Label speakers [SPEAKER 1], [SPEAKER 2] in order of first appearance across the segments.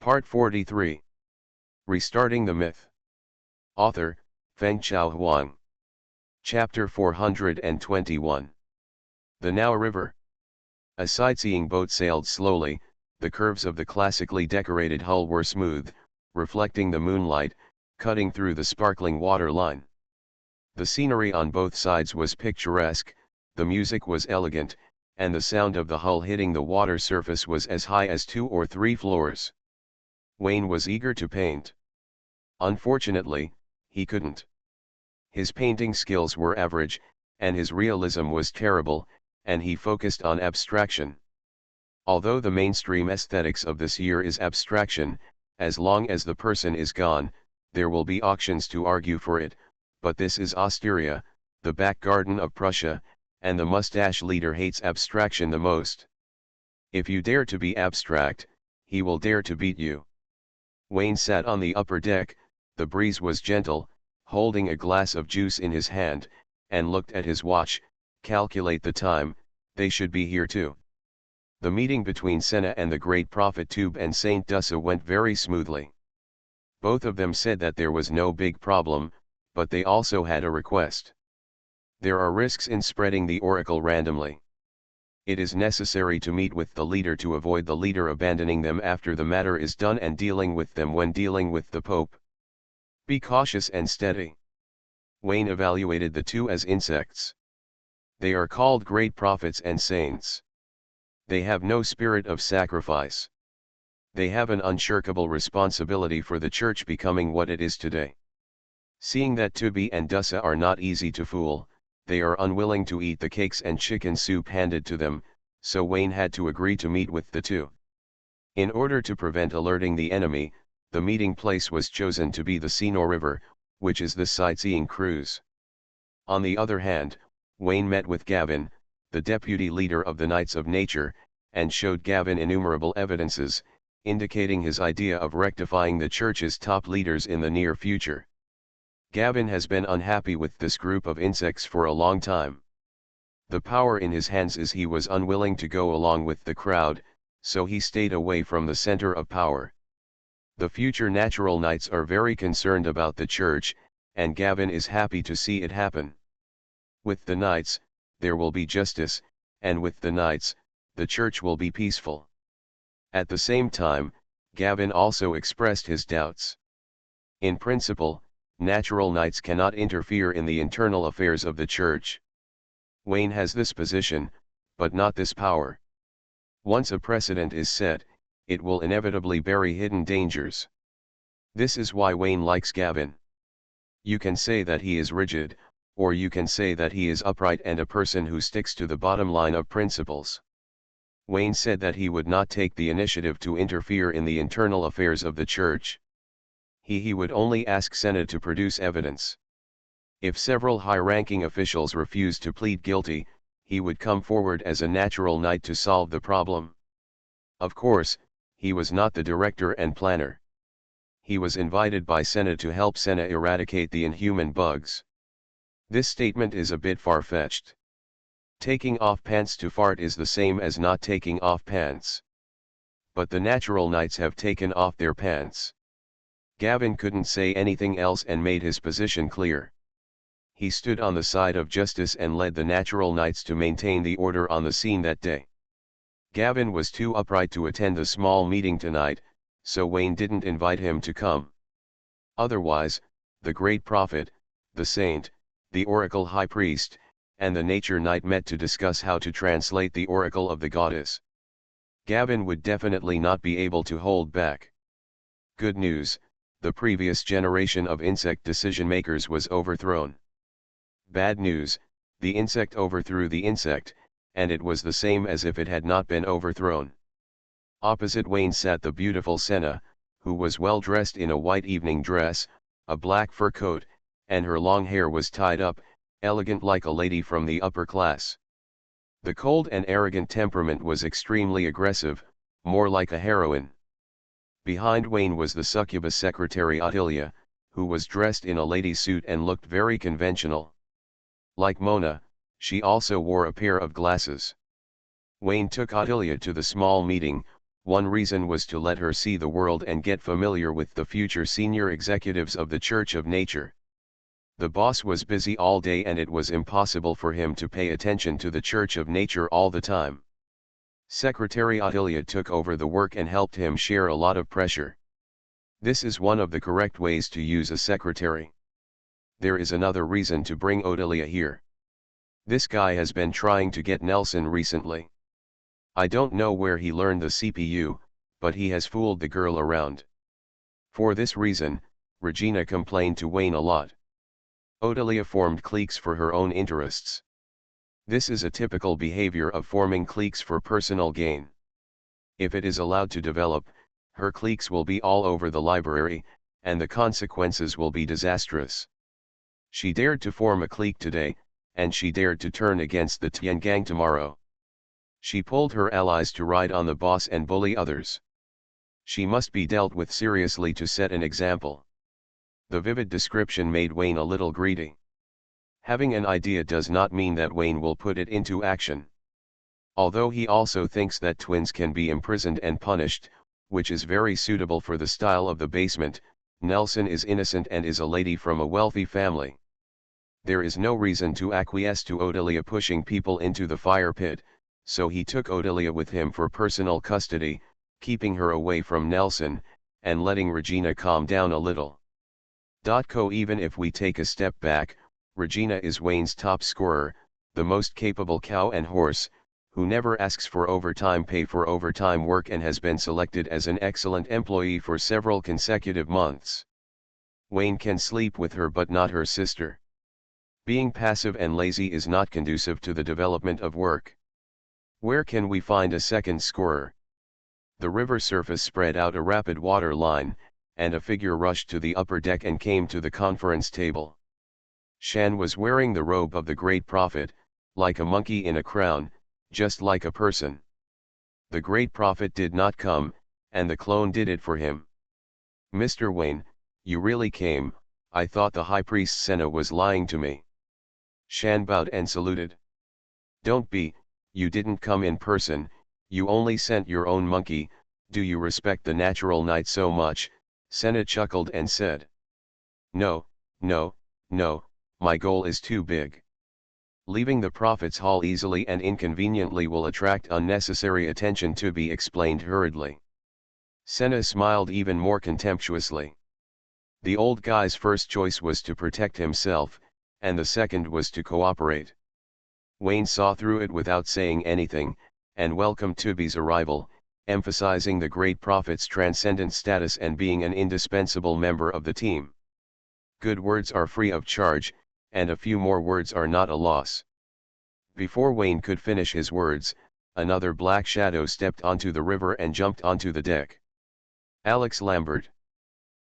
[SPEAKER 1] Part 43. Restarting the Myth. Author, Fengchao Huang. Chapter 421. The Now River. A sightseeing boat sailed slowly. The curves of the classically decorated hull were smooth, reflecting the moonlight, cutting through the sparkling water line. The scenery on both sides was picturesque, the music was elegant, and the sound of the hull hitting the water surface was as high as 2 or 3 floors. Wayne was eager to paint. Unfortunately, he couldn't. His painting skills were average, and his realism was terrible, and he focused on abstraction. Although the mainstream aesthetics of this year is abstraction, as long as the person is gone, there will be auctions to argue for it, but this is Austria, the back garden of Prussia, and the mustache leader hates abstraction the most. If you dare to be abstract, he will dare to beat you. Wayne sat on the upper deck, the breeze was gentle, holding a glass of juice in his hand, and looked at his watch. Calculate the time, they should be here too. The meeting between Senna and the great prophet Tube and Saint Dussa went very smoothly. Both of them said that there was no big problem, but they also had a request. There are risks in spreading the oracle randomly. It is necessary to meet with the leader to avoid the leader abandoning them after the matter is done and dealing with them when dealing with the Pope. Be cautious and steady. Wayne evaluated the two as insects. They are called great prophets and saints. They have no spirit of sacrifice. They have an unshirkable responsibility for the church becoming what it is today. Seeing that Tubi and Dussa are not easy to fool, they are unwilling to eat the cakes and chicken soup handed to them, so Wayne had to agree to meet with the two. In order to prevent alerting the enemy, the meeting place was chosen to be the Sino River, which is the sightseeing cruise. On the other hand, Wayne met with Gavin, the deputy leader of the Knights of Nature, and showed Gavin innumerable evidences, indicating his idea of rectifying the church's top leaders in the near future. Gavin has been unhappy with this group of insects for a long time. The power in his hands is he was unwilling to go along with the crowd, so he stayed away from the center of power. The future natural knights are very concerned about the church, and Gavin is happy to see it happen. With the knights, there will be justice, and with the knights, the church will be peaceful. At the same time, Gavin also expressed his doubts. In principle, natural knights cannot interfere in the internal affairs of the church. Wayne has this position, but not this power. Once a precedent is set, it will inevitably bury hidden dangers. This is why Wayne likes Gavin. You can say that he is rigid, or you can say that he is upright and a person who sticks to the bottom line of principles. Wayne said that he would not take the initiative to interfere in the internal affairs of the church. He would only ask Senna to produce evidence. If several high-ranking officials refused to plead guilty, he would come forward as a natural knight to solve the problem. Of course, he was not the director and planner. He was invited by Senna to help Senna eradicate the inhuman bugs. This statement is a bit far-fetched. Taking off pants to fart is the same as not taking off pants. But the natural knights have taken off their pants. Gavin couldn't say anything else and made his position clear. He stood on the side of justice and led the natural knights to maintain the order on the scene that day. Gavin was too upright to attend the small meeting tonight, so Wayne didn't invite him to come. Otherwise, the great prophet, the saint, the oracle high priest, and the nature knight met to discuss how to translate the oracle of the goddess. Gavin would definitely not be able to hold back. Good news, the previous generation of insect decision-makers was overthrown. Bad news, the insect overthrew the insect, and it was the same as if it had not been overthrown. Opposite Wayne sat the beautiful Senna, who was well dressed in a white evening dress, a black fur coat, and her long hair was tied up, elegant like a lady from the upper class. The cold and arrogant temperament was extremely aggressive, more like a heroine. Behind Wayne was the succubus secretary Ottilia, who was dressed in a lady suit and looked very conventional. Like Mona, she also wore a pair of glasses. Wayne took Ottilia to the small meeting, One reason was to let her see the world and get familiar with the future senior executives of the Church of Nature. The boss was busy all day and it was impossible for him to pay attention to the Church of Nature all the time. Secretary Ottilia took over the work and helped him share a lot of pressure. This is one of the correct ways to use a secretary. There is another reason to bring Ottilia here. This guy has been trying to get Nelson recently. I don't know where he learned the CPU, but he has fooled the girl around. For this reason, Regina complained to Wayne a lot. Ottilia formed cliques for her own interests. This is a typical behavior of forming cliques for personal gain. If it is allowed to develop, her cliques will be all over the library, and the consequences will be disastrous. She dared to form a clique today, and she dared to turn against the Tian gang tomorrow. She pulled her allies to ride on the boss and bully others. She must be dealt with seriously to set an example. The vivid description made Wayne a little greedy. Having an idea does not mean that Wayne will put it into action. Although he also thinks that twins can be imprisoned and punished, which is very suitable for the style of the basement, Nelson is innocent and is a lady from a wealthy family. There is no reason to acquiesce to Ottilia pushing people into the fire pit, so he took Ottilia with him for personal custody, keeping her away from Nelson, and letting Regina calm down a little. Even if we take a step back, Regina is Wayne's top scorer, the most capable cow and horse, who never asks for overtime pay for overtime work and has been selected as an excellent employee for several consecutive months. Wayne can sleep with her but not her sister. Being passive and lazy is not conducive to the development of work. Where can we find a second scorer? The river surface spread out a rapid water line, and a figure rushed to the upper deck and came to the conference table. Shan was wearing the robe of the great prophet, like a monkey in a crown, just like a person. The great prophet did not come, and the clone did it for him. Mr. Wayne, you really came. I thought the high priest Senna was lying to me. Shan bowed and saluted. Don't be, you didn't come in person, you only sent your own monkey. Do you respect the natural knight so much? Senna chuckled and said. No, no, no, my goal is too big. Leaving the prophet's hall easily and inconveniently will attract unnecessary attention, to be explained hurriedly. Senna smiled even more contemptuously. The old guy's first choice was to protect himself, and the second was to cooperate. Wayne saw through it without saying anything, and welcomed Tubi's arrival, emphasizing the great prophet's transcendent status and being an indispensable member of the team. Good words are free of charge, and a few more words are not a loss. Before Wayne could finish his words, another black shadow stepped onto the river and jumped onto the deck. Alex Lambert.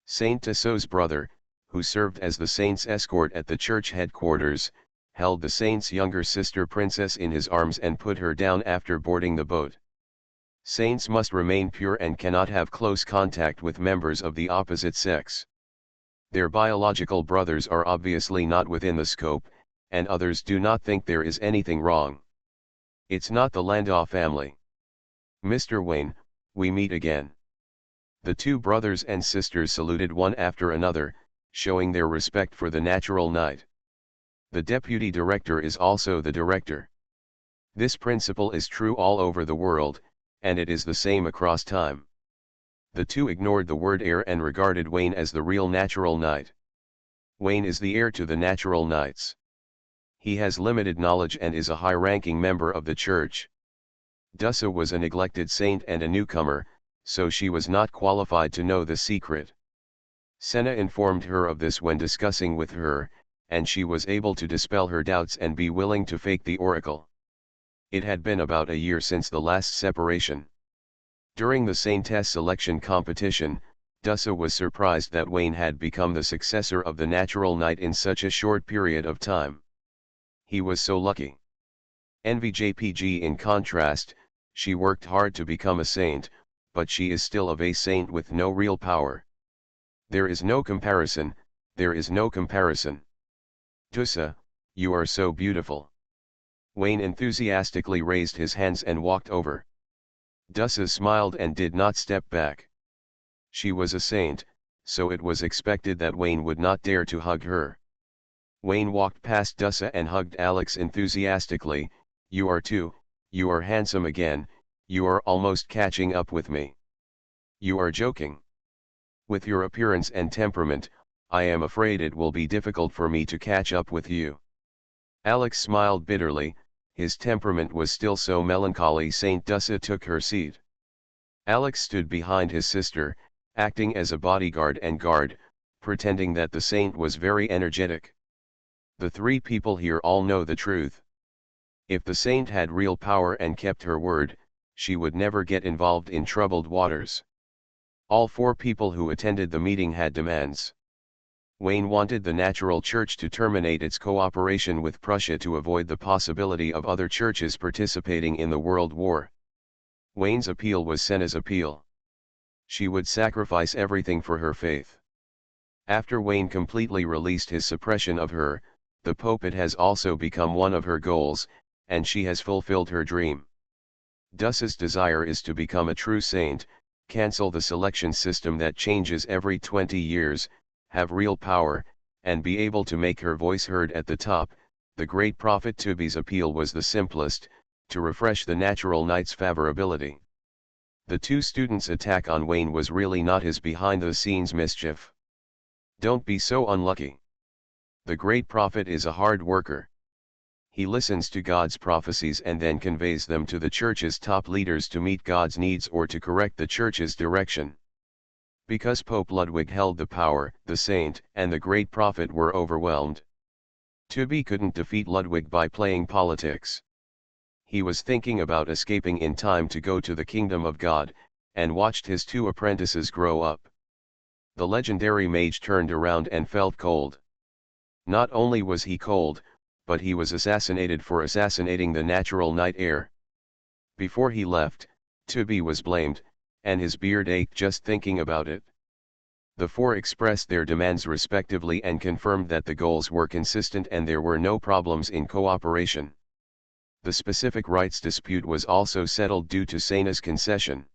[SPEAKER 1] Saint Tassot's brother, who served as the saint's escort at the church headquarters, held the saint's younger sister Princess in his arms and put her down after boarding the boat. Saints must remain pure and cannot have close contact with members of the opposite sex. Their biological brothers are obviously not within the scope, and others do not think there is anything wrong. It's not the Landau family. Mr. Wayne, we meet again. The two brothers and sisters saluted one after another, showing their respect for the natural knight. The deputy director is also the director. This principle is true all over the world, and it is the same across time. The two ignored the word heir and regarded Wayne as the real natural knight. Wayne is the heir to the natural knights. He has limited knowledge and is a high-ranking member of the church. Dussa was a neglected saint and a newcomer, so she was not qualified to know the secret. Senna informed her of this when discussing with her, and she was able to dispel her doubts and be willing to fake the oracle. It had been about a year since the last separation. During the Saintess selection competition, Dussa was surprised that Wayne had become the successor of the natural knight in such a short period of time. He was so lucky. NVJPG in contrast, she worked hard to become a saint, but she is still a saint with no real power. There is no comparison, there is no comparison. Dussa, you are so beautiful. Wayne enthusiastically raised his hands and walked over. Dusa smiled and did not step back. She was a saint, so it was expected that Wayne would not dare to hug her. Wayne walked past Dusa and hugged Alex enthusiastically. You are handsome again, you are almost catching up with me. You are joking. With your appearance and temperament, I am afraid it will be difficult for me to catch up with you. Alex smiled bitterly, his temperament was still so melancholy. Saint Dusa took her seat. Alex stood behind his sister, acting as a bodyguard and guard, pretending that the saint was very energetic. The three people here all know the truth. If the saint had real power and kept her word, she would never get involved in troubled waters. All four people who attended the meeting had demands. Wayne wanted the Natural Church to terminate its cooperation with Prussia to avoid the possibility of other churches participating in the World War. Wayne's appeal was Senna's appeal. She would sacrifice everything for her faith. After Wayne completely released his suppression of her, the Popate has also become one of her goals, and she has fulfilled her dream. Dusa's desire is to become a true saint, cancel the selection system that changes every 20 years, have real power, and be able to make her voice heard at the top. The great prophet Tubi's appeal was the simplest, to refresh the natural knight's favorability. The two students' attack on Wayne was really not his behind-the-scenes mischief. Don't be so unlucky. The great prophet is a hard worker. He listens to God's prophecies and then conveys them to the church's top leaders to meet God's needs or to correct the church's direction. Because Pope Ludwig held the power, the saint and the great prophet were overwhelmed. Tubi couldn't defeat Ludwig by playing politics. He was thinking about escaping in time to go to the kingdom of God, and watched his two apprentices grow up. The legendary mage turned around and felt cold. Not only was he cold, but he was assassinated for assassinating the natural knight heir. Before he left, Tubi was blamed, and his beard ached just thinking about it. The four expressed their demands respectively and confirmed that the goals were consistent and there were no problems in cooperation. The specific rights dispute was also settled due to Senna's concession.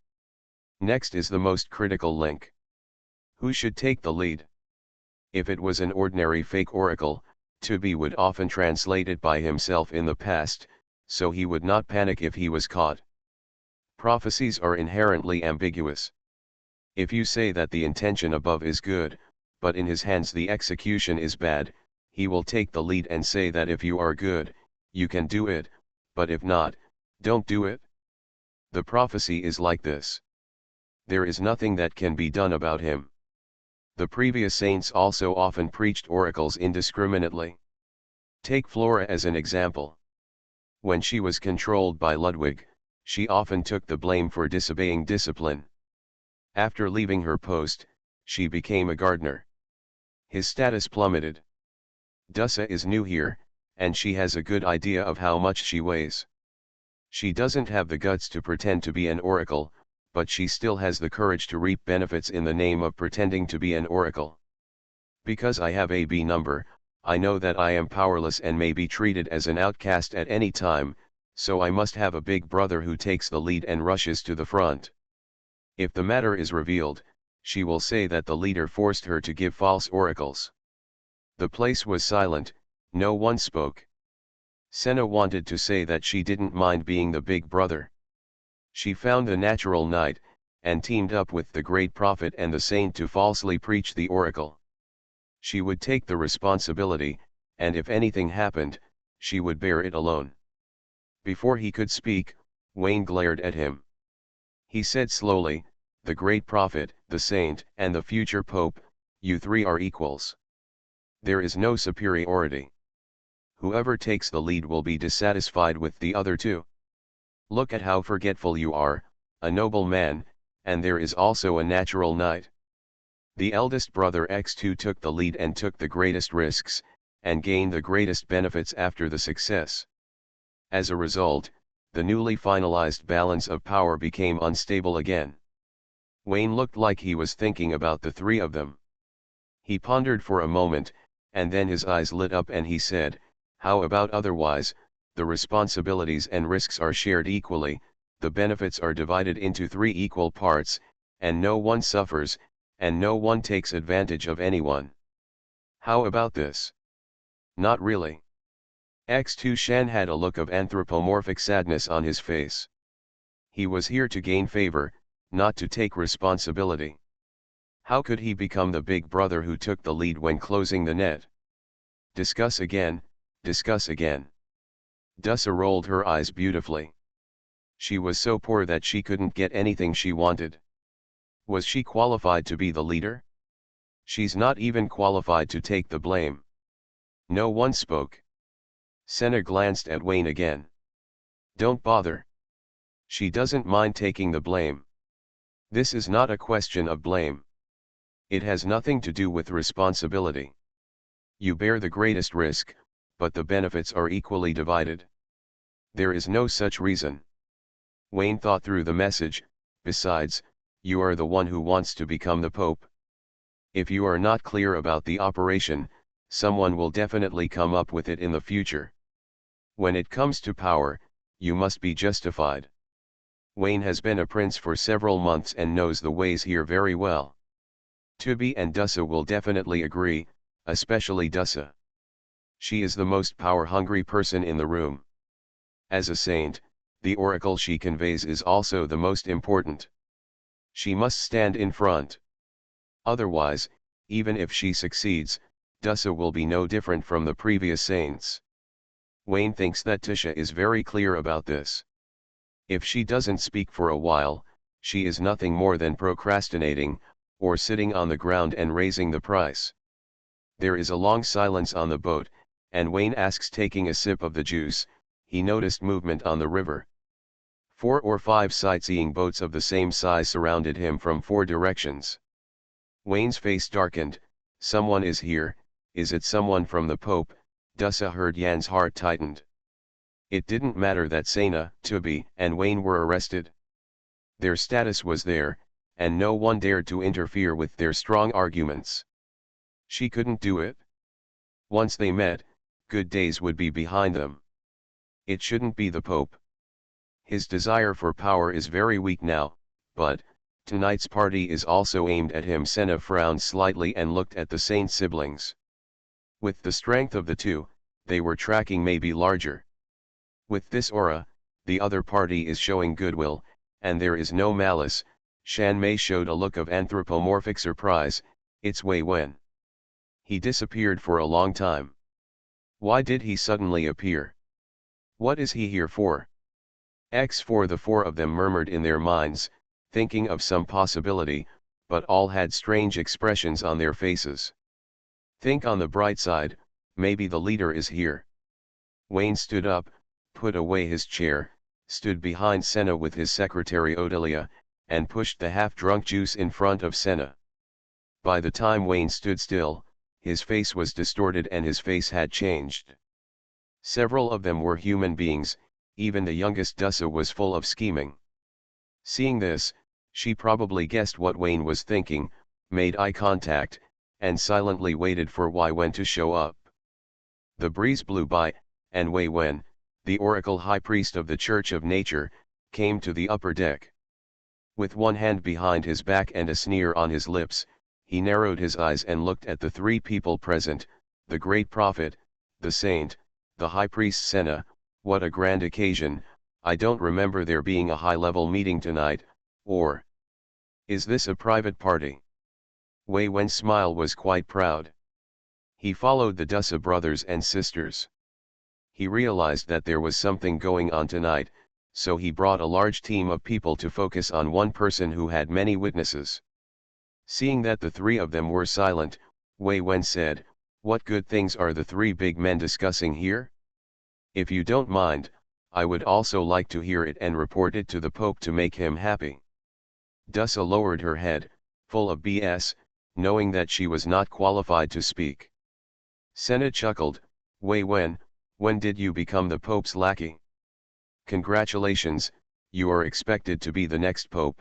[SPEAKER 1] Next is the most critical link. Who should take the lead? If it was an ordinary fake oracle, Tubi would often translate it by himself in the past, so he would not panic if he was caught. Prophecies are inherently ambiguous. If you say that the intention above is good, but in his hands the execution is bad, he will take the lead and say that if you are good, you can do it, but if not, don't do it. The prophecy is like this. There is nothing that can be done about him. The previous saints also often preached oracles indiscriminately. Take Flora as an example. When she was controlled by Ludwig, she often took the blame for disobeying discipline. After leaving her post, she became a gardener. His status plummeted. Dusa is new here, and she has a good idea of how much she weighs. She doesn't have the guts to pretend to be an oracle, but she still has the courage to reap benefits in the name of pretending to be an oracle. Because I have a B number, I know that I am powerless and may be treated as an outcast at any time, so I must have a big brother who takes the lead and rushes to the front. If the matter is revealed, she will say that the leader forced her to give false oracles. The place was silent, no one spoke. Senna wanted to say that she didn't mind being the big brother. She found the natural knight, and teamed up with the great prophet and the saint to falsely preach the oracle. She would take the responsibility, and if anything happened, she would bear it alone. Before he could speak, Wayne glared at him. He said slowly, "The great prophet, the saint, and the future pope, you three are equals. There is no superiority. Whoever takes the lead will be dissatisfied with the other two. Look at how forgetful you are, a noble man, and there is also a natural knight. The eldest brother X2 took the lead and took the greatest risks, and gained the greatest benefits after the success. As a result, the newly finalized balance of power became unstable again." Wayne looked like he was thinking about the three of them. He pondered for a moment, and then his eyes lit up and he said, "How about otherwise? The responsibilities and risks are shared equally, the benefits are divided into 3 equal parts, and no one suffers, and no one takes advantage of anyone. How about this? Not really. X2 Shan had a look of anthropomorphic sadness on his face. He was here to gain favor, not to take responsibility. How could he become the big brother who took the lead when closing the net? Discuss again, discuss again. Dusa rolled her eyes beautifully. She was so poor that she couldn't get anything she wanted. Was she qualified to be the leader? She's not even qualified to take the blame. No one spoke. Senna glanced at Wayne again. Don't bother. She doesn't mind taking the blame. This is not a question of blame. It has nothing to do with responsibility. You bear the greatest risk, but the benefits are equally divided. There is no such reason. Wayne thought through the message. Besides, you are the one who wants to become the Pope. If you are not clear about the operation, someone will definitely come up with it in the future. When it comes to power, you must be justified. Wayne has been a prince for several months and knows the ways here very well. Tubi and Dusa will definitely agree, especially Dusa. She is the most power-hungry person in the room. As a saint, the oracle she conveys is also the most important. She must stand in front. Otherwise, even if she succeeds, Dusa will be no different from the previous saints. Wayne thinks that Tisha is very clear about this. If she doesn't speak for a while, she is nothing more than procrastinating, or sitting on the ground and raising the price. There is a long silence on the boat, and Wayne asks, taking a sip of the juice. He noticed movement on the river. 4 or 5 sightseeing boats of the same size surrounded him from 4 directions. Wayne's face darkened. Someone is here. Is it someone from the Pope? Dusa heard. Yan's heart tightened. It didn't matter that Sena, Tubi, and Wayne were arrested. Their status was there, and no one dared to interfere with their strong arguments. She couldn't do it. Once they met, good days would be behind them. It shouldn't be the Pope. His desire for power is very weak now, but tonight's party is also aimed at him. Senna frowned slightly and looked at the Saint siblings. With the strength of the two, they were tracking maybe larger. With this aura, the other party is showing goodwill, and there is no malice. Shan Mei showed a look of anthropomorphic surprise. It's Wei Wen. He disappeared for a long time. Why did he suddenly appear? What is he here for? For the 4 of them murmured in their minds, thinking of some possibility, but all had strange expressions on their faces. Think on the bright side, maybe the leader is here. Wayne stood up, put away his chair, stood behind Senna with his secretary Odelia, and pushed the half-drunk juice in front of Senna. By the time Wayne stood still, his face was distorted and his face had changed. Several of them were human beings, even the youngest Dusa was full of scheming. Seeing this, she probably guessed what Wayne was thinking, made eye contact, and silently waited for Wei Wen to show up. The breeze blew by, and Wei Wen, the oracle high priest of the Church of Nature, came to the upper deck. With one hand behind his back and a sneer on his lips, he narrowed his eyes and looked at the 3 people present, the great prophet, the saint, the high priest Senna. What a grand occasion. I don't remember there being a high-level meeting tonight, or is this a private party? Wei Wen's smile was quite proud. He followed the Dusa brothers and sisters. He realized that there was something going on tonight, so he brought a large team of people to focus on one person who had many witnesses. Seeing that the 3 of them were silent, Wei Wen said, "What good things are the 3 big men discussing here? If you don't mind, I would also like to hear it and report it to the Pope to make him happy." Dusa lowered her head, full of BS, knowing that she was not qualified to speak. Senna chuckled. "Wei Wen, when did you become the Pope's lackey? Congratulations, you are expected to be the next Pope.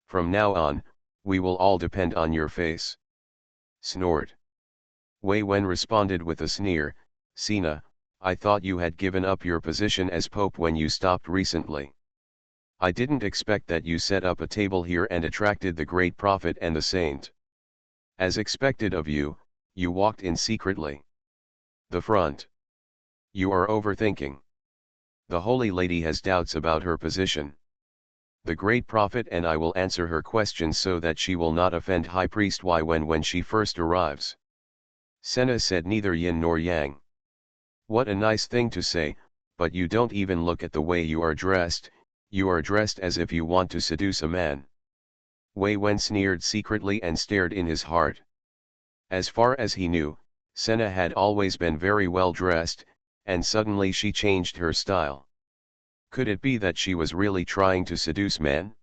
[SPEAKER 1] From now on, we will all depend on your face." Snort. Wei Wen responded with a sneer, "Sina, I thought you had given up your position as Pope when you stopped recently." I didn't expect that you set up a table here and attracted the great prophet and the saint. As expected of you, you walked in secretly. The front. You are overthinking. The Holy Lady has doubts about her position. The great prophet and I will answer her questions so that she will not offend High Priest Wei when she first arrives. Senna said neither yin nor yang. What a nice thing to say, but you don't even look at the way you are dressed as if you want to seduce a man. Wei Wen sneered secretly and stared in his heart. As far as he knew, Senna had always been very well dressed, and suddenly she changed her style. Could it be that she was really trying to seduce men?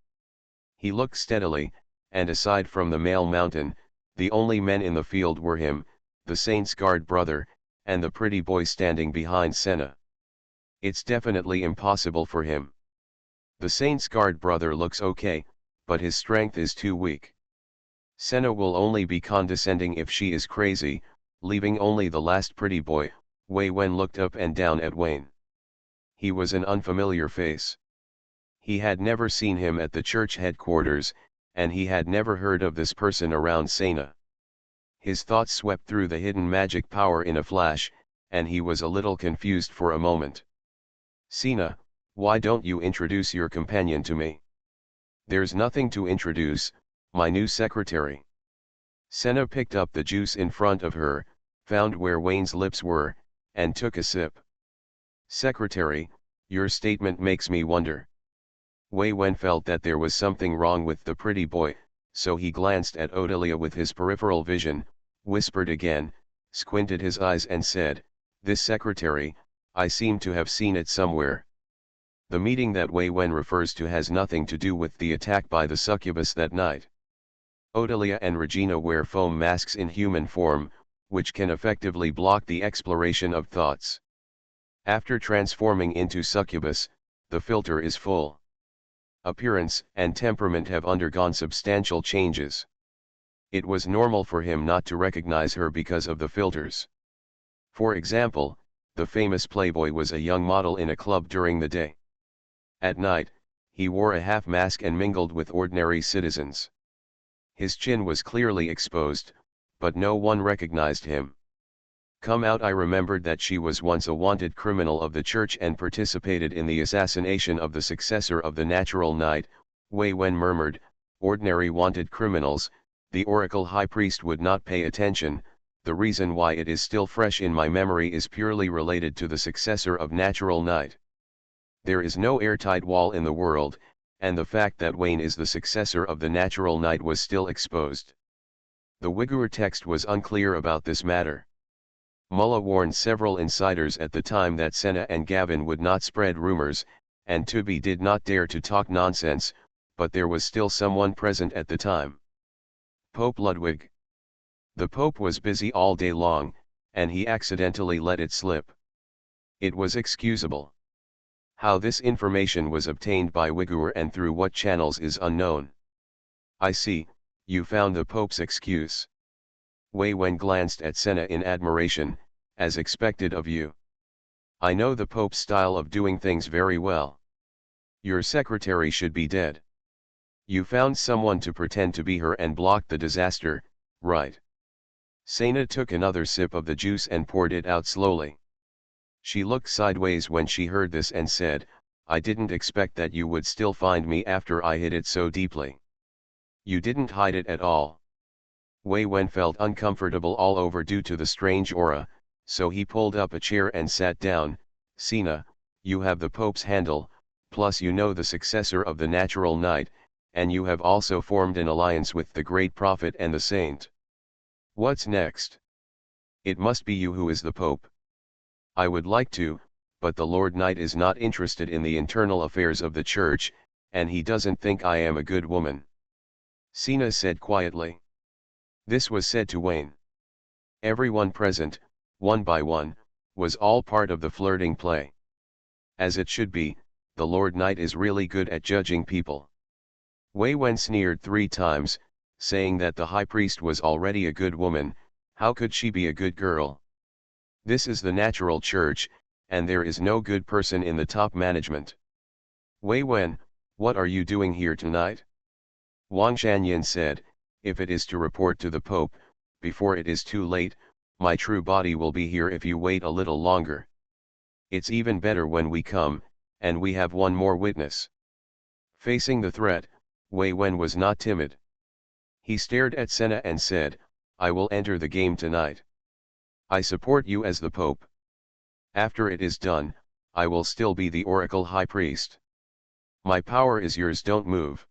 [SPEAKER 1] He looked steadily, and aside from the male mountain, the only men in the field were him, the saint's guard brother, and the pretty boy standing behind Senna. It's definitely impossible for him. The saint's guard brother looks okay, but his strength is too weak. Senna will only be condescending if she is crazy, leaving only the last pretty boy. Wei Wen looked up and down at Wayne. He was an unfamiliar face. He had never seen him at the church headquarters, and he had never heard of this person around Senna. His thoughts swept through the hidden magic power in a flash, and he was a little confused for a moment. Senna, why don't you introduce your companion to me? There's nothing to introduce, my new secretary. Senna picked up the juice in front of her, found where Wayne's lips were, and took a sip. Secretary, your statement makes me wonder. Wei Wen felt that there was something wrong with the pretty boy, so he glanced at Odelia with his peripheral vision, whispered again, squinted his eyes and said, this secretary, I seem to have seen it somewhere. The meeting that Wei Wen refers to has nothing to do with the attack by the succubus that night. Odelia and Regina wear foam masks in human form, which can effectively block the exploration of thoughts. After transforming into succubus, the filter is full. Appearance and temperament have undergone substantial changes. It was normal for him not to recognize her because of the filters. For example, the famous playboy was a young model in a club during the day. At night, he wore a half mask and mingled with ordinary citizens. His chin was clearly exposed, but no one recognized him. Come out, I remembered that she was once a wanted criminal of the church and participated in the assassination of the successor of the natural knight. Wei Wen murmured, ordinary wanted criminals, the oracle high priest would not pay attention. The reason why it is still fresh in my memory is purely related to the successor of natural knight. There is no airtight wall in the world, and the fact that Wayne is the successor of the natural knight was still exposed. The Uyghur text was unclear about this matter. Mullah warned several insiders at the time that Senna and Gavin would not spread rumors, and Tubi did not dare to talk nonsense, but there was still someone present at the time. Pope Ludwig. The Pope was busy all day long, and he accidentally let it slip. It was excusable. How this information was obtained by Uyghur and through what channels is unknown. I see, you found the Pope's excuse. Wei Wen glanced at Senna in admiration, as expected of you. I know the Pope's style of doing things very well. Your secretary should be dead. You found someone to pretend to be her and blocked the disaster, right? Senna took another sip of the juice and poured it out slowly. She looked sideways when she heard this and said, I didn't expect that you would still find me after I hid it so deeply. You didn't hide it at all. Wei Wen felt uncomfortable all over due to the strange aura, so he pulled up a chair and sat down. Senna, you have the Pope's handle, plus you know the successor of the natural knight, and you have also formed an alliance with the great prophet and the saint. What's next? It must be you who is the Pope. I would like to, but the Lord Knight is not interested in the internal affairs of the church, and he doesn't think I am a good woman. Senna said quietly. This was said to Wayne. Everyone present, one by one, was all part of the flirting play. As it should be, the Lord Knight is really good at judging people. Wei Wen sneered 3 times, saying that the high priest was already a good woman. How could she be a good girl? This is the natural church, and there is no good person in the top management. Wei Wen, What are you doing here tonight? Wang Shanyan said, if it is to report to the Pope, before it is too late, my true body will be here if you wait a little longer. It's even better when we come, and we have one more witness. Facing the threat, Wei Wen was not timid. He stared at Senna and said, I will enter the game tonight. I support you as the Pope. After it is done, I will still be the Oracle High Priest. My power is yours, don't move.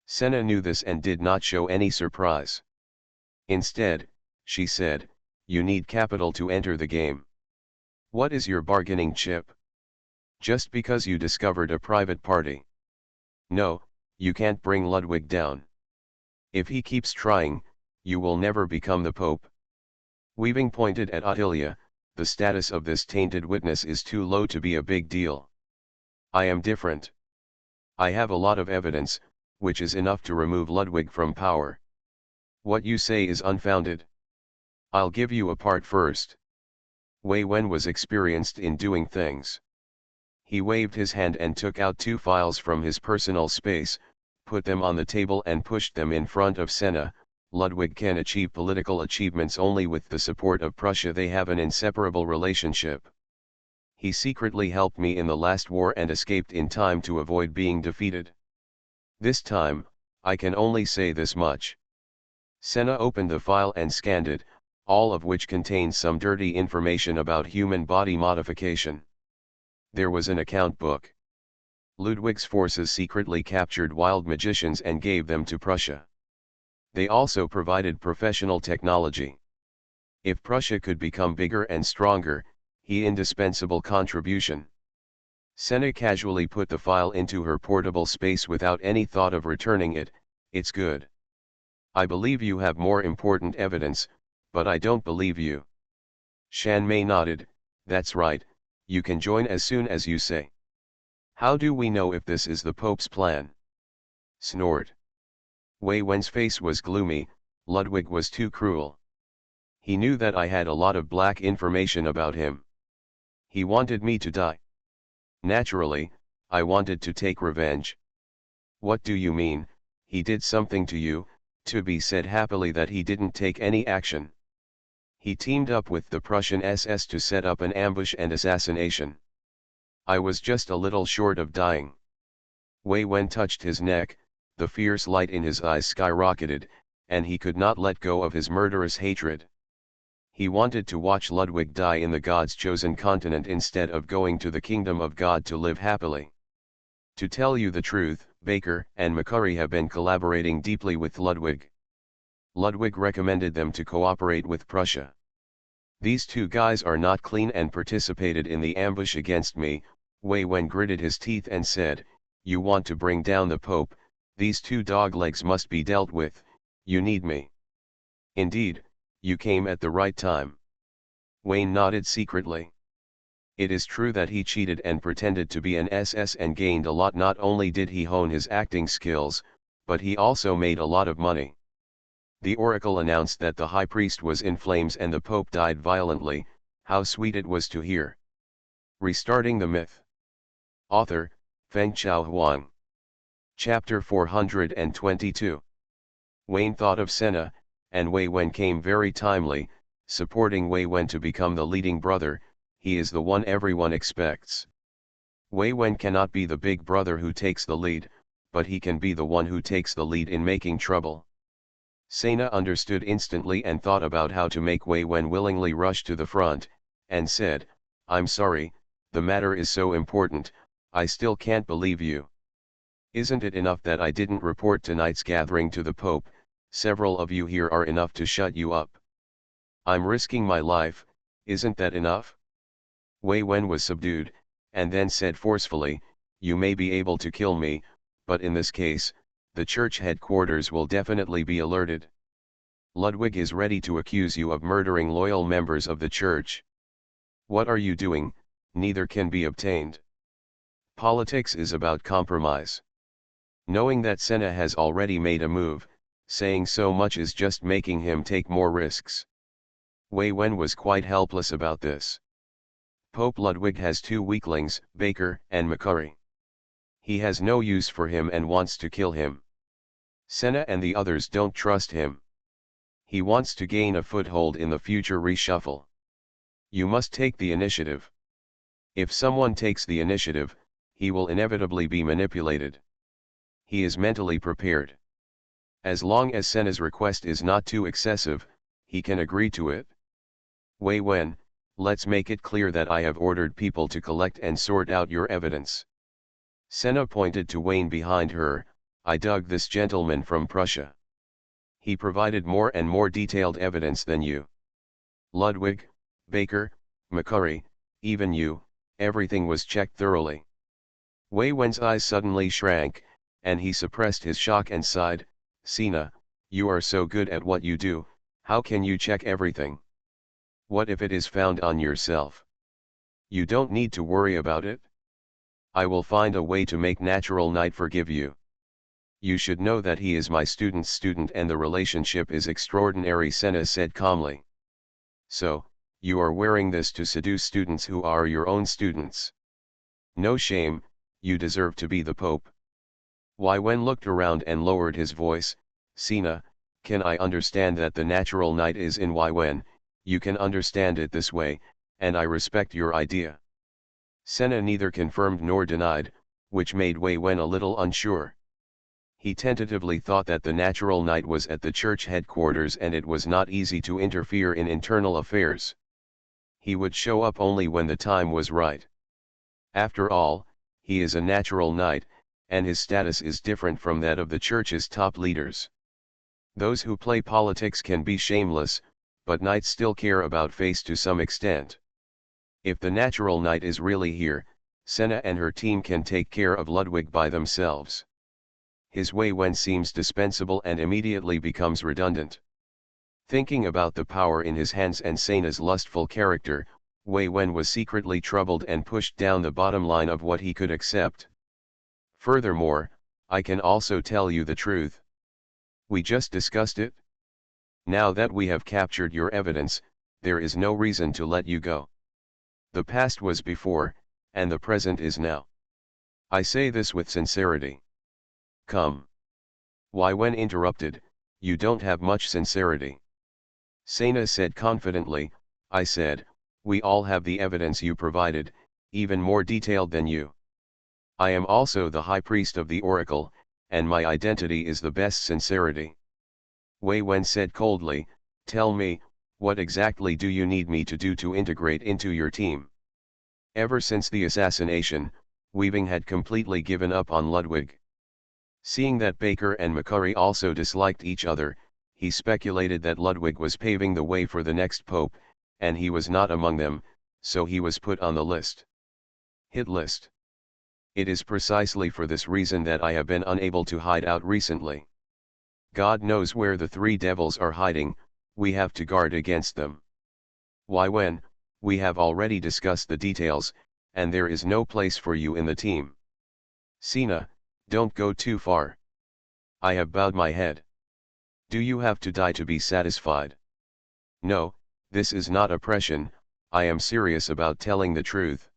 [SPEAKER 1] Senna knew this and did not show any surprise. Instead, she said, you need capital to enter the game. What is your bargaining chip? Just because you discovered a private party. No, you can't bring Ludwig down. If he keeps trying, you will never become the Pope. Weaving pointed at Ottilia, the status of this tainted witness is too low to be a big deal. I am different. I have a lot of evidence, which is enough to remove Ludwig from power. What you say is unfounded. I'll give you a part first. Wei Wen was experienced in doing things. He waved his hand and took out 2 files from his personal space, put them on the table and pushed them in front of Senna. Ludwig can achieve political achievements only with the support of Prussia. They have an inseparable relationship. He secretly helped me in the last war and escaped in time to avoid being defeated. This time, I can only say this much. Senna opened the file and scanned it, all of which contained some dirty information about human body modification. There was an account book. Ludwig's forces secretly captured wild magicians and gave them to Prussia. They also provided professional technology. If Prussia could become bigger and stronger, he indispensable contribution. Senna casually put the file into her portable space without any thought of returning it. It's good. I believe you have more important evidence, but I don't believe you. Shan Mei nodded, that's right, you can join as soon as you say. How do we know if this is the Pope's plan? Snort. Wei Wen's face was gloomy. Ludwig was too cruel. He knew that I had a lot of black information about him. He wanted me to die. Naturally, I wanted to take revenge. What do you mean, he did something to you? To be said happily that he didn't take any action. He teamed up with the Prussian SS to set up an ambush and assassination. I was just a little short of dying. Wei Wen touched his neck, the fierce light in his eyes skyrocketed, and he could not let go of his murderous hatred. He wanted to watch Ludwig die in the God's chosen continent instead of going to the kingdom of God to live happily. To tell you the truth, Baker and McCurry have been collaborating deeply with Ludwig. Ludwig recommended them to cooperate with Prussia. These 2 guys are not clean and participated in the ambush against me. Wei Wen gritted his teeth and said, you want to bring down the Pope, these 2 doglegs must be dealt with, you need me. Indeed, you came at the right time. Wayne nodded secretly. It is true that he cheated and pretended to be an SS and gained a lot. Not only did he hone his acting skills, but he also made a lot of money. The oracle announced that the high priest was in flames and the Pope died violently. How sweet it was to hear. Restarting the myth. Author, Feng Chao Huang. Chapter 422. Wayne thought of Senna, and Wei Wen came very timely, supporting Wei Wen to become the leading brother. He is the one everyone expects. Wei Wen cannot be the big brother who takes the lead, but he can be the one who takes the lead in making trouble. Sena understood instantly and thought about how to make Wei Wen willingly rush to the front, and said, I'm sorry, the matter is so important, I still can't believe you. Isn't it enough that I didn't report tonight's gathering to the Pope? Several of you here are enough to shut you up. I'm risking my life, isn't that enough? Wei Wen was subdued, and then said forcefully, you may be able to kill me, but in this case, the church headquarters will definitely be alerted. Ludwig is ready to accuse you of murdering loyal members of the church. What are you doing? Neither can be obtained. Politics is about compromise. Knowing that Senna has already made a move, saying so much is just making him take more risks. Wei Wen was quite helpless about this. Pope Ludwig has 2 weaklings, Baker and McCurry. He has no use for him and wants to kill him. Senna and the others don't trust him. He wants to gain a foothold in the future reshuffle. You must take the initiative. If someone takes the initiative, he will inevitably be manipulated. He is mentally prepared. As long as Senna's request is not too excessive, he can agree to it. Wei Wen, let's make it clear that I have ordered people to collect and sort out your evidence. Senna pointed to Wayne behind her. I dug this gentleman from Prussia. He provided more and more detailed evidence than you. Ludwig, Baker, McCurry, even you, everything was checked thoroughly. Wei Wen's eyes suddenly shrank, and he suppressed his shock and sighed. Sina, you are so good at what you do, how can you check everything? What if it is found on yourself? You don't need to worry about it. I will find a way to make Natural Knight forgive you. You should know that he is my student's student and the relationship is extraordinary, Senna said calmly. So, you are wearing this to seduce students who are your own students. No shame, you deserve to be the Pope. Wei Wen looked around and lowered his voice. Sina, can I understand that the Natural Knight is in Wei Wen? You can understand it this way, and I respect your idea. Senna neither confirmed nor denied, which made Wei Wen a little unsure. He tentatively thought that the Natural Knight was at the church headquarters and it was not easy to interfere in internal affairs. He would show up only when the time was right. After all, he is a Natural Knight, and his status is different from that of the church's top leaders. Those who play politics can be shameless, but knights still care about face to some extent. If the Natural Knight is really here, Senna and her team can take care of Ludwig by themselves. His Wei Wen seems dispensable and immediately becomes redundant. Thinking about the power in his hands and Sena's lustful character, Wei Wen was secretly troubled and pushed down the bottom line of what he could accept. Furthermore, I can also tell you the truth. We just discussed it. Now that we have captured your evidence, there is no reason to let you go. The past was before, and the present is now. I say this with sincerity. Come. Wei Wen interrupted, you don't have much sincerity. Sena said confidently, I said, we all have the evidence you provided, even more detailed than you. I am also the high priest of the oracle, and my identity is the best sincerity. Wei Wen said coldly, tell me, what exactly do you need me to do to integrate into your team? Ever since the assassination, Weaving had completely given up on Ludwig. Seeing that Baker and McCurry also disliked each other, he speculated that Ludwig was paving the way for the next pope, and he was not among them, so he was put on the list. Hit list. It is precisely for this reason that I have been unable to hide out recently. God knows where the three devils are hiding, we have to guard against them. Wei Wen, we have already discussed the details, and there is no place for you in the team. Sina, don't go too far. I have bowed my head. Do you have to die to be satisfied? No, this is not oppression, I am serious about telling the truth.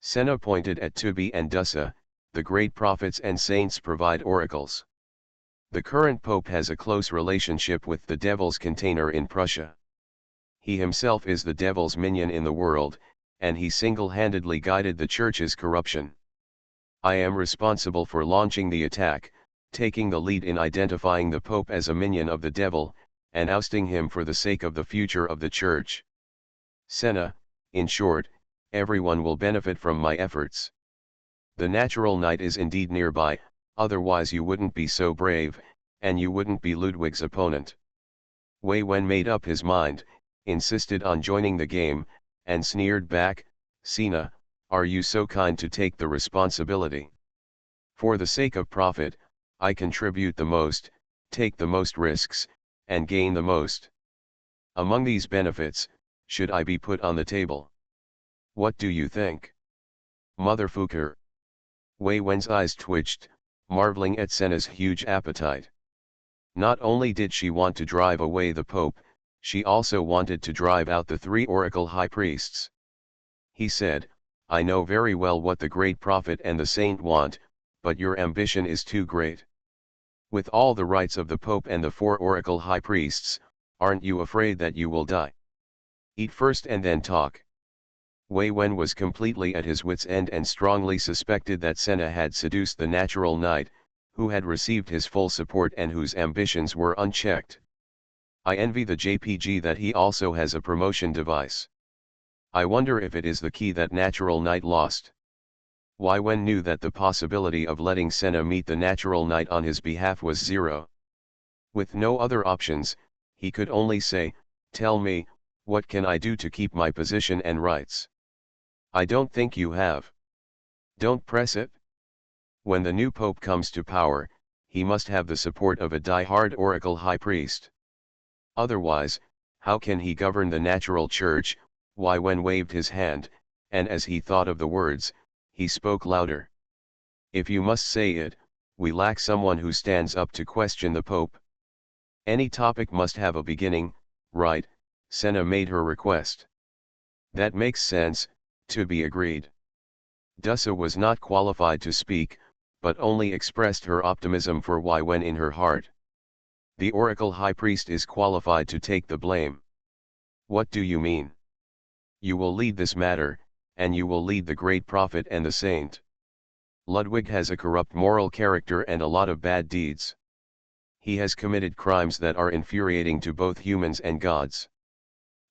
[SPEAKER 1] Senna pointed at Tubi and Dusa, the great prophets and saints provide oracles. The current pope has a close relationship with the devil's container in Prussia. He himself is the devil's minion in the world, and he single-handedly guided the church's corruption. I am responsible for launching the attack, taking the lead in identifying the Pope as a minion of the devil, and ousting him for the sake of the future of the Church. Senna, in short, everyone will benefit from my efforts. The Natural Knight is indeed nearby, otherwise you wouldn't be so brave, and you wouldn't be Ludwig's opponent. Wei Wen made up his mind, insisted on joining the game, and sneered back, Sina, are you so kind to take the responsibility? For the sake of profit, I contribute the most, take the most risks, and gain the most. Among these benefits, should I be put on the table? What do you think? Motherfucker. Wei Wen's eyes twitched, marveling at Senna's huge appetite. Not only did she want to drive away the Pope, she also wanted to drive out the three oracle high priests. He said, I know very well what the great prophet and the saint want, but your ambition is too great. With all the rights of the Pope and the 4 oracle high priests, aren't you afraid that you will die? Eat first and then talk. Wei Wen was completely at his wits' end and strongly suspected that Senna had seduced the natural knight, who had received his full support and whose ambitions were unchecked. I envy the JPG that he also has a promotion device. I wonder if it is the key that natural knight lost. Wei Wen knew that the possibility of letting Senna meet the natural knight on his behalf was zero. With no other options, he could only say, "Tell me, what can I do to keep my position and rights?" "I don't think you have." "Don't press it." When the new pope comes to power, he must have the support of a die-hard oracle high priest. Otherwise, how can he govern the natural church? Wei Wen waved his hand, and as he thought of the words, he spoke louder. "If you must say it, we lack someone who stands up to question the Pope. Any topic must have a beginning, right?" Senna made her request. "That makes sense," to be agreed. Dussa was not qualified to speak, but only expressed her optimism for Wei Wen in her heart. "The oracle high priest is qualified to take the blame." "What do you mean?" "You will lead this matter, and you will lead the great prophet and the saint. Ludwig has a corrupt moral character and a lot of bad deeds. He has committed crimes that are infuriating to both humans and gods.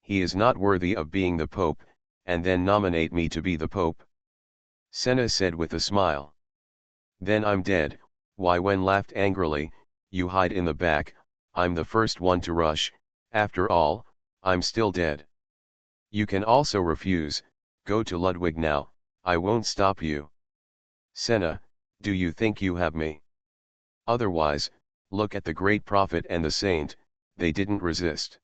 [SPEAKER 1] He is not worthy of being the Pope, and then nominate me to be the Pope." Senna said with a smile. "Then I'm dead." Wei Wen laughed angrily. "You hide in the back, I'm the first one to rush, after all, I'm still dead. You can also refuse, go to Ludwig now, I won't stop you." "Senna, do you think you have me? Otherwise, look at the great prophet and the saint, they didn't resist."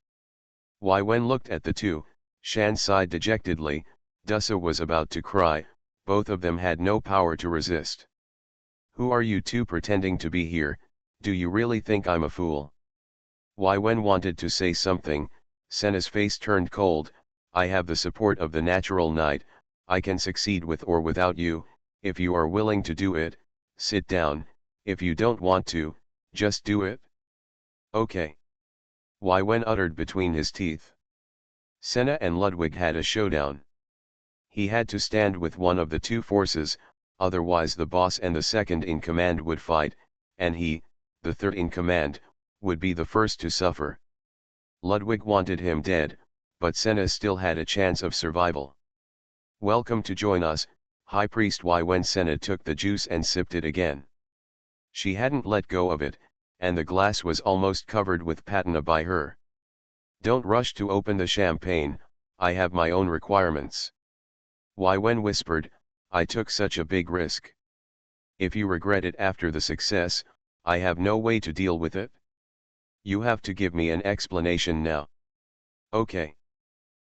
[SPEAKER 1] Wei Wen looked at the two. Shan sighed dejectedly. Dussa was about to cry, both of them had no power to resist. "Who are you two pretending to be here? Do you really think I'm a fool?" Wei Wen wanted to say something. Senna's face turned cold. "I have the support of the natural knight, I can succeed with or without you. If you are willing to do it, sit down, if you don't want to, just do it." "Okay." Wei Wen uttered between his teeth. Senna and Ludwig had a showdown. He had to stand with one of the two forces, otherwise the boss and the second in command would fight, and he, the third in command, would be the first to suffer. Ludwig wanted him dead, but Senna still had a chance of survival. "Welcome to join us, High Priest Wei Wen." Senna took the juice and sipped it again. She hadn't let go of it, and the glass was almost covered with patina by her. "Don't rush to open the champagne, I have my own requirements." Wei Wen whispered, "I took such a big risk. If you regret it after the success, I have no way to deal with it. You have to give me an explanation now." "Okay."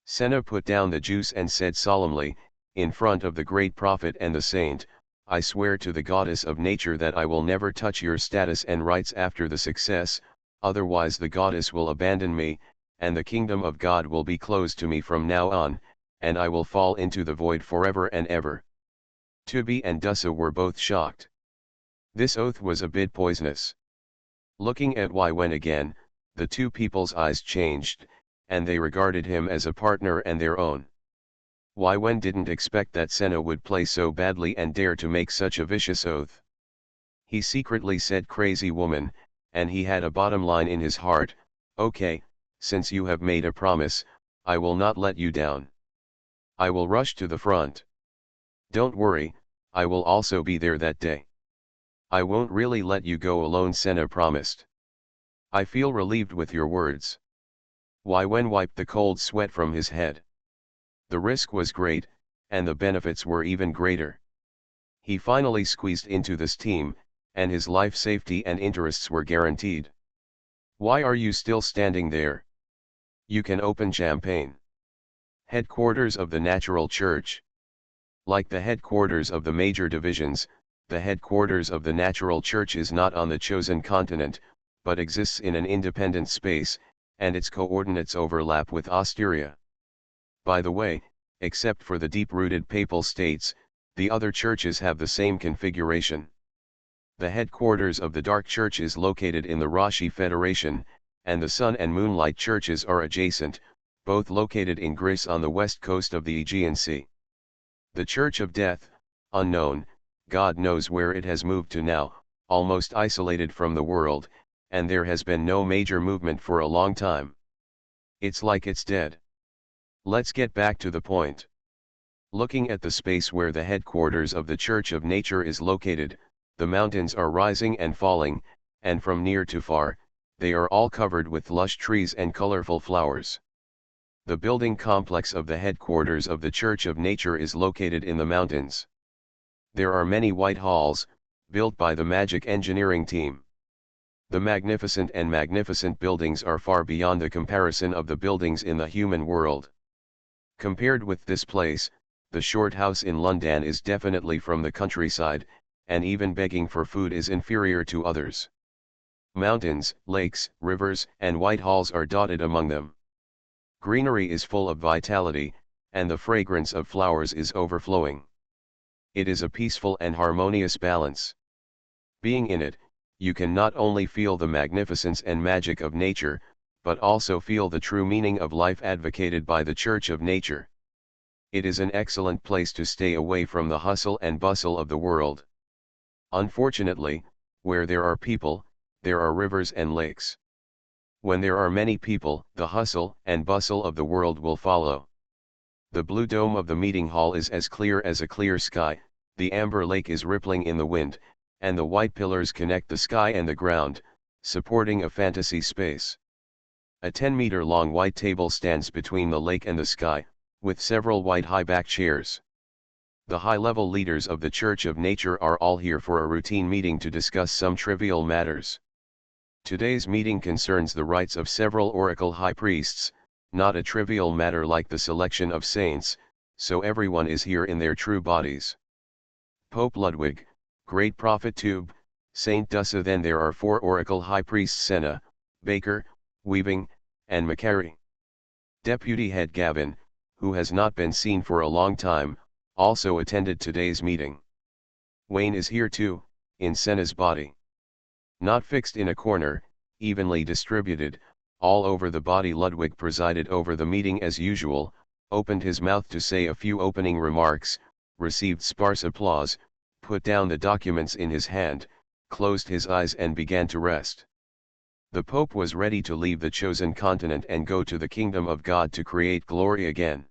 [SPEAKER 1] Senna put down the juice and said solemnly, "In front of the great prophet and the saint, I swear to the goddess of nature that I will never touch your status and rights after the success, otherwise the goddess will abandon me, and the kingdom of God will be closed to me from now on, and I will fall into the void forever and ever." Tubi and Dussa were both shocked. This oath was a bit poisonous. Looking at Wei Wen again, the two people's eyes changed, and they regarded him as a partner and their own. Wei Wen didn't expect that Senna would play so badly and dare to make such a vicious oath. He secretly said "crazy woman," and he had a bottom line in his heart: "Okay, since you have made a promise, I will not let you down. I will rush to the front. Don't worry, I will also be there that day. I won't really let you go alone," Senna promised. "I feel relieved with your words." Wei Wen wiped the cold sweat from his head. The risk was great, and the benefits were even greater. He finally squeezed into this team, and his life safety and interests were guaranteed. "Why are you still standing there? You can open champagne." Headquarters of the Natural Church. Like the headquarters of the major divisions, the headquarters of the Natural Church is not on the chosen continent, but exists in an independent space, and its coordinates overlap with Osteria. By the way, except for the deep-rooted papal states, the other churches have the same configuration. The headquarters of the Dark Church is located in the Rashi Federation, and the Sun and Moonlight churches are adjacent, both located in Greece on the west coast of the Aegean Sea. The Church of Death, unknown, God knows where it has moved to now, almost isolated from the world, and there has been no major movement for a long time. It's like it's dead. Let's get back to the point. Looking at the space where the headquarters of the Church of Nature is located, the mountains are rising and falling, and from near to far, they are all covered with lush trees and colorful flowers. The building complex of the headquarters of the Church of Nature is located in the mountains. There are many white halls, built by the magic engineering team. The magnificent buildings are far beyond the comparison of the buildings in the human world. Compared with this place, the short house in London is definitely from the countryside, and even begging for food is inferior to others. Mountains, lakes, rivers, and white halls are dotted among them. Greenery is full of vitality, and the fragrance of flowers is overflowing. It is a peaceful and harmonious balance. Being in it, you can not only feel the magnificence and magic of nature, but also feel the true meaning of life advocated by the Church of Nature. It is an excellent place to stay away from the hustle and bustle of the world. Unfortunately, where there are people, there are rivers and lakes. When there are many people, the hustle and bustle of the world will follow. The blue dome of the meeting hall is as clear as a clear sky, the amber lake is rippling in the wind, and the white pillars connect the sky and the ground, supporting a fantasy space. A 10-meter-long white table stands between the lake and the sky, with several white high-back chairs. The high-level leaders of the Church of Nature are all here for a routine meeting to discuss some trivial matters. Today's meeting concerns the rights of several oracle high priests, not a trivial matter like the selection of saints, so everyone is here in their true bodies. Pope Ludwig, Great Prophet Tube, Saint Dussa. Then there are 4 oracle high priests: Senna, Baker, Weaving, and Macquarie. Deputy head Gavin, who has not been seen for a long time, also attended today's meeting. Wayne is here too, in Senna's body. Not fixed in a corner, evenly distributed, all over the body. Ludwig presided over the meeting as usual, opened his mouth to say a few opening remarks, received sparse applause, put down the documents in his hand, closed his eyes and began to rest. The Pope was ready to leave the chosen continent and go to the kingdom of God to create glory again.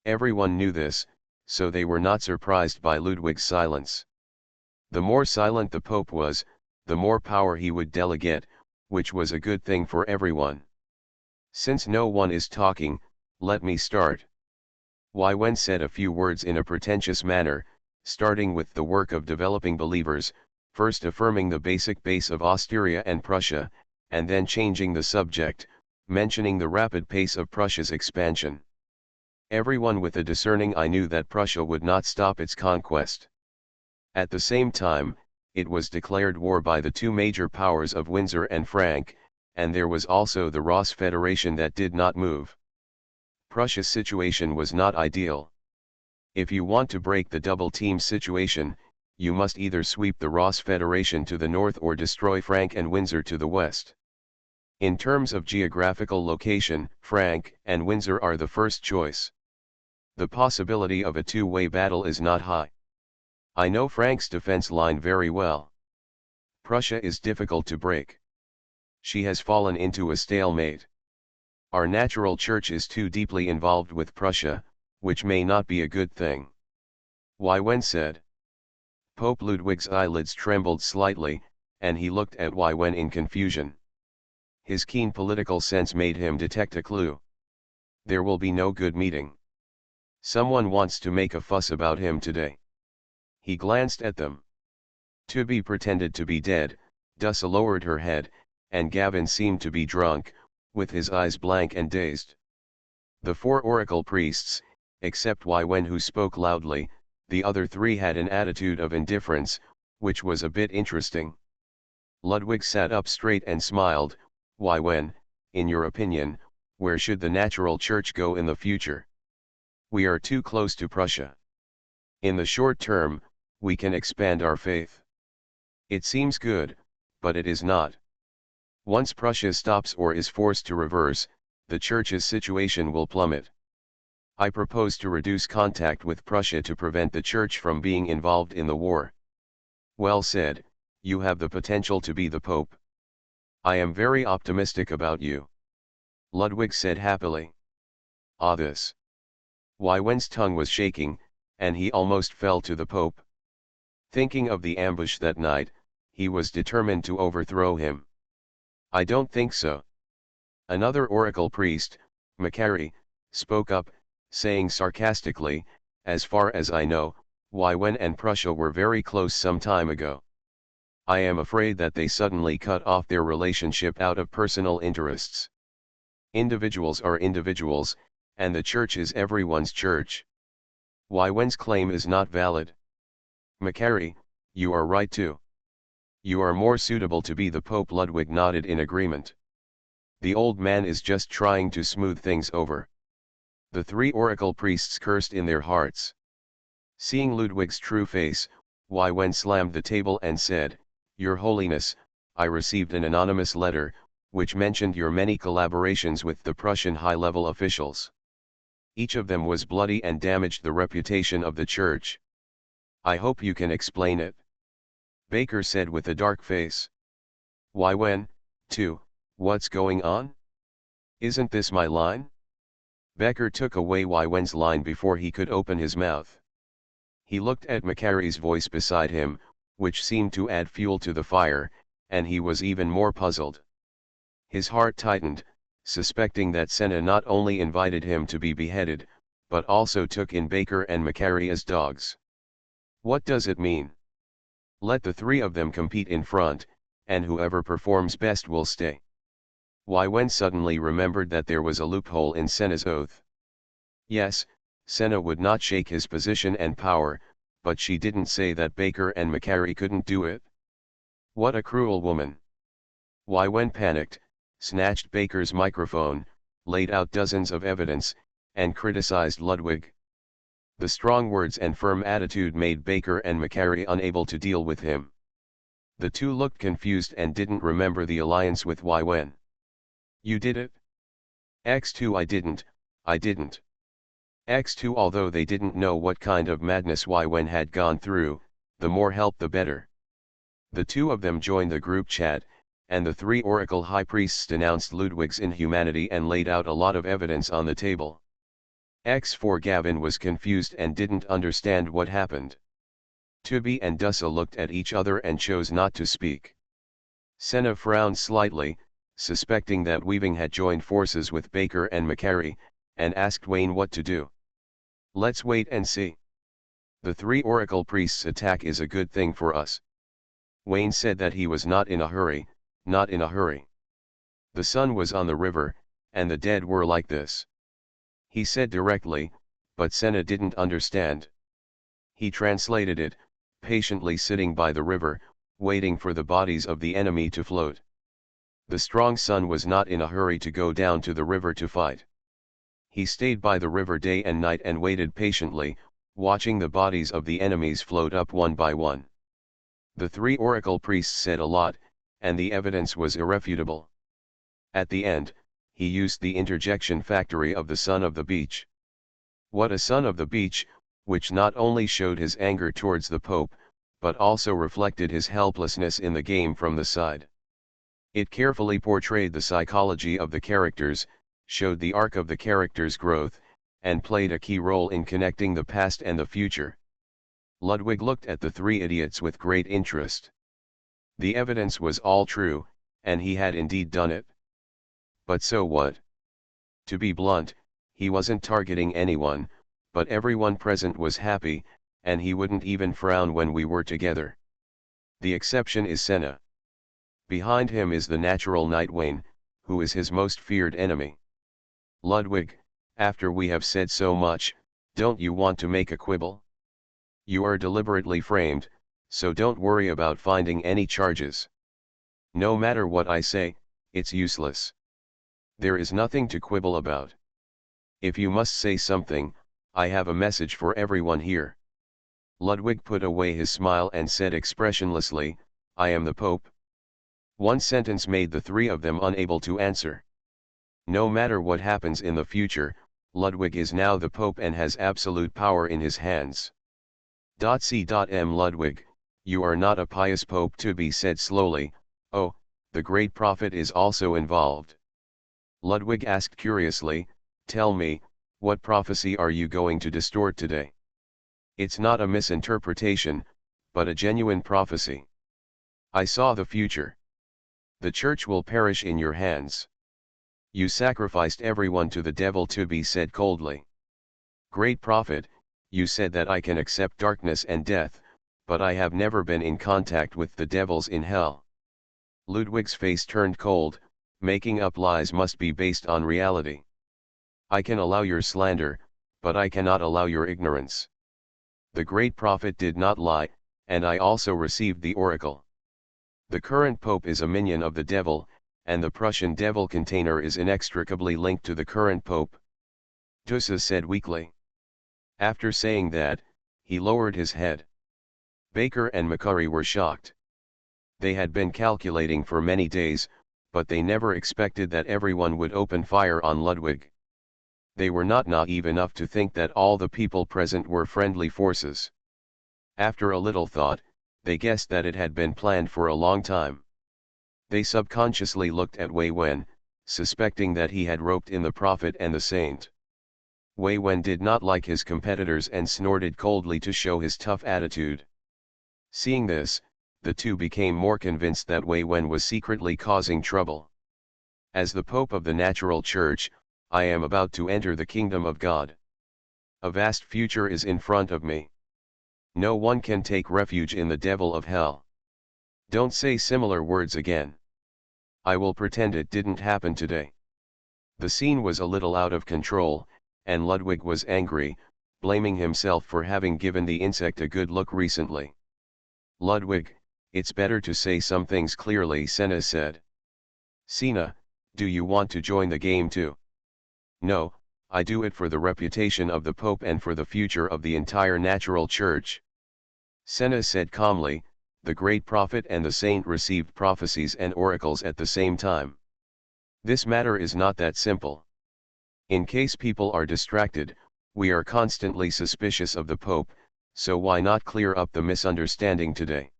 [SPEAKER 1] Everyone knew this, so they were not surprised by Ludwig's silence. The more silent the Pope was, the more power he would delegate, which was a good thing for everyone. Since no one is talking, let me start. Wen said a few words in a pretentious manner, starting with the work of developing believers, first affirming the basic base of Austria and Prussia, and then changing the subject, mentioning the rapid pace of Prussia's expansion. Everyone with a discerning eye knew that Prussia would not stop its conquest. At the same time, it was declared war by the 2 major powers of Windsor and Frank, and there was also the Ross Federation that did not move. Prussia's situation was not ideal. If you want to break the double-team situation, you must either sweep the Ross Federation to the north or destroy Frank and Windsor to the west. In terms of geographical location, Frank and Windsor are the first choice. The possibility of a two-way battle is not high. I know Frank's defense line very well. Prussia is difficult to break. She has fallen into a stalemate. Our natural church is too deeply involved with Prussia, which may not be a good thing. Wen said. Pope Ludwig's eyelids trembled slightly, and he looked at Wen in confusion. His keen political sense made him detect a clue. There will be no good meeting. Someone wants to make a fuss about him today. He glanced at them. Tubby pretended to be dead, Dussa lowered her head, and Gavin seemed to be drunk, with his eyes blank and dazed. The 4 oracle priests, except Wen who spoke loudly, the other 3 had an attitude of indifference, which was a bit interesting. Ludwig sat up straight and smiled. Wen, in your opinion, where should the natural church go in the future? We are too close to Prussia. In the short term, we can expand our faith. It seems good, but it is not. Once Prussia stops or is forced to reverse, the Church's situation will plummet. I propose to reduce contact with Prussia to prevent the Church from being involved in the war. Well said, you have the potential to be the Pope. I am very optimistic about you. Ludwig said happily. Ah, this. Wen's tongue was shaking, and he almost fell to the Pope. Thinking of the ambush that night, he was determined to overthrow him. I don't think so. Another oracle priest, Macari, spoke up, saying sarcastically, as far as I know, Wen and Prussia were very close some time ago. I am afraid that they suddenly cut off their relationship out of personal interests. Individuals are individuals, and the Church is everyone's church. Wen's claim is not valid. Macari, you are right too. You are more suitable to be the Pope. Ludwig nodded in agreement. The old man is just trying to smooth things over. The three oracle priests cursed in their hearts. Seeing Ludwig's true face, Wen slammed the table and said, Your Holiness, I received an anonymous letter, which mentioned your many collaborations with the Prussian high-level officials. Each of them was bloody and damaged the reputation of the Church. I hope you can explain it. Baker said with a dark face. Wen, too, what's going on? Isn't this my line? Becker took away Wen's line before he could open his mouth. He looked at Macari's voice beside him, which seemed to add fuel to the fire, and he was even more puzzled. His heart tightened, suspecting that Senna not only invited him to be beheaded, but also took in Baker and Macari as dogs. What does it mean? Let the three of them compete in front, and whoever performs best will stay. Wen suddenly remembered that there was a loophole in Senna's oath. Yes, Senna would not shake his position and power, but she didn't say that Baker and Macari couldn't do it. What a cruel woman. Wen panicked, snatched Baker's microphone, laid out dozens of evidence, and criticized Ludwig. The strong words and firm attitude made Baker and Macari unable to deal with him. The two looked confused and didn't remember the alliance with Wen. You did it? X2 I didn't. X2 Although they didn't know what kind of madness Wen had gone through, the more help the better. The two of them joined the group chat, and the three oracle high priests denounced Ludwig's inhumanity and laid out a lot of evidence on the table. X4 Gavin was confused and didn't understand what happened. Tubby and Dussa looked at each other and chose not to speak. Senna frowned slightly, suspecting that Weaving had joined forces with Baker and Macari, and asked Wayne what to do. Let's wait and see. The three oracle priests' attack is a good thing for us. Wayne said that he was not in a hurry. The sun was on the river, and the dead were like this. He said directly, but Senna didn't understand. He translated it, patiently sitting by the river, waiting for the bodies of the enemy to float. The strong sun was not in a hurry to go down to the river to fight. He stayed by the river day and night and waited patiently, watching the bodies of the enemies float up one by one. The three oracle priests said a lot, and the evidence was irrefutable. At the end, he used the interjection factory of the son of the beach. What a son of the beach, which not only showed his anger towards the Pope, but also reflected his helplessness in the game from the side. It carefully portrayed the psychology of the characters, showed the arc of the characters' growth, and played a key role in connecting the past and the future. Ludwig looked at the three idiots with great interest. The evidence was all true, and he had indeed done it. But so what? To be blunt, he wasn't targeting anyone, but everyone present was happy, and he wouldn't even frown when we were together. The exception is Senna. Behind him is the natural Nightwane, who is his most feared enemy. Ludwig, after we have said so much, don't you want to make a quibble? You are deliberately framed, so don't worry about finding any charges. No matter what I say, it's useless. There is nothing to quibble about. If you must say something, I have a message for everyone here. Ludwig put away his smile and said expressionlessly, I am the Pope. One sentence made the three of them unable to answer. No matter what happens in the future, Ludwig is now the Pope and has absolute power in his hands. C.M. Ludwig, you are not a pious Pope, to be said slowly. Oh, the great prophet is also involved. Ludwig asked curiously, tell me, what prophecy are you going to distort today? It's not a misinterpretation, but a genuine prophecy. I saw the future. The church will perish in your hands. You sacrificed everyone to the devil, to be said coldly. Great prophet, you said that I can accept darkness and death, but I have never been in contact with the devils in hell. Ludwig's face turned cold. Making up lies must be based on reality. I can allow your slander, but I cannot allow your ignorance. The great prophet did not lie, and I also received the oracle. The current pope is a minion of the devil, and the Prussian devil container is inextricably linked to the current pope. Dusa said weakly. After saying that, he lowered his head. Baker and McCurry were shocked. They had been calculating for many days, but they never expected that everyone would open fire on Ludwig. They were not naive enough to think that all the people present were friendly forces. After a little thought, they guessed that it had been planned for a long time. They subconsciously looked at Wei Wen, suspecting that he had roped in the prophet and the saint. Wei Wen did not like his competitors and snorted coldly to show his tough attitude. Seeing this, the two became more convinced that Wei Wen was secretly causing trouble. As the Pope of the Natural Church, I am about to enter the kingdom of God. A vast future is in front of me. No one can take refuge in the devil of hell. Don't say similar words again. I will pretend it didn't happen today. The scene was a little out of control, and Ludwig was angry, blaming himself for having given the insect a good look recently. Ludwig, it's better to say some things clearly, Senna said. Sina, do you want to join the game too? No, I do it for the reputation of the Pope and for the future of the entire natural church. Senna said calmly, the great prophet and the saint received prophecies and oracles at the same time. This matter is not that simple. In case people are distracted, we are constantly suspicious of the Pope, so why not clear up the misunderstanding today?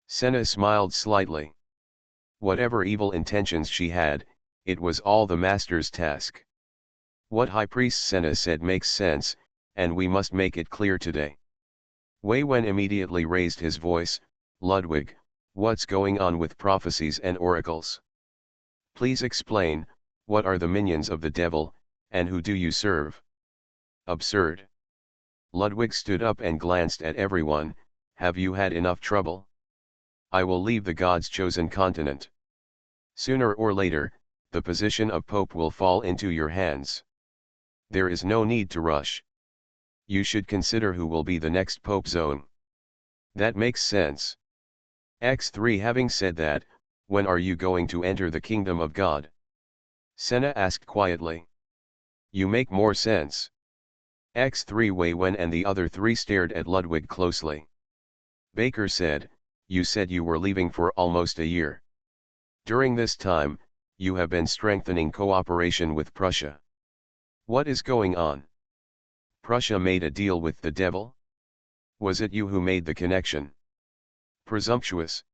[SPEAKER 1] Senna smiled slightly. Whatever evil intentions she had, it was all the master's task. What High Priest Senna said makes sense, and we must make it clear today. Wei Wen immediately raised his voice, Ludwig, what's going on with prophecies and oracles? Please explain, what are the minions of the devil, and who do you serve? Absurd. Ludwig stood up and glanced at everyone, have you had enough trouble? I will leave the God's chosen continent. Sooner or later, the position of Pope will fall into your hands. There is no need to rush. You should consider who will be the next Pope zone. That makes sense. X3 having said that, when are you going to enter the kingdom of God? Senna asked quietly. You make more sense. X3 Wei Wen and the other three stared at Ludwig closely. Baker said, you said you were leaving for almost a year. During this time, you have been strengthening cooperation with Prussia. What is going on? Prussia made a deal with the devil? Was it you who made the connection? Presumptuous.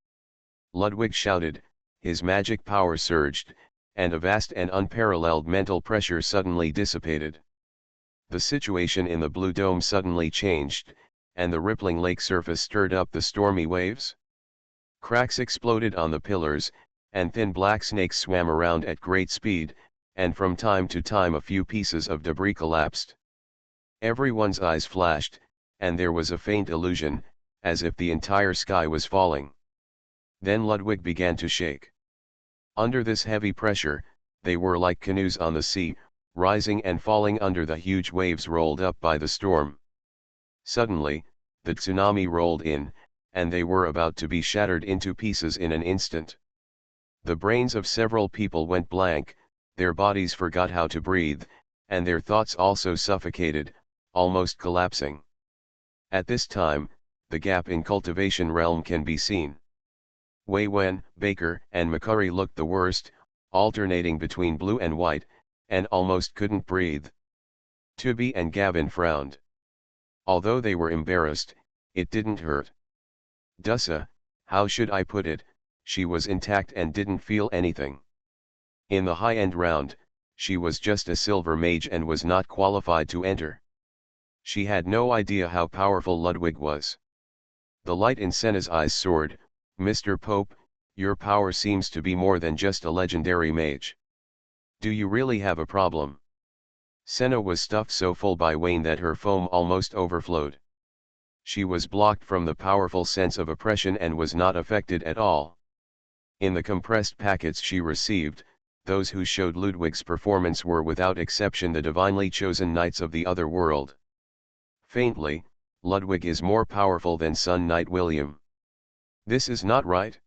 [SPEAKER 1] Ludwig shouted, his magic power surged, and a vast and unparalleled mental pressure suddenly dissipated. The situation in the Blue Dome suddenly changed, and the rippling lake surface stirred up the stormy waves. Cracks exploded on the pillars, and thin black snakes swam around at great speed, and from time to time a few pieces of debris collapsed. Everyone's eyes flashed, and there was a faint illusion, as if the entire sky was falling. Then Ludwig began to shake. Under this heavy pressure, they were like canoes on the sea, rising and falling under the huge waves rolled up by the storm. Suddenly, the tsunami rolled in, and they were about to be shattered into pieces in an instant. The brains of several people went blank, their bodies forgot how to breathe, and their thoughts also suffocated, almost collapsing. At this time, the gap in cultivation realm can be seen. Wei Wen, Baker, and McCurry looked the worst, alternating between blue and white, and almost couldn't breathe. Tubby and Gavin frowned. Although they were embarrassed, it didn't hurt. Dussa, how should I put it, she was intact and didn't feel anything. In the high-end round, she was just a silver mage and was not qualified to enter. She had no idea how powerful Ludwig was. The light in Senna's eyes soared. Mr. Pope, your power seems to be more than just a legendary mage. Do you really have a problem? Senna was stuffed so full by Wayne that her foam almost overflowed. She was blocked from the powerful sense of oppression and was not affected at all. In the compressed packets she received, those who showed Ludwig's performance were without exception the divinely chosen knights of the other world. Faintly, Ludwig is more powerful than Sun Knight William. This is not right.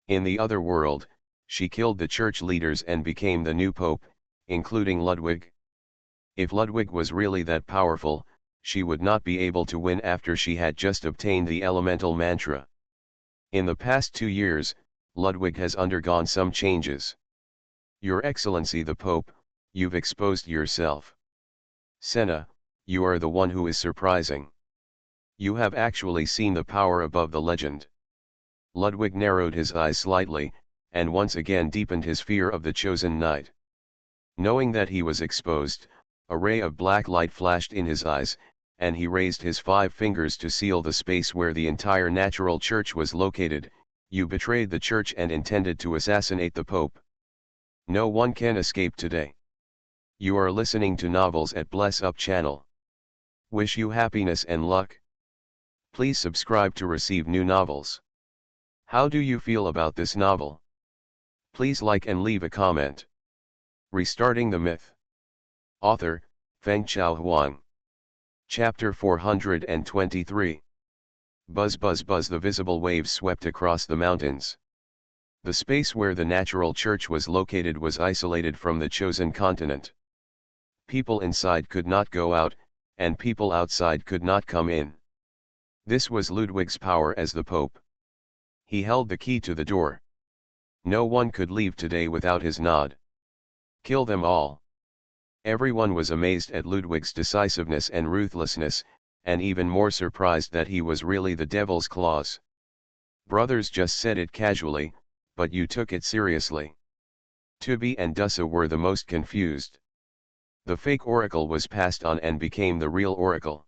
[SPEAKER 1] In the other world, she killed the church leaders and became the new pope, including Ludwig. If Ludwig was really that powerful, she would not be able to win after she had just obtained the elemental mantra. In the past 2 years, Ludwig has undergone some changes. Your Excellency the Pope, you've exposed yourself. Senna, you are the one who is surprising. You have actually seen the power above the legend. Ludwig narrowed his eyes slightly, and once again deepened his fear of the chosen knight. Knowing that he was exposed, a ray of black light flashed in his eyes, and he raised his 5 fingers to seal the space where the entire natural church was located. You betrayed the church and intended to assassinate the Pope. No one can escape today. You are listening to novels at Bless Up channel. Wish you happiness and luck. Please subscribe to receive new novels. How do you feel about this novel? Please like and leave a comment. Restarting the Myth. Author, Fengchao Huang. Chapter 423. Buzz buzz buzz. The visible waves swept across the mountains. The space where the natural church was located was isolated from the chosen continent. People inside could not go out, and people outside could not come in. This was Ludwig's power as the Pope. He held the key to the door. No one could leave today without his nod. Kill them all. Everyone was amazed at Ludwig's decisiveness and ruthlessness, and even more surprised that he was really the devil's claws. Brothers just said it casually, but you took it seriously. Tubby and Dussa were the most confused. The fake oracle was passed on and became the real oracle.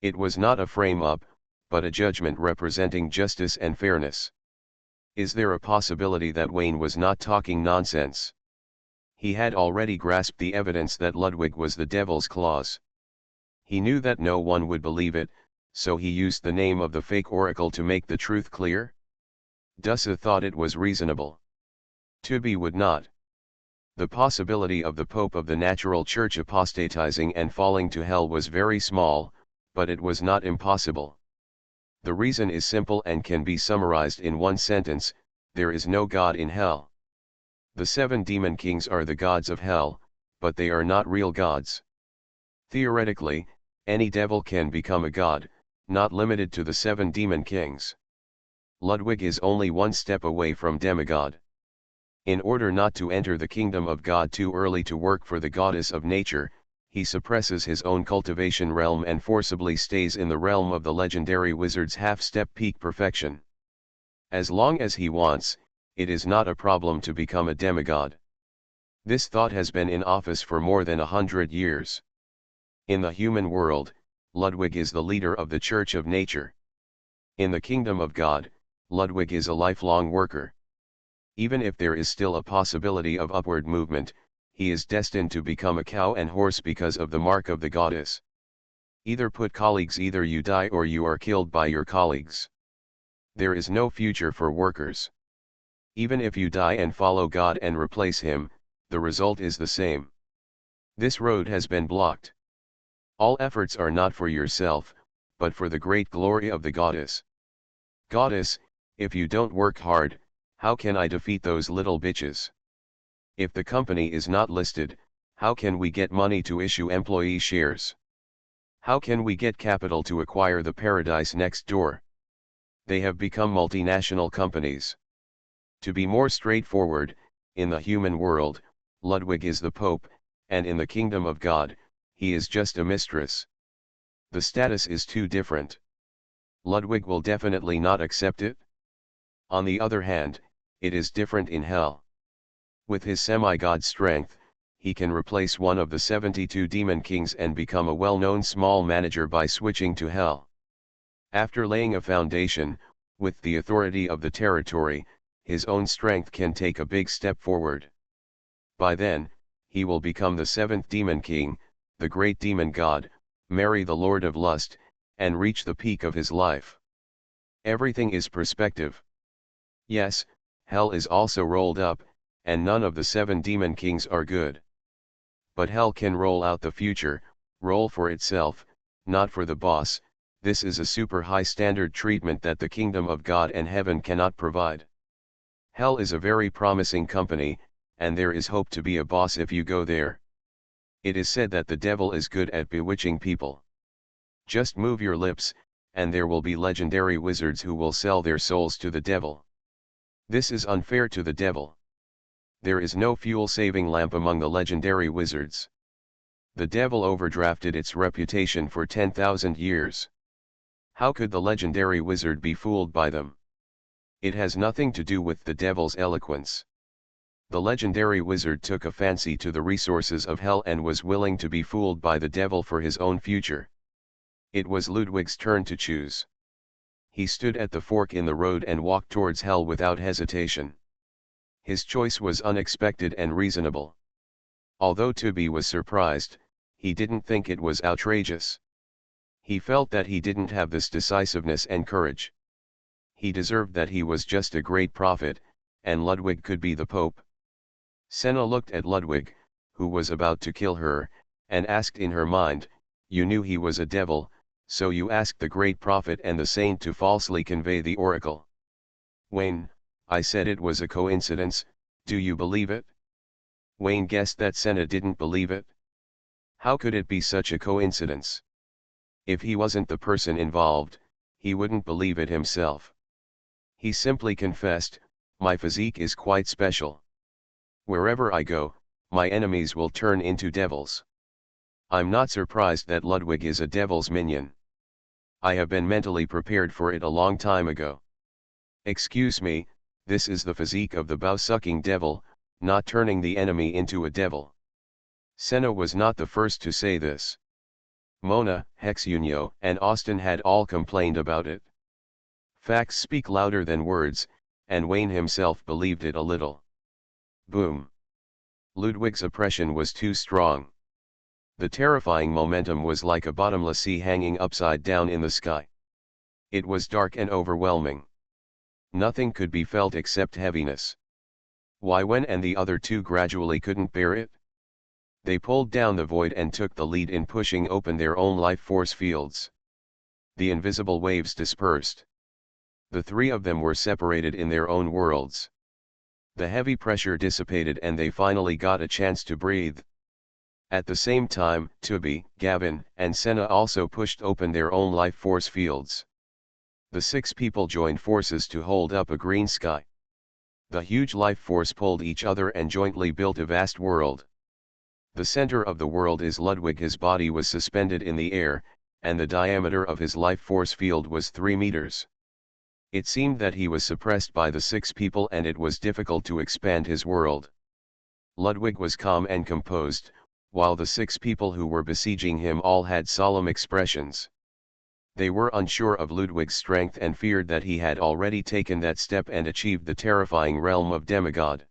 [SPEAKER 1] It was not a frame-up, but a judgment representing justice and fairness. Is there a possibility that Wayne was not talking nonsense? He had already grasped the evidence that Ludwig was the devil's claws. He knew that no one would believe it, so he used the name of the fake oracle to make the truth clear. Dussa thought it was reasonable. Tubby would not. The possibility of the Pope of the Natural Church apostatizing and falling to hell was very small, but it was not impossible. The reason is simple and can be summarized in one sentence: there is no God in hell. The 7 demon kings are the gods of hell, but they are not real gods. Theoretically, any devil can become a god, not limited to the 7 demon kings. Ludwig is only one step away from demigod. In order not to enter the kingdom of God too early to work for the goddess of nature, he suppresses his own cultivation realm and forcibly stays in the realm of the legendary wizard's half-step peak perfection. As long as he wants, it is not a problem to become a demigod. This thought has been in office for more than 100 years. In the human world, Ludwig is the leader of the Church of Nature. In the kingdom of God, Ludwig is a lifelong worker. Even if there is still a possibility of upward movement, he is destined to become a cow and horse because of the mark of the goddess. Either you die or you are killed by your colleagues. There is no future for workers. Even if you die and follow God and replace him, the result is the same. This road has been blocked. All efforts are not for yourself, but for the great glory of the goddess. Goddess, if you don't work hard, how can I defeat those little bitches? If the company is not listed, how can we get money to issue employee shares? How can we get capital to acquire the paradise next door? They have become multinational companies. To be more straightforward, in the human world, Ludwig is the Pope, and in the kingdom of God, he is just a mistress. The status is too different. Ludwig will definitely not accept it. On the other hand, it is different in hell. With his semi-god strength, he can replace one of the 72 demon kings and become a well-known small manager by switching to hell. After laying a foundation, with the authority of the territory, his own strength can take a big step forward. By then, he will become the 7th demon king, the great demon god, marry the lord of lust, and reach the peak of his life. Everything is perspective. Yes, hell is also rolled up, and none of the 7 demon kings are good. But hell can roll out the future, roll for itself, not for the boss. This is a super high standard treatment that the kingdom of God and heaven cannot provide. Hell is a very promising company, and there is hope to be a boss if you go there. It is said that the devil is good at bewitching people. Just move your lips, and there will be legendary wizards who will sell their souls to the devil. This is unfair to the devil. There is no fuel-saving lamp among the legendary wizards. The devil overdrafted its reputation for 10,000 years. How could the legendary wizard be fooled by them? It has nothing to do with the devil's eloquence. The legendary wizard took a fancy to the resources of hell and was willing to be fooled by the devil for his own future. It was Ludwig's turn to choose. He stood at the fork in the road and walked towards hell without hesitation. His choice was unexpected and reasonable. Although Tubby was surprised, he didn't think it was outrageous. He felt that he didn't have this decisiveness and courage. He deserved that. He was just a great prophet, and Ludwig could be the Pope. Senna looked at Ludwig, who was about to kill her, and asked in her mind, "You knew he was a devil, so you asked the great prophet and the saint to falsely convey the oracle." "Wayne, I said it was a coincidence, do you believe it?" Wayne guessed that Senna didn't believe it. How could it be such a coincidence? If he wasn't the person involved, he wouldn't believe it himself. He simply confessed, "My physique is quite special. Wherever I go, my enemies will turn into devils." I'm not surprised that Ludwig is a devil's minion. I have been mentally prepared for it a long time ago. Excuse me, this is the physique of the bow-sucking devil, not turning the enemy into a devil. Senna was not the first to say this. Mona, Hexunio, and Austin had all complained about it. Facts speak louder than words, and Wayne himself believed it a little. Boom. Ludwig's oppression was too strong. The terrifying momentum was like a bottomless sea hanging upside down in the sky. It was dark and overwhelming. Nothing could be felt except heaviness. Why Wen and the other two gradually couldn't bear it? They pulled down the void and took the lead in pushing open their own life force fields. The invisible waves dispersed. The three of them were separated in their own worlds. The heavy pressure dissipated and they finally got a chance to breathe. At the same time, Tubby, Gavin, and Senna also pushed open their own life force fields. The 6 people joined forces to hold up a green sky. The huge life force pulled each other and jointly built a vast world. The center of the world is Ludwig. His body was suspended in the air, and the diameter of his life force field was 3 meters. It seemed that he was suppressed by the 6 people and it was difficult to expand his world. Ludwig was calm and composed, while the 6 people who were besieging him all had solemn expressions. They were unsure of Ludwig's strength and feared that he had already taken that step and achieved the terrifying realm of demigod.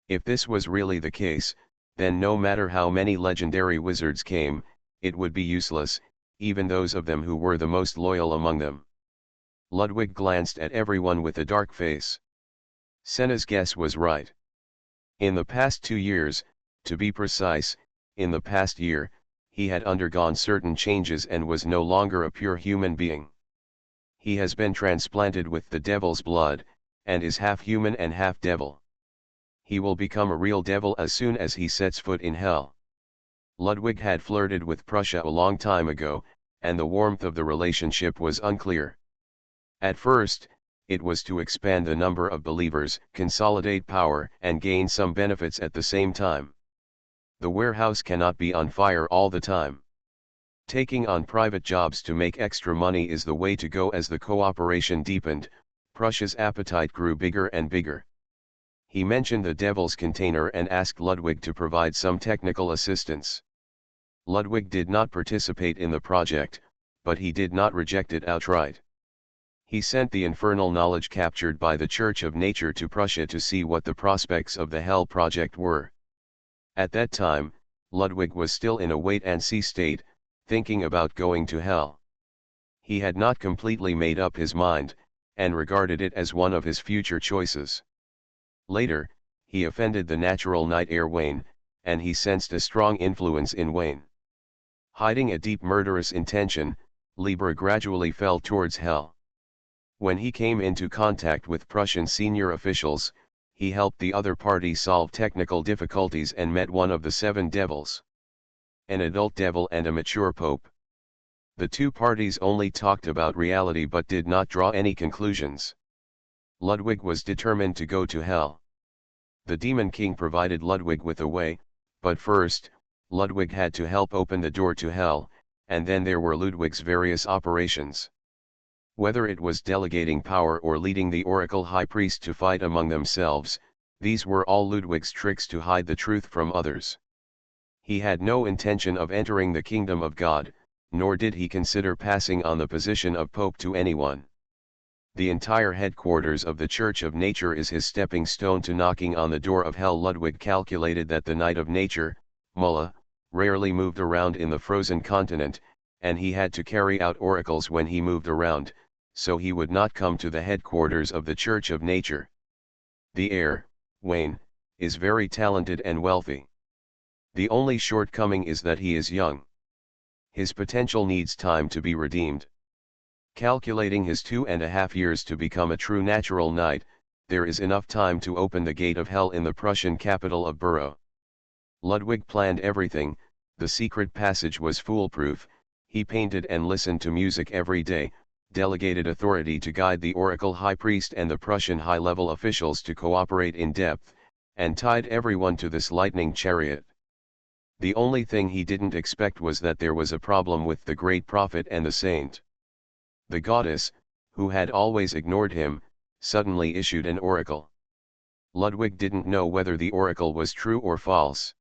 [SPEAKER 1] If this was really the case, then no matter how many legendary wizards came, it would be useless, even those of them who were the most loyal among them. Ludwig glanced at everyone with a dark face. Senna's guess was right. In the past 2 years, to be precise, in the past year, he had undergone certain changes and was no longer a pure human being. He has been transplanted with the devil's blood, and is half human and half devil. He will become a real devil as soon as he sets foot in hell. Ludwig had flirted with Prussia a long time ago, and the warmth of the relationship was unclear. At first, it was to expand the number of believers, consolidate power, and gain some benefits at the same time. The warehouse cannot be on fire all the time. Taking on private jobs to make extra money is the way to go. As the cooperation deepened, Prussia's appetite grew bigger and bigger. He mentioned the Devil's Container and asked Ludwig to provide some technical assistance. Ludwig did not participate in the project, but he did not reject it outright. He sent the infernal knowledge captured by the Church of Nature to Prussia to see what the prospects of the Hell project were. At that time, Ludwig was still in a wait-and-see state, thinking about going to hell. He had not completely made up his mind, and regarded it as one of his future choices. Later, he offended the natural knight heir Wayne, and he sensed a strong influence in Wayne. Hiding a deep murderous intention, Lieber gradually fell towards hell. When he came into contact with Prussian senior officials, he helped the other party solve technical difficulties and met one of the 7 devils. An adult devil and a mature pope. The two parties only talked about reality but did not draw any conclusions. Ludwig was determined to go to hell. The Demon King provided Ludwig with a way, but first, Ludwig had to help open the door to hell, and then there were Ludwig's various operations. Whether it was delegating power or leading the Oracle High Priest to fight among themselves, these were all Ludwig's tricks to hide the truth from others. He had no intention of entering the kingdom of God, nor did he consider passing on the position of Pope to anyone. The entire headquarters of the Church of Nature is his stepping stone to knocking on the door of hell. Ludwig calculated that the Knight of Nature, Mulla, rarely moved around in the frozen continent, and he had to carry out oracles when he moved around, so he would not come to the headquarters of the Church of Nature. The heir, Wayne, is very talented and wealthy. The only shortcoming is that he is young. His potential needs time to be redeemed. Calculating his 2.5 years to become a true natural knight, there is enough time to open the gate of hell in the Prussian capital of Borough. Ludwig planned everything. The secret passage was foolproof. He painted and listened to music every day, delegated authority to guide the Oracle High Priest and the Prussian high-level officials to cooperate in depth, and tied everyone to this lightning chariot. The only thing he didn't expect was that there was a problem with the great prophet and the saint. The goddess, who had always ignored him, suddenly issued an oracle. Ludwig didn't know whether the oracle was true or false.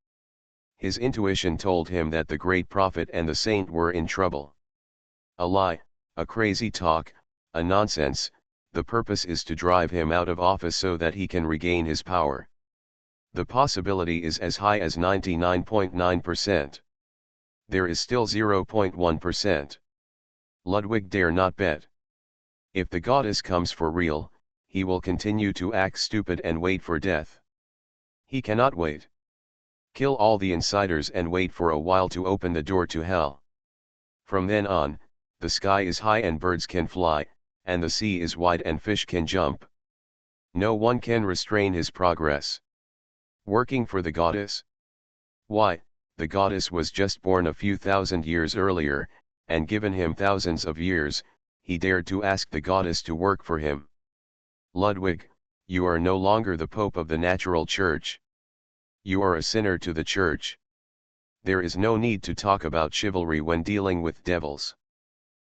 [SPEAKER 1] His intuition told him that the great prophet and the saint were in trouble. A lie, a crazy talk, a nonsense. The purpose is to drive him out of office so that he can regain his power. The possibility is as high as 99.9%. There is still 0.1%. Ludwig dare not bet. If the goddess comes for real, he will continue to act stupid and wait for death. He cannot wait. Kill all the insiders and wait for a while to open the door to hell. From then on, the sky is high and birds can fly, and the sea is wide and fish can jump. No one can restrain his progress. Working for the goddess? Why, the goddess was just born a few thousand years earlier, and given him thousands of years, he dared to ask the goddess to work for him. Ludwig, you are no longer the Pope of the natural church. You are a sinner to the church. There is no need to talk about chivalry when dealing with devils.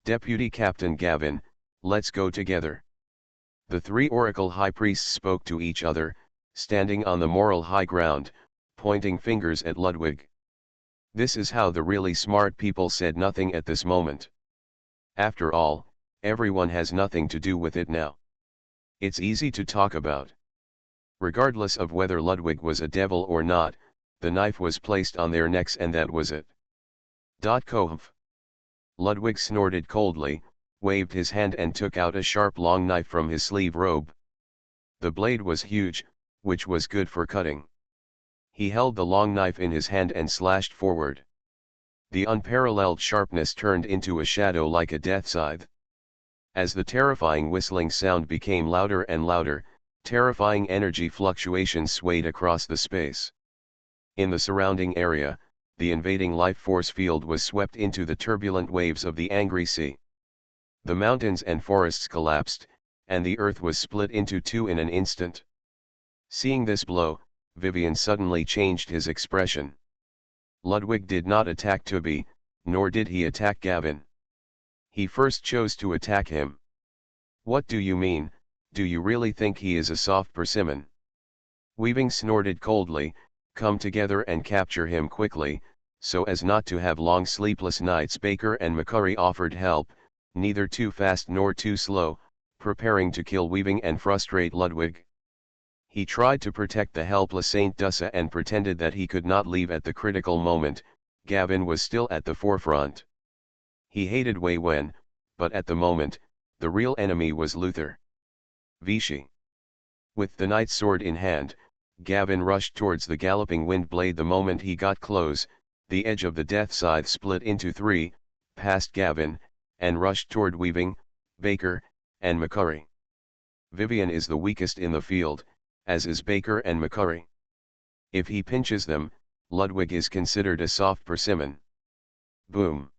[SPEAKER 1] Deputy Captain Gavin, let's go together. The 3 Oracle High Priests spoke to each other, standing on the moral high ground, pointing fingers at Ludwig. This is how the really smart people said nothing at this moment. After all, everyone has nothing to do with it now. It's easy to talk about. Regardless of whether Ludwig was a devil or not, the knife was placed on their necks and that was it. Kohf. Ludwig snorted coldly, waved his hand and took out a sharp long knife from his sleeve robe. The blade was huge, which was good for cutting. He held the long knife in his hand and slashed forward. The unparalleled sharpness turned into a shadow like a death scythe. As the terrifying whistling sound became louder and louder, terrifying energy fluctuations swayed across the space. In the surrounding area, the invading life force field was swept into the turbulent waves of the angry sea. The mountains and forests collapsed, and the earth was split into two in an instant. Seeing this blow, Vivian suddenly changed his expression. Ludwig did not attack Tubby, nor did he attack Gavin. He first chose to attack him. "What do you mean? Do you really think he is a soft persimmon?" Weaving snorted coldly, "Come together and capture him quickly, so as not to have long sleepless nights." Baker and McCurry offered help, neither too fast nor too slow, preparing to kill Weaving and frustrate Ludwig. He tried to protect the helpless Saint Dussa and pretended that he could not leave at the critical moment. Gavin was still at the forefront. He hated Wei Wen, but at the moment, the real enemy was Luther. Vichy. With the knight's sword in hand, Gavin rushed towards the galloping wind blade. The moment he got close, the edge of the death scythe split into three, past Gavin, and rushed toward Weaving, Baker, and McCurry. Vivian is the weakest in the field, as is Baker and McCurry. If he pinches them, Ludwig is considered a soft persimmon. Boom!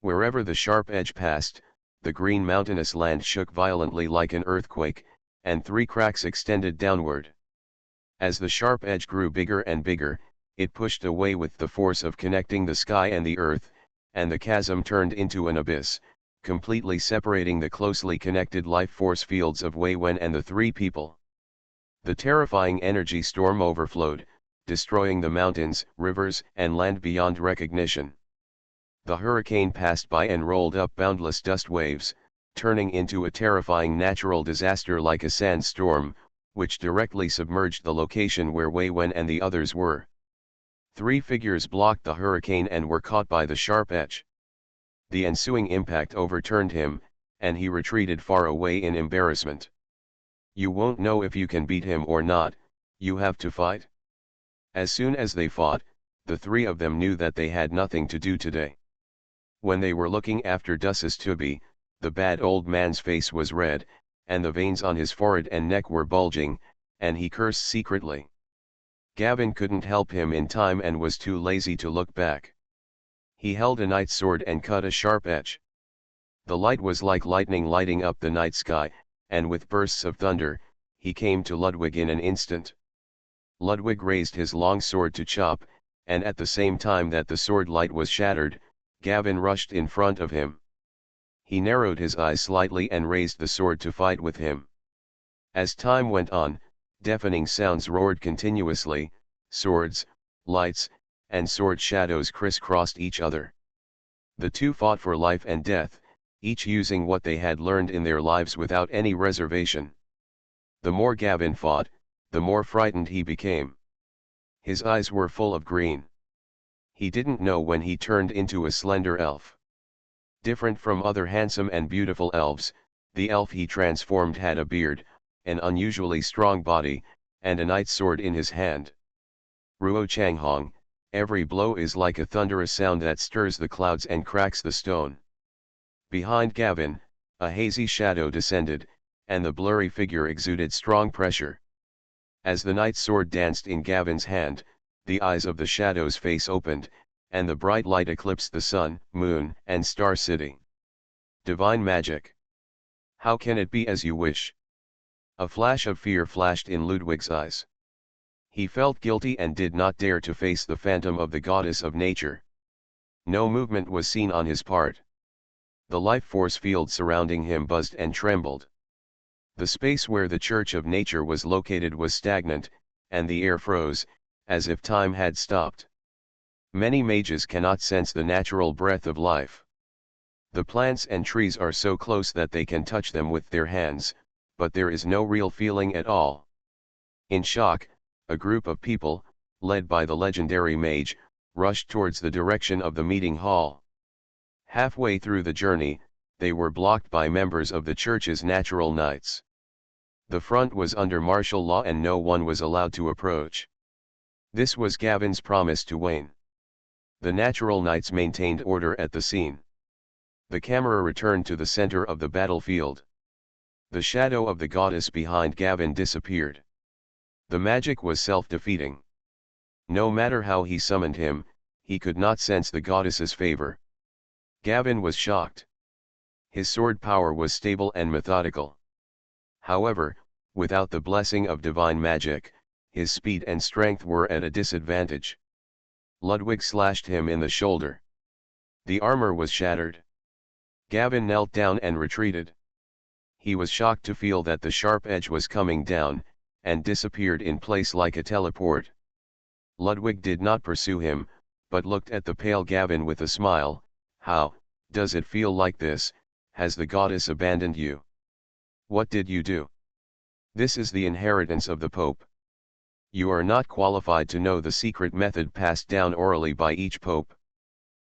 [SPEAKER 1] Wherever the sharp edge passed, the green mountainous land shook violently like an earthquake, and three cracks extended downward. As the sharp edge grew bigger and bigger, it pushed away with the force of connecting the sky and the earth, and the chasm turned into an abyss, completely separating the closely connected life force fields of Wei Wen and the three people. The terrifying energy storm overflowed, destroying the mountains, rivers, and land beyond recognition. The hurricane passed by and rolled up boundless dust waves, turning into a terrifying natural disaster like a sandstorm, which directly submerged the location where Wei Wen and the others were. Three figures blocked the hurricane and were caught by the sharp edge. The ensuing impact overturned him, and he retreated far away in embarrassment. "You won't know if you can beat him or not, you have to fight." As soon as they fought, the three of them knew that they had nothing to do today. When they were looking after Dussa's Tubby, the bad old man's face was red, and the veins on his forehead and neck were bulging, and he cursed secretly. Gavin couldn't help him in time and was too lazy to look back. He held a knight's sword and cut a sharp edge. The light was like lightning lighting up the night sky, and with bursts of thunder, he came to Ludwig in an instant. Ludwig raised his long sword to chop, and at the same time that the sword light was shattered, Gavin rushed in front of him. He narrowed his eyes slightly and raised the sword to fight with him. As time went on, deafening sounds roared continuously, swords, lights, and sword shadows crisscrossed each other. The two fought for life and death, each using what they had learned in their lives without any reservation. The more Gavin fought, the more frightened he became. His eyes were full of green. He didn't know when he turned into a slender elf. Different from other handsome and beautiful elves, the elf he transformed had a beard, an unusually strong body, and a knight's sword in his hand. Ruo Changhong, every blow is like a thunderous sound that stirs the clouds and cracks the stone. Behind Gavin, a hazy shadow descended, and the blurry figure exuded strong pressure. As the knight's sword danced in Gavin's hand, the eyes of the shadow's face opened, and the bright light eclipsed the sun, moon, and star city. Divine magic. How can it be as you wish? A flash of fear flashed in Ludwig's eyes. He felt guilty and did not dare to face the phantom of the goddess of nature. No movement was seen on his part. The life force field surrounding him buzzed and trembled. The space where the Church of Nature was located was stagnant, and the air froze, as if time had stopped. Many mages cannot sense the natural breath of life. The plants and trees are so close that they can touch them with their hands, but there is no real feeling at all. In shock, a group of people, led by the legendary mage, rushed towards the direction of the meeting hall. Halfway through the journey, they were blocked by members of the church's natural knights. The front was under martial law and no one was allowed to approach. This was Gavin's promise to Wayne. The natural knights maintained order at the scene. The camera returned to the center of the battlefield. The shadow of the goddess behind Gavin disappeared. The magic was self-defeating. No matter how he summoned him, he could not sense the goddess's favor. Gavin was shocked. His sword power was stable and methodical. However, without the blessing of divine magic, his speed and strength were at a disadvantage. Ludwig slashed him in the shoulder. The armor was shattered. Gavin knelt down and retreated. He was shocked to feel that the sharp edge was coming down, and disappeared in place like a teleport. Ludwig did not pursue him, but looked at the pale Gavin with a smile. How does it feel like this? Has the goddess abandoned you? What did you do? This is the inheritance of the Pope. You are not qualified to know the secret method passed down orally by each Pope.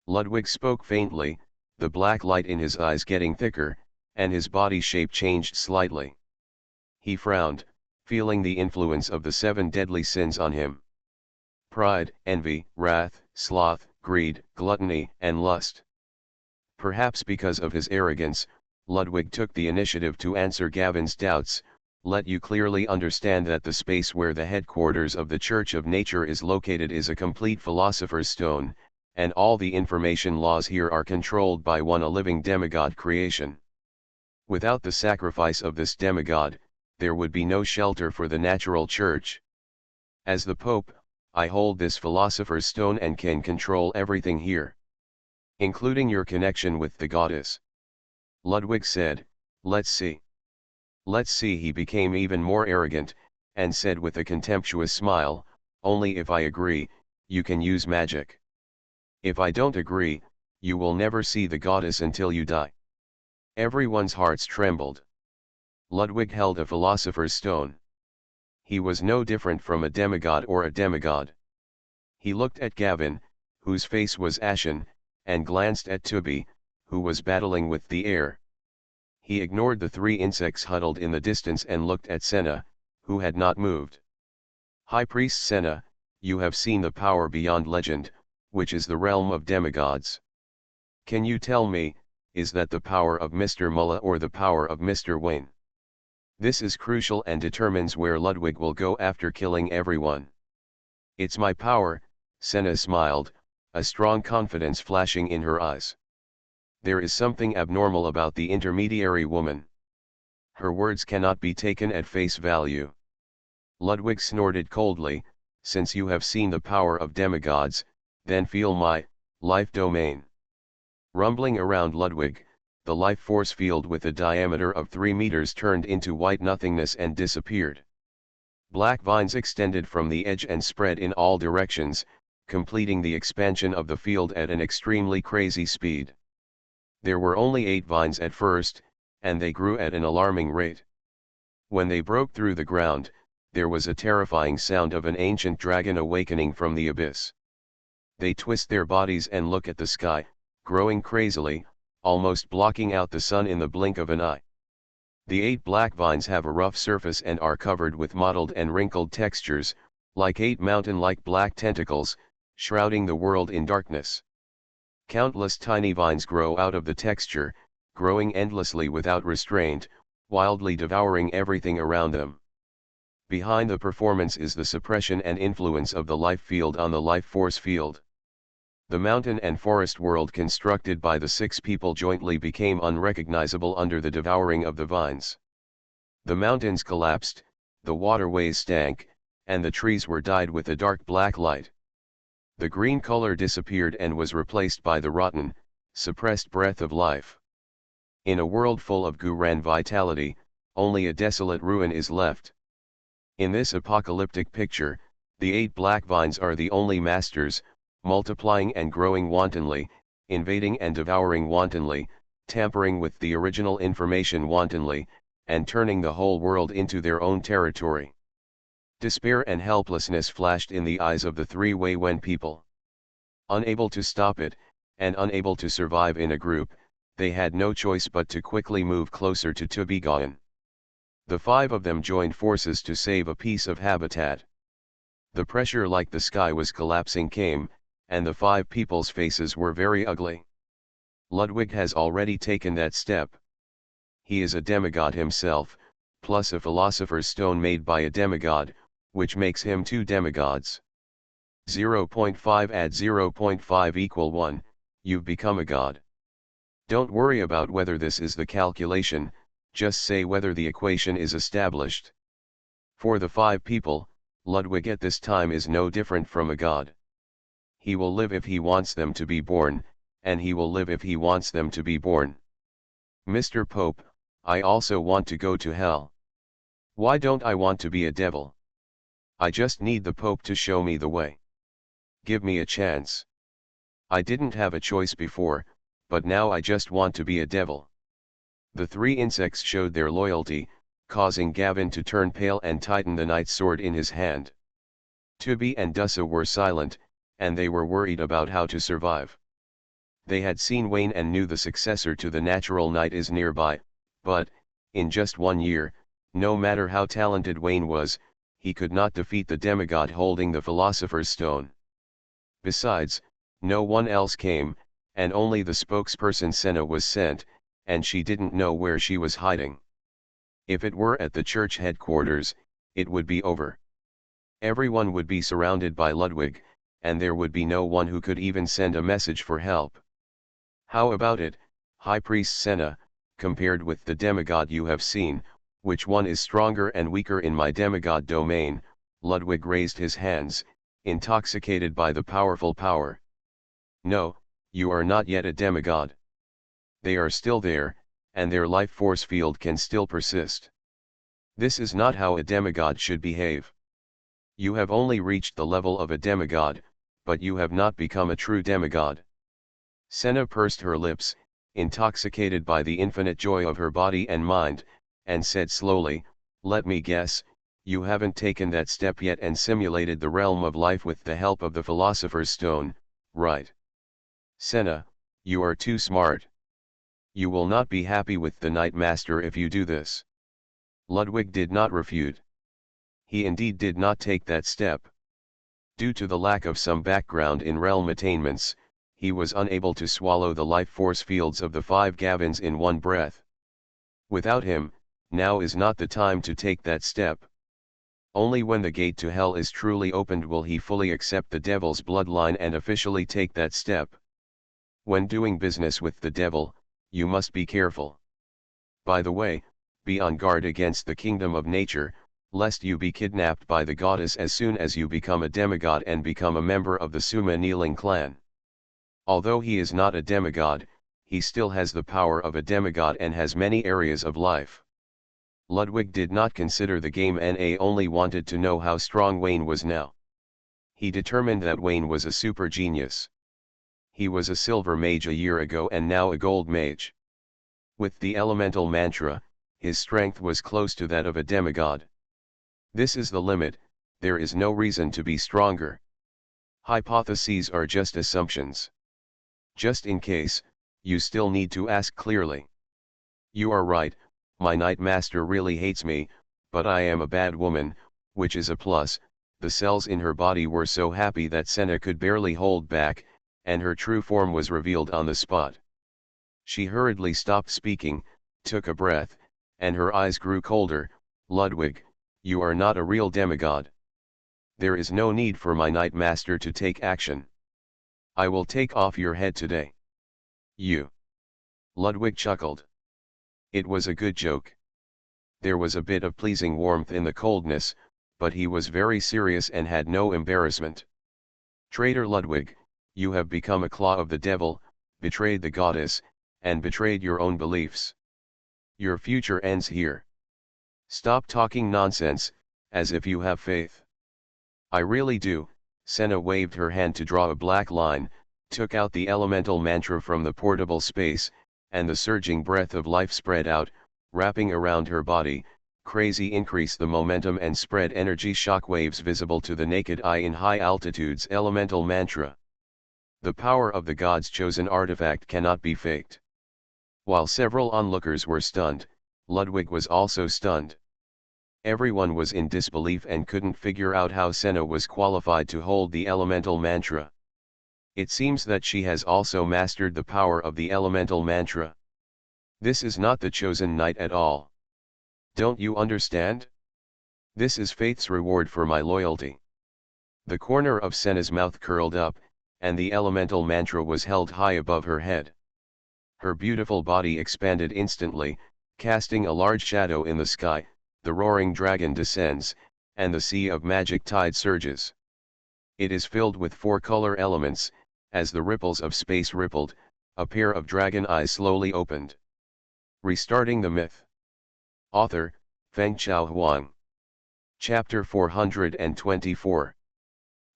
[SPEAKER 1] Ludwig spoke faintly, the black light in his eyes getting thicker, and his body shape changed slightly. He frowned, feeling the influence of the 7 deadly sins on him. Pride, envy, wrath, sloth, greed, gluttony, and lust. Perhaps because of his arrogance, Ludwig took the initiative to answer Gavin's doubts. Let you clearly understand that the space where the headquarters of the Church of Nature is located is a complete philosopher's stone, and all the information laws here are controlled by a living demigod creation. Without the sacrifice of this demigod, there would be no shelter for the natural church. As the Pope, I hold this philosopher's stone and can control everything here, including your connection with the goddess. Ludwig said, let's see. Let's see. He became even more arrogant, and said with a contemptuous smile, only if I agree, you can use magic. If I don't agree, you will never see the goddess until you die. Everyone's hearts trembled. Ludwig held a philosopher's stone. He was no different from a demigod or a demigod. He looked at Gavin, whose face was ashen, and glanced at Tubby, who was battling with the air. He ignored the 3 insects huddled in the distance and looked at Senna, who had not moved. High Priest Senna, you have seen the power beyond legend, which is the realm of demigods. Can you tell me, is that the power of Mr. Mullah or the power of Mr. Wayne? This is crucial and determines where Ludwig will go after killing everyone. It's my power, Senna smiled, a strong confidence flashing in her eyes. There is something abnormal about the intermediary woman. Her words cannot be taken at face value. Ludwig snorted coldly, since you have seen the power of demigods, then feel my life domain. Rumbling around Ludwig, the life force field with a diameter of 3 meters turned into white nothingness and disappeared. Black vines extended from the edge and spread in all directions, completing the expansion of the field at an extremely crazy speed. There were only 8 vines at first, and they grew at an alarming rate. When they broke through the ground, there was a terrifying sound of an ancient dragon awakening from the abyss. They twist their bodies and look at the sky, growing crazily, almost blocking out the sun in the blink of an eye. The 8 black vines have a rough surface and are covered with mottled and wrinkled textures, like 8 mountain-like black tentacles, shrouding the world in darkness. Countless tiny vines grow out of the texture, growing endlessly without restraint, wildly devouring everything around them. Behind the performance is the suppression and influence of the life field on the life force field. The mountain and forest world constructed by the 6 people jointly became unrecognizable under the devouring of the vines. The mountains collapsed, the waterways stank, and the trees were dyed with a dark black light. The green color disappeared and was replaced by the rotten, suppressed breath of life. In a world full of Guran vitality, only a desolate ruin is left. In this apocalyptic picture, the 8 black vines are the only masters, multiplying and growing wantonly, invading and devouring wantonly, tampering with the original information wantonly, and turning the whole world into their own territory. Despair and helplessness flashed in the eyes of the 3 Waywen people. Unable to stop it, and unable to survive in a group, they had no choice but to quickly move closer to Tubigaon. The 5 of them joined forces to save a piece of habitat. The pressure like the sky was collapsing came, and the 5 people's faces were very ugly. Ludwig has already taken that step. He is a demigod himself, plus a philosopher's stone made by a demigod, which makes him 2 demigods. 0.5 add 0.5 equal 1, you've become a god. Don't worry about whether this is the calculation, just say whether the equation is established. For the 5 people, Ludwig at this time is no different from a god. He will live if he wants them to be born, and he will live if he wants them to be born. Mr. Pope, I also want to go to hell. Why don't I want to be a devil? I just need the Pope to show me the way. Give me a chance. I didn't have a choice before, but now I just want to be a devil. The 3 insects showed their loyalty, causing Gavin to turn pale and tighten the knight's sword in his hand. Tubby and Dussa were silent, and they were worried about how to survive. They had seen Wayne and knew the successor to the natural knight is nearby, but, in just 1 year, no matter how talented Wayne was, he could not defeat the demigod holding the Philosopher's Stone. Besides, no one else came, and only the spokesperson Senna was sent, and she didn't know where she was hiding. If it were at the church headquarters, it would be over. Everyone would be surrounded by Ludwig, and there would be no one who could even send a message for help. How about it, High Priest Senna, compared with the demigod you have seen, which one is stronger and weaker in my demigod domain? Ludwig raised his hands, intoxicated by the powerful power. No, you are not yet a demigod. They are still there, and their life force field can still persist. This is not how a demigod should behave. You have only reached the level of a demigod, but you have not become a true demigod. Senna pursed her lips, intoxicated by the infinite joy of her body and mind, and said slowly, "Let me guess, you haven't taken that step yet and simulated the realm of life with the help of the Philosopher's Stone, right? Senna, you are too smart. You will not be happy with the Knight Master if you do this." Ludwig did not refute. He indeed did not take that step. Due to the lack of some background in realm attainments, he was unable to swallow the life force fields of the 5 Gavins in one breath. Without him, now is not the time to take that step. Only when the gate to hell is truly opened will he fully accept the devil's bloodline and officially take that step. When doing business with the devil, you must be careful. By the way, be on guard against the kingdom of nature, lest you be kidnapped by the goddess as soon as you become a demigod and become a member of the Suma Kneeling clan. Although he is not a demigod, he still has the power of a demigod and has many areas of life. Ludwig did not consider the game NA, only wanted to know how strong Wayne was now. He determined that Wayne was a super genius. He was a silver mage a year ago and now a gold mage. With the elemental mantra, his strength was close to that of a demigod. This is the limit, there is no reason to be stronger. Hypotheses are just assumptions. Just in case, you still need to ask clearly. You are right, my Knight Master really hates me, but I am a bad woman, which is a plus. The cells in her body were so happy that Senna could barely hold back, and her true form was revealed on the spot. She hurriedly stopped speaking, took a breath, and her eyes grew colder. Ludwig, you are not a real demigod. There is no need for my Knight Master to take action. I will take off your head today. You. Ludwig chuckled. It was a good joke. There was a bit of pleasing warmth in the coldness, but he was very serious and had no embarrassment. Traitor Ludwig, you have become a claw of the devil, betrayed the goddess, and betrayed your own beliefs. Your future ends here. Stop talking nonsense, as if you have faith. I really do. Senna waved her hand to draw a black line, took out the elemental mantra from the portable space, and the surging breath of life spread out, wrapping around her body. Crazy increase the momentum and spread energy shock waves visible to the naked eye in high altitudes. Elemental mantra. The power of the god's chosen artifact cannot be faked. While several onlookers were stunned, Ludwig was also stunned. Everyone was in disbelief and couldn't figure out how Senna was qualified to hold the elemental mantra. It seems that she has also mastered the power of the elemental mantra. This is not the chosen knight at all. Don't you understand? This is fate's reward for my loyalty. The corner of Senna's mouth curled up, and the elemental mantra was held high above her head. Her beautiful body expanded instantly, casting a large shadow in the sky. The roaring dragon descends, and the sea of magic tide surges. It is filled with four color elements. As the ripples of space rippled, a pair of dragon eyes slowly opened. Restarting the myth. Author, Fengchao Huang. Chapter 424.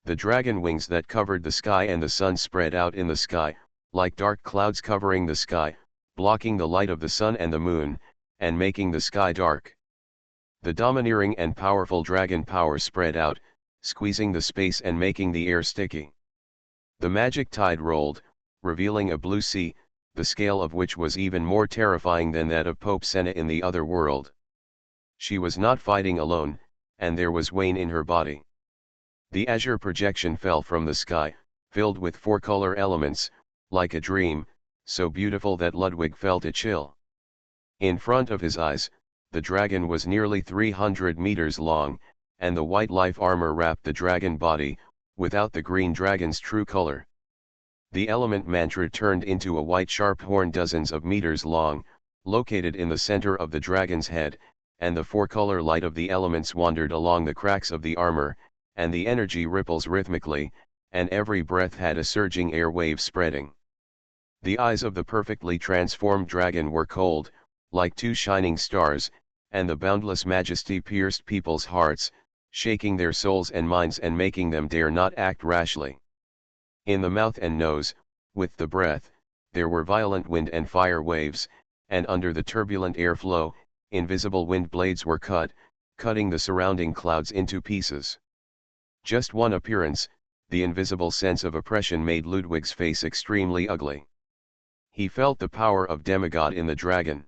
[SPEAKER 1] The dragon wings that covered the sky and the sun spread out in the sky, like dark clouds covering the sky, blocking the light of the sun and the moon, and making the sky dark. The domineering and powerful dragon power spread out, squeezing the space and making the air sticky. The magic tide rolled, revealing a blue sea, the scale of which was even more terrifying than that of Pope Senna in the other world. She was not fighting alone, and there was Wayne in her body. The azure projection fell from the sky, filled with four color elements, like a dream, so beautiful that Ludwig felt a chill. In front of his eyes, the dragon was nearly 300 meters long, and the white life armor wrapped the dragon body, without the green dragon's true color. The element mantra turned into a white sharp horn dozens of meters long, located in the center of the dragon's head, and the four-color light of the elements wandered along the cracks of the armor, and the energy ripples rhythmically, and every breath had a surging air wave spreading. The eyes of the perfectly transformed dragon were cold, like two shining stars, and the boundless majesty pierced people's hearts, shaking their souls and minds and making them dare not act rashly. In the mouth and nose, with the breath, there were violent wind and fire waves, and under the turbulent airflow, invisible wind blades were cutting the surrounding clouds into pieces. Just one appearance, the invisible sense of oppression made Ludwig's face extremely ugly. He felt the power of demigod in the dragon.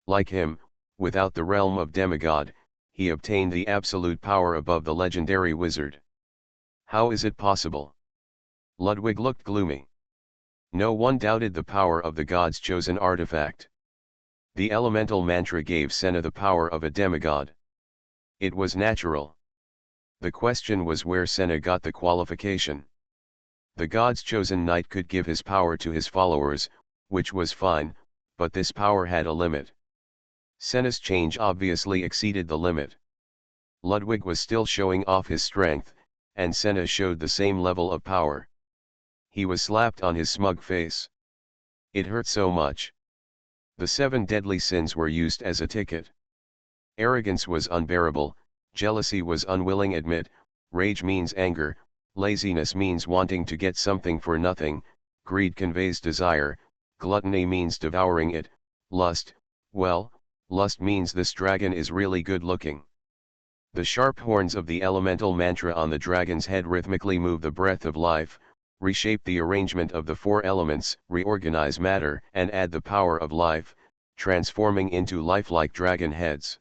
[SPEAKER 1] Like him, without the realm of demigod, he obtained the absolute power above the legendary wizard. How is it possible? Ludwig looked gloomy. No one doubted the power of the god's chosen artifact. The elemental mantra gave Senna the power of a demigod. It was natural. The question was where Senna got the qualification. The god's chosen knight could give his power to his followers, which was fine, but this power had a limit. Senna's change obviously exceeded the limit. Ludwig was still showing off his strength, and Senna showed the same level of power. He was slapped on his smug face. It hurt so much. The 7 deadly sins were used as a ticket. Arrogance was unbearable, jealousy was unwilling admit, rage means anger, laziness means wanting to get something for nothing, greed conveys desire, gluttony means devouring it, lust, well, lust means this dragon is really good looking. The sharp horns of the elemental mantra on the dragon's head rhythmically move the breath of life, reshape the arrangement of the 4 elements, reorganize matter and add the power of life, transforming into lifelike dragon heads.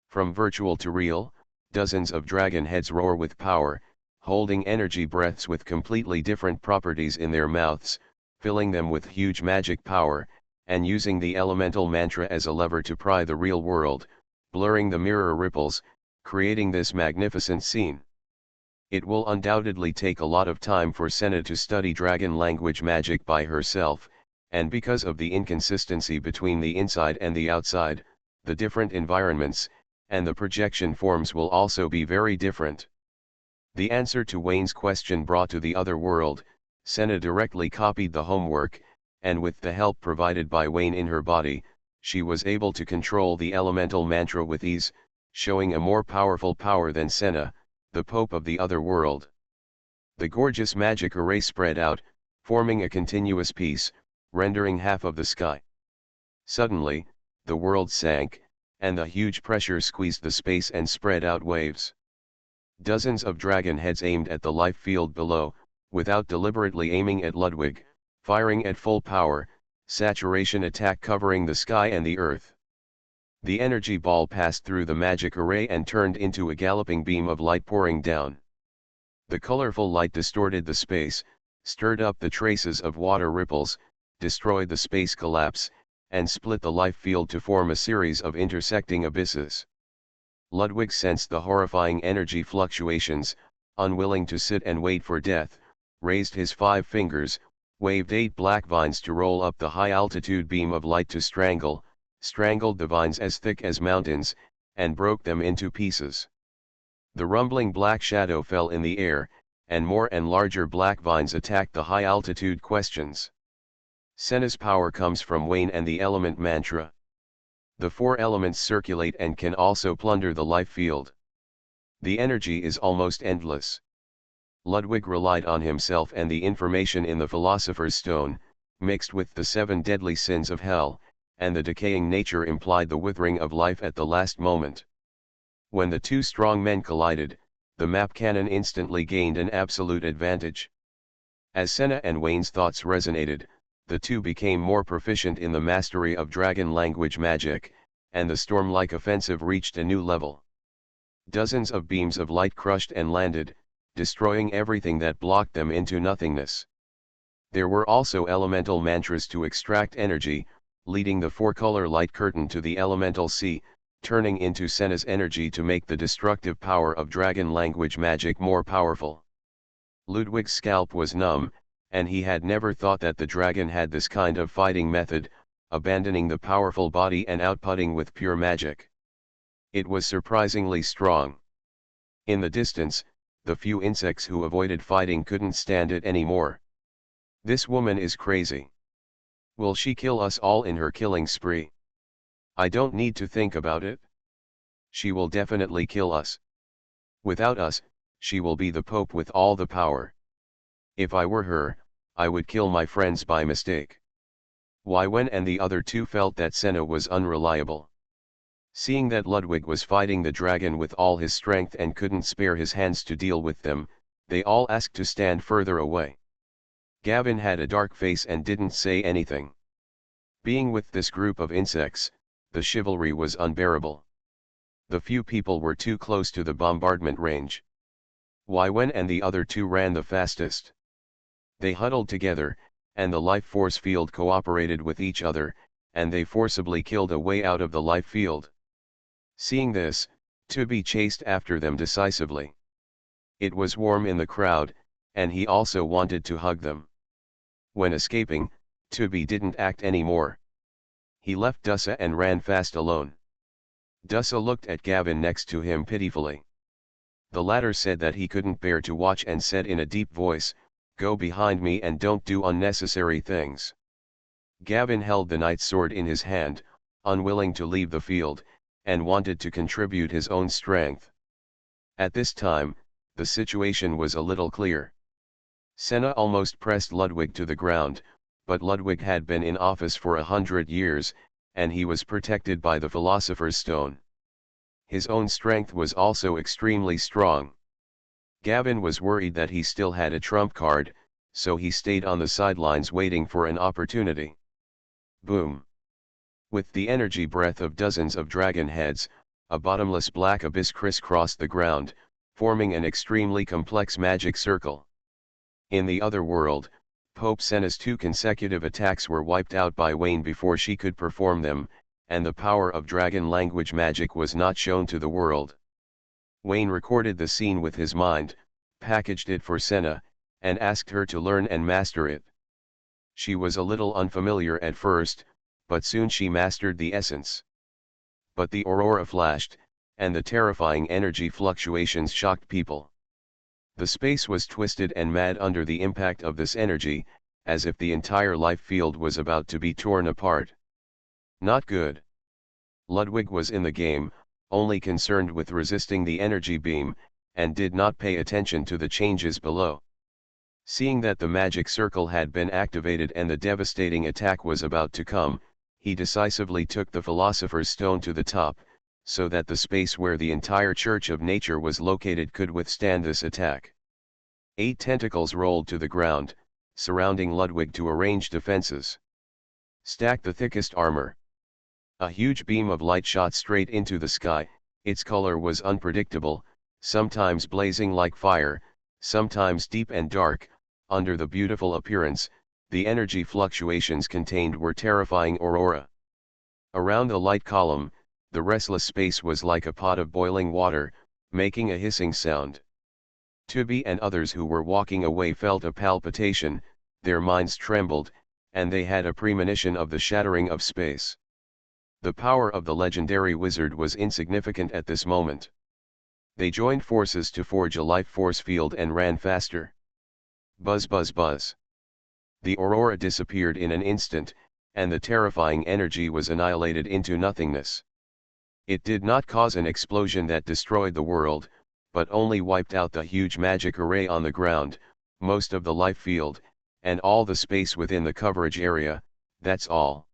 [SPEAKER 1] From virtual to real, dozens of dragon heads roar with power, holding energy breaths with completely different properties in their mouths, filling them with huge magic power, and using the elemental mantra as a lever to pry the real world, blurring the mirror ripples, creating this magnificent scene. It will undoubtedly take a lot of time for Senna to study dragon language magic by herself, and because of the inconsistency between the inside and the outside, the different environments, and the projection forms will also be very different. The answer to Wayne's question brought to the other world, Senna directly copied the homework, and with the help provided by Wayne in her body, she was able to control the elemental mantra with ease, showing a more powerful power than Senna, the Pope of the other world. The gorgeous magic array spread out, forming a continuous piece, rendering half of the sky. Suddenly, the world sank, and the huge pressure squeezed the space and spread out waves. Dozens of dragon heads aimed at the life field below, without deliberately aiming at Ludwig, firing at full power, saturation attack covering the sky and the earth. The energy ball passed through the magic array and turned into a galloping beam of light pouring down. The colorful light distorted the space, stirred up the traces of water ripples, destroyed the space collapse, and split the life field to form a series of intersecting abysses. Ludwig sensed the horrifying energy fluctuations, unwilling to sit and wait for death, raised his 5 fingers, waved 8 black vines to roll up the high-altitude beam of light to strangled the vines as thick as mountains, and broke them into pieces. The rumbling black shadow fell in the air, and more and larger black vines attacked the high-altitude questions. Senna's power comes from Wayne and the element mantra. The 4 elements circulate and can also plunder the life field. The energy is almost endless. Ludwig relied on himself and the information in the Philosopher's Stone, mixed with the 7 deadly sins of hell, and the decaying nature implied the withering of life at the last moment. When the 2 strong men collided, the map cannon instantly gained an absolute advantage. As Senna and Wayne's thoughts resonated, the 2 became more proficient in the mastery of dragon language magic, and the storm-like offensive reached a new level. Dozens of beams of light crushed and landed, destroying everything that blocked them into nothingness. There were also elemental mantras to extract energy, leading the 4-color light curtain to the elemental sea, turning into Senna's energy to make the destructive power of dragon language magic more powerful. Ludwig's scalp was numb, and he had never thought that the dragon had this kind of fighting method, abandoning the powerful body and outputting with pure magic. It was surprisingly strong. In the distance, the few insects who avoided fighting couldn't stand it anymore. This woman is crazy. Will she kill us all in her killing spree? I don't need to think about it. She will definitely kill us. Without us, she will be the Pope with all the power. If I were her, I would kill my friends by mistake. Wayne and the other 2 felt that Senna was unreliable. Seeing that Ludwig was fighting the dragon with all his strength and couldn't spare his hands to deal with them, they all asked to stand further away. Gavin had a dark face and didn't say anything. Being with this group of insects, the chivalry was unbearable. The few people were too close to the bombardment range. Wayne and the other 2 ran the fastest. They huddled together, and the life force field cooperated with each other, and they forcibly killed a way out of the life field. Seeing this, Tubby chased after them decisively. It was warm in the crowd, and he also wanted to hug them. When escaping, Tubby didn't act anymore. He left Dussa and ran fast alone. Dussa looked at Gavin next to him pitifully. The latter said that he couldn't bear to watch and said in a deep voice, "Go behind me and don't do unnecessary things." Gavin held the knight's sword in his hand, unwilling to leave the field, and wanted to contribute his own strength. At this time, the situation was a little clear. Senna almost pressed Ludwig to the ground, but Ludwig had been in office for 100 years, and he was protected by the Philosopher's Stone. His own strength was also extremely strong. Gavin was worried that he still had a trump card, so he stayed on the sidelines waiting for an opportunity. Boom! With the energy breath of dozens of dragon heads, a bottomless black abyss crisscrossed the ground, forming an extremely complex magic circle. In the other world, Pope Senna's 2 consecutive attacks were wiped out by Wayne before she could perform them, and the power of dragon language magic was not shown to the world. Wayne recorded the scene with his mind, packaged it for Senna, and asked her to learn and master it. She was a little unfamiliar at first, but soon she mastered the essence. But the aurora flashed, and the terrifying energy fluctuations shocked people. The space was twisted and mad under the impact of this energy, as if the entire life field was about to be torn apart. Not good. Ludwig was in the game, only concerned with resisting the energy beam, and did not pay attention to the changes below. Seeing that the magic circle had been activated and the devastating attack was about to come, he decisively took the Philosopher's Stone to the top, so that the space where the entire Church of Nature was located could withstand this attack. 8 tentacles rolled to the ground, surrounding Ludwig to arrange defenses. Stack the thickest armor. A huge beam of light shot straight into the sky. Its color was unpredictable, sometimes blazing like fire, sometimes deep and dark. Under the beautiful appearance, the energy fluctuations contained were terrifying aurora. Around the light column, the restless space was like a pot of boiling water, making a hissing sound. Tubby and others who were walking away felt a palpitation, their minds trembled, and they had a premonition of the shattering of space. The power of the legendary wizard was insignificant at this moment. They joined forces to forge a life force field and ran faster. Buzz buzz buzz. The aurora disappeared in an instant, and the terrifying energy was annihilated into nothingness. It did not cause an explosion that destroyed the world, but only wiped out the huge magic array on the ground, most of the life field, and all the space within the coverage area, that's all.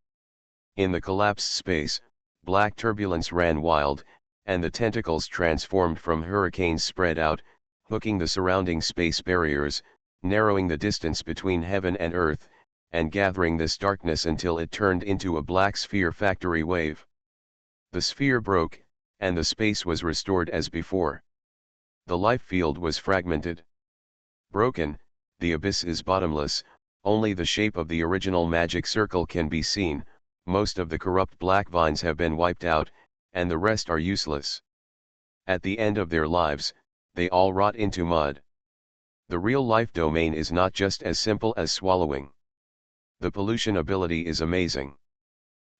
[SPEAKER 1] In the collapsed space, black turbulence ran wild, and the tentacles transformed from hurricanes spread out, hooking the surrounding space barriers, narrowing the distance between heaven and earth, and gathering this darkness until it turned into a black sphere factory wave. The sphere broke, and the space was restored as before. The life field was fragmented. Broken, the abyss is bottomless, only the shape of the original magic circle can be seen, most of the corrupt black vines have been wiped out, and the rest are useless. At the end of their lives, they all rot into mud. The real-life domain is not just as simple as swallowing. The pollution ability is amazing.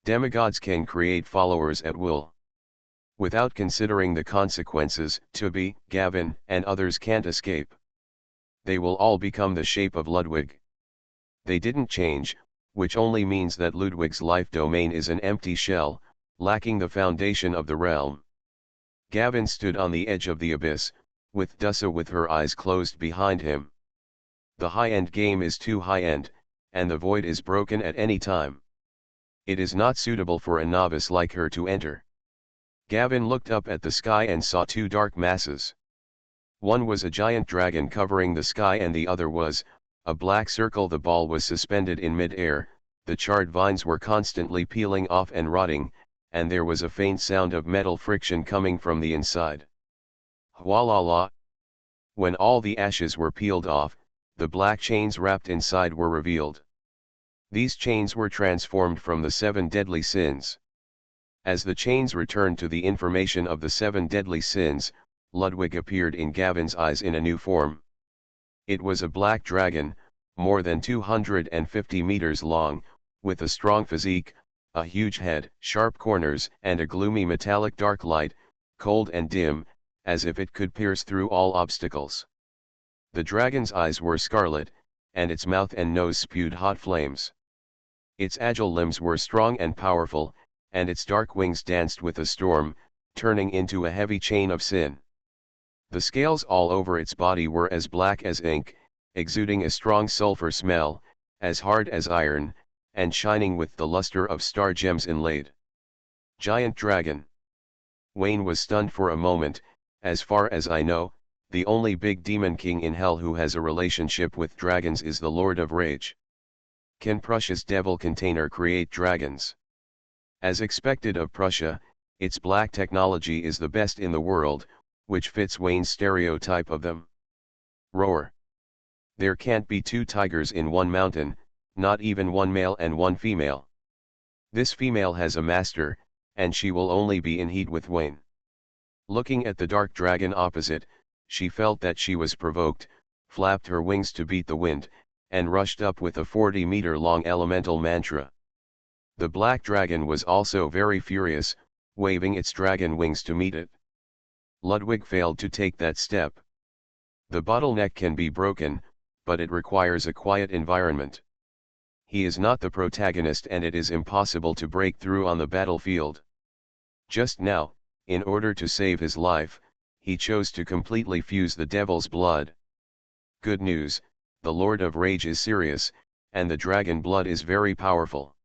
[SPEAKER 1] Demigods can create followers at will. Without considering the consequences, Tubby, Gavin, and others can't escape. They will all become the shape of Ludwig. They didn't change, which only means that Ludwig's life domain is an empty shell, lacking the foundation of the realm. Gavin stood on the edge of the abyss, with Dussa with her eyes closed behind him. The high-end game is too high-end, and the void is broken at any time. It is not suitable for a novice like her to enter. Gavin looked up at the sky and saw two dark masses. One was a giant dragon covering the sky and the other was a black circle. The ball was suspended in mid-air, the charred vines were constantly peeling off and rotting, and there was a faint sound of metal friction coming from the inside. Hwalala. When all the ashes were peeled off, the black chains wrapped inside were revealed. These chains were transformed from the 7 deadly sins. As the chains returned to the information of the 7 deadly sins, Ludwig appeared in Gavin's eyes in a new form. It was a black dragon, more than 250 meters long, with a strong physique, a huge head, sharp corners, and a gloomy metallic dark light, cold and dim, as if it could pierce through all obstacles. The dragon's eyes were scarlet, and its mouth and nose spewed hot flames. Its agile limbs were strong and powerful, and its dark wings danced with a storm, turning into a heavy chain of sin. The scales all over its body were as black as ink, exuding a strong sulfur smell, as hard as iron, and shining with the luster of star gems inlaid. Giant dragon. Wayne was stunned for a moment. As far as I know, the only big demon king in hell who has a relationship with dragons is the Lord of Rage. Can Prussia's devil container create dragons? As expected of Prussia, its black technology is the best in the world, which fits Wayne's stereotype of them. Roar. There can't be 2 tigers in one mountain, not even one male and one female. This female has a master, and she will only be in heat with Wayne. Looking at the dark dragon opposite, she felt that she was provoked, flapped her wings to beat the wind, and rushed up with a 40-meter-long elemental mantra. The black dragon was also very furious, waving its dragon wings to meet it. Ludwig failed to take that step. The bottleneck can be broken, but it requires a quiet environment. He is not the protagonist and it is impossible to break through on the battlefield. Just now, in order to save his life, he chose to completely fuse the devil's blood. Good news, the Lord of Rage is serious, and the dragon blood is very powerful.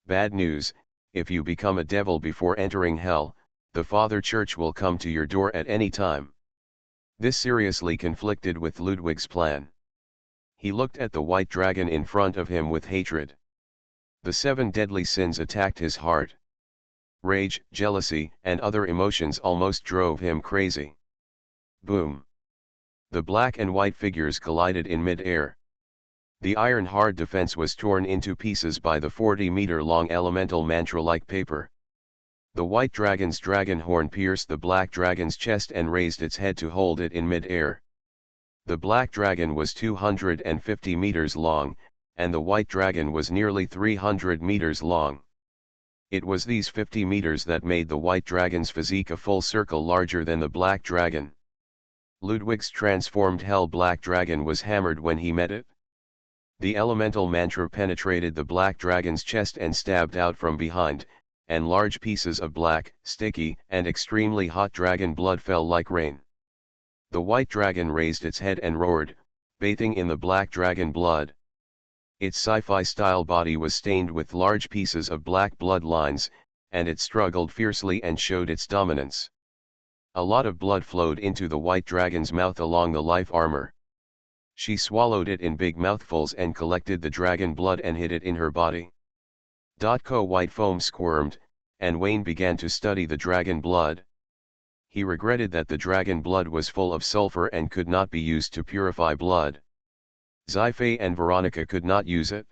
[SPEAKER 1] Bad news, if you become a devil before entering hell, the Father Church will come to your door at any time. This seriously conflicted with Ludwig's plan. He looked at the white dragon in front of him with hatred. The 7 deadly sins attacked his heart. Rage, jealousy, and other emotions almost drove him crazy. Boom! The black and white figures collided in mid-air. The iron-hard defense was torn into pieces by the 40-meter-long elemental mantra-like paper. The white dragon's dragon horn pierced the black dragon's chest and raised its head to hold it in mid-air. The black dragon was 250 meters long, and the white dragon was nearly 300 meters long. It was these 50 meters that made the white dragon's physique a full circle larger than the black dragon. Ludwig's transformed hell black dragon was hammered when he met it. The elemental mantra penetrated the black dragon's chest and stabbed out from behind, and large pieces of black, sticky, and extremely hot dragon blood fell like rain. The white dragon raised its head and roared, bathing in the black dragon blood. Its sci-fi style body was stained with large pieces of black blood lines, and it struggled fiercely and showed its dominance. A lot of blood flowed into the white dragon's mouth along the life armor. She swallowed it in big mouthfuls and collected the dragon blood and hid it in her body. White foam squirmed, and Wayne began to study the dragon blood. He regretted that the dragon blood was full of sulfur and could not be used to purify blood. Sci-fi and Veronica could not use it.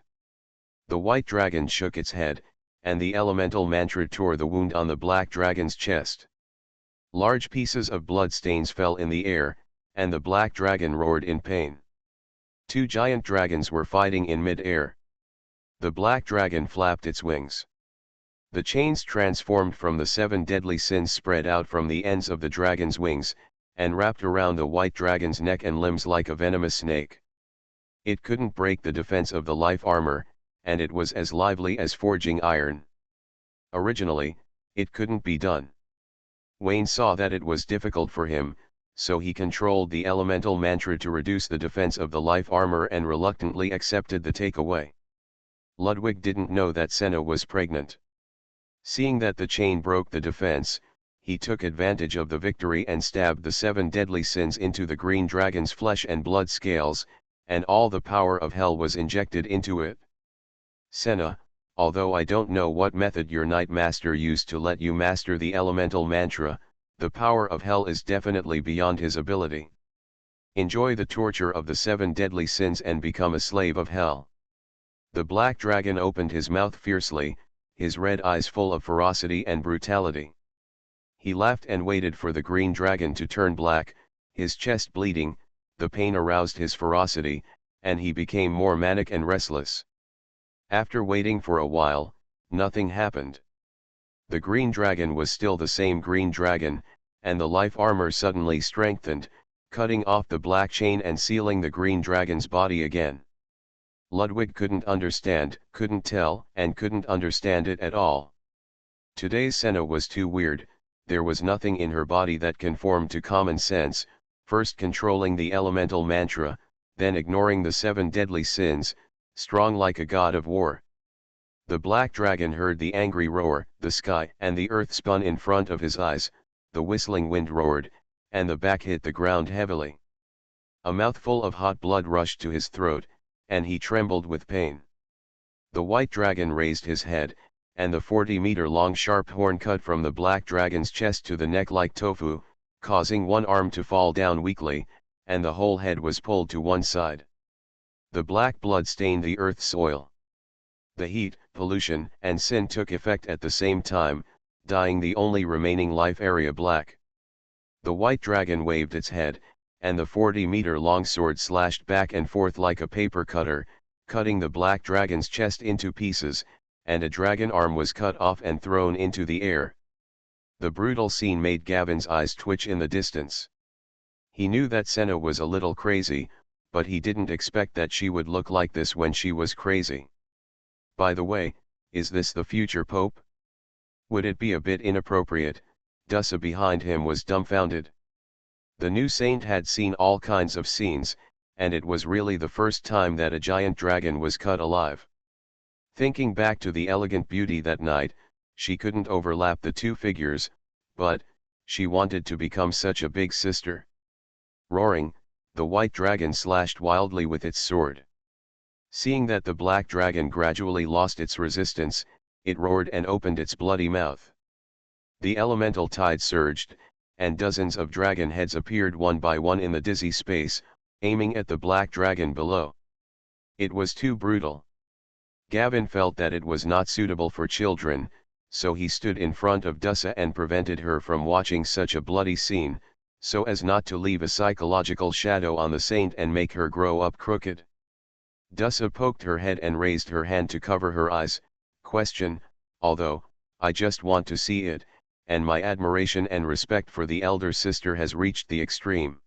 [SPEAKER 1] The white dragon shook its head, and the elemental mantra tore the wound on the black dragon's chest. Large pieces of blood stains fell in the air, and the black dragon roared in pain. Two giant dragons were fighting in mid-air. The black dragon flapped its wings. The chains transformed from the 7 deadly sins spread out from the ends of the dragon's wings, and wrapped around the white dragon's neck and limbs like a venomous snake. It couldn't break the defense of the life armor, and it was as lively as forging iron. Originally, it couldn't be done. Wayne saw that it was difficult for him, so he controlled the elemental mantra to reduce the defense of the life armor and reluctantly accepted the takeaway. Ludwig didn't know that Senna was pregnant. Seeing that the chain broke the defense, he took advantage of the victory and stabbed the 7 deadly sins into the green dragon's flesh and blood scales, and all the power of hell was injected into it. Senna, although I don't know what method your Night Master used to let you master the elemental mantra, the power of hell is definitely beyond his ability. Enjoy the torture of the 7 deadly sins and become a slave of hell. The black dragon opened his mouth fiercely, his red eyes full of ferocity and brutality. He laughed and waited for the green dragon to turn black, his chest bleeding. The pain aroused his ferocity, and he became more manic and restless. After waiting for a while, nothing happened. The green dragon was still the same green dragon, and the life armor suddenly strengthened, cutting off the black chain and sealing the green dragon's body again. Ludwig couldn't understand, couldn't tell, and couldn't understand it at all. Today's Senna was too weird. There was nothing in her body that conformed to common sense, first controlling the elemental mantra, then ignoring the 7 deadly sins, strong like a god of war. The black dragon heard the angry roar, the sky and the earth spun in front of his eyes, the whistling wind roared, and the back hit the ground heavily. A mouthful of hot blood rushed to his throat, and he trembled with pain. The white dragon raised his head, and the 40-meter-long sharp horn cut from the black dragon's chest to the neck like tofu, causing one arm to fall down weakly, and the whole head was pulled to one side. The black blood stained the earth's soil. The heat, pollution, and sin took effect at the same time, dyeing the only remaining life area black. The white dragon waved its head, and the 40-meter-long sword slashed back and forth like a paper cutter, cutting the black dragon's chest into pieces, and a dragon arm was cut off and thrown into the air. The brutal scene made Gavin's eyes twitch in the distance. He knew that Senna was a little crazy, but he didn't expect that she would look like this when she was crazy. By the way, is this the future Pope? Would it be a bit inappropriate? Dussa behind him was dumbfounded. The new saint had seen all kinds of scenes, and it was really the first time that a giant dragon was cut alive. Thinking back to the elegant beauty that night, she couldn't overlap the two figures, but she wanted to become such a big sister. Roaring, the white dragon slashed wildly with its sword. Seeing that the black dragon gradually lost its resistance, it roared and opened its bloody mouth. The elemental tide surged, and dozens of dragon heads appeared one by one in the dizzy space, aiming at the black dragon below. It was too brutal. Gavin felt that it was not suitable for children, so he stood in front of Dussa and prevented her from watching such a bloody scene, so as not to leave a psychological shadow on the saint and make her grow up crooked. Dussa poked her head and raised her hand to cover her eyes. Question, although, I just want to see it, and my admiration and respect for the elder sister has reached the extreme.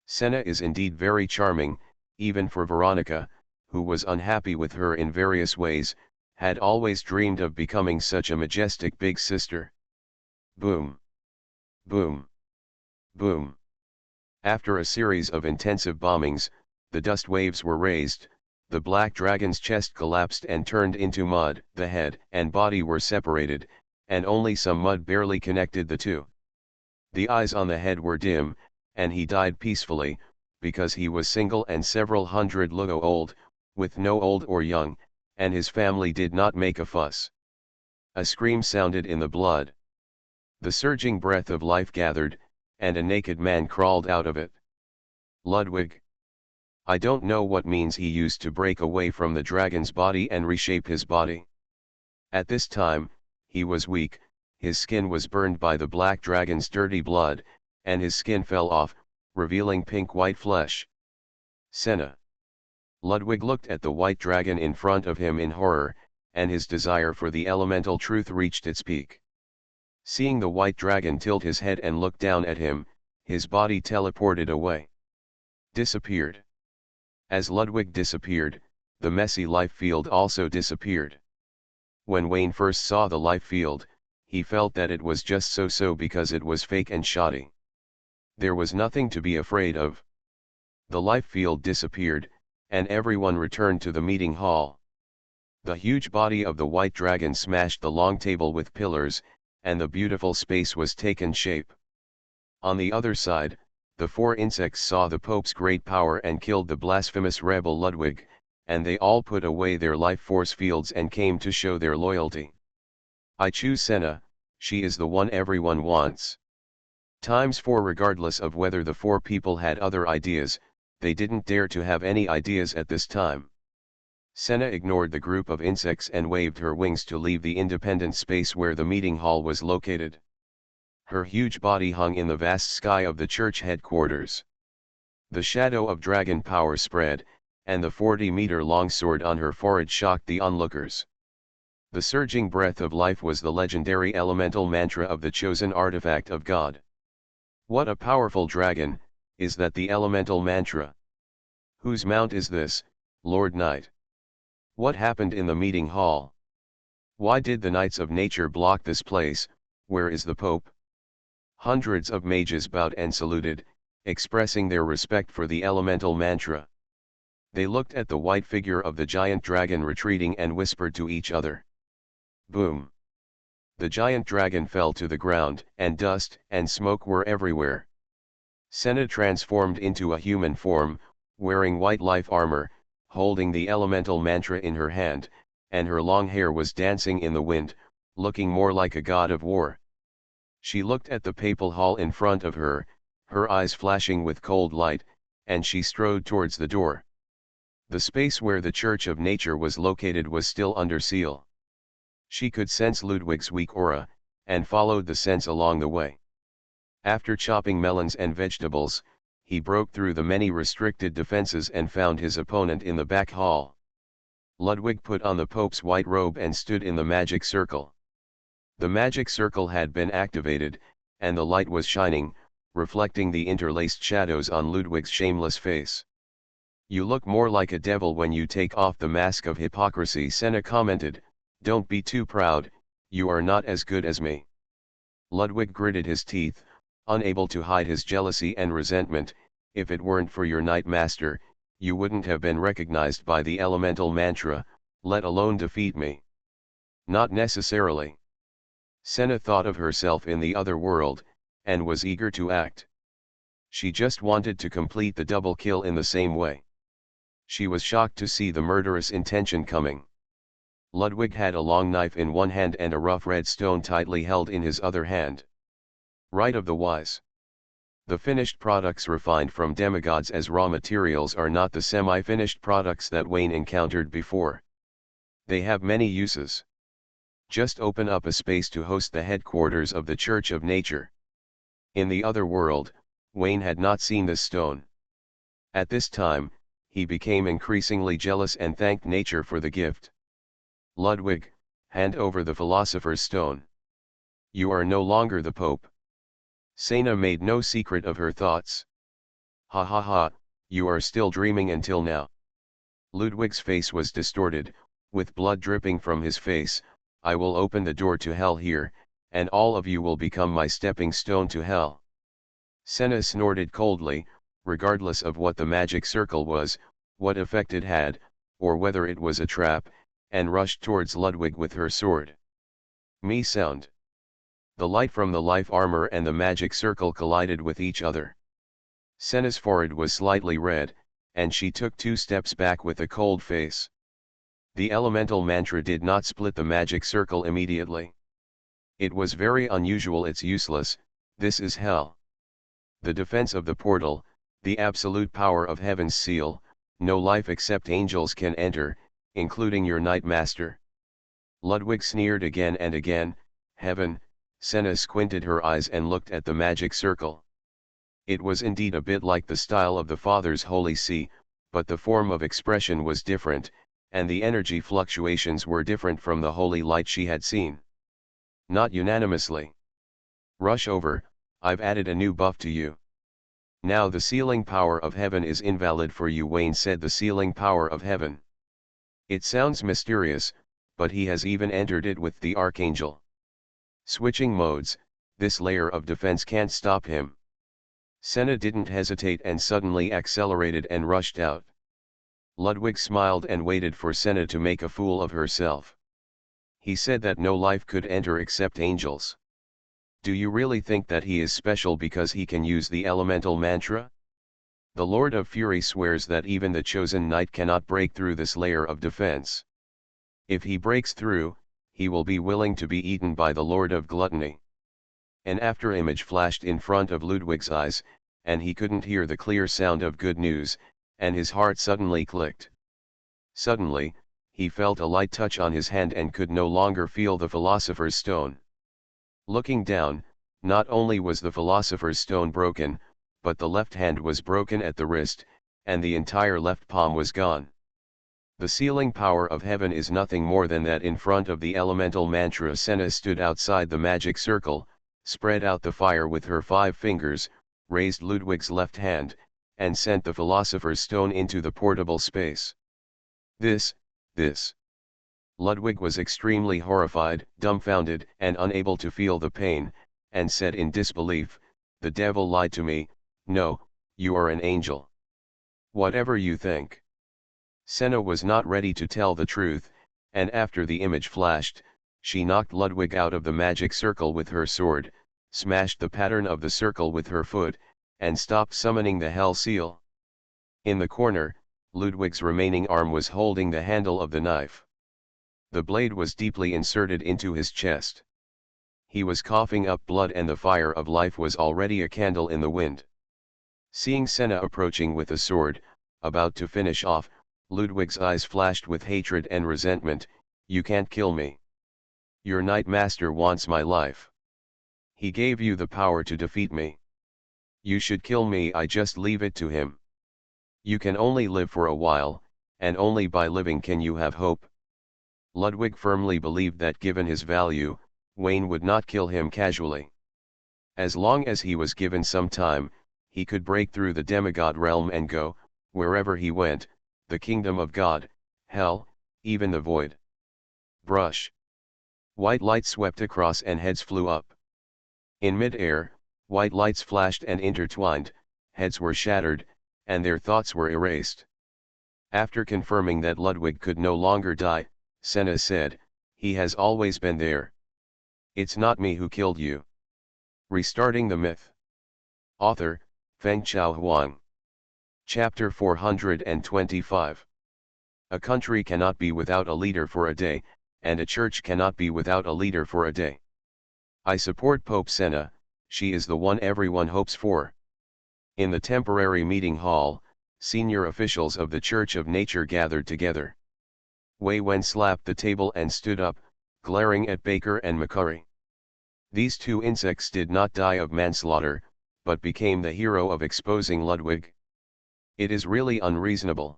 [SPEAKER 1] Senna is indeed very charming, even for Veronica, who was unhappy with her in various ways, had always dreamed of becoming such a majestic big sister. Boom. Boom. Boom. After a series of intensive bombings, the dust waves were raised, the black dragon's chest collapsed and turned into mud, the head and body were separated, and only some mud barely connected the two. The eyes on the head were dim, and he died peacefully, because he was single and several hundred lugo old, with no old or young, and his family did not make a fuss. A scream sounded in the blood. The surging breath of life gathered, and a naked man crawled out of it. Ludwig. I don't know what means he used to break away from the dragon's body and reshape his body. At this time, he was weak, his skin was burned by the black dragon's dirty blood, and his skin fell off, revealing pink-white flesh. Senna. Ludwig looked at the white dragon in front of him in horror, and his desire for the elemental truth reached its peak. Seeing the white dragon tilt his head and look down at him, his body teleported away. Disappeared. As Ludwig disappeared, the messy life field also disappeared. When Wayne first saw the life field, he felt that it was just so because it was fake and shoddy. There was nothing to be afraid of. The life field disappeared, and everyone returned to the meeting hall. The huge body of the white dragon smashed the long table with pillars, and the beautiful space was taken shape. On the other side, the four insects saw the Pope's great power and killed the blasphemous rebel Ludwig, and they all put away their life force fields and came to show their loyalty. I choose Senna, she is the one everyone wants. ×4 Regardless of whether the four people had other ideas, they didn't dare to have any ideas at this time. Senna ignored the group of insects and waved her wings to leave the independent space where the meeting hall was located. Her huge body hung in the vast sky of the church headquarters. The shadow of dragon power spread, and the 40-meter-long sword on her forehead shocked the onlookers. The surging breath of life was the legendary elemental mantra of the chosen artifact of God. What a powerful dragon, is that the elemental mantra? Whose mount is this, Lord Knight? What happened in the meeting hall? Why did the Knights of Nature block this place? Where is the Pope? Hundreds of mages bowed and saluted, expressing their respect for the elemental mantra. They looked at the white figure of the giant dragon retreating and whispered to each other. Boom! The giant dragon fell to the ground, and dust and smoke were everywhere. Senna transformed into a human form, wearing white life armor, holding the elemental mantra in her hand, and her long hair was dancing in the wind, looking more like a god of war. She looked at the papal hall in front of her, her eyes flashing with cold light, and she strode towards the door. The space where the Church of Nature was located was still under seal. She could sense Ludwig's weak aura, and followed the sense along the way. After chopping melons and vegetables, he broke through the many restricted defenses and found his opponent in the back hall. Ludwig put on the Pope's white robe and stood in the magic circle. The magic circle had been activated, and the light was shining, reflecting the interlaced shadows on Ludwig's shameless face. You look more like a devil when you take off the mask of hypocrisy, Senna commented. Don't be too proud, you are not as good as me. Ludwig gritted his teeth, unable to hide his jealousy and resentment. If it weren't for your Knight Master, you wouldn't have been recognized by the elemental mantra, let alone defeat me. Not necessarily. Senna thought of herself in the other world, and was eager to act. She just wanted to complete the double kill in the same way. She was shocked to see the murderous intention coming. Ludwig had a long knife in one hand and a rough red stone tightly held in his other hand. Right of the wise. The finished products refined from demigods as raw materials are not the semi-finished products that Wayne encountered before. They have many uses. Just open up a space to host the headquarters of the Church of Nature. In the other world, Wayne had not seen this stone. At this time, he became increasingly jealous and thanked nature for the gift. Ludwig, hand over the philosopher's stone. You are no longer the Pope. Sena made no secret of her thoughts. Ha ha ha, you are still dreaming until now. Ludwig's face was distorted, with blood dripping from his face. I will open the door to hell here, and all of you will become my stepping stone to hell. Sena snorted coldly, regardless of what the magic circle was, what effect it had, or whether it was a trap, and rushed towards Ludwig with her sword. Me sound. The light from the life armor and the magic circle collided with each other. Sena's forehead was slightly red, and she took 2 steps back with a cold face. The elemental mantra did not split the magic circle immediately. It was very unusual. It's useless, this is hell. The defense of the portal, the absolute power of heaven's seal, no life except angels can enter, including your Knight Master. Ludwig sneered again and again. Heaven. Sena squinted her eyes and looked at the magic circle. It was indeed a bit like the style of the Father's Holy See, but the form of expression was different, and the energy fluctuations were different from the holy light she had seen. Not unanimously. Rush over, I've added a new buff to you. Now the sealing power of heaven is invalid for you. Wayne said. The sealing power of heaven. It sounds mysterious, but he has even entered it with the Archangel. Switching modes, this layer of defense can't stop him. Sena didn't hesitate and suddenly accelerated and rushed out. Ludwig smiled and waited for Sena to make a fool of herself. He said that no life could enter except angels. Do you really think that he is special because he can use the elemental mantra? The Lord of Fury swears that even the chosen knight cannot break through this layer of defense. If he breaks through, he will be willing to be eaten by the Lord of Gluttony. An after-image flashed in front of Ludwig's eyes, and he couldn't hear the clear sound of good news, and his heart suddenly clicked. Suddenly, he felt a light touch on his hand and could no longer feel the Philosopher's Stone. Looking down, not only was the Philosopher's Stone broken, but the left hand was broken at the wrist, and the entire left palm was gone. The sealing power of heaven is nothing more than that. In front of the elemental mantra, Sena stood outside the magic circle, spread out the fire with her 5 fingers, raised Ludwig's left hand, and sent the Philosopher's Stone into the portable space. This. Ludwig was extremely horrified, dumbfounded, and unable to feel the pain, and said in disbelief, "The devil lied to me. No, you are an angel. Whatever you think." Sena was not ready to tell the truth, and after the image flashed, she knocked Ludwig out of the magic circle with her sword, smashed the pattern of the circle with her foot, and stopped summoning the hell seal. In the corner, Ludwig's remaining arm was holding the handle of the knife. The blade was deeply inserted into his chest. He was coughing up blood, and the fire of life was already a candle in the wind. Seeing Sena approaching with a sword, about to finish off, Ludwig's eyes flashed with hatred and resentment. "You can't kill me. Your Knight Master wants my life. He gave you the power to defeat me. You should kill me. I just leave it to him. You can only live for a while, and only by living can you have hope." Ludwig firmly believed that given his value, Wayne would not kill him casually. As long as he was given some time, he could break through the demigod realm and go, wherever he went, the kingdom of God, hell, even the void. Brush. White light swept across and heads flew up. In mid-air, white lights flashed and intertwined, heads were shattered, and their thoughts were erased. After confirming that Ludwig could no longer die, Sena said, "He has always been there. It's not me who killed you." Restarting the myth. Author, Fengchao Huang. Chapter 425. A country cannot be without a leader for a day, and a church cannot be without a leader for a day. I support Pope Sena. She is the one everyone hopes for. In the temporary meeting hall, senior officials of the Church of Nature gathered together. Wei Wen slapped the table and stood up, glaring at Baker and McCurry. These 2 insects did not die of manslaughter, but became the hero of exposing Ludwig? It is really unreasonable.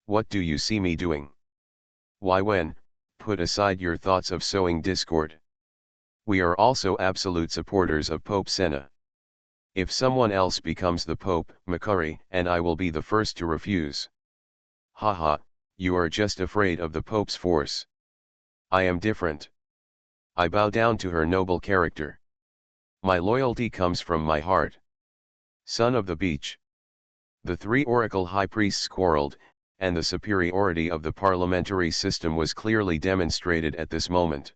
[SPEAKER 1] What do you see me doing? Why, when, put aside your thoughts of sowing discord. We are also absolute supporters of Pope Senna. If someone else becomes the Pope, Macquarie and I will be the first to refuse. Haha, you are just afraid of the Pope's force. I am different. I bow down to her noble character. My loyalty comes from my heart. Son of the beach. The three oracle high priests quarreled, and the superiority of the parliamentary system was clearly demonstrated at this moment.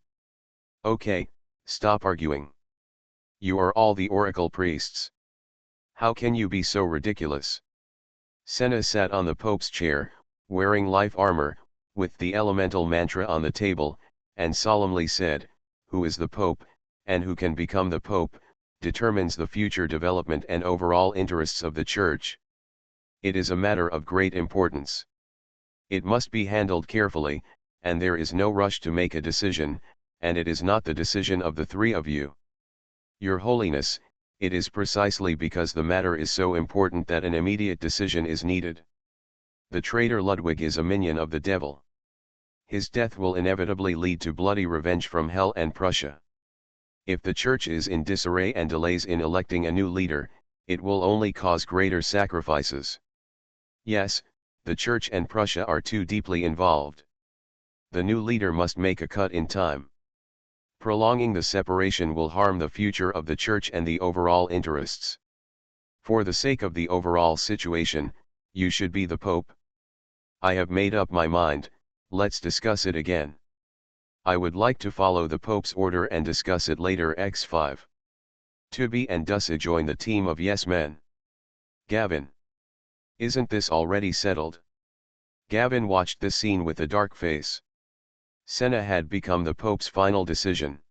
[SPEAKER 1] Okay, stop arguing. You are all the oracle priests. How can you be so ridiculous? Senna sat on the Pope's chair, wearing life armor, with the elemental mantra on the table, and solemnly said, "Who is the Pope, and who can become the Pope, determines the future development and overall interests of the Church. It is a matter of great importance. It must be handled carefully, and there is no rush to make a decision, and it is not the decision of the three of you. Your Holiness, it is precisely because the matter is so important that an immediate decision is needed. The traitor Ludwig is a minion of the devil. His death will inevitably lead to bloody revenge from Hell and Prussia. If the Church is in disarray and delays in electing a new leader, it will only cause greater sacrifices. Yes, the Church and Prussia are too deeply involved. The new leader must make a cut in time. Prolonging the separation will harm the future of the Church and the overall interests. For the sake of the overall situation, you should be the Pope. I have made up my mind, let's discuss it again. I would like to follow the Pope's order and discuss it later. X5. Tubby and Dussa join the team of yes men. Gavin. Isn't this already settled? Gavin watched the scene with a dark face. Senna had become the Pope's final decision.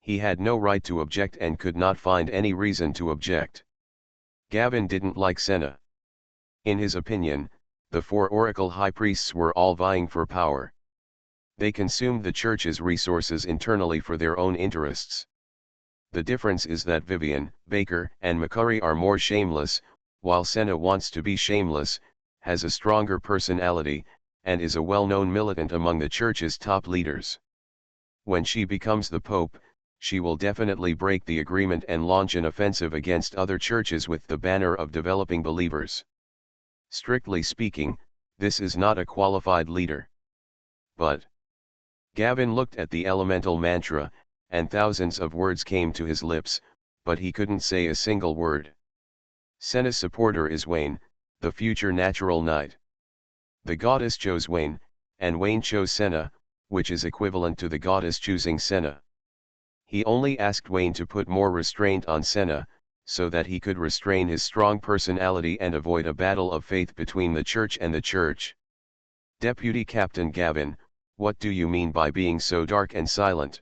[SPEAKER 1] He had no right to object and could not find any reason to object. Gavin didn't like Senna. In his opinion, the four oracle high priests were all vying for power. They consumed the Church's resources internally for their own interests. The difference is that Vivian, Baker, and Macquarie are more shameless, while Senna wants to be shameless, has a stronger personality, and is a well-known militant among the Church's top leaders. When she becomes the Pope, she will definitely break the agreement and launch an offensive against other churches with the banner of developing believers. Strictly speaking, this is not a qualified leader. But Gavin looked at the elemental mantra, and thousands of words came to his lips, but he couldn't say a single word. Senna's supporter is Wayne, the future natural knight. The goddess chose Wayne, and Wayne chose Senna, which is equivalent to the goddess choosing Senna. He only asked Wayne to put more restraint on Senna, so that he could restrain his strong personality and avoid a battle of faith between the Church and the Church. Deputy Captain Gavin, what do you mean by being so dark and silent?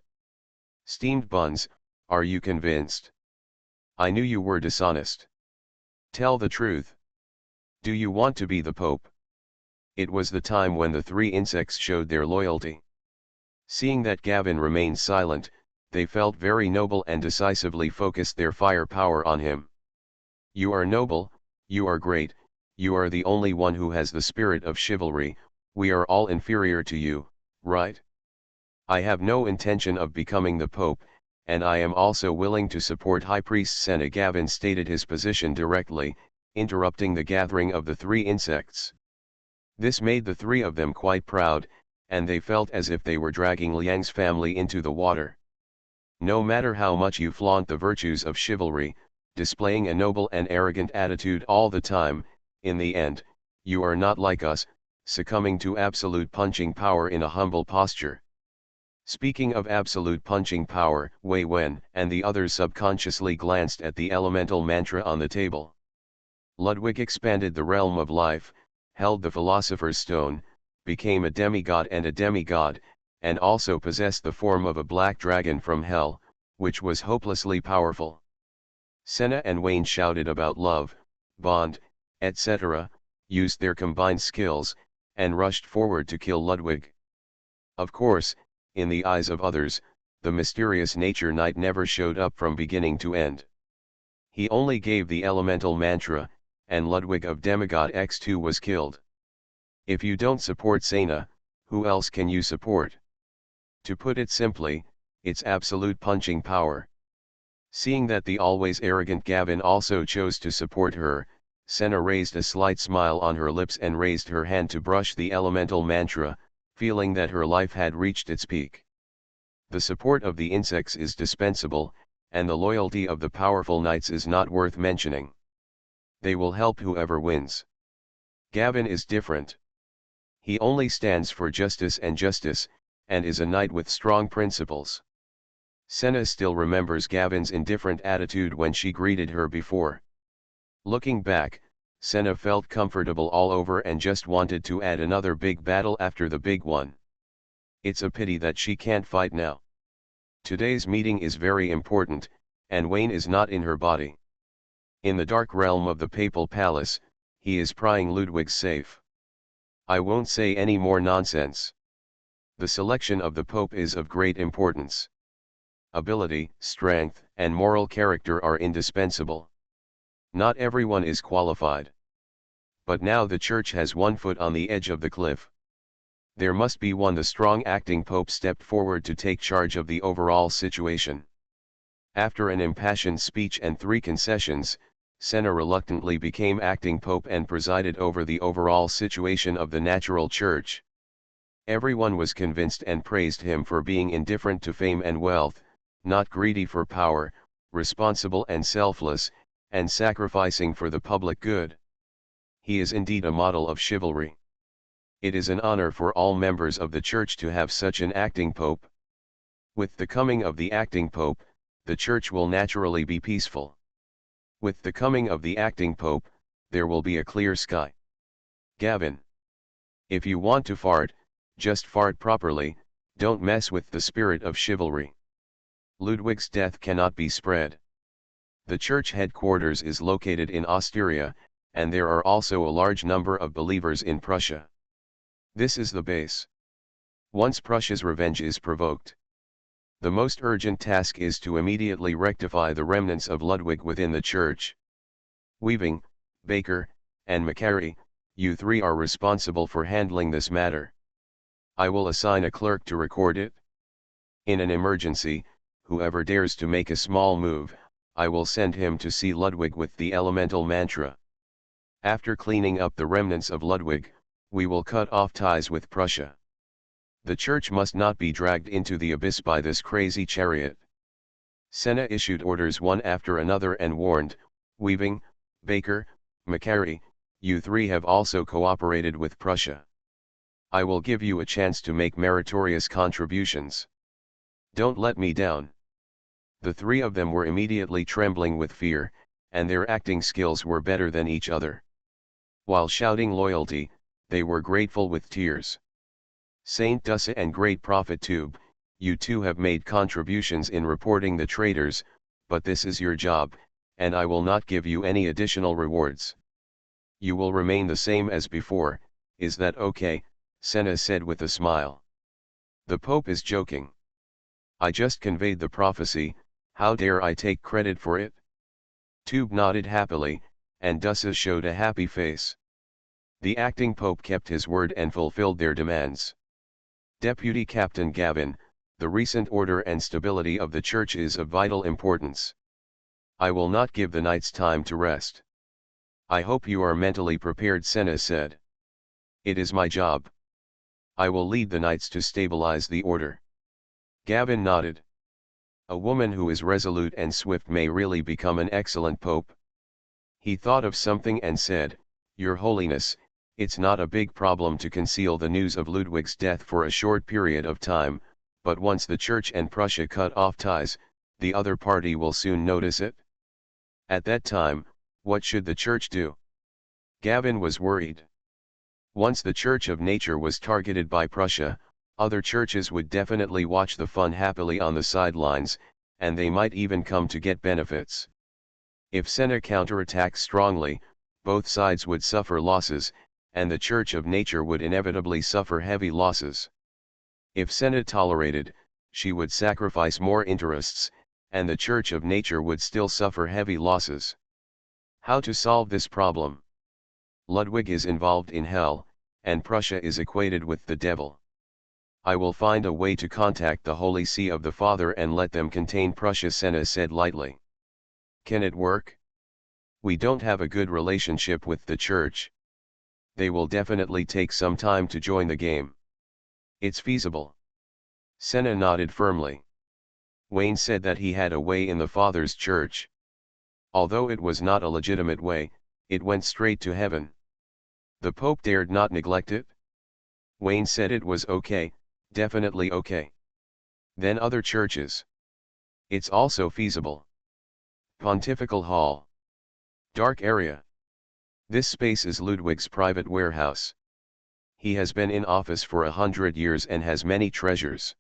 [SPEAKER 1] Steamed buns, are you convinced? I knew you were dishonest. Tell the truth. Do you want to be the Pope? It was the time when the three insects showed their loyalty. Seeing that Gavin remained silent, they felt very noble and decisively focused their firepower on him. You are noble, you are great, you are the only one who has the spirit of chivalry, we are all inferior to you, right? I have no intention of becoming the Pope, and I am also willing to support High Priest Senna. Gavin stated his position directly, interrupting the gathering of the three insects. This made the three of them quite proud, and they felt as if they were dragging Liang's family into the water. No matter how much you flaunt the virtues of chivalry, displaying a noble and arrogant attitude all the time, in the end, you are not like us, succumbing to absolute punching power in a humble posture. Speaking of absolute punching power, Wei Wen and the others subconsciously glanced at the elemental mantra on the table. Ludwig expanded the realm of life, held the Philosopher's Stone, became a demigod and a demigod, and also possessed the form of a black dragon from hell, which was hopelessly powerful. Senna and Wayne shouted about love, bond, etc., used their combined skills, and rushed forward to kill Ludwig. Of course, in the eyes of others, the mysterious nature knight never showed up from beginning to end. He only gave the elemental mantra, and Ludwig of Demigod X2 was killed. If you don't support Sena, who else can you support? To put it simply, it's absolute punching power. Seeing that the always arrogant Gavin also chose to support her, Senna raised a slight smile on her lips and raised her hand to brush the elemental mantra, feeling that her life had reached its peak. The support of the insects is dispensable, and the loyalty of the powerful knights is not worth mentioning. They will help whoever wins. Gavin is different. He only stands for justice, and is a knight with strong principles. Senna still remembers Gavin's indifferent attitude when she greeted her before. Looking back, Senna felt comfortable all over and just wanted to add another big battle after the big one. It's a pity that she can't fight now. Today's meeting is very important, and Wayne is not in her body. In the dark realm of the papal palace, he is prying Ludwig's safe. I won't say any more nonsense. The selection of the Pope is of great importance. Ability, strength, and moral character are indispensable. Not everyone is qualified. But now the Church has one foot on the edge of the cliff. There must be one. The strong acting Pope stepped forward to take charge of the overall situation. After an impassioned speech and 3 concessions, Senna reluctantly became acting Pope and presided over the overall situation of the natural church. Everyone was convinced and praised him for being indifferent to fame and wealth, not greedy for power, responsible and selfless, and sacrificing for the public good. He is indeed a model of chivalry. It is an honor for all members of the Church to have such an acting Pope. With the coming of the acting Pope, the Church will naturally be peaceful. With the coming of the acting Pope, there will be a clear sky. Gavin. If you want to fart, just fart properly, don't mess with the spirit of chivalry. Ludwig's death cannot be spread. The church headquarters is located in Austria, and there are also a large number of believers in Prussia. This is the base. Once Prussia's revenge is provoked, the most urgent task is to immediately rectify the remnants of Ludwig within the church. Weaving, Baker, and Macari, you 3 are responsible for handling this matter. I will assign a clerk to record it. In an emergency, whoever dares to make a small move, I will send him to see Ludwig with the elemental mantra. After cleaning up the remnants of Ludwig, we will cut off ties with Prussia. The church must not be dragged into the abyss by this crazy chariot. Senna issued orders one after another and warned, Weaving, Baker, Macari, you 3 have also cooperated with Prussia. I will give you a chance to make meritorious contributions. Don't let me down. The 3 of them were immediately trembling with fear, and their acting skills were better than each other. While shouting loyalty, they were grateful with tears. Saint Dussa and Great Prophet Tube, you 2 have made contributions in reporting the traitors, but this is your job, and I will not give you any additional rewards. You will remain the same as before, is that okay? Senna said with a smile. The Pope is joking. I just conveyed the prophecy, how dare I take credit for it? Tube nodded happily, and Dussa showed a happy face. The acting Pope kept his word and fulfilled their demands. Deputy Captain Gavin, the recent order and stability of the church is of vital importance. I will not give the knights time to rest. I hope you are mentally prepared, Senna said. It is my job. I will lead the knights to stabilize the order. Gavin nodded. A woman who is resolute and swift may really become an excellent pope. He thought of something and said, Your Holiness, it's not a big problem to conceal the news of Ludwig's death for a short period of time, but once the Church and Prussia cut off ties, the other party will soon notice it. At that time, what should the Church do? Gavin was worried. Once the Church of Nature was targeted by Prussia, other churches would definitely watch the fun happily on the sidelines, and they might even come to get benefits. If Senna counterattacks strongly, both sides would suffer losses, and the Church of Nature would inevitably suffer heavy losses. If Senna tolerated, she would sacrifice more interests, and the Church of Nature would still suffer heavy losses. How to solve this problem? Ludwig is involved in hell, and Prussia is equated with the devil. I will find a way to contact the Holy See of the Father and let them contain Prussia, Senna said lightly. Can it work? We don't have a good relationship with the Church. They will definitely take some time to join the game. It's feasible. Senna nodded firmly. Wayne said that he had a way in the Father's church. Although it was not a legitimate way, it went straight to heaven. The Pope dared not neglect it? Wayne said it was okay, definitely okay. Then other churches. It's also feasible. Pontifical Hall. Dark area. This space is Ludwig's private warehouse. He has been in office for 100 years and has many treasures.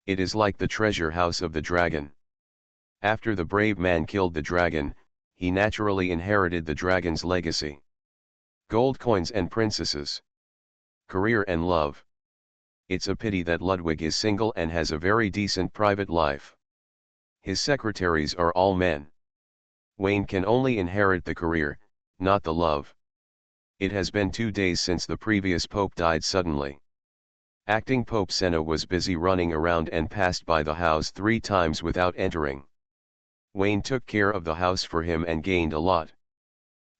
[SPEAKER 1] It is like the treasure house of the dragon. After the brave man killed the dragon, he naturally inherited the dragon's legacy. Gold coins and princesses. Career and love. It's a pity that Ludwig is single and has a very decent private life. His secretaries are all men. Wayne can only inherit the career, not the love. It has been 2 days since the previous pope died suddenly. Acting Pope Senna was busy running around and passed by the house 3 times without entering. Wayne took care of the house for him and gained a lot.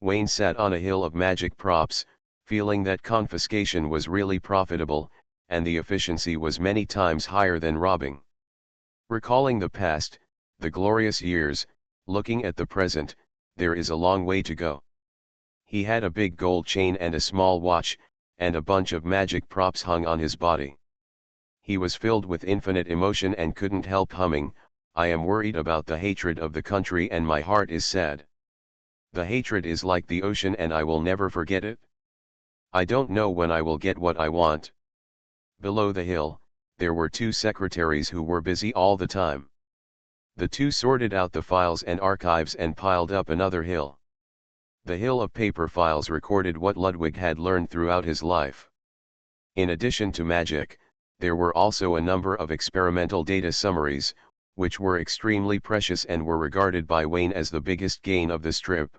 [SPEAKER 1] Wayne sat on a hill of magic props, feeling that confiscation was really profitable, and the efficiency was many times higher than robbing. Recalling the past, the glorious years, looking at the present, there is a long way to go. He had a big gold chain and a small watch, and a bunch of magic props hung on his body. He was filled with infinite emotion and couldn't help humming, I am worried about the hatred of the country and my heart is sad. The hatred is like the ocean and I will never forget it. I don't know when I will get what I want. Below the hill, there were 2 secretaries who were busy all the time. The 2 sorted out the files and archives and piled up another hill. The hill of paper files recorded what Ludwig had learned throughout his life. In addition to magic, there were also a number of experimental data summaries, which were extremely precious and were regarded by Wayne as the biggest gain of the strip.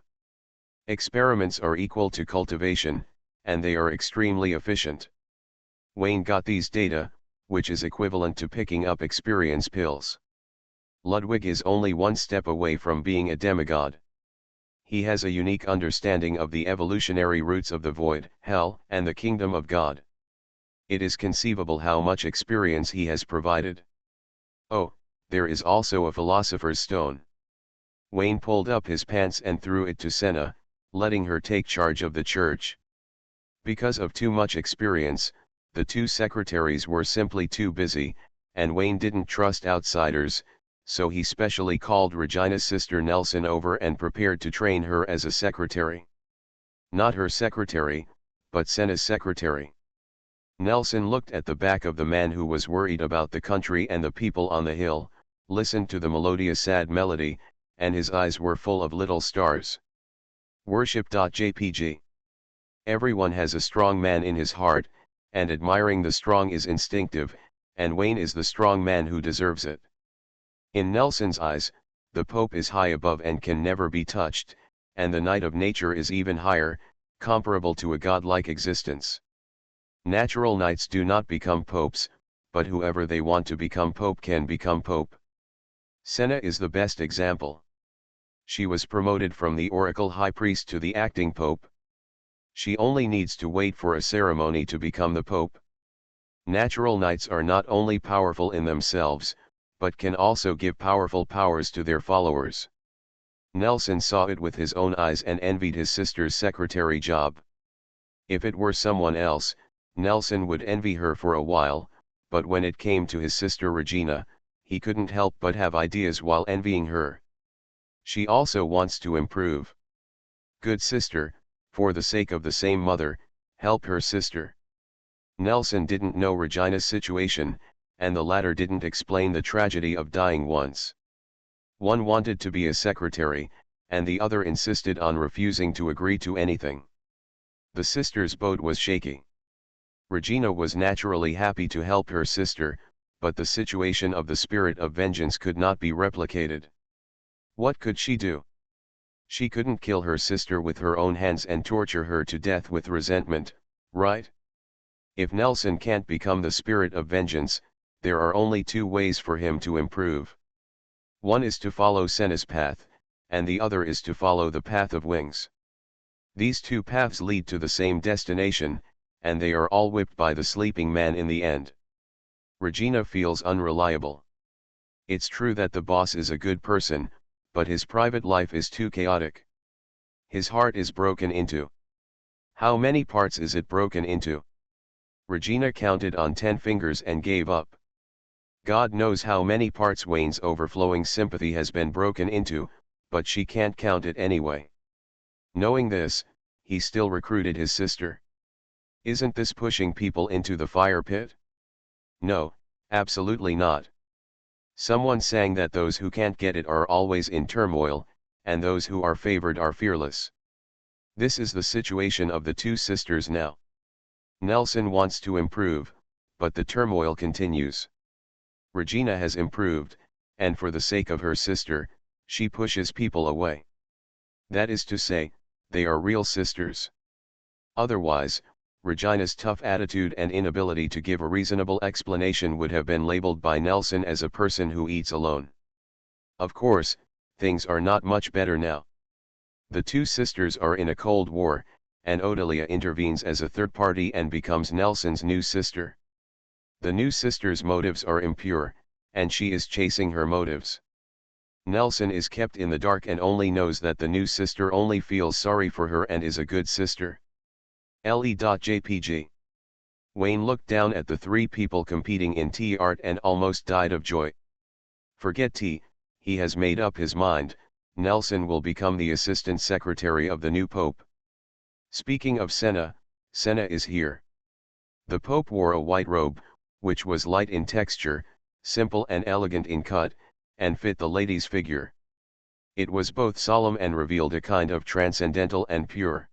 [SPEAKER 1] Experiments are equal to cultivation, and they are extremely efficient. Wayne got these data, which is equivalent to picking up experience pills. Ludwig is only 1 step away from being a demigod. He has a unique understanding of the evolutionary roots of the void, hell, and the kingdom of God. It is conceivable how much experience he has provided. Oh, there is also a philosopher's stone. Wayne pulled up his pants and threw it to Senna, letting her take charge of the church. Because of too much experience, the 2 secretaries were simply too busy, and Wayne didn't trust outsiders, so he specially called Regina's sister Nelson over and prepared to train her as a secretary. Not her secretary, but Senna's secretary. Nelson looked at the back of the man who was worried about the country and the people on the hill, listened to the melodious sad melody, and his eyes were full of little stars. Worship.jpg. Everyone has a strong man in his heart, and admiring the strong is instinctive, and Wayne is the strong man who deserves it. In Nelson's eyes, the Pope is high above and can never be touched, and the Knight of Nature is even higher, comparable to a godlike existence. Natural knights do not become popes, but whoever they want to become pope can become pope. Senna is the best example. She was promoted from the oracle high priest to the acting pope. She only needs to wait for a ceremony to become the pope. Natural knights are not only powerful in themselves, but can also give powerful powers to their followers. Nelson saw it with his own eyes and envied his sister's secretary job. If it were someone else, Nelson would envy her for a while, but when it came to his sister Regina, he couldn't help but have ideas while envying her. She also wants to improve. Good sister, for the sake of the same mother, help her sister. Nelson didn't know Regina's situation, and the latter didn't explain the tragedy of dying once. One wanted to be a secretary, and the other insisted on refusing to agree to anything. The sister's boat was shaky. Regina was naturally happy to help her sister, but the situation of the spirit of vengeance could not be replicated. What could she do? She couldn't kill her sister with her own hands and torture her to death with resentment, right? If Nelson can't become the spirit of vengeance, there are only two ways for him to improve. One is to follow Senna's path, and the other is to follow the path of wings. These two paths lead to the same destination, and they are all whipped by the sleeping man in the end. Regina feels unreliable. It's true that the boss is a good person, but his private life is too chaotic. His heart is broken into. How many parts is it broken into? Regina counted on 10 fingers and gave up. God knows how many parts Wayne's overflowing sympathy has been broken into, but she can't count it anyway. Knowing this, he still recruited his sister. Isn't this pushing people into the fire pit? No, absolutely not. Someone sang that those who can't get it are always in turmoil, and those who are favored are fearless. This is the situation of the two sisters now. Nelson wants to improve, but the turmoil continues. Regina has improved, and for the sake of her sister, she pushes people away. That is to say, they are real sisters. Otherwise, Regina's tough attitude and inability to give a reasonable explanation would have been labeled by Nelson as a person who eats alone. Of course, things are not much better now. The two sisters are in a cold war, and Odelia intervenes as a third party and becomes Nelson's new sister. The new sister's motives are impure, and she is chasing her motives. Nelson is kept in the dark and only knows that the new sister only feels sorry for her and is a good sister. LE.jpg. Wayne looked down at the three people competing in tea art and almost died of joy. Forget tea, he has made up his mind, Nelson will become the assistant secretary of the new pope. Speaking of Senna, Senna is here. The pope wore a white robe, which was light in texture, simple and elegant in cut, and fit the lady's figure. It was both solemn and revealed a kind of transcendental and pure.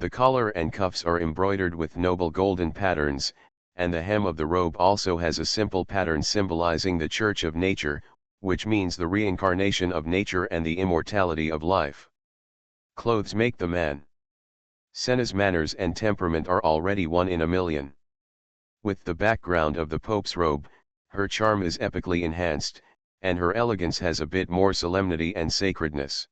[SPEAKER 1] The collar and cuffs are embroidered with noble golden patterns, and the hem of the robe also has a simple pattern symbolizing the church of nature, which means the reincarnation of nature and the immortality of life. Clothes make the man. Senna's manners and temperament are already 1 in a million. With the background of the Pope's robe, her charm is epically enhanced, and her elegance has a bit more solemnity and sacredness.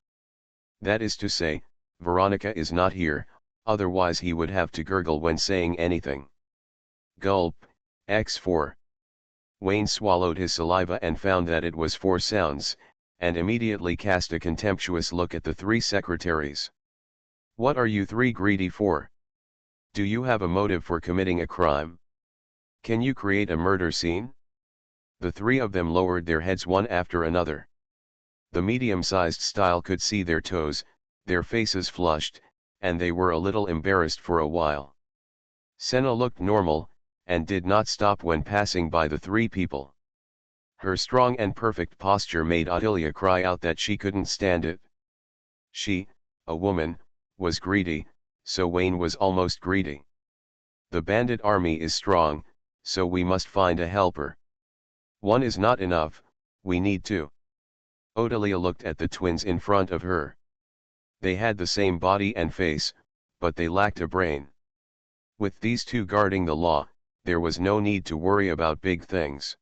[SPEAKER 1] That is to say, Veronica is not here, otherwise he would have to gurgle when saying anything. Gulp, X4. Wayne swallowed his saliva and found that it was 4 sounds, and immediately cast a contemptuous look at the 3 secretaries. What are you 3 greedy for? Do you have a motive for committing a crime? Can you create a murder scene? The 3 of them lowered their heads one after another. The medium-sized style could see their toes, their faces flushed, and they were a little embarrassed for a while. Senna looked normal, and did not stop when passing by the 3 people. Her strong and perfect posture made Odelia cry out that she couldn't stand it. She, a woman, was greedy, so Wayne was almost greedy. The bandit army is strong, so we must find a helper. 1 is not enough, we need 2. Odelia looked at the twins in front of her. They had the same body and face, but they lacked a brain. With these 2 guarding the law, there was no need to worry about big things.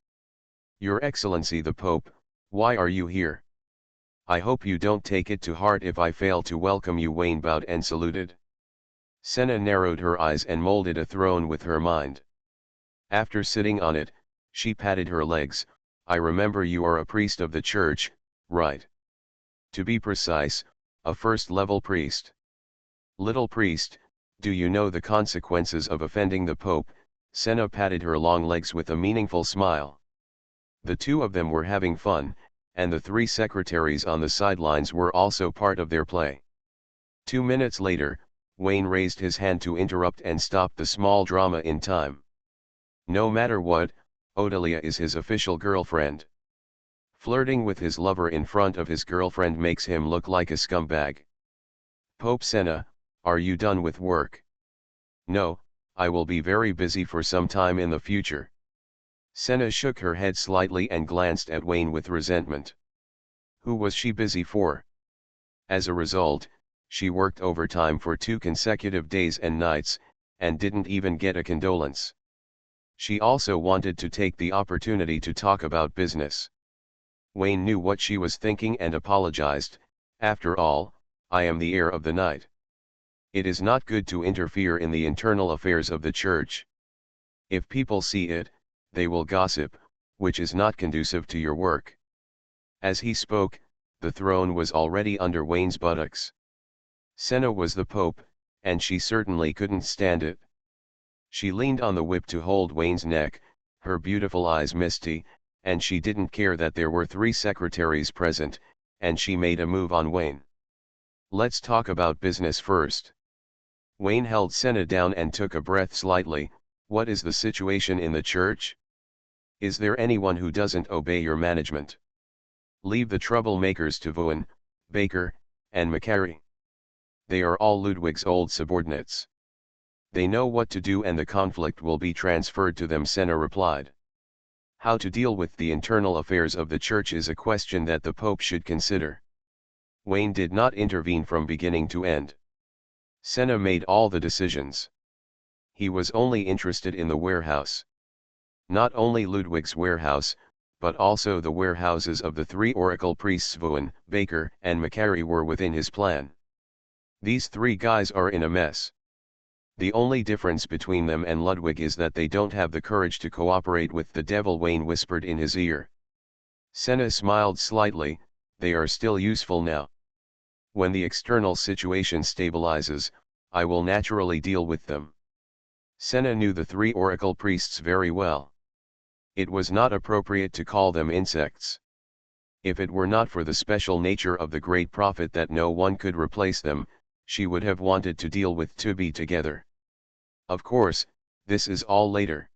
[SPEAKER 1] Your Excellency the Pope, why are you here? I hope you don't take it to heart if I fail to welcome you. Wayne bowed and saluted. Senna narrowed her eyes and molded a throne with her mind. After sitting on it, she patted her legs. I remember you are a priest of the church, right? To be precise, a first-level priest. Little priest, do you know the consequences of offending the Pope? Senna patted her long legs with a meaningful smile. The 2 of them were having fun, and the 3 secretaries on the sidelines were also part of their play. 2 minutes later, Wayne raised his hand to interrupt and stop the small drama in time. No matter what, Odelia is his official girlfriend. Flirting with his lover in front of his girlfriend makes him look like a scumbag. Pope Senna, are you done with work? No, I will be very busy for some time in the future. Senna shook her head slightly and glanced at Wayne with resentment. Who was she busy for? As a result, she worked overtime for 2 consecutive days and nights, and didn't even get a condolence. She also wanted to take the opportunity to talk about business. Wayne knew what she was thinking and apologized. After all, I am the heir of the night. It is not good to interfere in the internal affairs of the church. If people see it, they will gossip, which is not conducive to your work. As he spoke, the throne was already under Wayne's buttocks. Senna was the Pope, and she certainly couldn't stand it. She leaned on the whip to hold Wayne's neck, her beautiful eyes misty, and she didn't care that there were 3 secretaries present, and she made a move on Wayne. Let's talk about business first. Wayne held Senna down and took a breath slightly. What is the situation in the church? Is there anyone who doesn't obey your management? Leave the troublemakers to Vaughan, Baker, and Macquarie. They are all Ludwig's old subordinates. They know what to do and the conflict will be transferred to them, Senna replied. How to deal with the internal affairs of the church is a question that the Pope should consider. Wayne did not intervene from beginning to end. Senna made all the decisions. He was only interested in the warehouse. Not only Ludwig's warehouse, but also the warehouses of the 3 oracle priests Vaughan, Baker, and Macquarie were within his plan. These 3 guys are in a mess. The only difference between them and Ludwig is that they don't have the courage to cooperate with the devil, Wayne whispered in his ear. Senna smiled slightly. They are still useful now. When the external situation stabilizes, I will naturally deal with them. Senna knew the 3 oracle priests very well. It was not appropriate to call them insects. If it were not for the special nature of the great prophet that no one could replace them, she would have wanted to deal with Tubi together. Of course, this is all later.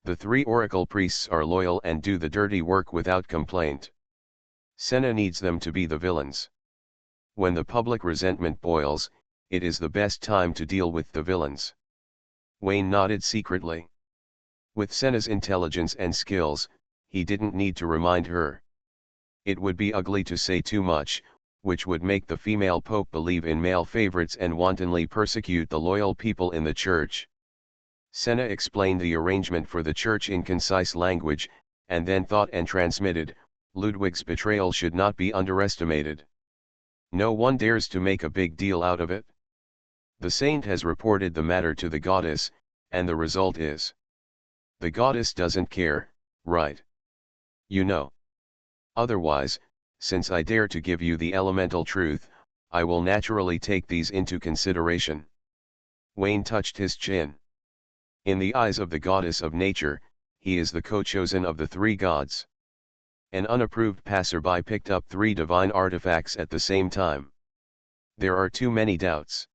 [SPEAKER 1] The 3 oracle priests are loyal and do the dirty work without complaint. Senna needs them to be the villains. When the public resentment boils, it is the best time to deal with the villains. Wayne nodded secretly. With Senna's intelligence and skills, he didn't need to remind her. It would be ugly to say too much, which would make the female pope believe in male favorites and wantonly persecute the loyal people in the church. Senna explained the arrangement for the church in concise language, and then thought and transmitted, Ludwig's betrayal should not be underestimated. No one dares to make a big deal out of it. The saint has reported the matter to the goddess, and the result is. The goddess doesn't care, right? You know. Otherwise, since I dare to give you the elemental truth, I will naturally take these into consideration. Wayne touched his chin. In the eyes of the goddess of nature, he is the co-chosen of the 3 gods. An unapproved passerby picked up 3 divine artifacts at the same time. There are too many doubts.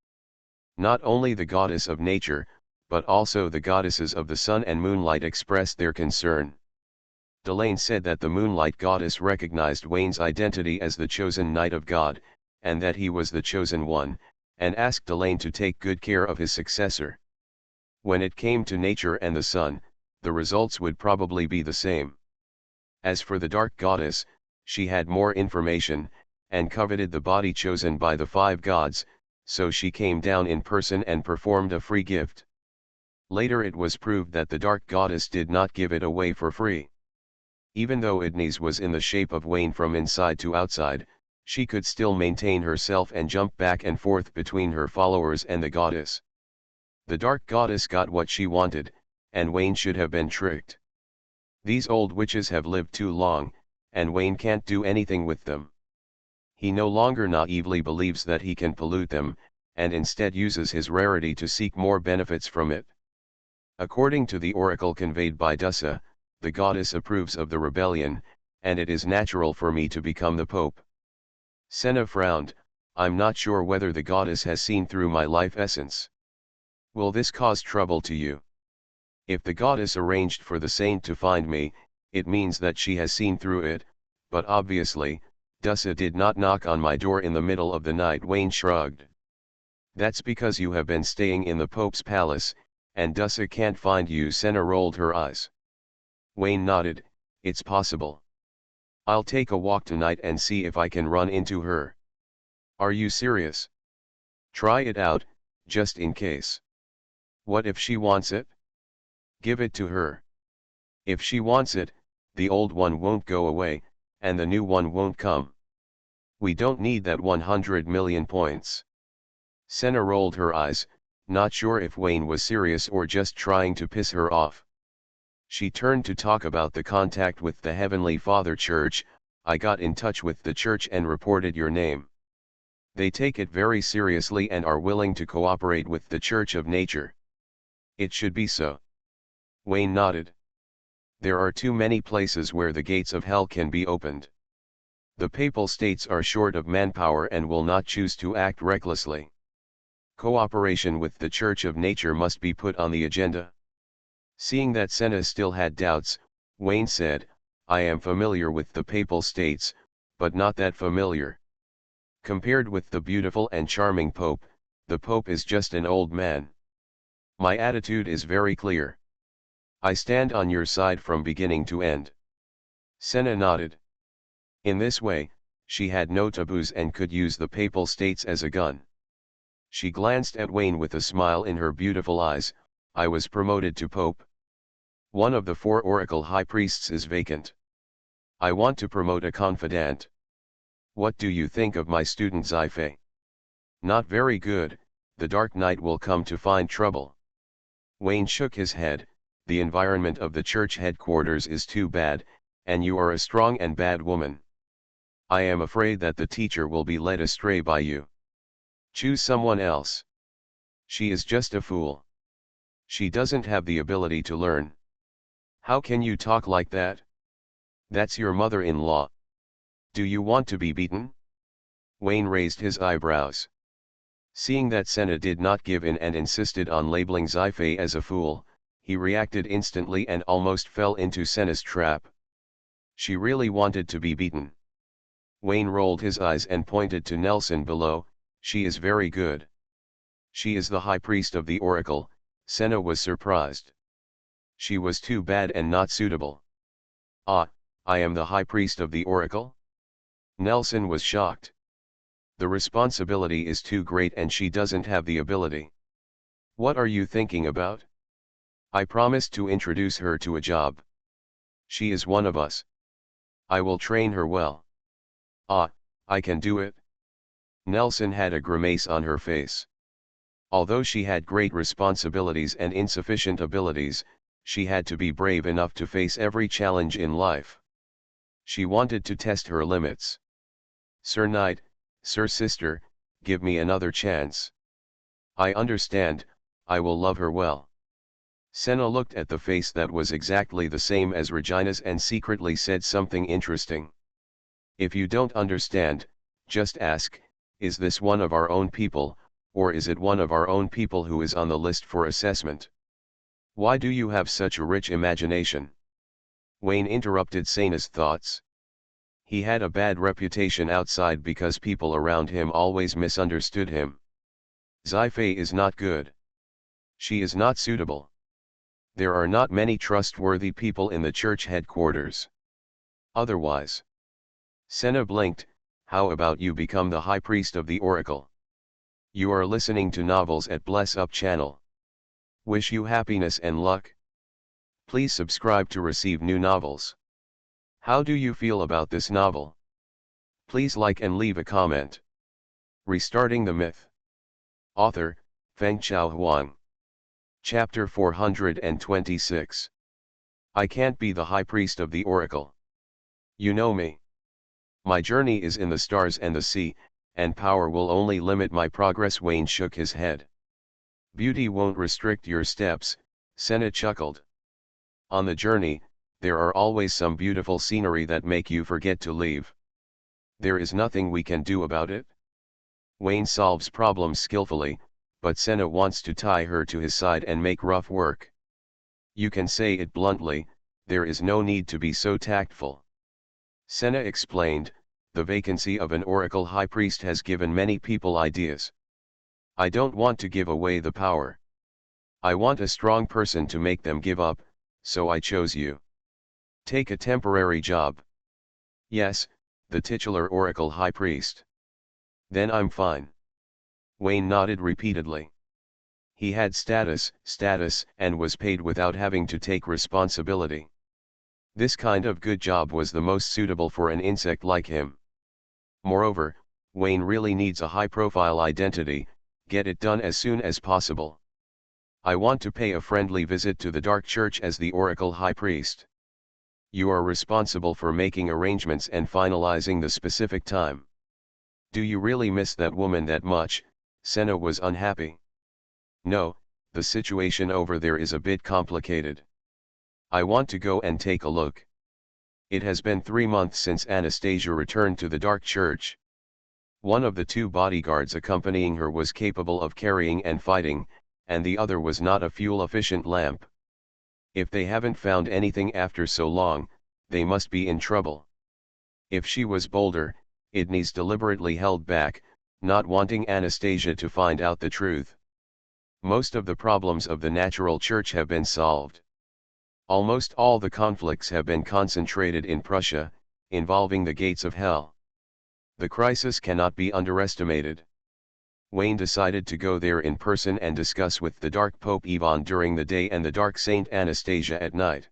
[SPEAKER 1] Not only the goddess of nature, but also the goddesses of the sun and moonlight expressed their concern. Delane said that the moonlight goddess recognized Wayne's identity as the chosen knight of God, and that he was the chosen one, and asked Delane to take good care of his successor. When it came to nature and the sun, the results would probably be the same. As for the dark goddess, she had more information, and coveted the body chosen by the 5 gods, so she came down in person and performed a free gift. Later it was proved that the dark goddess did not give it away for free. Even though Idnis was in the shape of Wayne from inside to outside, she could still maintain herself and jump back and forth between her followers and the goddess. The dark goddess got what she wanted, and Wayne should have been tricked. These old witches have lived too long, and Wayne can't do anything with them. He no longer naively believes that he can pollute them, and instead uses his rarity to seek more benefits from it. According to the oracle conveyed by Dussa, the goddess approves of the rebellion, and it is natural for me to become the pope. Senna frowned. I'm not sure whether the goddess has seen through my life essence. Will this cause trouble to you? If the goddess arranged for the saint to find me, it means that she has seen through it, but obviously, Dussa did not knock on my door in the middle of the night. Wayne shrugged. That's because you have been staying in the Pope's palace, and Dussa can't find you. Senna rolled her eyes. Wayne nodded. It's possible. I'll take a walk tonight and see if I can run into her. Are you serious? Try it out, just in case. What if she wants it? Give it to her. If she wants it, the old one won't go away, and the new one won't come. We don't need that 100 million points. Senna rolled her eyes, not sure if Wayne was serious or just trying to piss her off. She turned to talk about the contact with the Heavenly Father Church. I got in touch with the church and reported your name. They take it very seriously and are willing to cooperate with the Church of Nature. It should be so. Wayne nodded. There are too many places where the gates of hell can be opened. The Papal States are short of manpower and will not choose to act recklessly. Cooperation with the Church of Nature must be put on the agenda. Seeing that Senna still had doubts, Wayne said, I am familiar with the Papal States, but not that familiar. Compared with the beautiful and charming Pope, the Pope is just an old man. My attitude is very clear. I stand on your side from beginning to end. Senna nodded. In this way, she had no taboos and could use the Papal States as a gun. She glanced at Wayne with a smile in her beautiful eyes. I was promoted to Pope. One of the 4 Oracle High Priests is vacant. I want to promote a confidant. What do you think of my student Sci-fi? Not very good. The Dark Knight will come to find trouble. Wayne shook his head. The environment of the church headquarters is too bad, and you are a strong and bad woman. I am afraid that the teacher will be led astray by you. Choose someone else. She is just a fool. She doesn't have the ability to learn. How can you talk like that? That's your mother-in-law. Do you want to be beaten? Wayne raised his eyebrows. Seeing that Senna did not give in and insisted on labeling Sci-fi as a fool, he reacted instantly and almost fell into Senna's trap. She really wanted to be beaten. Wayne rolled his eyes and pointed to Nelson below. She is very good. She is the high priest of the oracle. Senna was surprised. She was too bad and not suitable. Ah, I am the high priest of the oracle? Nelson was shocked. The responsibility is too great and she doesn't have the ability. What are you thinking about? I promised to introduce her to a job. She is one of us. I will train her well. Ah, I can do it. Nelson had a grimace on her face. Although she had great responsibilities and insufficient abilities, she had to be brave enough to face every challenge in life. She wanted to test her limits. Sir Knight, Sir Sister, give me another chance. I understand, I will love her well. Senna looked at the face that was exactly the same as Regina's and secretly said something interesting. If you don't understand, just ask, is this one of our own people, or is it one of our own people who is on the list for assessment? Why do you have such a rich imagination? Wayne interrupted Senna's thoughts. He had a bad reputation outside because people around him always misunderstood him. Sci-fi is not good. She is not suitable. There are not many trustworthy people in the church headquarters. Otherwise. Senna blinked. How about you become the high priest of the oracle? You are listening to novels at Bless Up channel. Wish you happiness and luck. Please subscribe to receive new novels. How do you feel about this novel? Please like and leave a comment. Restarting the Myth. Author, Feng Chao Huang. Chapter 426. I can't be the high priest of the oracle. You know me. My journey is in the stars and the sea, and power will only limit my progress. Wayne shook his head. Beauty won't restrict your steps, Senna chuckled. On the journey, there are always some beautiful scenery that make you forget to leave. There is nothing we can do about it. Wayne solves problems skillfully, but Senna wants to tie her to his side and make rough work. You can say it bluntly, there is no need to be so tactful. Senna explained, the vacancy of an oracle high priest has given many people ideas. I don't want to give away the power. I want a strong person to make them give up, so I chose you. Take a temporary job. Yes, the titular oracle high priest. Then I'm fine. Wayne nodded repeatedly. He had status, and was paid without having to take responsibility. This kind of good job was the most suitable for an insect like him. Moreover, Wayne really needs a high-profile identity. Get it done as soon as possible. I want to pay a friendly visit to the Dark Church as the Oracle High Priest. You are responsible for making arrangements and finalizing the specific time. Do you really miss that woman that much? Senna was unhappy. No, the situation over there is a bit complicated. I want to go and take a look. It has been 3 months since Anastasia returned to the Dark Church. One of the 2 bodyguards accompanying her was capable of carrying and fighting, and the other was not a fuel-efficient lamp. If they haven't found anything after so long, they must be in trouble. If she was bolder, Idnes deliberately held back, not wanting Anastasia to find out the truth. Most of the problems of the natural church have been solved. Almost all the conflicts have been concentrated in Prussia, involving the gates of hell. The crisis cannot be underestimated. Wayne decided to go there in person and discuss with the Dark Pope Ivan during the day and the Dark Saint Anastasia at night.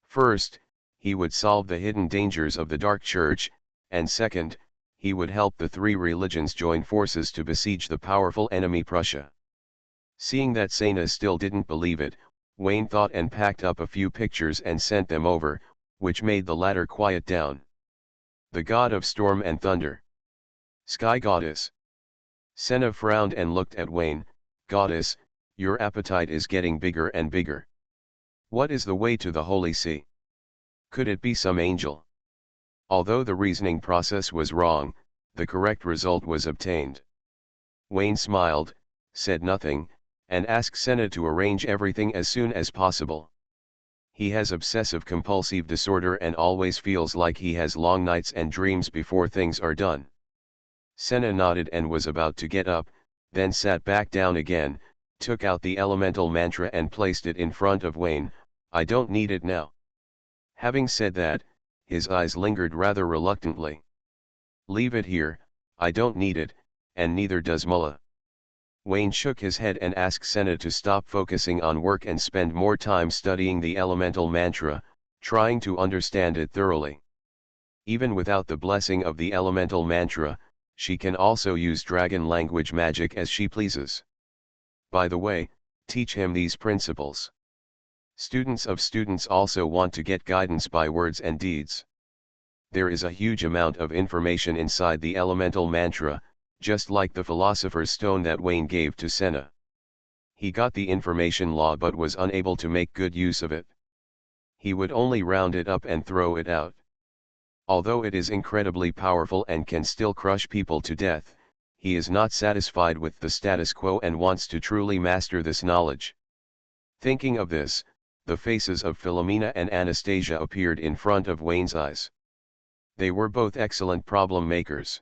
[SPEAKER 1] First, he would solve the hidden dangers of the Dark Church, and second, he would help the 3 religions join forces to besiege the powerful enemy Prussia. Seeing that Senna still didn't believe it, Wayne thought and packed up a few pictures and sent them over, which made the latter quiet down. The god of storm and thunder. Sky goddess. Senna frowned and looked at Wayne. Goddess, your appetite is getting bigger and bigger. What is the way to the Holy See? Could it be some angel? Although the reasoning process was wrong, the correct result was obtained. Wayne smiled, said nothing, and asked Senna to arrange everything as soon as possible. He has obsessive-compulsive disorder and always feels like he has long nights and dreams before things are done. Senna nodded and was about to get up, then sat back down again, took out the elemental mantra and placed it in front of Wayne. I don't need it now. Having said that, his eyes lingered rather reluctantly. Leave it here, I don't need it, and neither does Mullah. Wayne shook his head and asked Senna to stop focusing on work and spend more time studying the elemental mantra, trying to understand it thoroughly. Even without the blessing of the elemental mantra, she can also use dragon language magic as she pleases. By the way, teach him these principles. Students of students also want to get guidance by words and deeds. There is a huge amount of information inside the elemental mantra, just like the philosopher's stone that Wayne gave to Senna. He got the information law but was unable to make good use of it. He would only round it up and throw it out. Although it is incredibly powerful and can still crush people to death, he is not satisfied with the status quo and wants to truly master this knowledge. Thinking of this, the faces of Philomena and Anastasia appeared in front of Wayne's eyes. They were both excellent problem makers.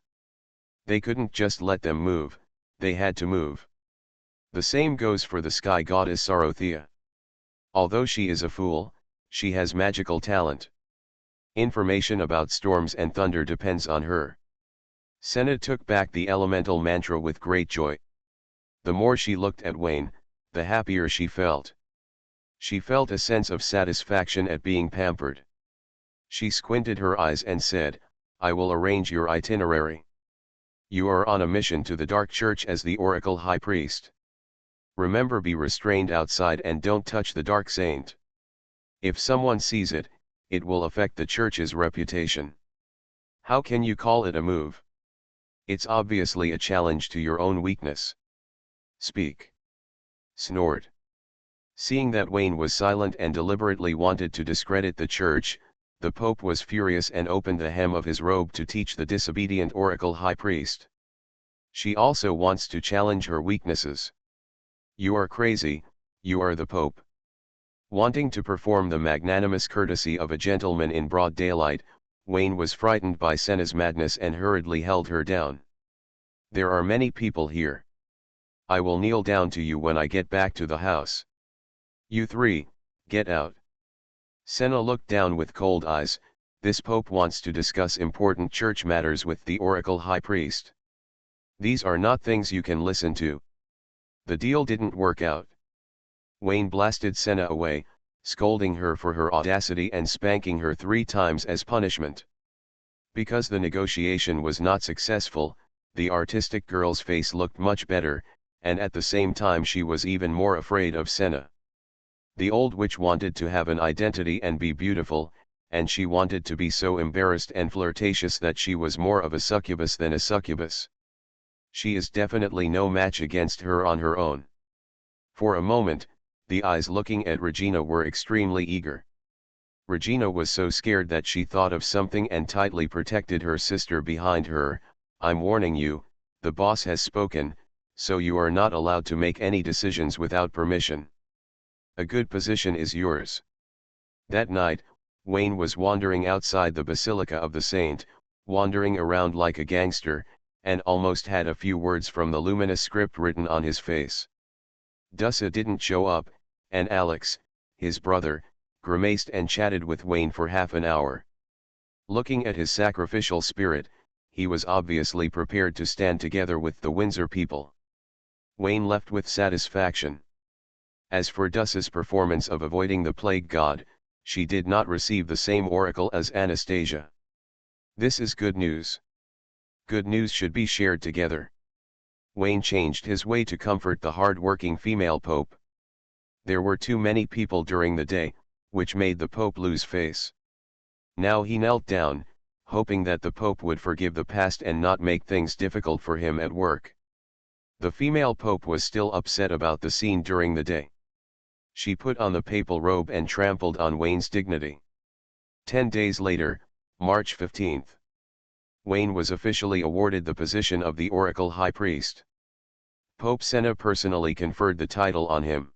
[SPEAKER 1] They couldn't just let them move, they had to move. The same goes for the sky goddess Sarothea. Although she is a fool, she has magical talent. Information about storms and thunder depends on her. Senna took back the elemental mantra with great joy. The more she looked at Wayne, the happier she felt. She felt a sense of satisfaction at being pampered. She squinted her eyes and said, I will arrange your itinerary. You are on a mission to the Dark Church as the Oracle High Priest. Remember, be restrained outside and don't touch the Dark Saint. If someone sees it, it will affect the Church's reputation. How can you call it a move? It's obviously a challenge to your own weakness. Speak. Snored. Seeing that Wayne was silent and deliberately wanted to discredit the Church, the Pope was furious and opened the hem of his robe to teach the disobedient Oracle High Priest. She also wants to challenge her weaknesses. You are crazy, you are the Pope. Wanting to perform the magnanimous courtesy of a gentleman in broad daylight, Wayne was frightened by Senna's madness and hurriedly held her down. There are many people here. I will kneel down to you when I get back to the house. You 3, get out. Senna looked down with cold eyes. This pope wants to discuss important church matters with the oracle high priest. These are not things you can listen to. The deal didn't work out. Wayne blasted Senna away, scolding her for her audacity and spanking her 3 times as punishment. Because the negotiation was not successful, the artistic girl's face looked much better, and at the same time she was even more afraid of Senna. The old witch wanted to have an identity and be beautiful, and she wanted to be so embarrassed and flirtatious that she was more of a succubus than a succubus. She is definitely no match against her on her own. For a moment, the eyes looking at Regina were extremely eager. Regina was so scared that she thought of something and tightly protected her sister behind her. I'm warning you, the boss has spoken, so you are not allowed to make any decisions without permission. A good position is yours. That night, Wayne was wandering outside the Basilica of the Saint, wandering around like a gangster, and almost had a few words from the luminous script written on his face. Dussa didn't show up, and Alex, his brother, grimaced and chatted with Wayne for half an hour. Looking at his sacrificial spirit, he was obviously prepared to stand together with the Windsor people. Wayne left with satisfaction. As for Dussa's performance of avoiding the plague god, she did not receive the same oracle as Anastasia. This is good news. Good news should be shared together. Wayne changed his way to comfort the hard-working female pope. There were too many people during the day, which made the pope lose face. Now he knelt down, hoping that the pope would forgive the past and not make things difficult for him at work. The female pope was still upset about the scene during the day. She put on the papal robe and trampled on Wayne's dignity. 10 days later, March 15th. Wayne was officially awarded the position of the oracle high priest. Pope Senna personally conferred the title on him.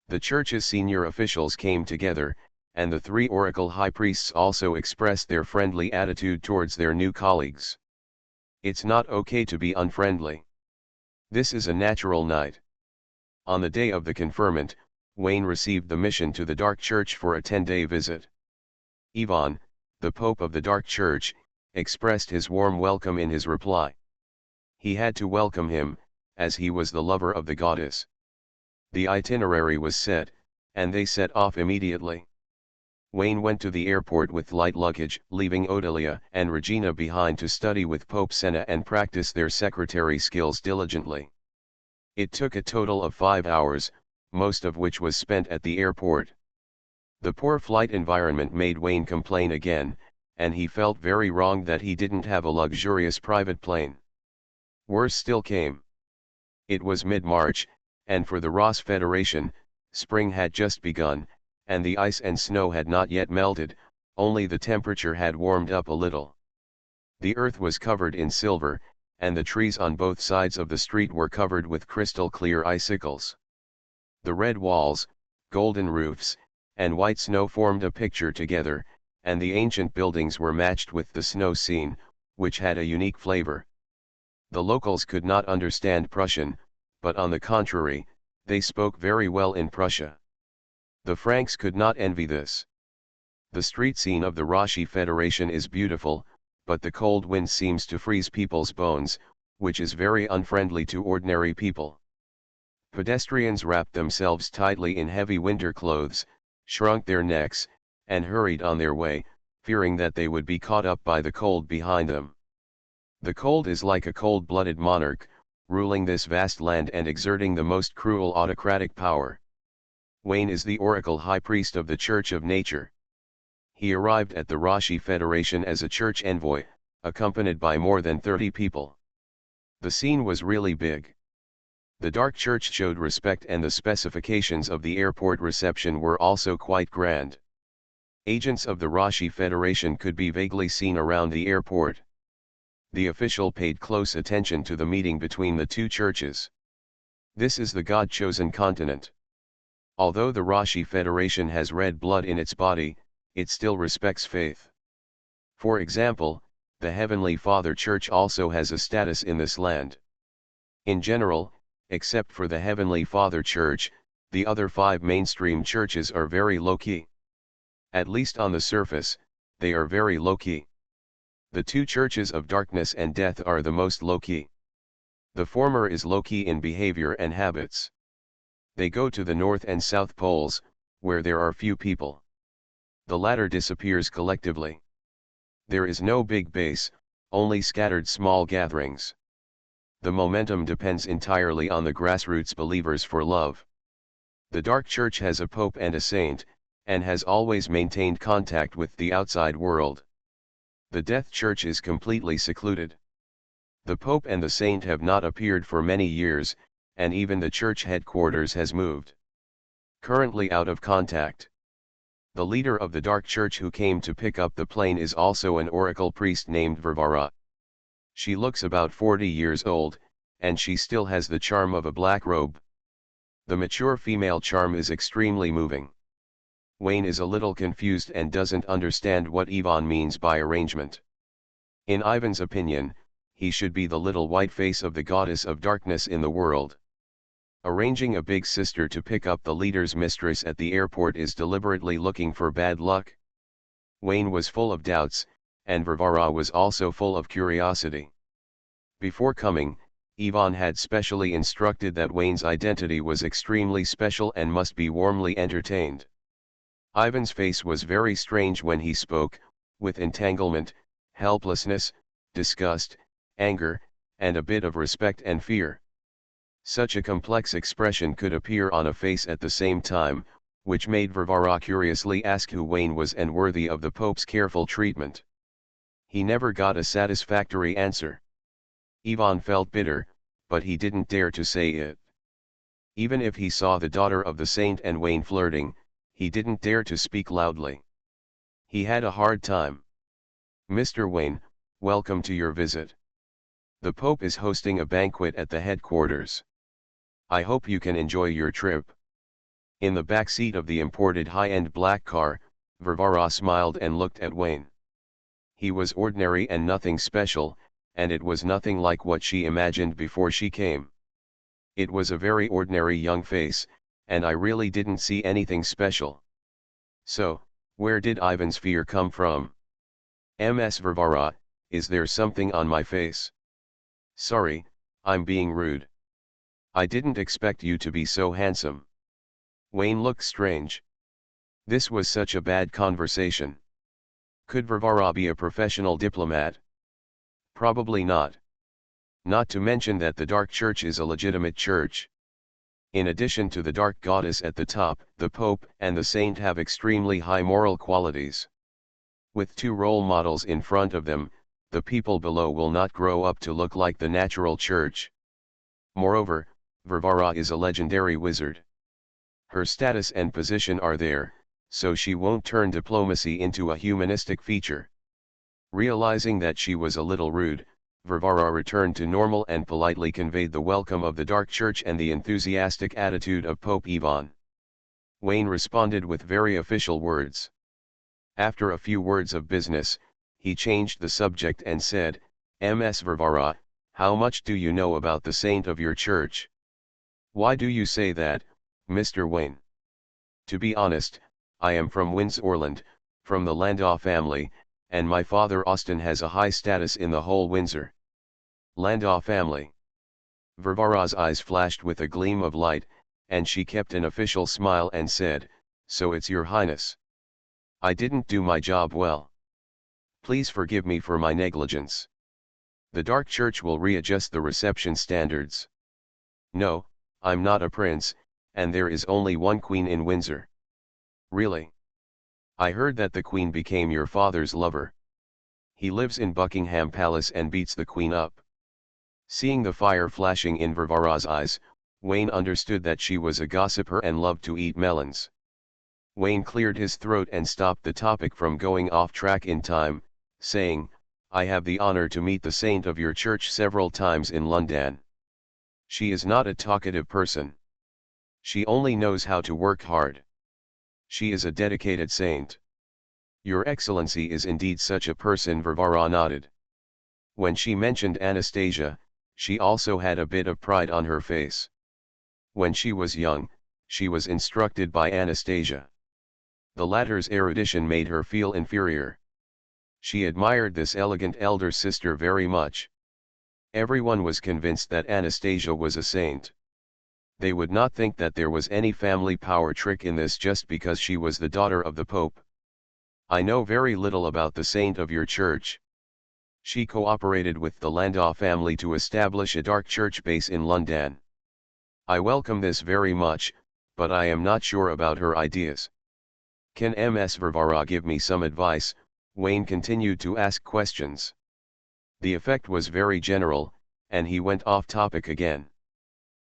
[SPEAKER 1] The church's senior officials came together, and the 3 oracle high priests also expressed their friendly attitude towards their new colleagues. It's not okay to be unfriendly. This is a natural night. On the day of the conferment, Wayne received the mission to the Dark Church for a 10-day visit. Ivan, the Pope of the Dark Church, expressed his warm welcome in his reply. He had to welcome him, as he was the lover of the goddess. The itinerary was set, and they set off immediately. Wayne went to the airport with light luggage, leaving Odelia and Regina behind to study with Pope Senna and practice their secretary skills diligently. It took a total of 5 hours, most of which was spent at the airport. The poor flight environment made Wayne complain again, and he felt very wrong that he didn't have a luxurious private plane. Worse still came. It was mid-March, and for the Ross Federation, spring had just begun, and the ice and snow had not yet melted, only the temperature had warmed up a little. The earth was covered in silver, and the trees on both sides of the street were covered with crystal-clear icicles. The red walls, golden roofs, and white snow formed a picture together, and the ancient buildings were matched with the snow scene, which had a unique flavor. The locals could not understand Prussian, but on the contrary, they spoke very well in Prussia. The Franks could not envy this. The street scene of the Rashi Federation is beautiful, but the cold wind seems to freeze people's bones, which is very unfriendly to ordinary people. Pedestrians wrapped themselves tightly in heavy winter clothes, shrunk their necks, and hurried on their way, fearing that they would be caught up by the cold behind them. The cold is like a cold-blooded monarch, ruling this vast land and exerting the most cruel autocratic power. Wayne is the oracle high priest of the Church of Nature. He arrived at the Rashi Federation as a church envoy, accompanied by more than 30 people. The scene was really big. The Dark Church showed respect, and the specifications of the airport reception were also quite grand. Agents of the Rashi Federation could be vaguely seen around the airport. The official paid close attention to the meeting between the 2 churches. This is the God-chosen continent. Although the Rashi Federation has red blood in its body, it still respects faith. For example, the Heavenly Father Church also has a status in this land. In general, except for the Heavenly Father Church, the other 5 mainstream churches are very low-key. At least on the surface, they are very low-key. The two churches of darkness and death are the most low-key. The former is low-key in behavior and habits. They go to the north and south poles, where there are few people. The latter disappears collectively. There is no big base, only scattered small gatherings. The momentum depends entirely on the grassroots believers for love. The dark church has a pope and a saint, and has always maintained contact with the outside world. The death church is completely secluded. The pope and the saint have not appeared for many years, and even the church headquarters has moved. Currently out of contact. The leader of the dark church who came to pick up the plane is also an oracle priest named Varvara. She looks about 40 years old, and she still has the charm of a black robe. The mature female charm is extremely moving. Wayne is a little confused and doesn't understand what Yvonne means by arrangement. In Ivan's opinion, he should be the little white face of the goddess of darkness in the world. Arranging a big sister to pick up the leader's mistress at the airport is deliberately looking for bad luck. Wayne was full of doubts, and Varvara was also full of curiosity. Before coming, Yvonne had specially instructed that Wayne's identity was extremely special and must be warmly entertained. Ivan's face was very strange when he spoke, with entanglement, helplessness, disgust, anger, and a bit of respect and fear. Such a complex expression could appear on a face at the same time, which made Varvara curiously ask who Wayne was and worthy of the Pope's careful treatment. He never got a satisfactory answer. Yvonne felt bitter, but he didn't dare to say it. Even if he saw the daughter of the saint and Wayne flirting, he didn't dare to speak loudly. He had a hard time. "Mr. Wayne, welcome to your visit. The Pope is hosting a banquet at the headquarters. I hope you can enjoy your trip." In the back seat of the imported high-end black car, Varvara smiled and looked at Wayne. He was ordinary and nothing special, and it was nothing like what she imagined before she came. It was a very ordinary young face, and I really didn't see anything special. So, where did Ivan's fear come from? "Ms. Varvara, is there something on my face? Sorry, I'm being rude. I didn't expect you to be so handsome." Wayne looked strange. This was such a bad conversation. Could Varvara be a professional diplomat? Probably not. Not to mention that the Dark Church is a legitimate church. In addition to the dark goddess at the top, the Pope and the Saint have extremely high moral qualities. With two role models in front of them, the people below will not grow up to look like the natural church. Moreover, Varvara is a legendary wizard. Her status and position are there, so she won't turn diplomacy into a humanistic feature. Realizing that she was a little rude, Varvara returned to normal and politely conveyed the welcome of the Dark Church and the enthusiastic attitude of Pope Ivan. Wayne responded with very official words. After a few words of business, he changed the subject and said, "Ms. Varvara, how much do you know about the saint of your church?" "Why do you say that, Mr. Wayne?" "To be honest, I am from Windsorland, from the Landau family, and my father Austin has a high status in the whole Windsor." "Landau family." Varvara's eyes flashed with a gleam of light, and she kept an official smile and said, "So it's your highness. I didn't do my job well. Please forgive me for my negligence. The Dark Church will readjust the reception standards. No, I'm not a prince, and there is only one queen in Windsor." "Really? I heard that the queen became your father's lover. He lives in Buckingham Palace and beats the queen up." Seeing the fire flashing in Varvara's eyes, Wayne understood that she was a gossiper and loved to eat melons. Wayne cleared his throat and stopped the topic from going off track in time, saying, "I have the honor to meet the saint of your church several times in London. She is not a talkative person. She only knows how to work hard. She is a dedicated saint." "Your Excellency is indeed such a person," Varvara nodded. When she mentioned Anastasia, she also had a bit of pride on her face. When she was young, she was instructed by Anastasia. The latter's erudition made her feel inferior. She admired this elegant elder sister very much. Everyone was convinced that Anastasia was a saint. They would not think that there was any family power trick in this just because she was the daughter of the Pope. I know very little about the saint of your church. She cooperated with the Landau family to establish a dark church base in London. I welcome this very much, but I am not sure about her ideas. Can Ms. Varvara give me some advice? Wayne continued to ask questions. The effect was very general, and he went off topic again.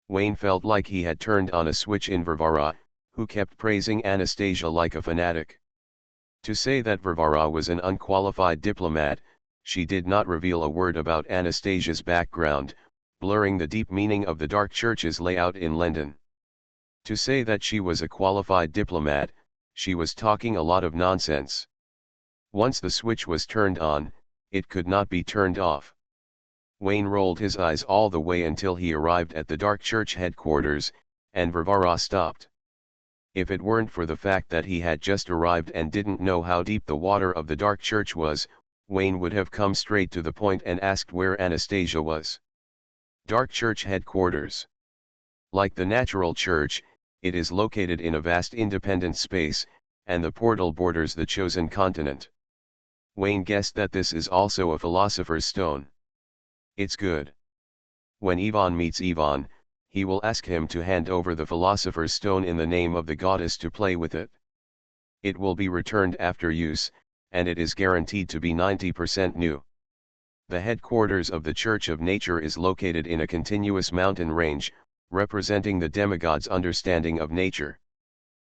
[SPEAKER 1] Wayne felt like he had turned on a switch in Varvara, who kept praising Anastasia like a fanatic. To say that Varvara was an unqualified diplomat, she did not reveal a word about Anastasia's background, blurring the deep meaning of the dark church's layout in London. To say that she was a qualified diplomat, she was talking a lot of nonsense. Once the switch was turned on, it could not be turned off. Wayne rolled his eyes all the way until he arrived at the dark church headquarters, and Varvara stopped. If it weren't for the fact that he had just arrived and didn't know how deep the water of the dark church was, Wayne would have come straight to the point and asked where Anastasia was. Dark church headquarters. Like the natural church, it is located in a vast independent space, and the portal borders the chosen continent. Wayne guessed that this is also a philosopher's stone. It's good. When Ivan meets Ivan, he will ask him to hand over the philosopher's stone in the name of the goddess to play with it. It will be returned after use, and it is guaranteed to be 90% new. The headquarters of the Church of Nature is located in a continuous mountain range, representing the demigod's understanding of nature.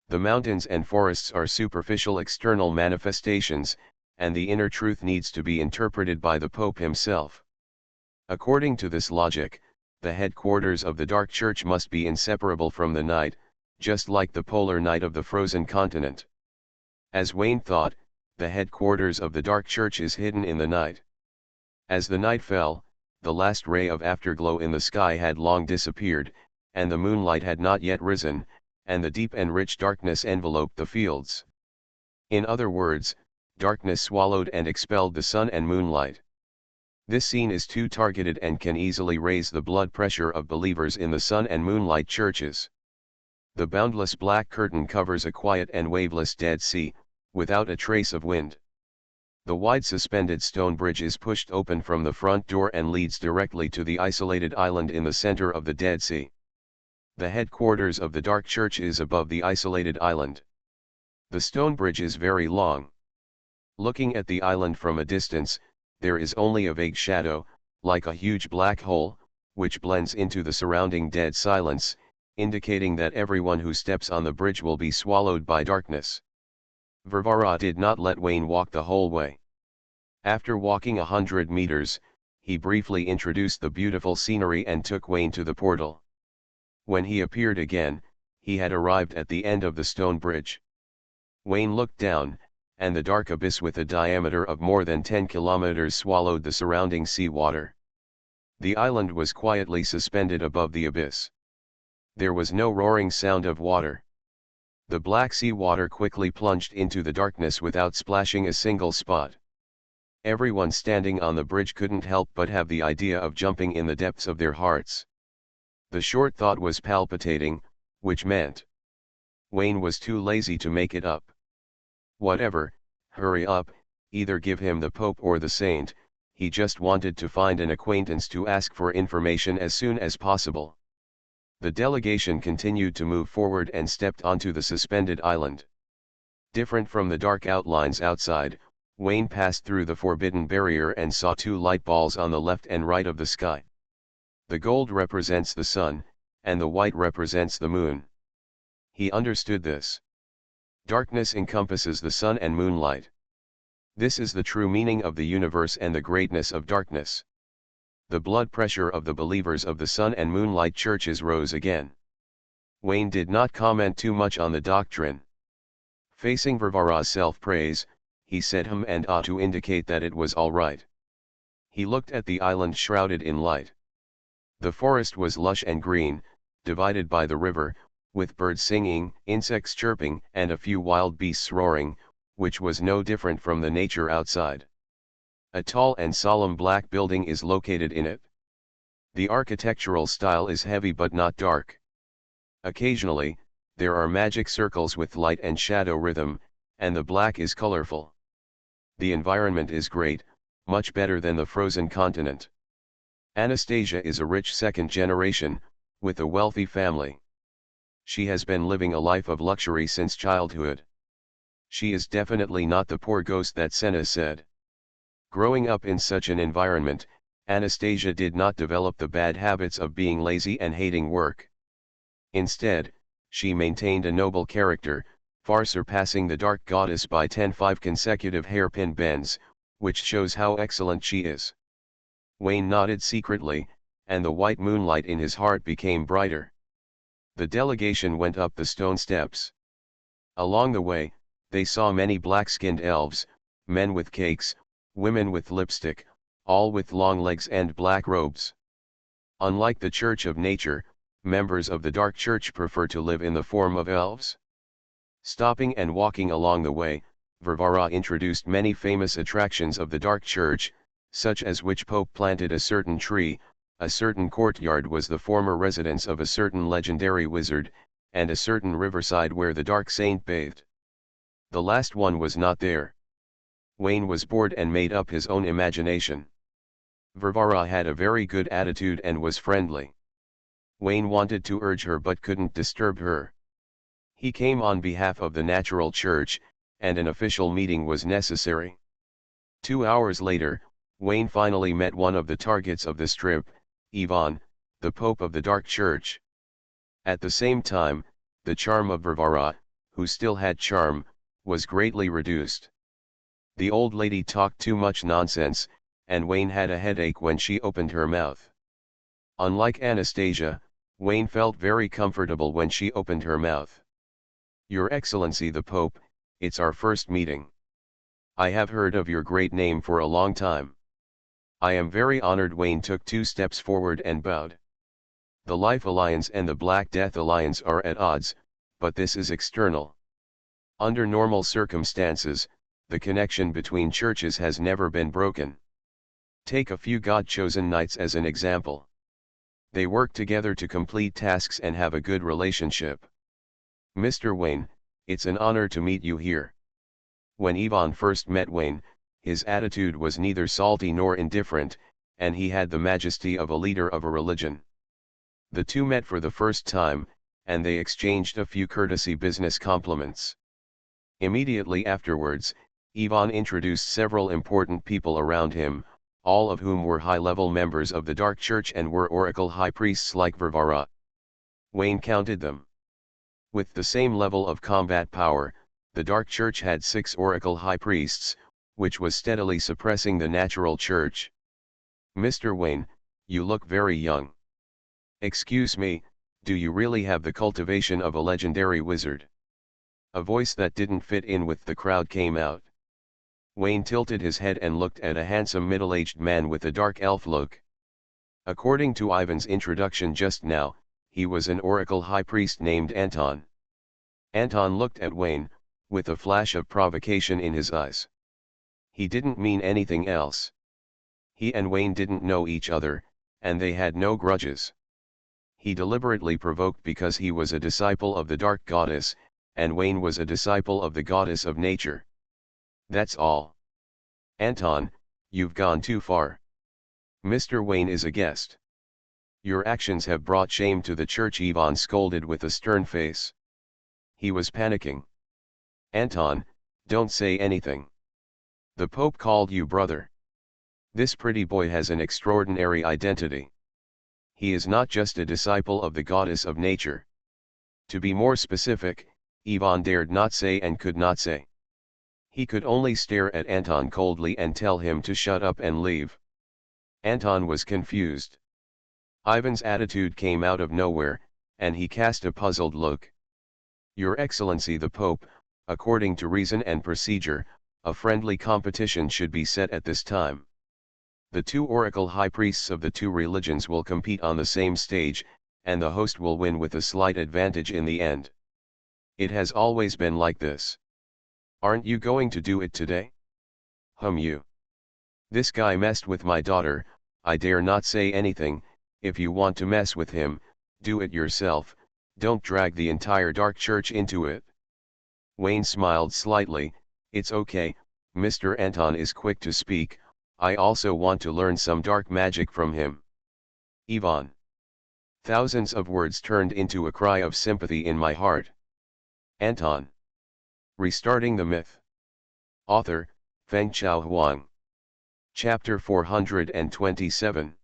[SPEAKER 1] The mountains and forests are superficial external manifestations, and the inner truth needs to be interpreted by the Pope himself. According to this logic, the headquarters of the Dark Church must be inseparable from the night, just like the polar night of the frozen continent. As Wayne thought, the headquarters of the Dark Church is hidden in the night. As the night fell, the last ray of afterglow in the sky had long disappeared, and the moonlight had not yet risen, and the deep and rich darkness enveloped the fields. In other words, darkness swallowed and expelled the sun and moonlight. This scene is too targeted and can easily raise the blood pressure of believers in the sun and moonlight churches. The boundless black curtain covers a quiet and waveless Dead Sea, without a trace of wind. The wide suspended stone bridge is pushed open from the front door and leads directly to the isolated island in the center of the Dead Sea. The headquarters of the Dark Church is above the isolated island. The stone bridge is very long. Looking at the island from a distance, there is only a vague shadow, like a huge black hole, which blends into the surrounding dead silence, indicating that everyone who steps on the bridge will be swallowed by darkness. Varvara did not let Wayne walk the whole way. After walking 100 meters, he briefly introduced the beautiful scenery and took Wayne to the portal. When he appeared again, he had arrived at the end of the stone bridge. Wayne looked down, and the dark abyss with a diameter of more than 10 kilometers swallowed the surrounding sea water. The island was quietly suspended above the abyss. There was no roaring sound of water. The black sea water quickly plunged into the darkness without splashing a single spot. Everyone standing on the bridge couldn't help but have the idea of jumping in the depths of their hearts. The short thought was palpitating, which meant Wayne was too lazy to make it up. Whatever, hurry up, either give him the Pope or the saint, he just wanted to find an acquaintance to ask for information as soon as possible. The delegation continued to move forward and stepped onto the suspended island. Different from the dark outlines outside, Wayne passed through the forbidden barrier and saw two light balls on the left and right of the sky. The gold represents the sun, and the white represents the moon. He understood this. Darkness encompasses the sun and moonlight. This is the true meaning of the universe and the greatness of darkness. The blood pressure of the believers of the sun and moonlight churches rose again. Wayne did not comment too much on the doctrine. Facing Varvara's self-praise, he said and ah to indicate that it was all right. He looked at the island shrouded in light. The forest was lush and green, divided by the river, with birds singing, insects chirping, and a few wild beasts roaring, which was no different from the nature outside. A tall and solemn black building is located in it. The architectural style is heavy but not dark. Occasionally, there are magic circles with light and shadow rhythm, and the black is colorful. The environment is great, much better than the frozen continent. Anastasia is a rich second generation, with a wealthy family. She has been living a life of luxury since childhood. She is definitely not the poor ghost that Senna said. Growing up in such an environment, Anastasia did not develop the bad habits of being lazy and hating work. Instead, she maintained a noble character, far surpassing the dark goddess by 10-5 consecutive hairpin bends, which shows how excellent she is. Wayne nodded secretly, and the white moonlight in his heart became brighter. The delegation went up the stone steps. Along the way, they saw many black-skinned elves, men with cakes, women with lipstick, all with long legs and black robes. Unlike the Church of Nature, members of the Dark Church prefer to live in the form of elves. Stopping and walking along the way, Varvara introduced many famous attractions of the Dark Church, such as which pope planted a certain tree, a certain courtyard was the former residence of a certain legendary wizard, and a certain riverside where the Dark Saint bathed. The last one was not there. Wayne was bored and made up his own imagination. Varvara had a very good attitude and was friendly. Wayne wanted to urge her but couldn't disturb her. He came on behalf of the Natural Church, and an official meeting was necessary. 2 hours later, Wayne finally met one of the targets of the strip, Ivan, the Pope of the Dark Church. At the same time, the charm of Varvara, who still had charm, was greatly reduced. The old lady talked too much nonsense, and Wayne had a headache when she opened her mouth. Unlike Anastasia, Wayne felt very comfortable when she opened her mouth. "Your Excellency the Pope, it's our first meeting. I have heard of your great name for a long time. I am very honored." Wayne took 2 steps forward and bowed. The Life Alliance and the Black Death Alliance are at odds, but this is external. Under normal circumstances, the connection between churches has never been broken. Take a few God-chosen knights as an example. They work together to complete tasks and have a good relationship. "Mr. Wayne, it's an honor to meet you here." When Ivan first met Wayne, his attitude was neither salty nor indifferent, and he had the majesty of a leader of a religion. The two met for the first time, and they exchanged a few courtesy business compliments. Immediately afterwards, Ivan introduced several important people around him, all of whom were high-level members of the Dark Church and were oracle high priests like Varvara. Wayne counted them. With the same level of combat power, the Dark Church had 6 oracle high priests, which was steadily suppressing the Natural Church. "Mr. Wayne, you look very young. Excuse me, do you really have the cultivation of a legendary wizard?" A voice that didn't fit in with the crowd came out. Wayne tilted his head and looked at a handsome middle-aged man with a dark elf look. According to Ivan's introduction just now, he was an oracle high priest named Anton. Anton looked at Wayne, with a flash of provocation in his eyes. He didn't mean anything else. He and Wayne didn't know each other, and they had no grudges. He deliberately provoked because he was a disciple of the Dark Goddess, and Wayne was a disciple of the Goddess of Nature. That's all. "Anton, you've gone too far. Mr. Wayne is a guest. Your actions have brought shame to the church," Ivan scolded with a stern face. He was panicking. "Anton, don't say anything. The Pope called you brother. This pretty boy has an extraordinary identity. He is not just a disciple of the Goddess of Nature." To be more specific, Ivan dared not say and could not say. He could only stare at Anton coldly and tell him to shut up and leave. Anton was confused. Ivan's attitude came out of nowhere, and he cast a puzzled look. "Your Excellency the Pope, according to reason and procedure, a friendly competition should be set at this time. The 2 oracle high priests of the 2 religions will compete on the same stage, and the host will win with a slight advantage in the end. It has always been like this. Aren't you going to do it today? You. This guy messed with my daughter, I dare not say anything. If you want to mess with him, do it yourself, don't drag the entire dark church into it. Wayne smiled slightly. It's okay, Mr. Anton is quick to speak, I also want to learn some dark magic from him. Yvonne. Thousands of words turned into a cry of sympathy in my heart. Anton. Restarting the Myth. Author, Fengchao Huang. Chapter 427.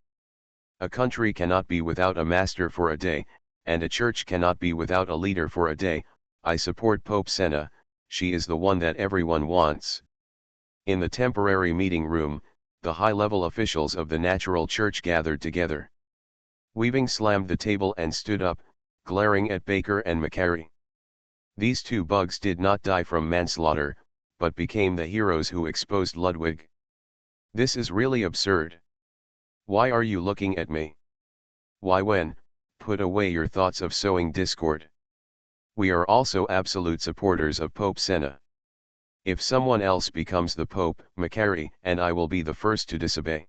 [SPEAKER 1] A country cannot be without a master for a day, and a church cannot be without a leader for a day. I support Pope Senna, she is the one that everyone wants. In the temporary meeting room, the high-level officials of the Natural Church gathered together. Weaving slammed the table and stood up, glaring at Baker and Macquarie. These two bugs did not die from manslaughter, but became the heroes who exposed Ludwig. This is really absurd. Why are you looking at me? Why when, put away your thoughts of sowing discord. We are also absolute supporters of Pope Senna. If someone else becomes the Pope, Macquarie and I will be the first to disobey.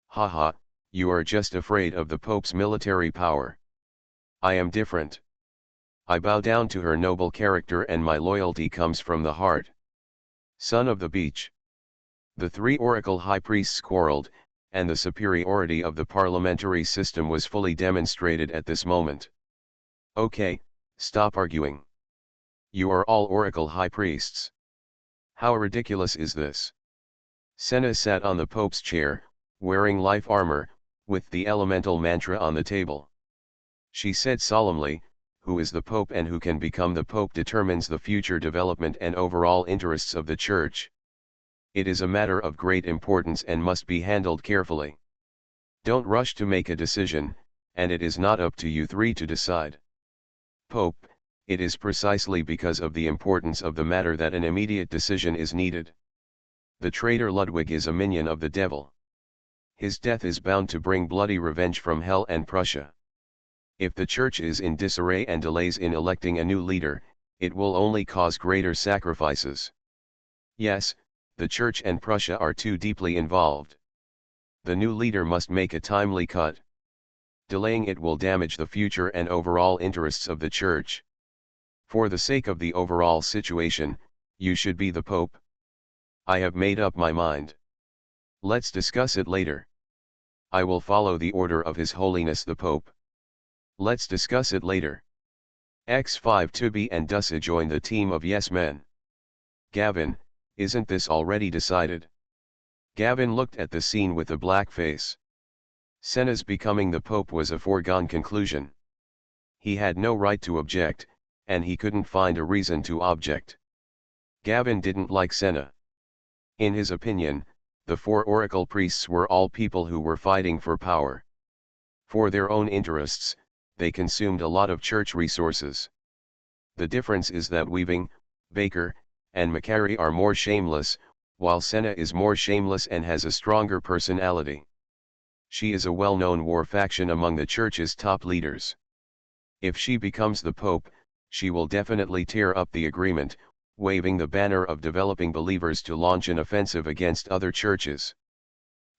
[SPEAKER 1] Haha, you are just afraid of the Pope's military power. I am different. I bow down to her noble character and my loyalty comes from the heart. Son of the Beach. The three oracle high priests quarreled, and the superiority of the parliamentary system was fully demonstrated at this moment. Okay, stop arguing. You are all oracle high priests. How ridiculous is this? Senna sat on the Pope's chair, wearing life armor, with the elemental mantra on the table. She said solemnly, who is the Pope and who can become the Pope determines the future development and overall interests of the Church. It is a matter of great importance and must be handled carefully. Don't rush to make a decision, and it is not up to you three to decide. Pope, it is precisely because of the importance of the matter that an immediate decision is needed. The traitor Ludwig is a minion of the devil. His death is bound to bring bloody revenge from hell and Prussia. If the Church is in disarray and delays in electing a new leader, it will only cause greater sacrifices. Yes, the Church and Prussia are too deeply involved. The new leader must make a timely cut. Delaying it will damage the future and overall interests of the Church. For the sake of the overall situation, you should be the Pope. I have made up my mind. Let's discuss it later. I will follow the order of His Holiness the Pope. Let's discuss it later. X5 Tubi and Dussa joined the team of yes men. Gavin, isn't this already decided? Gavin looked at the scene with a black face. Senna's becoming the Pope was a foregone conclusion. He had no right to object, and he couldn't find a reason to object. Gavin didn't like Senna. In his opinion, the four oracle priests were all people who were fighting for power. For their own interests, they consumed a lot of church resources. The difference is that Weaving, Baker, and Macquarie are more shameless, while Senna is more shameless and has a stronger personality. She is a well-known war faction among the church's top leaders. If she becomes the Pope, she will definitely tear up the agreement, waving the banner of developing believers to launch an offensive against other churches.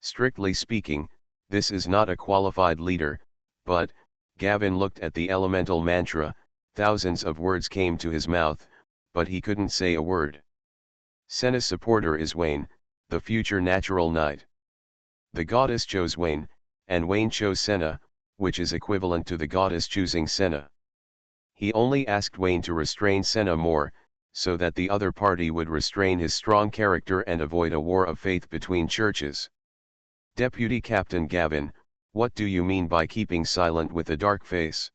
[SPEAKER 1] Strictly speaking, this is not a qualified leader, but, Gavin looked at the elemental mantra, thousands of words came to his mouth, but he couldn't say a word. Senna's supporter is Wayne, the future natural knight. The goddess chose Wayne, and Wayne chose Senna, which is equivalent to the goddess choosing Senna. He only asked Wayne to restrain Senna more, so that the other party would restrain his strong character and avoid a war of faith between churches. Deputy Captain Gavin, what do you mean by keeping silent with a dark face?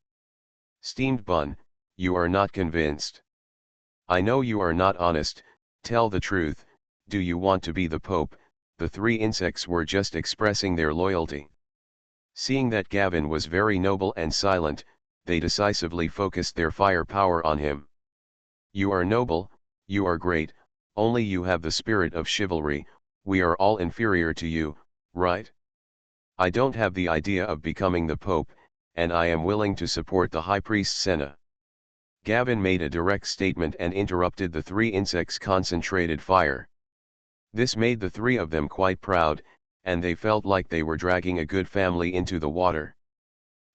[SPEAKER 1] Steamed bun, you are not convinced. I know you are not honest, tell the truth, do you want to be the Pope? The three insects were just expressing their loyalty. Seeing that Gavin was very noble and silent, they decisively focused their firepower on him. You are noble, you are great, only you have the spirit of chivalry, we are all inferior to you, right? I don't have the idea of becoming the Pope, and I am willing to support the High Priest Senna. Gavin made a direct statement and interrupted the three insects' concentrated fire. This made the three of them quite proud, and they felt like they were dragging a good family into the water.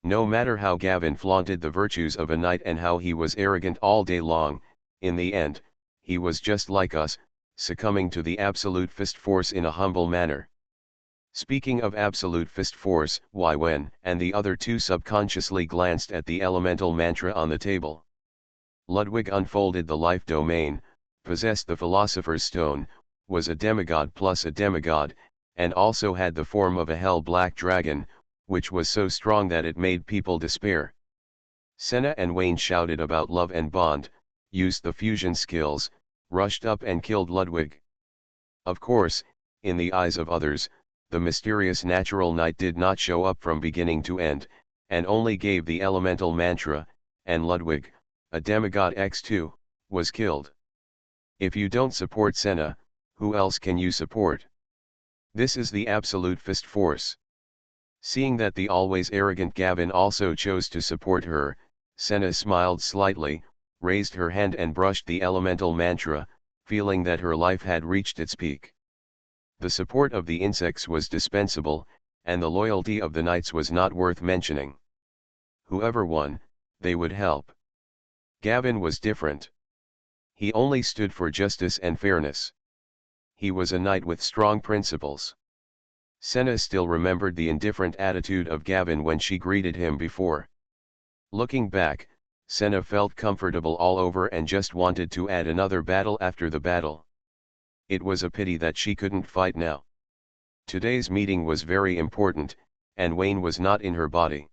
[SPEAKER 1] No matter how Gavin flaunted the virtues of a knight and how he was arrogant all day long, in the end, he was just like us, succumbing to the absolute fist force in a humble manner. Speaking of absolute fist force, Wen and the other two subconsciously glanced at the elemental mantra on the table. Ludwig unfolded the life domain, possessed the Philosopher's Stone, was a demigod plus a demigod, and also had the form of a hell-black dragon, which was so strong that it made people despair. Senna and Wayne shouted about love and bond, used the fusion skills, rushed up and killed Ludwig. Of course, in the eyes of others, the mysterious natural knight did not show up from beginning to end, and only gave the elemental mantra, and Ludwig, a demigod X2, was killed. If you don't support Senna, who else can you support? This is the absolute fist force. Seeing that the always arrogant Gavin also chose to support her, Senna smiled slightly, raised her hand and brushed the elemental mantra, feeling that her life had reached its peak. The support of the insects was dispensable, and the loyalty of the knights was not worth mentioning. Whoever won, they would help. Gavin was different. He only stood for justice and fairness. He was a knight with strong principles. Senna still remembered the indifferent attitude of Gavin when she greeted him before. Looking back, Senna felt comfortable all over and just wanted to add another battle after the battle. It was a pity that she couldn't fight now. Today's meeting was very important, and Wayne was not in her body.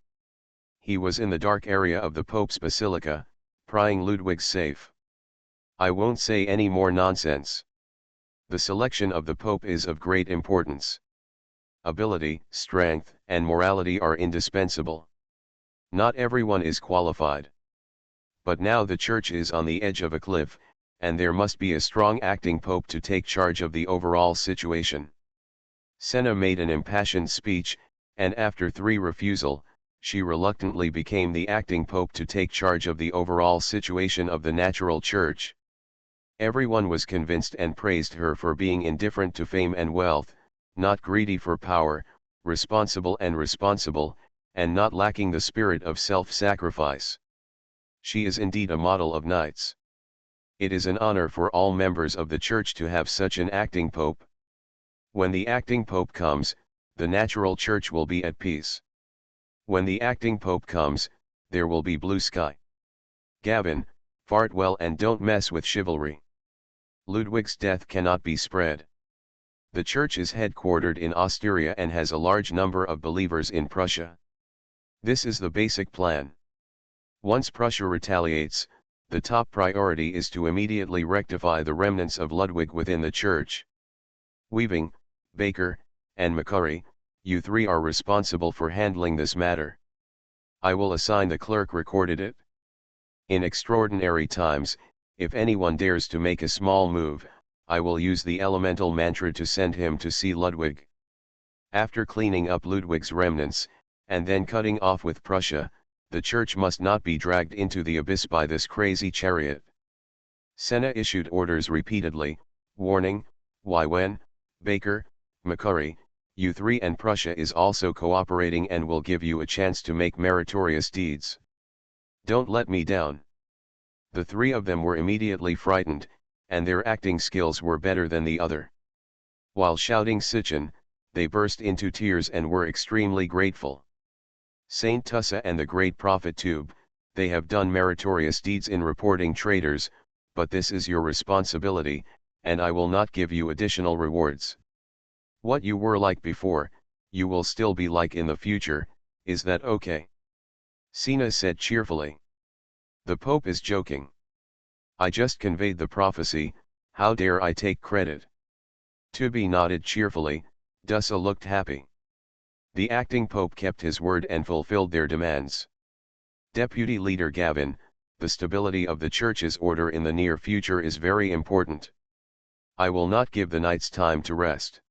[SPEAKER 1] He was in the dark area of the Pope's Basilica, prying Ludwig's safe. I won't say any more nonsense. The selection of the Pope is of great importance. Ability, strength, and morality are indispensable. Not everyone is qualified. But now the Church is on the edge of a cliff, and there must be a strong acting Pope to take charge of the overall situation. Senna made an impassioned speech, and after 3 refusal, she reluctantly became the acting Pope to take charge of the overall situation of the natural Church. Everyone was convinced and praised her for being indifferent to fame and wealth, not greedy for power, responsible, and not lacking the spirit of self-sacrifice. She is indeed a model of knights. It is an honor for all members of the Church to have such an acting Pope. When the acting Pope comes, the natural Church will be at peace. When the acting Pope comes, there will be blue sky. Gavin, fart well and don't mess with chivalry. Ludwig's death cannot be spread. The Church is headquartered in Austria and has a large number of believers in Prussia. This is the basic plan. Once Prussia retaliates, the top priority is to immediately rectify the remnants of Ludwig within the Church. Weaving, Baker, and McCurry, you 3 are responsible for handling this matter. I will assign the clerk recorded it. In extraordinary times, if anyone dares to make a small move, I will use the elemental mantra to send him to see Ludwig. After cleaning up Ludwig's remnants, and then cutting off with Prussia, the Church must not be dragged into the abyss by this crazy chariot. Senna issued orders repeatedly, warning, Wen, Baker, McCurry, you 3 and Prussia is also cooperating and will give you a chance to make meritorious deeds. Don't let me down. The 3 of them were immediately frightened, and their acting skills were better than the other. While shouting Sitchin, they burst into tears and were extremely grateful. Saint Tussa and the great prophet Tube, they have done meritorious deeds in reporting traitors, but this is your responsibility, and I will not give you additional rewards. What you were like before, you will still be like in the future, is that okay? Sina said cheerfully. The Pope is joking. I just conveyed the prophecy, how dare I take credit? Tubby nodded cheerfully, Tussa looked happy. The acting Pope kept his word and fulfilled their demands. Deputy Leader Gavin, the stability of the Church's order in the near future is very important. I will not give the knights time to rest.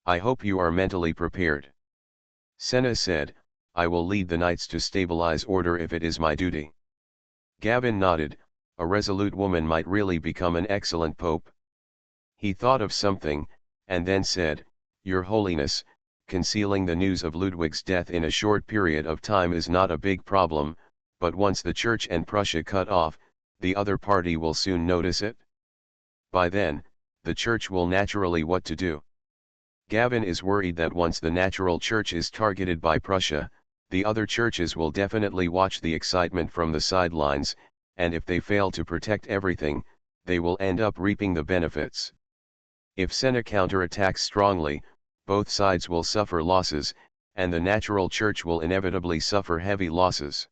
[SPEAKER 1] I hope you are mentally prepared. Senna said, I will lead the knights to stabilize order if it is my duty. Gavin nodded. A resolute woman might really become an excellent pope. He thought of something, and then said, Your Holiness, concealing the news of Ludwig's death in a short period of time is not a big problem, but once the Church and Prussia cut off, the other party will soon notice it. By then, the Church will naturally what to do. Gavin is worried that once the natural Church is targeted by Prussia, the other churches will definitely watch the excitement from the sidelines, and if they fail to protect everything, they will end up reaping the benefits. If Senna counterattacks strongly, both sides will suffer losses, and the natural church will inevitably suffer heavy losses.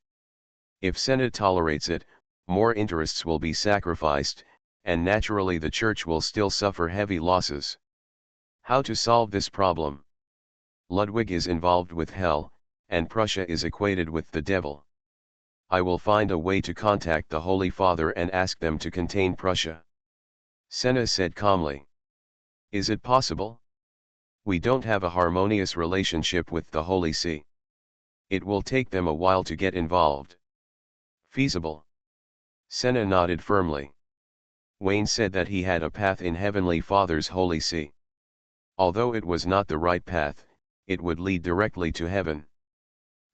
[SPEAKER 1] If Senna tolerates it, more interests will be sacrificed, and naturally the church will still suffer heavy losses. How to solve this problem? Ludwig is involved with hell, and Prussia is equated with the devil. I will find a way to contact the Holy Father and ask them to contain Prussia. Senna said calmly. Is it possible? We don't have a harmonious relationship with the Holy See. It will take them a while to get involved. Feasible. Senna nodded firmly. Wayne said that he had a path in Heavenly Father's Holy See. Although it was not the right path, it would lead directly to heaven.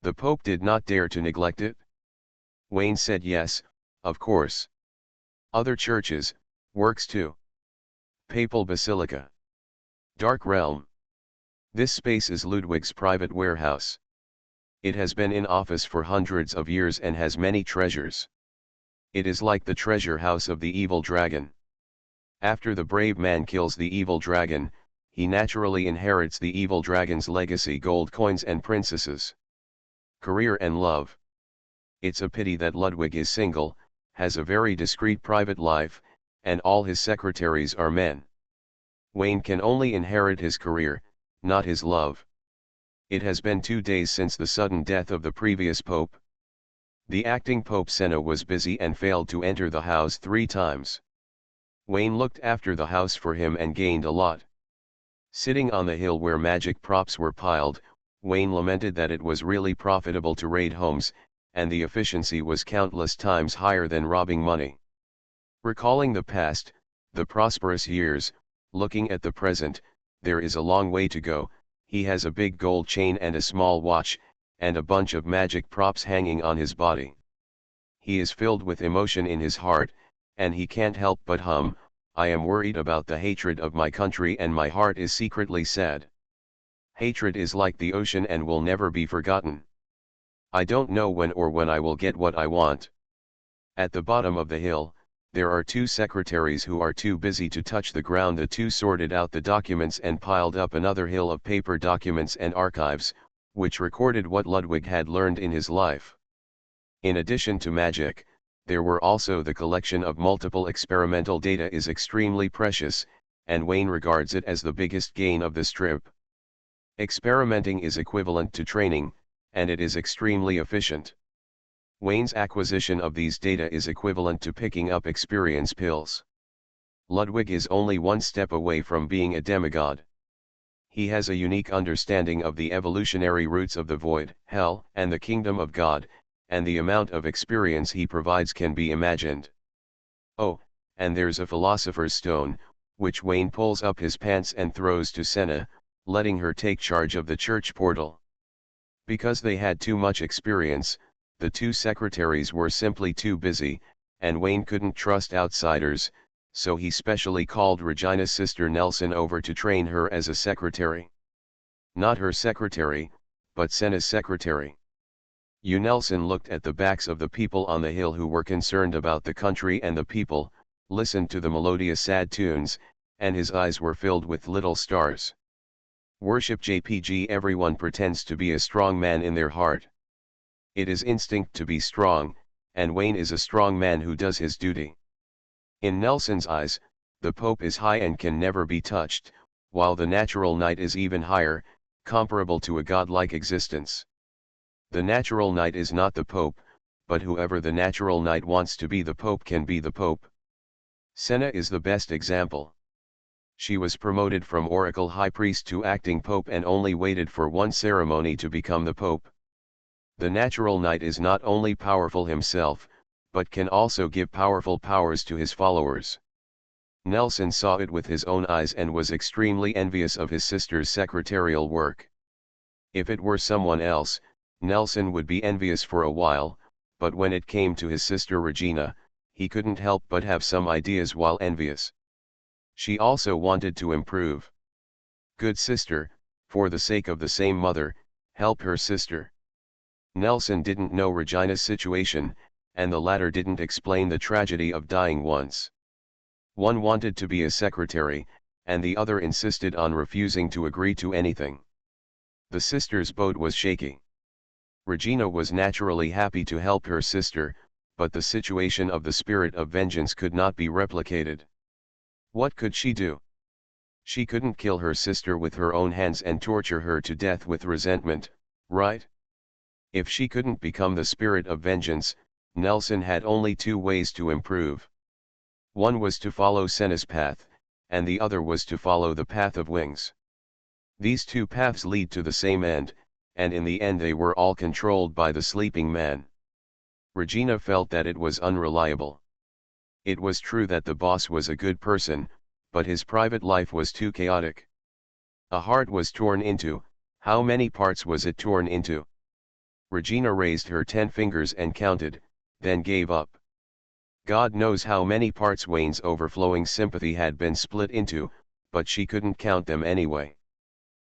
[SPEAKER 1] The Pope did not dare to neglect it. Wayne said yes, of course. Other churches, works too. Papal Basilica. Dark Realm. This space is Ludwig's private warehouse. It has been in office for hundreds of years and has many treasures. It is like the treasure house of the evil dragon. After the brave man kills the evil dragon, he naturally inherits the evil dragon's legacy: gold coins and princesses. Career and love. It's a pity that Ludwig is single, has a very discreet private life, and all his secretaries are men. Wayne can only inherit his career, not his love. It has been 2 days since the sudden death of the previous pope. The acting Pope Senna was busy and failed to enter the house 3 times. Wayne looked after the house for him and gained a lot. Sitting on the hill where magic props were piled, Wayne lamented that it was really profitable to raid homes, and the efficiency was countless times higher than robbing money. Recalling the past, the prosperous years, looking at the present, there is a long way to go. He has a big gold chain and a small watch, and a bunch of magic props hanging on his body. He is filled with emotion in his heart, and he can't help but hum, I am worried about the hatred of my country and my heart is secretly sad. Hatred is like the ocean and will never be forgotten. I don't know when I will get what I want. At the bottom of the hill, there are 2 secretaries who are too busy to touch the ground. The 2 sorted out the documents and piled up another hill of paper documents and archives, which recorded what Ludwig had learned in his life. In addition to magic, there were also the collection of multiple experimental data is extremely precious, and Wayne regards it as the biggest gain of the strip. Experimenting is equivalent to training, and it is extremely efficient. Wayne's acquisition of these data is equivalent to picking up experience pills. Ludwig is only 1 step away from being a demigod. He has a unique understanding of the evolutionary roots of the void, hell, and the kingdom of God, and the amount of experience he provides can be imagined. Oh, and there's a philosopher's stone, which Wayne pulls up his pants and throws to Senna, letting her take charge of the church portal. Because they had too much experience, the 2 secretaries were simply too busy, and Wayne couldn't trust outsiders, so he specially called Regina's sister Nelson over to train her as a secretary. Not her secretary, but Senna's secretary. Nelson looked at the backs of the people on the hill who were concerned about the country and the people, listened to the melodious sad tunes, and his eyes were filled with little stars. Worship JPG. Everyone pretends to be a strong man in their heart. It is instinct to be strong, and Wayne is a strong man who does his duty. In Nelson's eyes, the Pope is high and can never be touched, while the natural knight is even higher, comparable to a godlike existence. The natural knight is not the Pope, but whoever the natural knight wants to be the Pope can be the Pope. Senna is the best example. She was promoted from Oracle High Priest to acting Pope and only waited for 1 ceremony to become the Pope. The natural knight is not only powerful himself, but can also give powerful powers to his followers. Nelson saw it with his own eyes and was extremely envious of his sister's secretarial work. If it were someone else, Nelson would be envious for a while, but when it came to his sister Regina, he couldn't help but have some ideas while envious. She also wanted to improve. Good sister, for the sake of the same mother, help her sister. Nelson didn't know Regina's situation, and the latter didn't explain the tragedy of dying once. One wanted to be a secretary, and the other insisted on refusing to agree to anything. The sister's boat was shaky. Regina was naturally happy to help her sister, but the situation of the spirit of vengeance could not be replicated. What could she do? She couldn't kill her sister with her own hands and torture her to death with resentment, right? If she couldn't become the spirit of vengeance, Nelson had only two ways to improve. One was to follow Senna's path, and the other was to follow the path of wings. These two paths lead to the same end, and in the end they were all controlled by the sleeping man. Regina felt that it was unreliable. It was true that the boss was a good person, but his private life was too chaotic. A heart was torn into, how many parts was it torn into? Regina raised her 10 fingers and counted, then gave up. God knows how many parts Wayne's overflowing sympathy had been split into, but she couldn't count them anyway.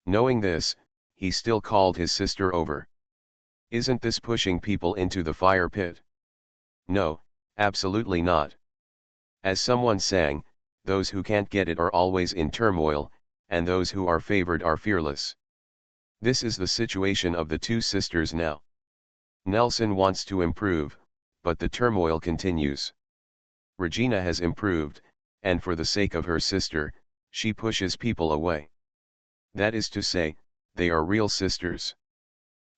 [SPEAKER 1] Knowing this, he still called his sister over. Isn't this pushing people into the fire pit? No, absolutely not. As someone sang, those who can't get it are always in turmoil, and those who are favored are fearless. This is the situation of the two sisters now. Nelson wants to improve, but the turmoil continues. Regina has improved, and for the sake of her sister, she pushes people away. That is to say, they are real sisters.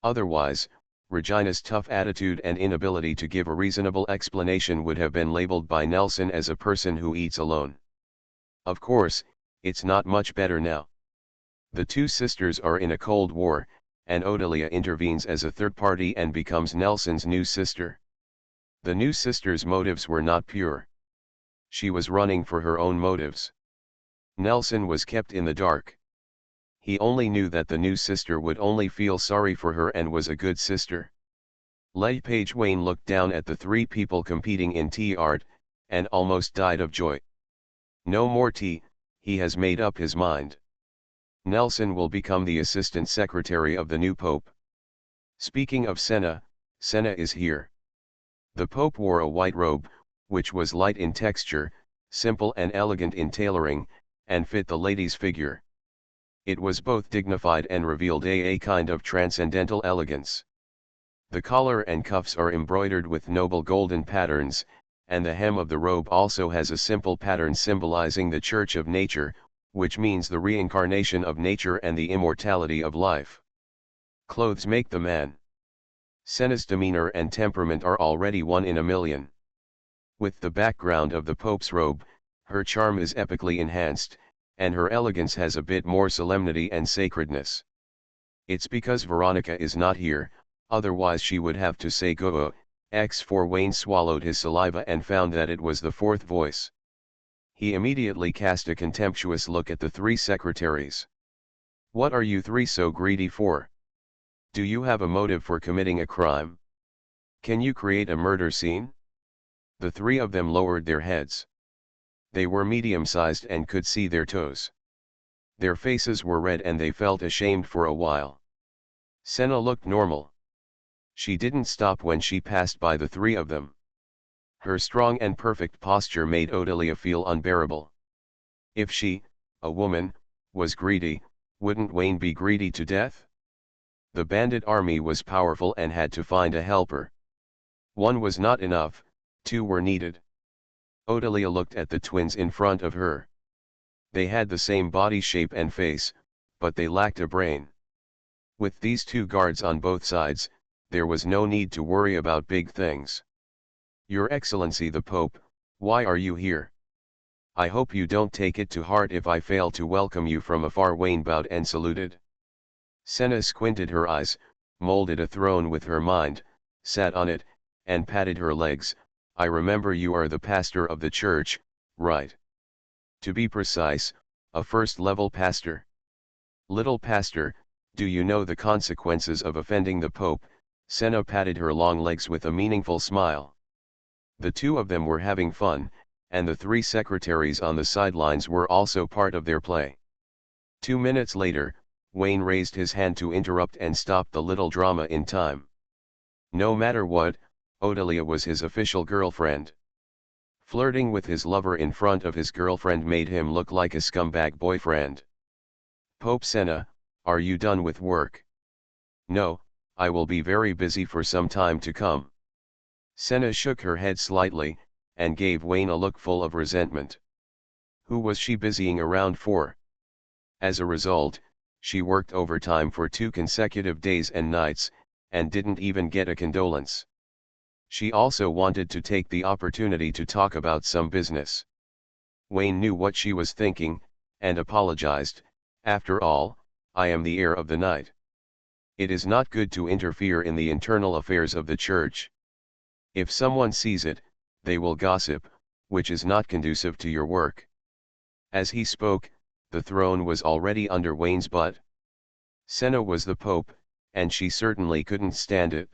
[SPEAKER 1] Otherwise, Regina's tough attitude and inability to give a reasonable explanation would have been labeled by Nelson as a person who eats alone. Of course, it's not much better now. The two sisters are in a cold war, and Odelia intervenes as a third party and becomes Nelson's new sister. The new sister's motives were not pure. She was running for her own motives. Nelson was kept in the dark. He only knew that the new sister would only feel sorry for her and was a good sister. Page Wayne looked down at the three people competing in tea art, and almost died of joy. No more tea, he has made up his mind. Nelson will become the assistant secretary of the new pope. Speaking of Senna, Senna is here. The pope wore a white robe, which was light in texture, simple and elegant in tailoring, and fit the lady's figure. It was both dignified and revealed a kind of transcendental elegance. The collar and cuffs are embroidered with noble golden patterns, and the hem of the robe also has a simple pattern symbolizing the Church of Nature, which means the reincarnation of nature and the immortality of life. Clothes make the man. Senna's demeanor and temperament are already 1 in a million. With the background of the Pope's robe, her charm is epically enhanced, and her elegance has a bit more solemnity and sacredness. It's because Veronica is not here, otherwise she would have to say go. For Wayne swallowed his saliva and found that it was the fourth voice. He immediately cast a contemptuous look at the three secretaries. What are you three so greedy for? Do you have a motive for committing a crime? Can you create a murder scene? The three of them lowered their heads. They were medium-sized and could see their toes. Their faces were red and they felt ashamed for a while. Senna looked normal. She didn't stop when she passed by the three of them. Her strong and perfect posture made Odelia feel unbearable. If she, a woman, was greedy, wouldn't Wayne be greedy to death? The bandit army was powerful and had to find a helper. One was not enough, two were needed. Odelia looked at the twins in front of her. They had the same body shape and face, but they lacked a brain. With these two guards on both sides, there was no need to worry about big things. Your Excellency the Pope, why are you here? I hope you don't take it to heart if I fail to welcome you from afar. Wayne bowed and saluted. Senna squinted her eyes, molded a throne with her mind, sat on it, and patted her legs. I remember you are the pastor of the church, right? To be precise, a first-level pastor. Little pastor, do you know the consequences of offending the Pope? Senna patted her long legs with a meaningful smile. The two of them were having fun, and the three secretaries on the sidelines were also part of their play. 2 minutes later, Wayne raised his hand to interrupt and stop the little drama in time. No matter what, Odelia was his official girlfriend. Flirting with his lover in front of his girlfriend made him look like a scumbag boyfriend. Pope Senna, are you done with work? No, I will be very busy for some time to come. Senna shook her head slightly, and gave Wayne a look full of resentment. Who was she busying around for? As a result, she worked overtime for 2 consecutive days and nights, and didn't even get a condolence. She also wanted to take the opportunity to talk about some business. Wayne knew what she was thinking, and apologized. After all, I am the heir of the night. It is not good to interfere in the internal affairs of the church. If someone sees it, they will gossip, which is not conducive to your work. As he spoke, the throne was already under Wayne's butt. Senna was the Pope, and she certainly couldn't stand it.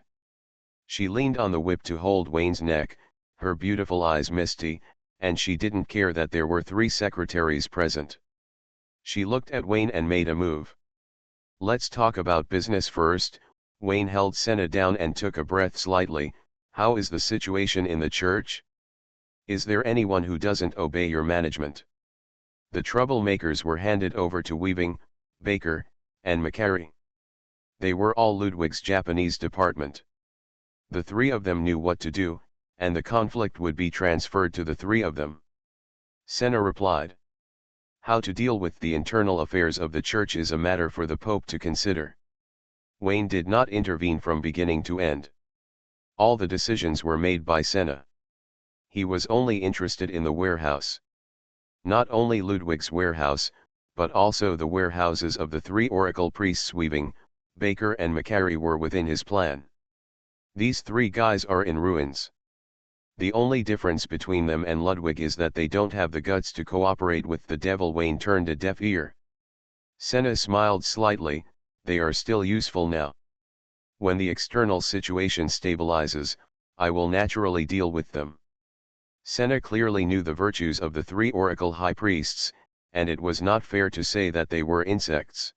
[SPEAKER 1] She leaned on the whip to hold Wayne's neck, her beautiful eyes misty, and she didn't care that there were 3 secretaries present. She looked at Wayne and made a move. Let's talk about business first. Wayne held Senna down and took a breath slightly. How is the situation in the church? Is there anyone who doesn't obey your management? The troublemakers were handed over to Weaving, Baker, and Macari. They were all Ludwig's Japanese department. The 3 of them knew what to do, and the conflict would be transferred to the 3 of them. Senna replied. How to deal with the internal affairs of the church is a matter for the Pope to consider. Wayne did not intervene from beginning to end. All the decisions were made by Senna. He was only interested in the warehouse. Not only Ludwig's warehouse, but also the warehouses of the 3 oracle priests Weaving, Baker and Macari were within his plan. These 3 guys are in ruins. The only difference between them and Ludwig is that they don't have the guts to cooperate with the devil. Wayne turned a deaf ear. Senna smiled slightly. They are still useful now. When the external situation stabilizes, I will naturally deal with them. Senna clearly knew the virtues of the 3 oracle high priests, and it was not fair to say that they were insects.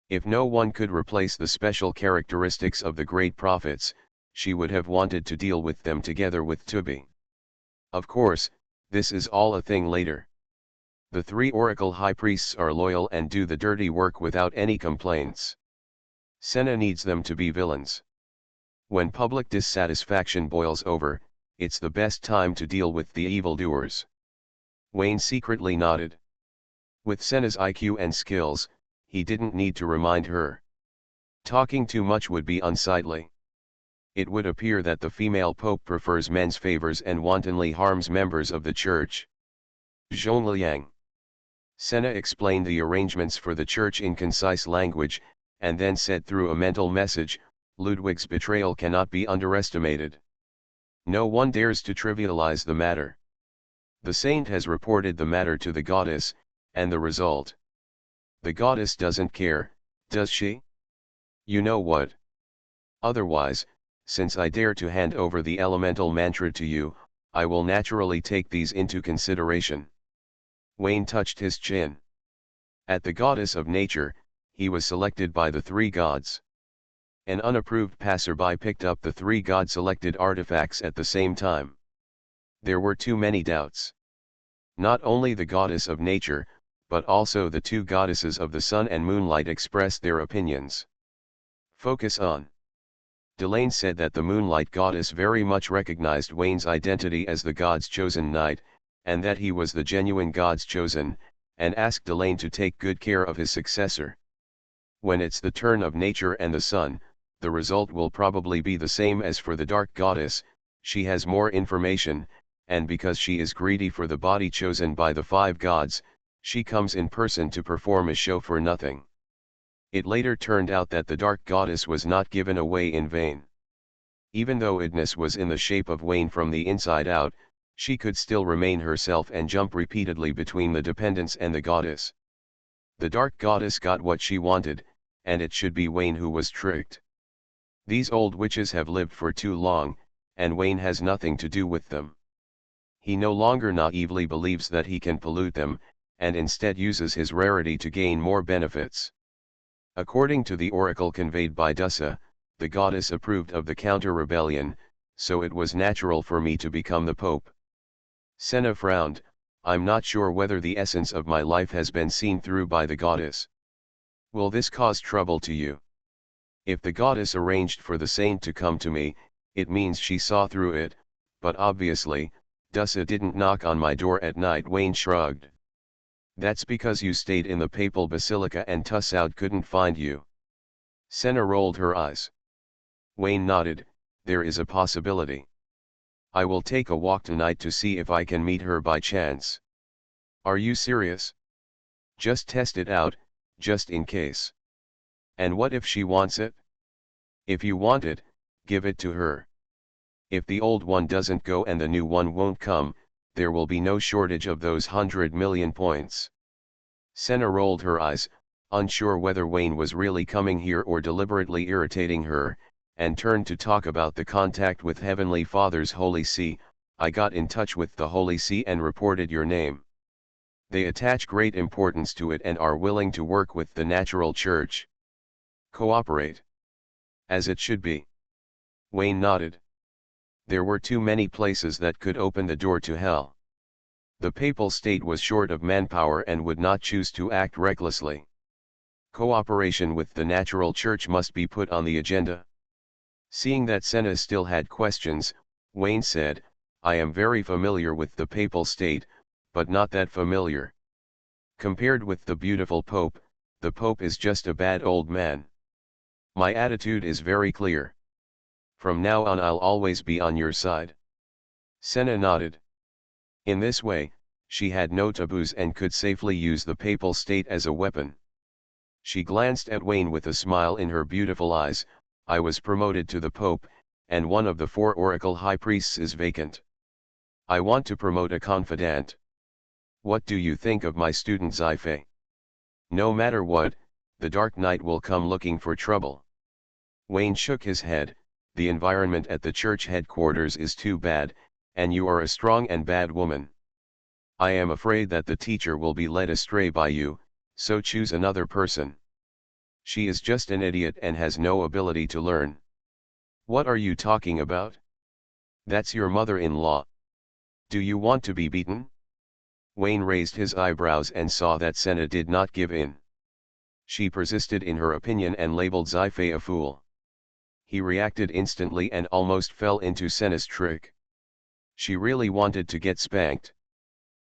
[SPEAKER 1] If no one could replace the special characteristics of the great prophets, she would have wanted to deal with them together with Tubi. Of course, this is all a thing later. The 3 oracle high priests are loyal and do the dirty work without any complaints. Senna needs them to be villains. When public dissatisfaction boils over, it's the best time to deal with the evildoers. Wayne secretly nodded. With Senna's IQ and skills, he didn't need to remind her. Talking too much would be unsightly. It would appear that the female pope prefers men's favors and wantonly harms members of the church. Zhongliang. Senna explained the arrangements for the church in concise language, and then said through a mental message, Ludwig's betrayal cannot be underestimated. No one dares to trivialize the matter. The saint has reported the matter to the goddess, and the result. The goddess doesn't care, does she? You know what? Otherwise, since I dare to hand over the elemental mantra to you, I will naturally take these into consideration. Wayne touched his chin. At the goddess of nature, he was selected by the 3 gods. An unapproved passerby picked up the 3 god-selected artifacts at the same time. There were too many doubts. Not only the goddess of nature, but also the 2 goddesses of the sun and moonlight expressed their opinions. Focus on. Delane said that the moonlight goddess very much recognized Wayne's identity as the god's chosen knight, and that he was the genuine god's chosen, and asked Delane to take good care of his successor. When it's the turn of nature and the sun, the result will probably be the same as for the dark goddess. She has more information, and because she is greedy for the body chosen by the 5 gods, she comes in person to perform a show for nothing. It later turned out that the dark goddess was not given away in vain. Even though Ignis was in the shape of Wayne from the inside out, she could still remain herself and jump repeatedly between the dependents and the goddess. The dark goddess got what she wanted, and it should be Wayne who was tricked. These old witches have lived for too long, and Wayne has nothing to do with them. He no longer naively believes that he can pollute them, and instead uses his rarity to gain more benefits. According to the oracle conveyed by Dusa, the goddess approved of the counter-rebellion, so it was natural for me to become the pope. Senna frowned. I'm not sure whether the essence of my life has been seen through by the goddess. Will this cause trouble to you? If the goddess arranged for the saint to come to me, it means she saw through it, but obviously, Dusa didn't knock on my door at night. Wayne shrugged. That's because you stayed in the papal basilica and Tussaud couldn't find you. Senna rolled her eyes. Wayne nodded. There is a possibility. I will take a walk tonight to see if I can meet her by chance. Are you serious? Just test it out, just in case. And what if she wants it? If you want it, give it to her. If the old one doesn't go and the new one won't come, there will be no shortage of those 100 million points. Senna rolled her eyes, unsure whether Wayne was really coming here or deliberately irritating her, and turned to talk about the contact with Heavenly Father's Holy See. I got in touch with the Holy See and reported your name. They attach great importance to it and are willing to work with the natural church. Cooperate. As it should be. Wayne nodded. There were too many places that could open the door to hell. The papal state was short of manpower and would not choose to act recklessly. Cooperation with the natural church must be put on the agenda. Seeing that Senna still had questions, Wayne said, I am very familiar with the papal state, but not that familiar. Compared with the beautiful Pope, the Pope is just a bad old man. My attitude is very clear. From now on I'll always be on your side. Senna nodded. In this way, she had no taboos and could safely use the papal state as a weapon. She glanced at Wayne with a smile in her beautiful eyes. I was promoted to the Pope, and one of the 4 oracle high priests is vacant. I want to promote a confidant. What do you think of my student Sci-fi? No matter what, the Dark Knight will come looking for trouble. Wayne shook his head. The environment at the church headquarters is too bad, and you are a strong and bad woman. I am afraid that the teacher will be led astray by you, so choose another person. She is just an idiot and has no ability to learn. What are you talking about? That's your mother-in-law. Do you want to be beaten? Wayne raised his eyebrows and saw that Senna did not give in. She persisted in her opinion and labeled Sci-fi a fool. He reacted instantly and almost fell into Senna's trick. She really wanted to get spanked.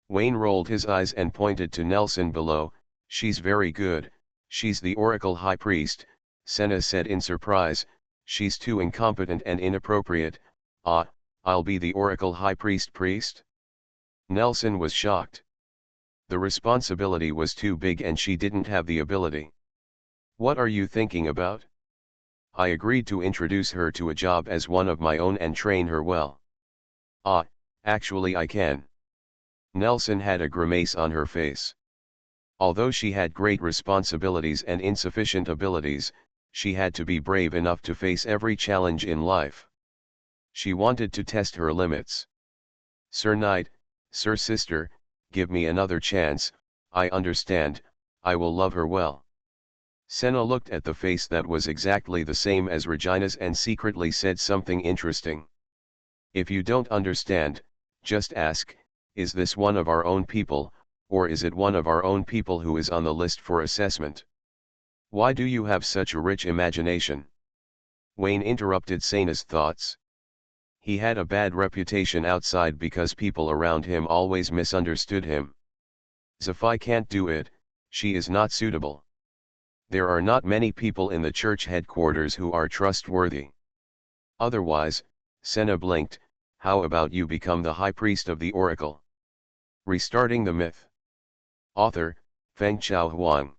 [SPEAKER 1] Wayne rolled his eyes and pointed to Nelson below. She's very good, she's the Oracle High Priest, Senna said in surprise. She's too incompetent and inappropriate. I'll be the Oracle High Priest? Nelson was shocked. The responsibility was too big and she didn't have the ability. What are you thinking about? I agreed to introduce her to a job as one of my own and train her well. Actually I can. Nelson had a grimace on her face. Although she had great responsibilities and insufficient abilities, she had to be brave enough to face every challenge in life. She wanted to test her limits. Sir Knight, Sir Sister, give me another chance. I understand, I will love her well. Senna looked at the face that was exactly the same as Regina's and secretly said something interesting. If you don't understand, just ask, is this one of our own people, or is it one of our own people who is on the list for assessment? Why do you have such a rich imagination? Wayne interrupted Senna's thoughts. He had a bad reputation outside because people around him always misunderstood him. Sci-fi can't do it, she is not suitable. There are not many people in the church headquarters who are trustworthy. Otherwise, Senna blinked, how about you become the high priest of the oracle? Restarting the myth. Author, Feng Chao Huang.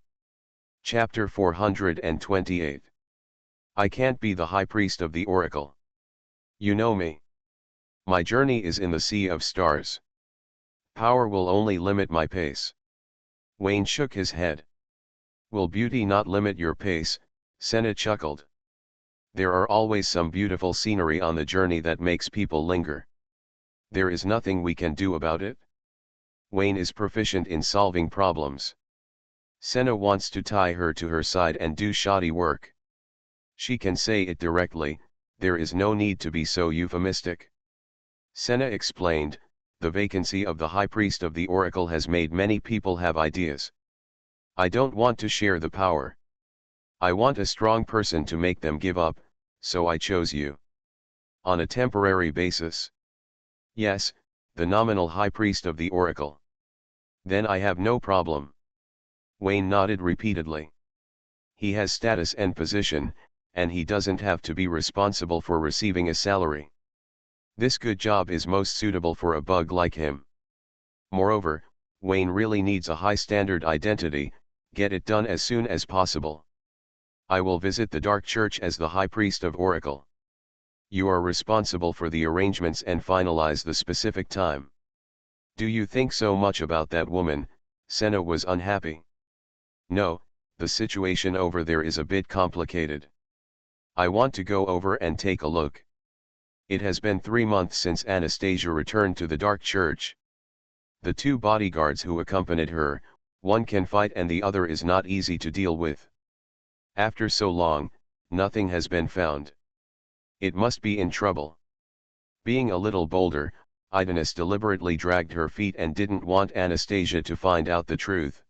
[SPEAKER 1] Chapter 428. I can't be the high priest of the oracle. You know me. My journey is in the sea of stars. Power will only limit my pace. Wayne shook his head. Will beauty not limit your pace? Senna chuckled. There are always some beautiful scenery on the journey that makes people linger. There is nothing we can do about it. Wayne is proficient in solving problems. Senna wants to tie her to her side and do shoddy work. She can say it directly, there is no need to be so euphemistic. Senna explained, the vacancy of the high priest of the oracle has made many people have ideas. I don't want to share the power. I want a strong person to make them give up, so I chose you. On a temporary basis. Yes, the nominal high priest of the oracle. Then I have no problem. Wayne nodded repeatedly. He has status and position, and he doesn't have to be responsible for receiving a salary. This good job is most suitable for a bug like him. Moreover, Wayne really needs a high standard identity, get it done as soon as possible. I will visit the Dark Church as the High Priest of Oracle. You are responsible for the arrangements and finalize the specific time. Do you think so much about that woman? Senna was unhappy. No, the situation over there is a bit complicated. I want to go over and take a look. It has been 3 months since Anastasia returned to the Dark Church. The 2 bodyguards who accompanied her, one can fight and the other is not easy to deal with. After so long, nothing has been found. It must be in trouble. Being a little bolder, Idanis deliberately dragged her feet and didn't want Anastasia to find out the truth.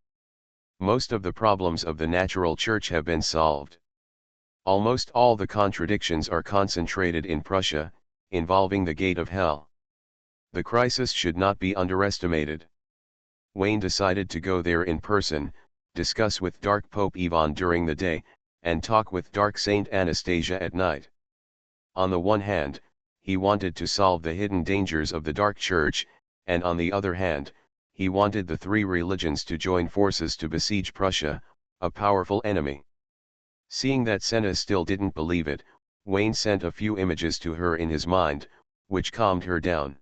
[SPEAKER 1] Most of the problems of the natural church have been solved. Almost all the contradictions are concentrated in Prussia, involving the gate of hell. The crisis should not be underestimated. Wayne decided to go there in person, discuss with Dark Pope Ivan during the day, and talk with Dark Saint Anastasia at night. On the one hand, he wanted to solve the hidden dangers of the Dark Church, and on the other hand, he wanted the 3 religions to join forces to besiege Prussia, a powerful enemy. Seeing that Senna still didn't believe it, Wayne sent a few images to her in his mind, which calmed her down.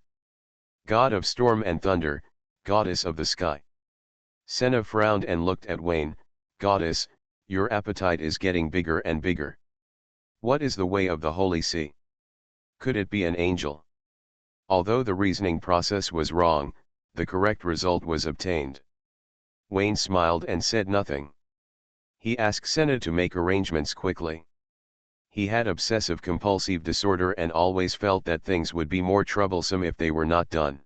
[SPEAKER 1] God of storm and thunder, goddess of the sky. Senna frowned and looked at Wayne. Goddess, your appetite is getting bigger and bigger. What is the way of the Holy See? Could it be an angel? Although the reasoning process was wrong, the correct result was obtained. Wayne smiled and said nothing. He asked Senna to make arrangements quickly. He had obsessive-compulsive disorder and always felt that things would be more troublesome if they were not done.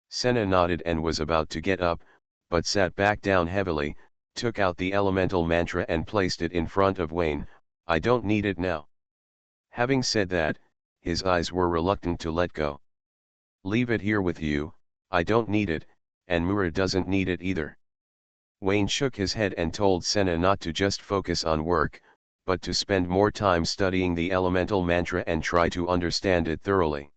[SPEAKER 1] Senna nodded and was about to get up, but sat back down heavily, took out the elemental mantra and placed it in front of Wayne. I don't need it now. Having said that, his eyes were reluctant to let go. Leave it here with you, I don't need it, and Mura doesn't need it either. Wayne shook his head and told Senna not to just focus on work, but to spend more time studying the elemental mantra and try to understand it thoroughly.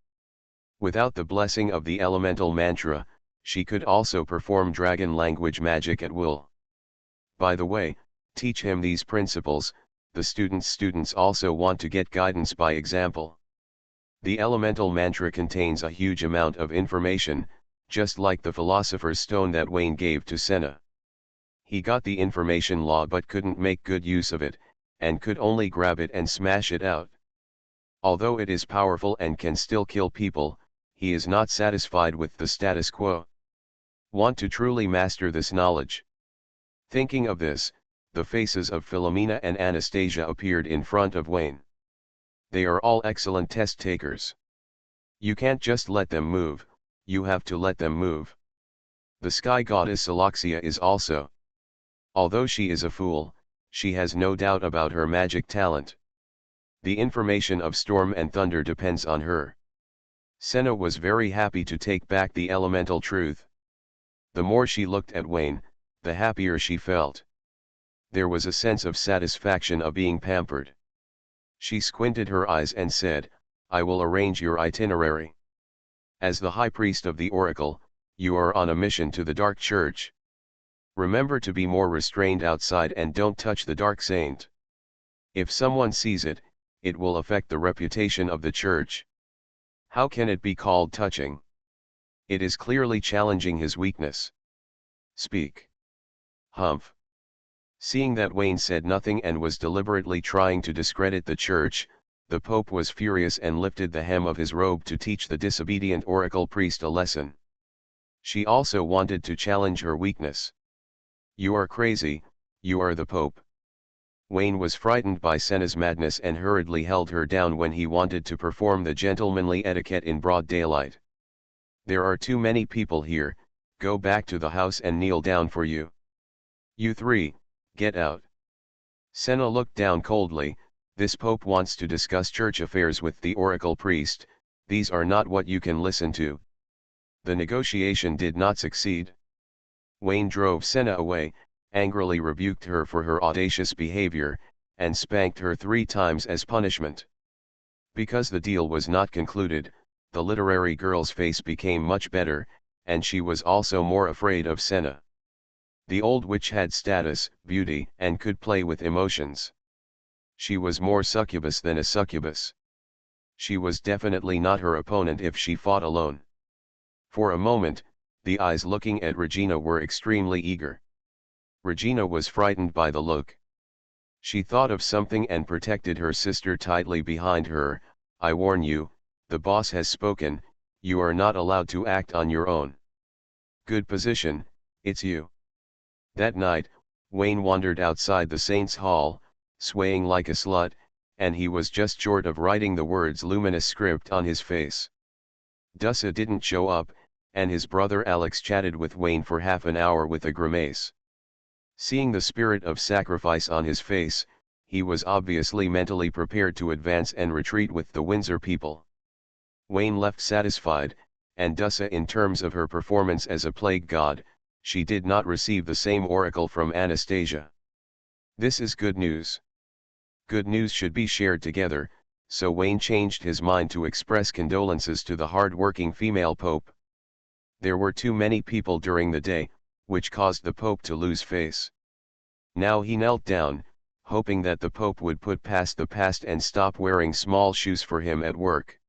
[SPEAKER 1] Without the blessing of the elemental mantra, she could also perform dragon language magic at will. By the way, teach him these principles. The students also want to get guidance by example. The elemental mantra contains a huge amount of information, just like the philosopher's stone that Wayne gave to Senna. He got the information law but couldn't make good use of it, and could only grab it and smash it out. Although it is powerful and can still kill people, he is not satisfied with the status quo. Want to truly master this knowledge? Thinking of this, the faces of Philomena and Anastasia appeared in front of Wayne. They are all excellent test takers. You can't just let them move, you have to let them move. The sky goddess Alaxia is also. Although she is a fool, she has no doubt about her magic talent. The information of storm and thunder depends on her. Senna was very happy to take back the elemental truth. The more she looked at Wayne, the happier she felt. There was a sense of satisfaction of being pampered. She squinted her eyes and said, I will arrange your itinerary. As the high priest of the oracle, you are on a mission to the Dark Church. Remember to be more restrained outside and don't touch the dark saint. If someone sees it, it will affect the reputation of the church. How can it be called touching? It is clearly challenging his weakness. Speak. Humph. Seeing that Wayne said nothing and was deliberately trying to discredit the church, the Pope was furious and lifted the hem of his robe to teach the disobedient oracle priest a lesson. She also wanted to challenge her weakness. You are crazy, you are the Pope. Wayne was frightened by Senna's madness and hurriedly held her down when he wanted to perform the gentlemanly etiquette in broad daylight. There are too many people here, go back to the house and kneel down for you. You three, get out. Senna looked down coldly. This Pope wants to discuss church affairs with the oracle priest, these are not what you can listen to. The negotiation did not succeed. Wayne drove Senna away, angrily rebuked her for her audacious behavior, and spanked her 3 times as punishment. Because the deal was not concluded, the literary girl's face became much better, and she was also more afraid of Senna. The old witch had status, beauty, and could play with emotions. She was more succubus than a succubus. She was definitely not her opponent if she fought alone. For a moment, the eyes looking at Regina were extremely eager. Regina was frightened by the look. She thought of something and protected her sister tightly behind her. I warn you, the boss has spoken, you are not allowed to act on your own. Good position, it's you. That night, Wayne wandered outside the Saints' Hall, swaying like a slut, and he was just short of writing the words luminous script on his face. Dussa didn't show up, and his brother Alex chatted with Wayne for half an hour with a grimace. Seeing the spirit of sacrifice on his face, he was obviously mentally prepared to advance and retreat with the Windsor people. Wayne left satisfied, and Dussa in terms of her performance as a plague god, she did not receive the same oracle from Anastasia. This is good news. Good news should be shared together, so Wayne changed his mind to express condolences to the hard-working female pope. There were too many people during the day, which caused the pope to lose face. Now he knelt down, hoping that the pope would put past the past and stop wearing small shoes for him at work.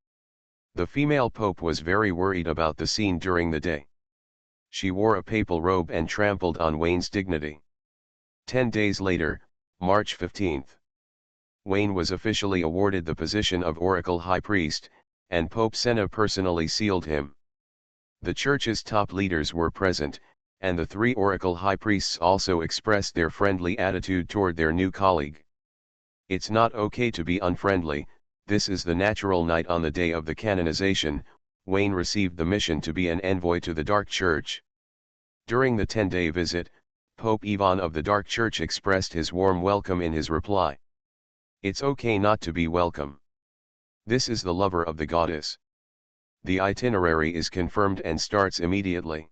[SPEAKER 1] The female pope was very worried about the scene during the day. She wore a papal robe and trampled on Wayne's dignity. 10 days later, March 15. Wayne was officially awarded the position of Oracle High Priest, and Pope Senna personally sealed him. The church's top leaders were present, and the 3 Oracle High Priests also expressed their friendly attitude toward their new colleague. It's not okay to be unfriendly, this is the natural night on the day of the canonization. Wayne received the mission to be an envoy to the Dark Church. During the 10-day visit, Pope Ivan of the Dark Church expressed his warm welcome in his reply. It's okay not to be welcome. This is the lover of the goddess. The itinerary is confirmed and starts immediately.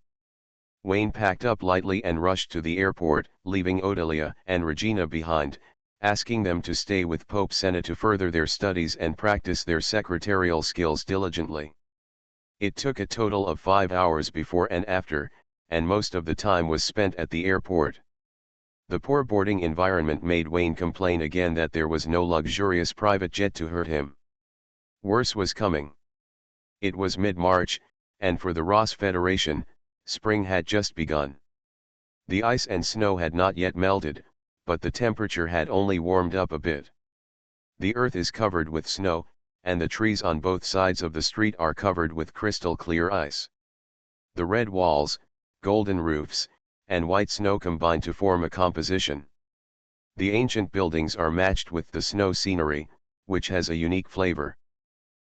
[SPEAKER 1] Wayne packed up lightly and rushed to the airport, leaving Odelia and Regina behind, asking them to stay with Pope Senna to further their studies and practice their secretarial skills diligently. It took a total of 5 hours before and after, and most of the time was spent at the airport. The poor boarding environment made Wayne complain again that there was no luxurious private jet to hurt him. Worse was coming. It was mid-March, and for the Ross Federation, spring had just begun. The ice and snow had not yet melted, but the temperature had only warmed up a bit. The earth is covered with snow, and the trees on both sides of the street are covered with crystal clear ice. The red walls, golden roofs, and white snow combine to form a composition. The ancient buildings are matched with the snow scenery, which has a unique flavor.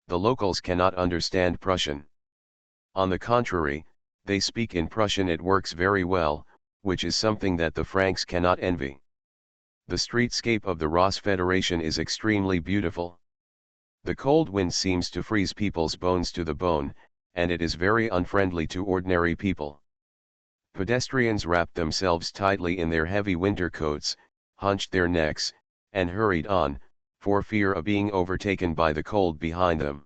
[SPEAKER 1] The locals cannot understand Prussian. On the contrary, they speak in Prussian. It works very well, which is something that the Franks cannot envy. The streetscape of the Ross Federation is extremely beautiful. The cold wind seems to freeze people's bones to the bone, and it is very unfriendly to ordinary people. Pedestrians wrapped themselves tightly in their heavy winter coats, hunched their necks, and hurried on, for fear of being overtaken by the cold behind them.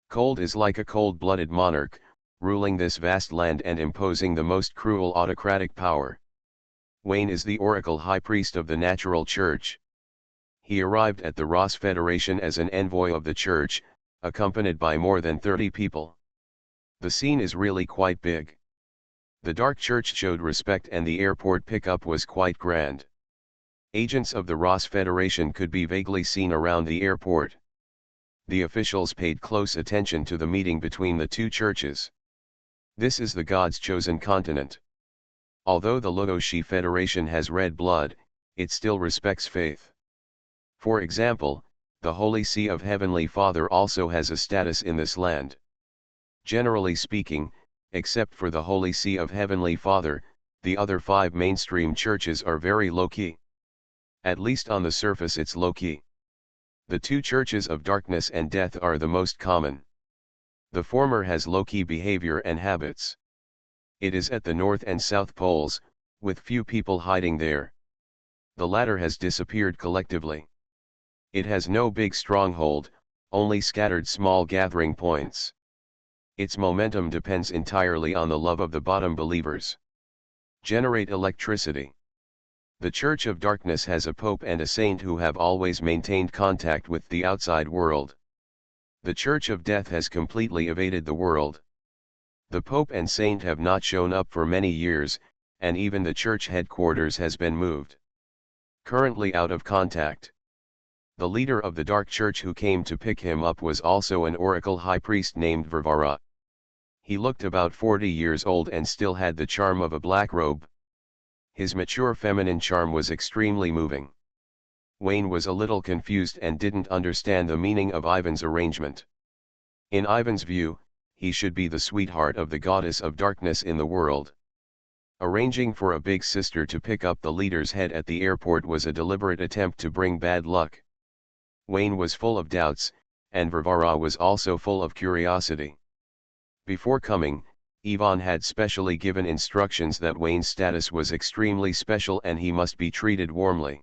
[SPEAKER 1] Cold is like a cold-blooded monarch, ruling this vast land and imposing the most cruel autocratic power. Wayne is the oracle high priest of the natural church. He arrived at the Ross Federation as an envoy of the church, accompanied by more than 30 people. The scene is really quite big. The dark church showed respect and the airport pickup was quite grand. Agents of the Ross Federation could be vaguely seen around the airport. The officials paid close attention to the meeting between the two churches. This is the God's chosen continent. Although the Luoshi Federation has red blood, it still respects faith. For example, the Holy See of Heavenly Father also has a status in this land. Generally speaking, except for the Holy See of Heavenly Father, the other 5 mainstream churches are very low-key. At least on the surface it's low-key. The 2 churches of darkness and death are the most common. The former has low-key behavior and habits. It is at the North and South Poles, with few people hiding there. The latter has disappeared collectively. It has no big stronghold, only scattered small gathering points. Its momentum depends entirely on the love of the bottom believers. Generate electricity. The Church of Darkness has a pope and a saint who have always maintained contact with the outside world. The Church of Death has completely evaded the world. The pope and saint have not shown up for many years, and even the church headquarters has been moved. Currently out of contact. The leader of the dark church who came to pick him up was also an oracle high priest named Varvara. He looked about 40 years old and still had the charm of a black robe. His mature feminine charm was extremely moving. Wayne was a little confused and didn't understand the meaning of Ivan's arrangement. In Ivan's view, he should be the sweetheart of the goddess of darkness in the world. Arranging for a big sister to pick up the leader's head at the airport was a deliberate attempt to bring bad luck. Wayne was full of doubts, and Varvara was also full of curiosity. Before coming, Ivan had specially given instructions that Wayne's status was extremely special and he must be treated warmly.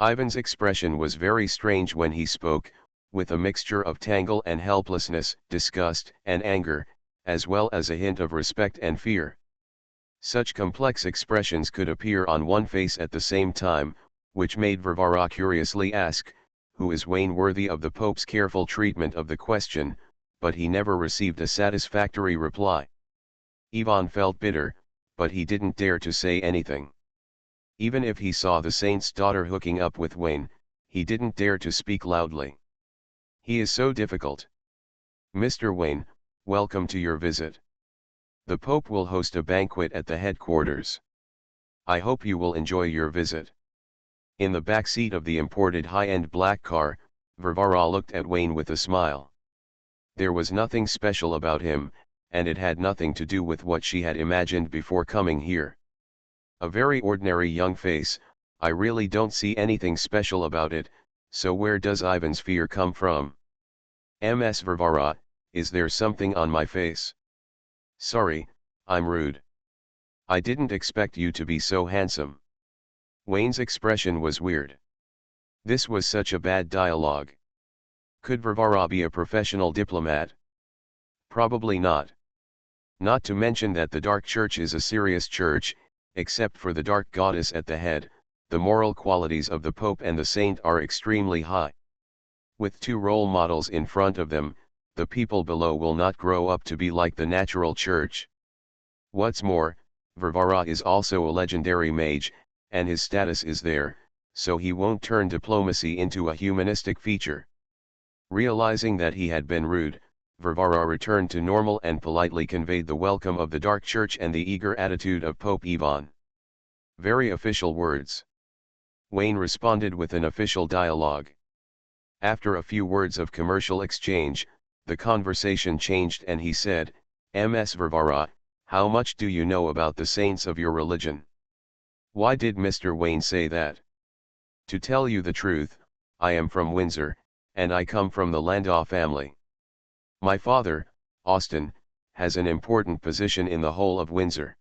[SPEAKER 1] Ivan's expression was very strange when he spoke, with a mixture of tangle and helplessness, disgust and anger, as well as a hint of respect and fear. Such complex expressions could appear on one face at the same time, which made Varvara curiously ask, "Who is Wayne worthy of the Pope's careful treatment of the question?" But he never received a satisfactory reply. Ivan felt bitter, but he didn't dare to say anything. Even if he saw the saint's daughter hooking up with Wayne, he didn't dare to speak loudly. He is so difficult. "Mr. Wayne, welcome to your visit. The Pope will host a banquet at the headquarters. I hope you will enjoy your visit." In the back seat of the imported high-end black car, Varvara looked at Wayne with a smile. There was nothing special about him, and it had nothing to do with what she had imagined before coming here. A very ordinary young face, I really don't see anything special about it, so where does Ivan's fear come from? Ms. Varvara, is there something on my face? Sorry, I'm rude. I didn't expect you to be so handsome. Wayne's expression was weird. This was such a bad dialogue. Could Varvara be a professional diplomat? Probably not. Not to mention that the dark church is a serious church, except for the dark goddess at the head. The moral qualities of the Pope and the Saint are extremely high. With 2 role models in front of them, the people below will not grow up to be like the natural church. What's more, Varvara is also a legendary mage, and his status is there, so he won't turn diplomacy into a humanistic feature. Realizing that he had been rude, Varvara returned to normal and politely conveyed the welcome of the dark church and the eager attitude of Pope Ivan. Very official words. Wayne responded with an official dialogue. After a few words of commercial exchange, the conversation changed and he said, "Ms. Varvara, how much do you know about the saints of your religion?" "Why did Mr. Wayne say that?" "To tell you the truth, I am from Windsor, and I come from the Landau family. My father, Austin, has an important position in the whole of Windsor."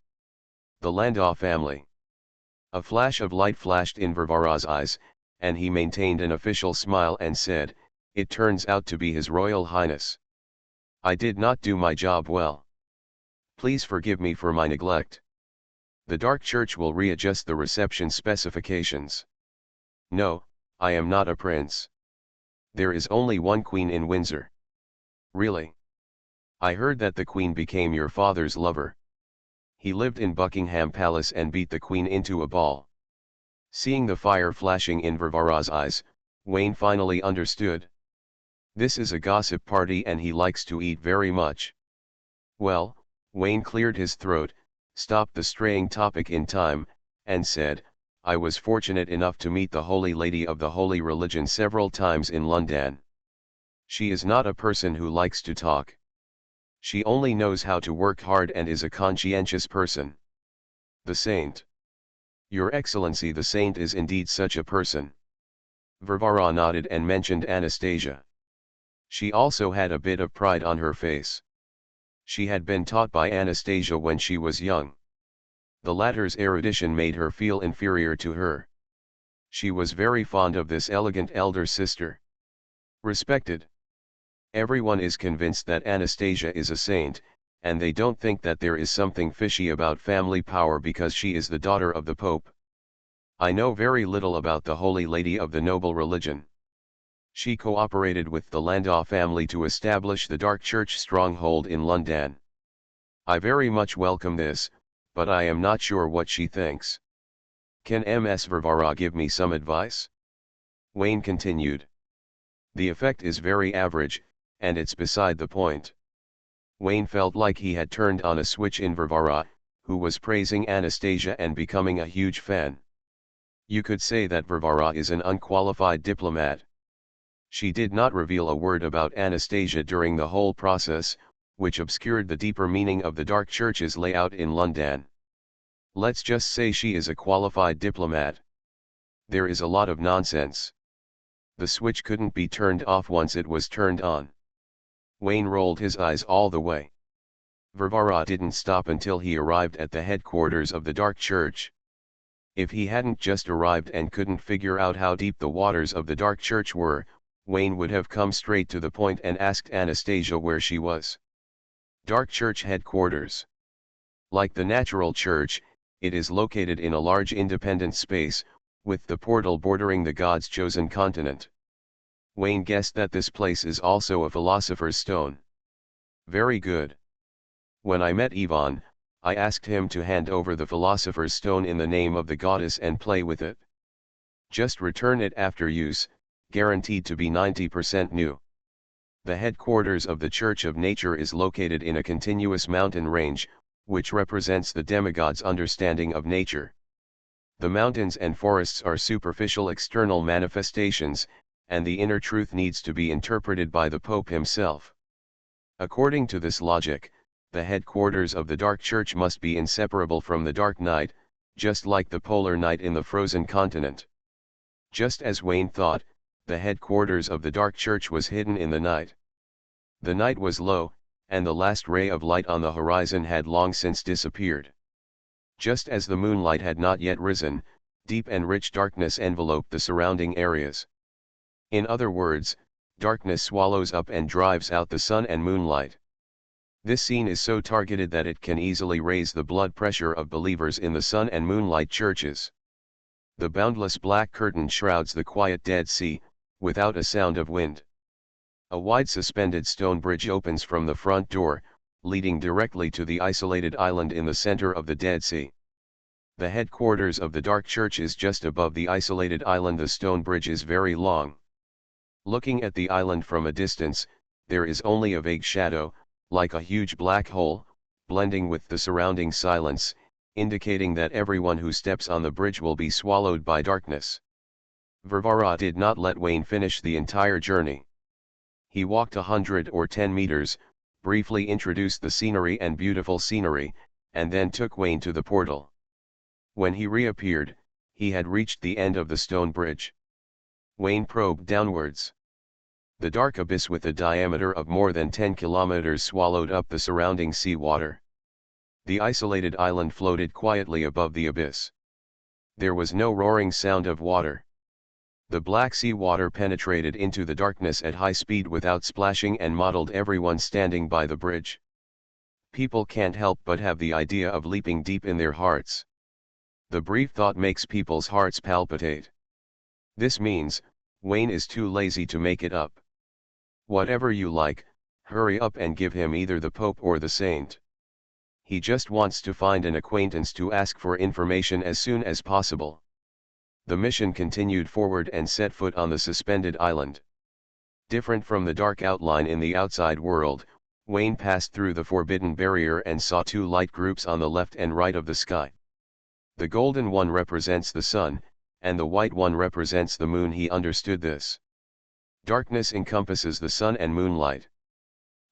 [SPEAKER 1] The Landau family. A flash of light flashed in Varvara's eyes, and he maintained an official smile and said, "It turns out to be His Royal Highness. I did not do my job well. Please forgive me for my neglect." The Dark Church will readjust the reception specifications. No, I am not a prince. There is only one queen in Windsor. Really? I heard that the queen became your father's lover. He lived in Buckingham Palace and beat the queen into a ball. Seeing the fire flashing in Varvara's eyes, Wayne finally understood. This is a gossip party and he likes to eat very much. Well, Wayne cleared his throat, stopped the straying topic in time, and said, I was fortunate enough to meet the Holy Lady of the Holy Religion several times in London. She is not a person who likes to talk. She only knows how to work hard and is a conscientious person. The saint. Your Excellency, the saint is indeed such a person. Varvara nodded and mentioned Anastasia. She also had a bit of pride on her face. She had been taught by Anastasia when she was young. The latter's erudition made her feel inferior to her. She was very fond of this elegant elder sister. Respected. Everyone is convinced that Anastasia is a saint, and they don't think that there is something fishy about family power because she is the daughter of the Pope. I know very little about the Holy Lady of the Noble Religion. She cooperated with the Landau family to establish the Dark Church stronghold in London. I very much welcome this, but I am not sure what she thinks. Can Ms. Varvara give me some advice? Wayne continued. The effect is very average, and it's beside the point. Wayne felt like he had turned on a switch in Varvara, who was praising Anastasia and becoming a huge fan. You could say that Varvara is an unqualified diplomat. She did not reveal a word about Anastasia during the whole process, which obscured the deeper meaning of the Dark Church's layout in London. Let's just say she is a qualified diplomat. There is a lot of nonsense. The switch couldn't be turned off once it was turned on. Wayne rolled his eyes all the way. Varvara didn't stop until he arrived at the headquarters of the Dark Church. If he hadn't just arrived and couldn't figure out how deep the waters of the Dark Church were, Wayne would have come straight to the point and asked Anastasia where she was. Dark Church headquarters. Like the natural church, it is located in a large independent space, with the portal bordering the God's chosen continent. Wayne guessed that this place is also a philosopher's stone. Very good. When I met Ivan, I asked him to hand over the philosopher's stone in the name of the goddess and play with it. Just return it after use, guaranteed to be 90% new. The headquarters of the Church of Nature is located in a continuous mountain range, which represents the demigod's understanding of nature. The mountains and forests are superficial external manifestations, and the inner truth needs to be interpreted by the Pope himself. According to this logic, the headquarters of the Dark Church must be inseparable from the dark night, just like the polar night in the frozen continent. Just as Wayne thought, the headquarters of the Dark Church was hidden in the night. The night was low, and the last ray of light on the horizon had long since disappeared. Just as the moonlight had not yet risen, deep and rich darkness enveloped the surrounding areas. In other words, darkness swallows up and drives out the sun and moonlight. This scene is so targeted that it can easily raise the blood pressure of believers in the sun and moonlight churches. The boundless black curtain shrouds the quiet Dead Sea, without a sound of wind. A wide suspended stone bridge opens from the front door, leading directly to the isolated island in the center of the Dead Sea. The headquarters of the Dark Church is just above the isolated island. The stone bridge is very long. Looking at the island from a distance, there is only a vague shadow, like a huge black hole, blending with the surrounding silence, indicating that everyone who steps on the bridge will be swallowed by darkness. Varvara did not let Wayne finish the entire journey. He walked 110 meters, briefly introduced the scenery and beautiful scenery, and then took Wayne to the portal. When he reappeared, he had reached the end of the stone bridge. Wayne probed downwards. The dark abyss with a diameter of more than 10 kilometers swallowed up the surrounding sea water. The isolated island floated quietly above the abyss. There was no roaring sound of water. The black sea water penetrated into the darkness at high speed without splashing and mottled everyone standing by the bridge. People can't help but have the idea of leaping deep in their hearts. The brief thought makes people's hearts palpitate. This means, Wayne is too lazy to make it up. Whatever you like, hurry up and give him either the Pope or the Saint. He just wants to find an acquaintance to ask for information as soon as possible. The mission continued forward and set foot on the suspended island. Different from the dark outline in the outside world, Wayne passed through the forbidden barrier and saw two light groups on the left and right of the sky. The golden one represents the sun, and the white one represents the moon. He understood this. Darkness encompasses the sun and moonlight.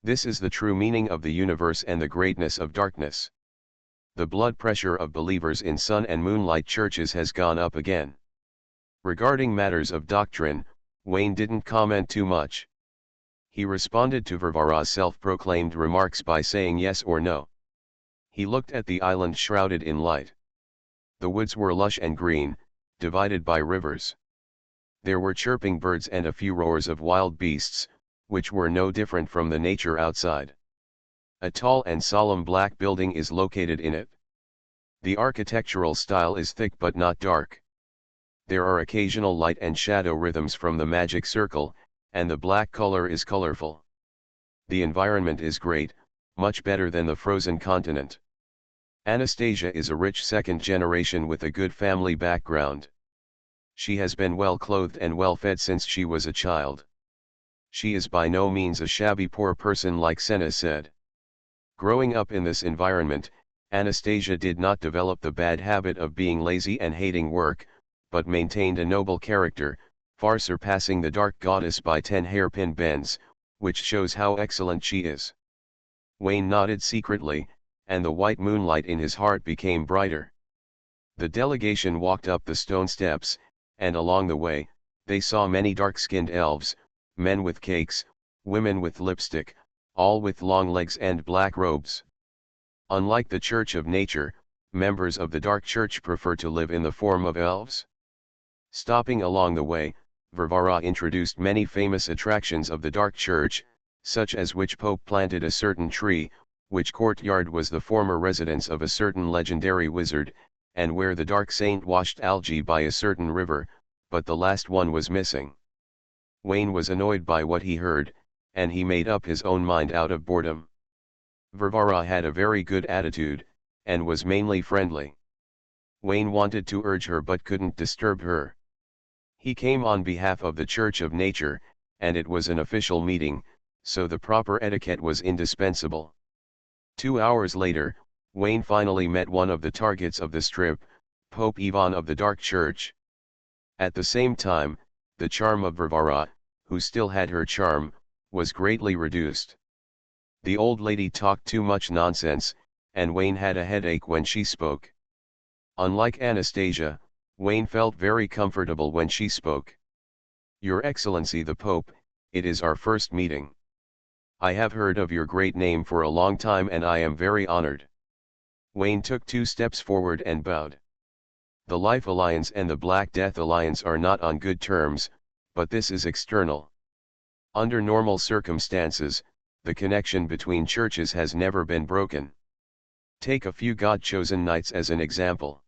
[SPEAKER 1] This is the true meaning of the universe and the greatness of darkness. The blood pressure of believers in sun and moonlight churches has gone up again. Regarding matters of doctrine, Wayne didn't comment too much. He responded to Varvara's self-proclaimed remarks by saying yes or no. He looked at the island shrouded in light. The woods were lush and green, divided by rivers. There were chirping birds and a few roars of wild beasts, which were no different from the nature outside. A tall and solemn black building is located in it. The architectural style is thick but not dark. There are occasional light and shadow rhythms from the magic circle, and the black color is colorful. The environment is great, much better than the frozen continent. Anastasia is a rich second generation with a good family background. She has been well clothed and well fed since she was a child. She is by no means a shabby poor person like Senna said. Growing up in this environment, Anastasia did not develop the bad habit of being lazy and hating work, but maintained a noble character, far surpassing the dark goddess by 10 hairpin bends, which shows how excellent she is. Wayne nodded secretly, and the white moonlight in his heart became brighter. The delegation walked up the stone steps, and along the way, they saw many dark-skinned elves, men with cakes, women with lipstick, all with long legs and black robes. Unlike the Church of Nature, members of the Dark Church prefer to live in the form of elves. Stopping along the way, Varvara introduced many famous attractions of the Dark Church, such as which Pope planted a certain tree, which courtyard was the former residence of a certain legendary wizard, and where the Dark Saint washed algae by a certain river, but the last one was missing. Wayne was annoyed by what he heard, and he made up his own mind out of boredom. Varvara had a very good attitude, and was mainly friendly. Wayne wanted to urge her but couldn't disturb her. He came on behalf of the Church of Nature, and it was an official meeting, so the proper etiquette was indispensable. 2 hours later, Wayne finally met one of the targets of the strip, Pope Ivan of the Dark Church. At the same time, the charm of Varvara, who still had her charm, was greatly reduced. The old lady talked too much nonsense, and Wayne had a headache when she spoke. Unlike Anastasia, Wayne felt very comfortable when she spoke. "Your Excellency the Pope, it is our first meeting. I have heard of your great name for a long time and I am very honored." Wayne took 2 steps forward and bowed. The Life Alliance and the Black Death Alliance are not on good terms, but this is external. Under normal circumstances, the connection between churches has never been broken. Take a few God-chosen knights as an example.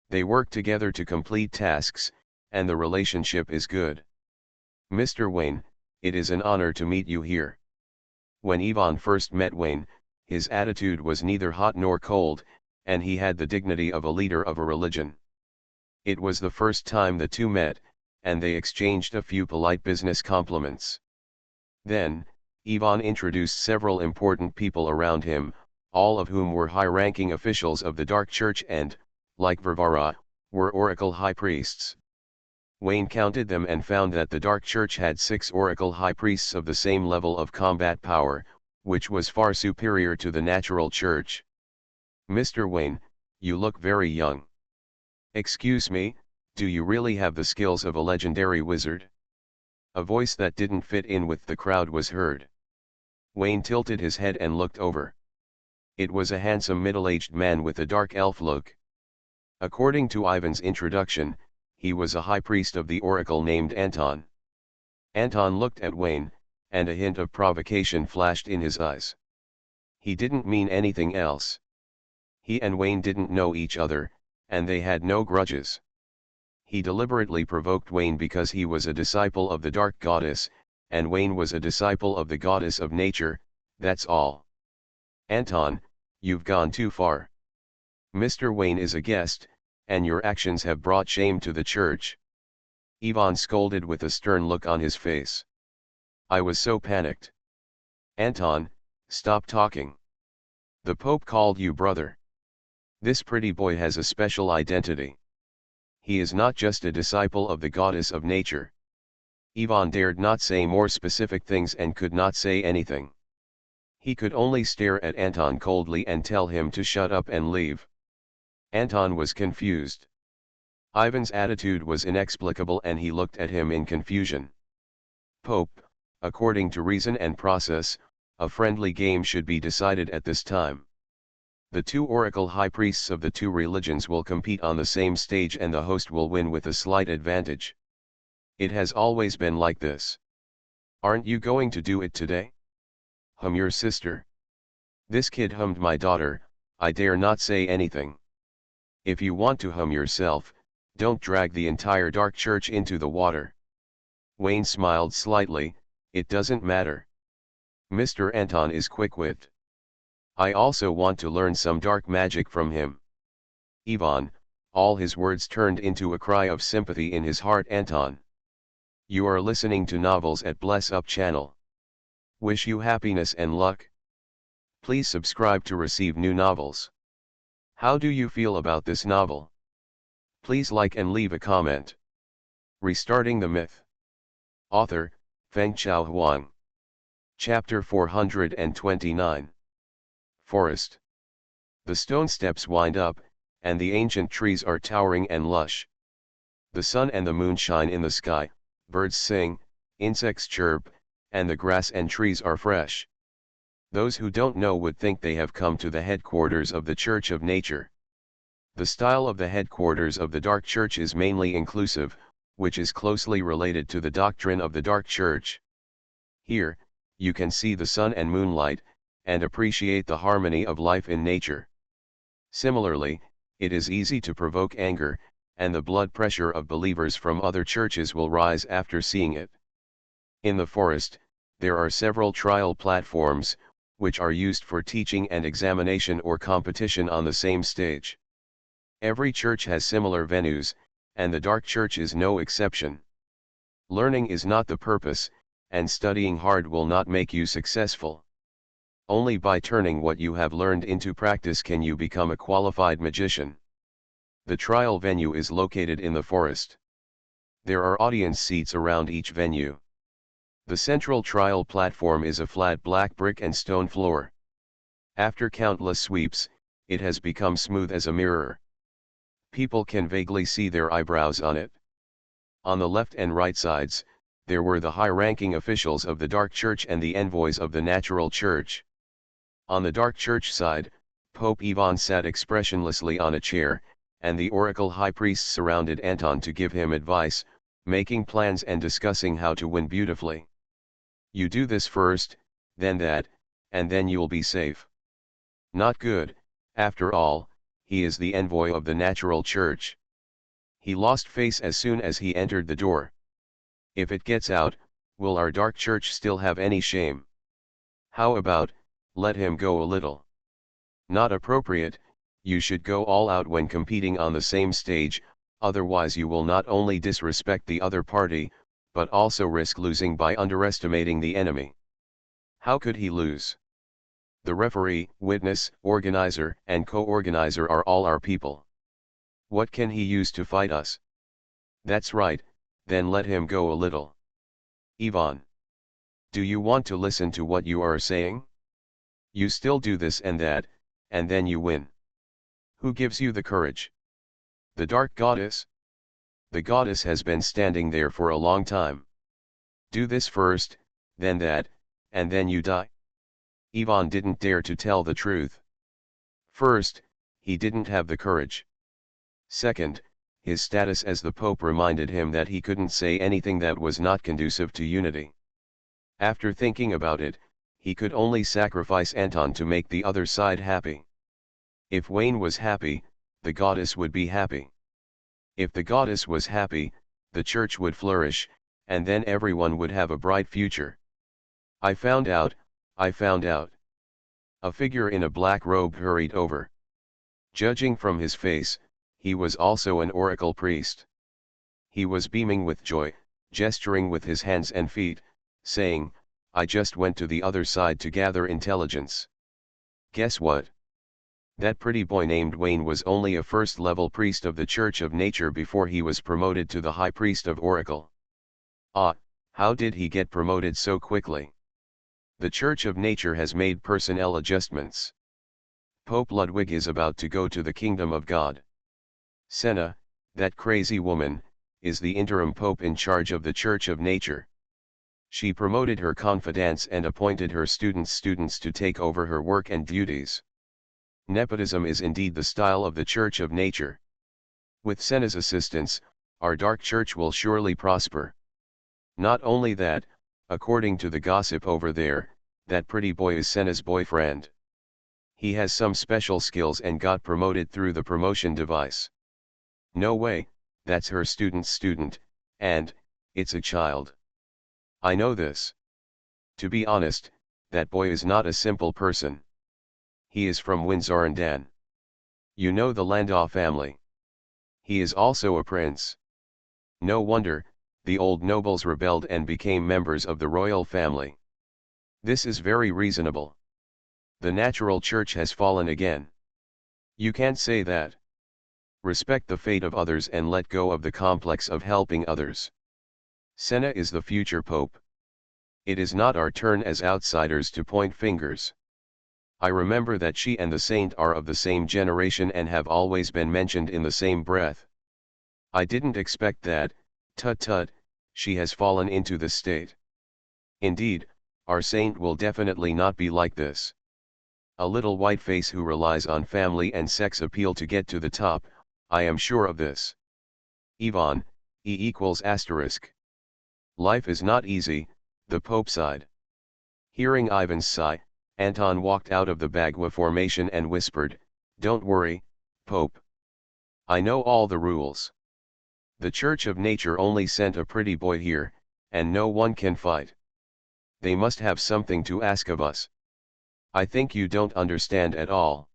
[SPEAKER 1] They work together to complete tasks, and the relationship is good. "Mr. Wayne, it is an honor to meet you here." When Ivan first met Wayne, his attitude was neither hot nor cold, and he had the dignity of a leader of a religion. It was the first time the two met, and they exchanged a few polite business compliments. Then, Ivan introduced several important people around him, all of whom were high-ranking officials of the Dark Church and, like Varvara, were Oracle High Priests. Wayne counted them and found that the Dark Church had 6 Oracle High Priests of the same level of combat power, which was far superior to the Natural Church. "Mr. Wayne, you look very young. Excuse me, do you really have the skills of a legendary wizard?" A voice that didn't fit in with the crowd was heard. Wayne tilted his head and looked over. It was a handsome middle-aged man with a dark elf look. According to Ivan's introduction, he was a high priest of the oracle named Anton. Anton looked at Wayne, and a hint of provocation flashed in his eyes. He didn't mean anything else. He and Wayne didn't know each other, and they had no grudges. He deliberately provoked Wayne because he was a disciple of the Dark Goddess, and Wayne was a disciple of the Goddess of Nature, that's all. Anton, you've gone too far. Mr. Wayne is a guest, and your actions have brought shame to the church. Ivan scolded with a stern look on his face. I was so panicked. Anton, stop talking. The Pope called you brother. This pretty boy has a special identity. He is not just a disciple of the Goddess of Nature. Ivan dared not say more specific things and could not say anything. He could only stare at Anton coldly and tell him to shut up and leave. Anton was confused. Ivan's attitude was inexplicable and he looked at him in confusion. Pope, according to reason and process, a friendly game should be decided at this time. The two oracle high priests of the two religions will compete on the same stage and the host will win with a slight advantage. It has always been like this. Aren't you going to do it today? Hum your sister. This kid hummed my daughter, I dare not say anything. If you want to hum yourself, don't drag the entire dark church into the water. Wayne smiled slightly, it doesn't matter. Mr. Anton is quick-witted. I also want to learn some dark magic from him. Ivan, all his words turned into a cry of sympathy in his heart. Anton. You are listening to Novels at Bless Up channel. Wish you happiness and luck. Please subscribe to receive new novels. How do you feel about this novel? Please like and leave a comment. Restarting the Myth. Author, Fengchao Huang. Chapter 429. Forest. The stone steps wind up, and the ancient trees are towering and lush. The sun and the moon shine in the sky, birds sing, insects chirp, and the grass and trees are fresh. Those who don't know would think they have come to the headquarters of the Church of Nature. The style of the headquarters of the Dark Church is mainly inclusive, which is closely related to the doctrine of the Dark Church. Here, you can see the sun and moonlight, and appreciate the harmony of life in nature. Similarly, it is easy to provoke anger, and the blood pressure of believers from other churches will rise after seeing it. In the forest, there are several trial platforms, which are used for teaching and examination or competition on the same stage. Every church has similar venues, and the Dark Church is no exception. Learning is not the purpose, and studying hard will not make you successful. Only by turning what you have learned into practice can you become a qualified magician. The trial venue is located in the forest. There are audience seats around each venue. The central trial platform is a flat black brick and stone floor. After countless sweeps, it has become smooth as a mirror. People can vaguely see their eyebrows on it. On the left and right sides, there were the high-ranking officials of the Dark Church and the envoys of the Natural Church. On the Dark Church side, Pope Ivan sat expressionlessly on a chair, and the oracle high priests surrounded Anton to give him advice, making plans and discussing how to win beautifully. You do this first, then that, and then you'll be safe. Not good, after all, he is the envoy of the Natural Church. He lost face as soon as he entered the door. If it gets out, will our Dark Church still have any shame? How about, let him go a little? Not appropriate, you should go all out when competing on the same stage, otherwise you will not only disrespect the other party, but also risk losing by underestimating the enemy. How could he lose? The referee, witness, organizer, and co-organizer are all our people. What can he use to fight us? That's right, then let him go a little. Ivan. Do you want to listen to what you are saying? You still do this and that, and then you win. Who gives you the courage? The Dark Goddess? The goddess has been standing there for a long time. Do this first, then that, and then you die. Ivan didn't dare to tell the truth. First, he didn't have the courage. Second, his status as the Pope reminded him that he couldn't say anything that was not conducive to unity. After thinking about it, he could only sacrifice Anton to make the other side happy. If Wayne was happy, the goddess would be happy. If the goddess was happy, the church would flourish, and then everyone would have a bright future. I found out, I found out. A figure in a black robe hurried over. Judging from his face, he was also an oracle priest. He was beaming with joy, gesturing with his hands and feet, saying, "I just went to the other side to gather intelligence. Guess what? That pretty boy named Wayne was only a first-level priest of the Church of Nature before he was promoted to the High Priest of Oracle." Ah, how did he get promoted so quickly? The Church of Nature has made personnel adjustments. Pope Ludwig is about to go to the kingdom of God. Senna, that crazy woman, is the interim pope in charge of the Church of Nature. She promoted her confidants and appointed her students to take over her work and duties. Nepotism is indeed the style of the Church of Nature. With Senna's assistance, our dark church will surely prosper. Not only that, according to the gossip over there, that pretty boy is Senna's boyfriend. He has some special skills and got promoted through the promotion device. No way, that's her student, and, it's a child. I know this. To be honest, that boy is not a simple person. He is from Windsor-and-Dan. You know the Landau family. He is also a prince. No wonder, the old nobles rebelled and became members of the royal family. This is very reasonable. The natural church has fallen again. You can't say that. Respect the fate of others and let go of the complex of helping others. Senna is the future pope. It is not our turn as outsiders to point fingers. I remember that she and the saint are of the same generation and have always been mentioned in the same breath. I didn't expect that, tut, she has fallen into this state. Indeed, our saint will definitely not be like this. A little white face who relies on family and sex appeal to get to the top, I am sure of this. Ivan, E=**. Life is not easy, the Pope sighed. Hearing Ivan's sigh, Anton walked out of the Bagua formation and whispered, "Don't worry, Pope. I know all the rules. The Church of Nature only sent a pretty boy here, and no one can fight. They must have something to ask of us. I think you don't understand at all.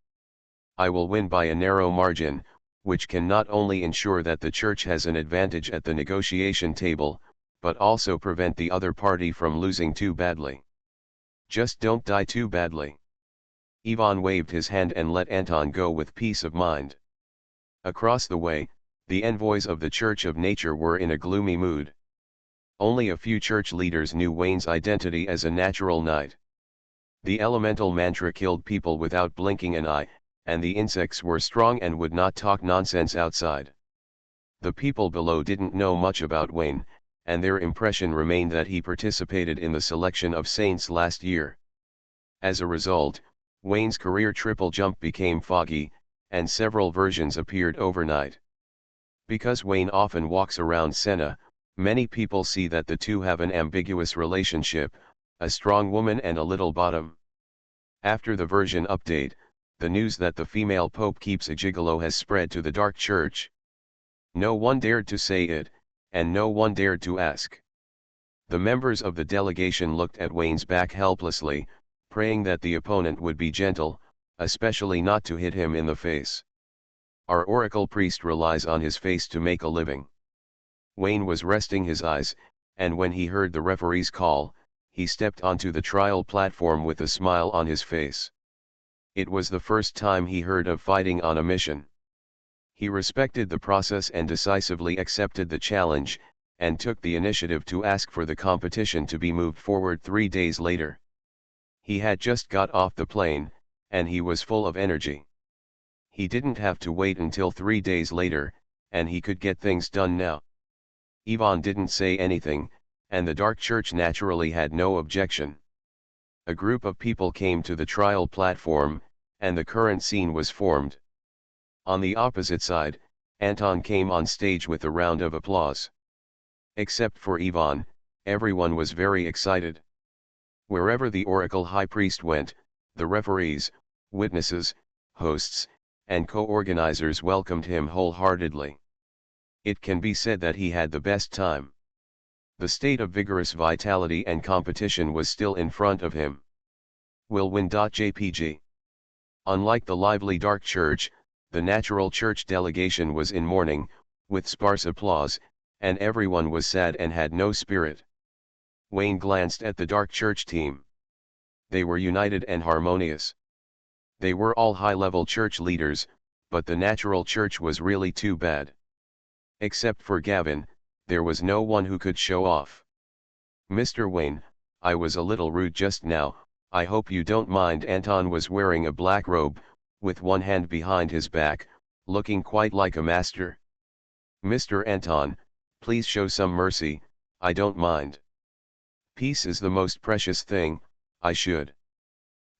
[SPEAKER 1] I will win by a narrow margin, which can not only ensure that the Church has an advantage at the negotiation table, but also prevent the other party from losing too badly. Just don't die too badly." Ivan waved his hand and let Anton go with peace of mind. Across the way, the envoys of the Church of Nature were in a gloomy mood. Only a few church leaders knew Wayne's identity as a natural knight. The elemental mantra killed people without blinking an eye, and the insects were strong and would not talk nonsense outside. The people below didn't know much about Wayne, and their impression remained that he participated in the selection of saints last year. As a result, Wayne's career triple jump became foggy, and several versions appeared overnight. Because Wayne often walks around Senna, many people see that the two have an ambiguous relationship, a strong woman and a little bottom. After the version update, the news that the female pope keeps a gigolo has spread to the dark church. No one dared to say it, and no one dared to ask. The members of the delegation looked at Wayne's back helplessly, praying that the opponent would be gentle, especially not to hit him in the face. Our oracle priest relies on his face to make a living. Wayne was resting his eyes, and when he heard the referee's call, he stepped onto the trial platform with a smile on his face. It was the first time he heard of fighting on a mission. He respected the process and decisively accepted the challenge, and took the initiative to ask for the competition to be moved forward 3 days later. He had just got off the plane, and he was full of energy. He didn't have to wait until 3 days later, and he could get things done now. Ivan didn't say anything, and the dark church naturally had no objection. A group of people came to the trial platform, and the current scene was formed. On the opposite side, Anton came on stage with a round of applause. Except for Ivan, everyone was very excited. Wherever the oracle high priest went, the referees, witnesses, hosts, and co-organizers welcomed him wholeheartedly. It can be said that he had the best time. The state of vigorous vitality and competition was still in front of him. Will win.jpg. Unlike the lively dark church, the natural church delegation was in mourning, with sparse applause, and everyone was sad and had no spirit. Wayne glanced at the dark church team. They were united and harmonious. They were all high-level church leaders, but the natural church was really too bad. Except for Gavin, there was no one who could show off. "Mr. Wayne, I was a little rude just now, I hope you don't mind." Anton was wearing a black robe, with one hand behind his back, looking quite like a master. "Mr. Anton, please show some mercy, I don't mind. Peace is the most precious thing, I should."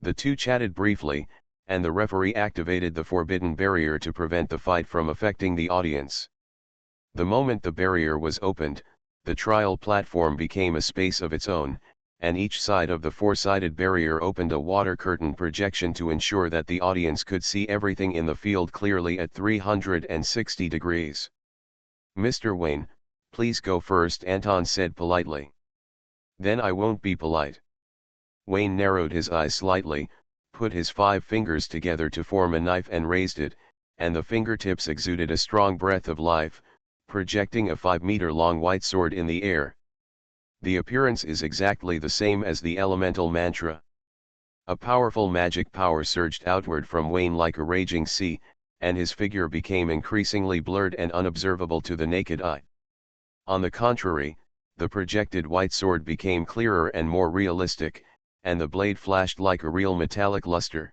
[SPEAKER 1] The two chatted briefly, and the referee activated the forbidden barrier to prevent the fight from affecting the audience. The moment the barrier was opened, the trial platform became a space of its own, and each side of the four-sided barrier opened a water curtain projection to ensure that the audience could see everything in the field clearly at 360 degrees. "Mr. Wayne, please go first," Anton said politely. "Then I won't be polite." Wayne narrowed his eyes slightly, put his 5 fingers together to form a knife and raised it, and the fingertips exuded a strong breath of life, projecting a 5-meter-long white sword in the air. The appearance is exactly the same as the elemental mantra. A powerful magic power surged outward from Wayne like a raging sea, and his figure became increasingly blurred and unobservable to the naked eye. On the contrary, the projected white sword became clearer and more realistic, and the blade flashed like a real metallic luster.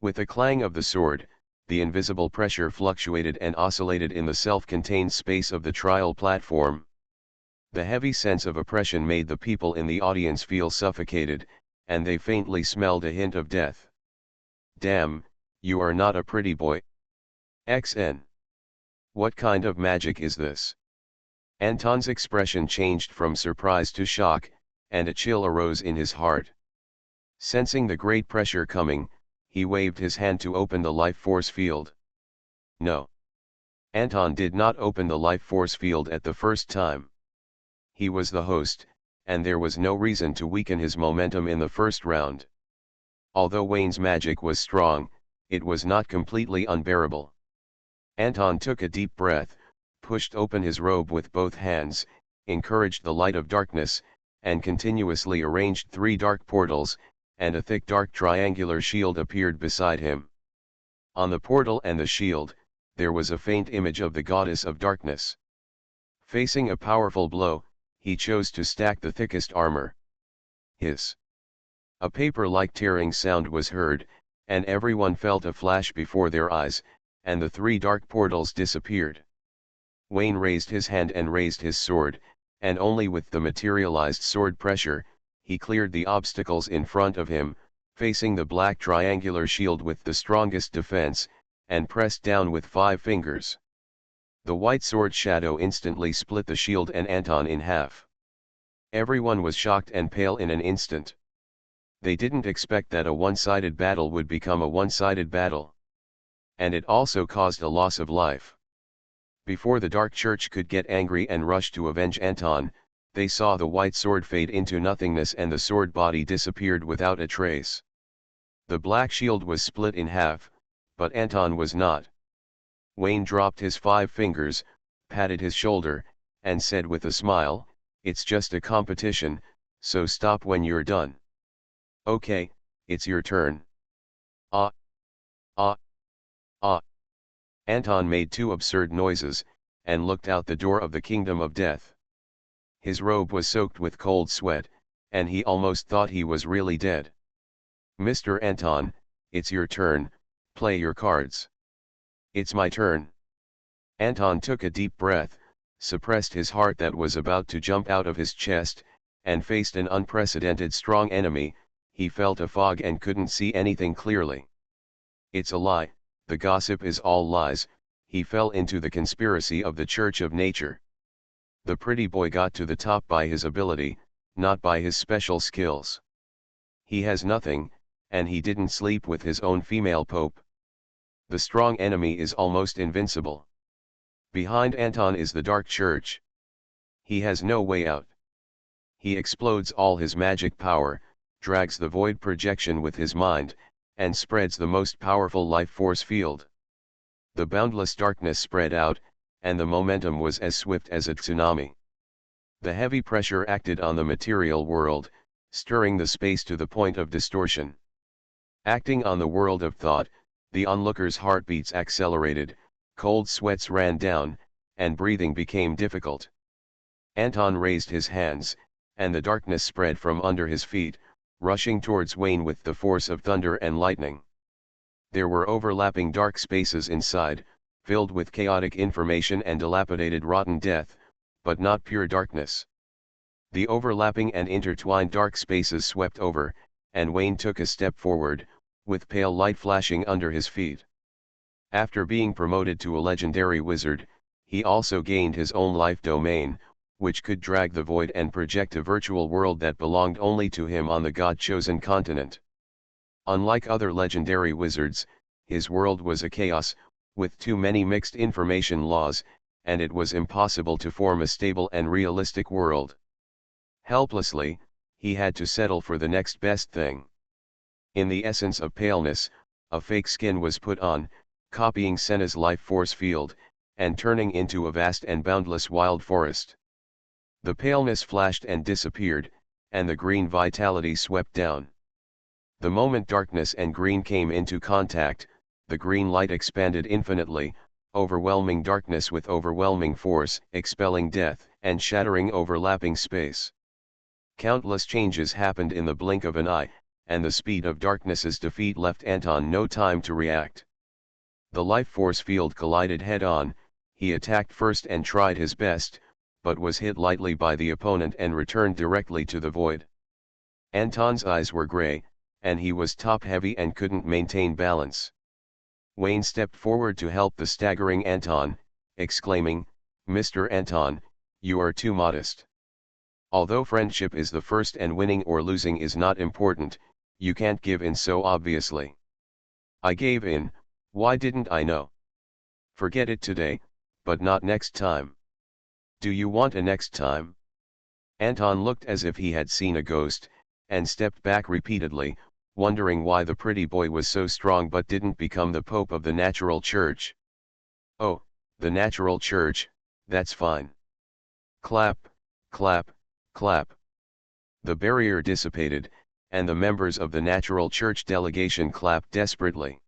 [SPEAKER 1] With the clang of the sword, the invisible pressure fluctuated and oscillated in the self-contained space of the trial platform. The heavy sense of oppression made the people in the audience feel suffocated, and they faintly smelled a hint of death. "Damn, you are not a pretty boy. XN. What kind of magic is this?" Anton's expression changed from surprise to shock, and a chill arose in his heart. Sensing the great pressure coming, he waved his hand to open the life force field. No. Anton did not open the life force field at the first time. He was the host, and there was no reason to weaken his momentum in the first round. Although Wayne's magic was strong, it was not completely unbearable. Anton took a deep breath, pushed open his robe with both hands, encouraged the light of darkness, and continuously arranged 3 dark portals, and a thick dark triangular shield appeared beside him. On the portal and the shield, there was a faint image of the goddess of darkness. Facing a powerful blow, he chose to stack the thickest armor. Hiss! A paper-like tearing sound was heard, and everyone felt a flash before their eyes, and the 3 dark portals disappeared. Wayne raised his hand and raised his sword, and only with the materialized sword pressure, he cleared the obstacles in front of him, facing the black triangular shield with the strongest defense, and pressed down with 5 fingers. The white sword shadow instantly split the shield and Anton in half. Everyone was shocked and pale in an instant. They didn't expect that a one-sided battle would become a one-sided battle. And it also caused a loss of life. Before the Dark Church could get angry and rush to avenge Anton, they saw the white sword fade into nothingness and the sword body disappeared without a trace. The black shield was split in half, but Anton was not. Wayne dropped his 5 fingers, patted his shoulder, and said with a smile, "It's just a competition, so stop when you're done." "Okay, it's your turn." Ah! Ah! Ah! Anton made 2 absurd noises, and looked out the door of the kingdom of death. His robe was soaked with cold sweat, and he almost thought he was really dead. "Mr. Anton, it's your turn, play your cards." "It's my turn." Anton took a deep breath, suppressed his heart that was about to jump out of his chest, and faced an unprecedented strong enemy. He felt a fog and couldn't see anything clearly. It's a lie, the gossip is all lies, he fell into the conspiracy of the Church of Nature. The pretty boy got to the top by his ability, not by his special skills. He has nothing, and he didn't sleep with his own female pope. The strong enemy is almost invincible. Behind Anton is the Dark Church. He has no way out. He explodes all his magic power, drags the void projection with his mind, and spreads the most powerful life force field. The boundless darkness spread out, and the momentum was as swift as a tsunami. The heavy pressure acted on the material world, stirring the space to the point of distortion. Acting on the world of thought, the onlooker's heartbeats accelerated, cold sweats ran down, and breathing became difficult. Anton raised his hands, and the darkness spread from under his feet, rushing towards Wayne with the force of thunder and lightning. There were overlapping dark spaces inside, filled with chaotic information and dilapidated rotten death, but not pure darkness. The overlapping and intertwined dark spaces swept over, and Wayne took a step forward, with pale light flashing under his feet. After being promoted to a legendary wizard, he also gained his own life domain, which could drag the void and project a virtual world that belonged only to him on the God-chosen continent. Unlike other legendary wizards, his world was a chaos, with too many mixed information laws, and it was impossible to form a stable and realistic world. Helplessly, he had to settle for the next best thing. In the essence of paleness, a fake skin was put on, copying Senna's life force field, and turning into a vast and boundless wild forest. The paleness flashed and disappeared, and the green vitality swept down. The moment darkness and green came into contact, the green light expanded infinitely, overwhelming darkness with overwhelming force, expelling death, and shattering overlapping space. Countless changes happened in the blink of an eye, and the speed of darkness's defeat left Anton no time to react. The life force field collided head-on. He attacked first and tried his best, but was hit lightly by the opponent and returned directly to the void. Anton's eyes were gray, and he was top-heavy and couldn't maintain balance. Wayne stepped forward to help the staggering Anton, exclaiming, "Mr. Anton, you are too modest. Although friendship is the first and winning or losing is not important, you can't give in so obviously." "I gave in, why didn't I know? Forget it today, but not next time." "Do you want a next time?" Anton looked as if he had seen a ghost, and stepped back repeatedly, wondering why the pretty boy was so strong but didn't become the Pope of the Natural Church. "Oh, the Natural Church, that's fine." Clap, clap, clap. The barrier dissipated, and the members of the Natural Church delegation clapped desperately.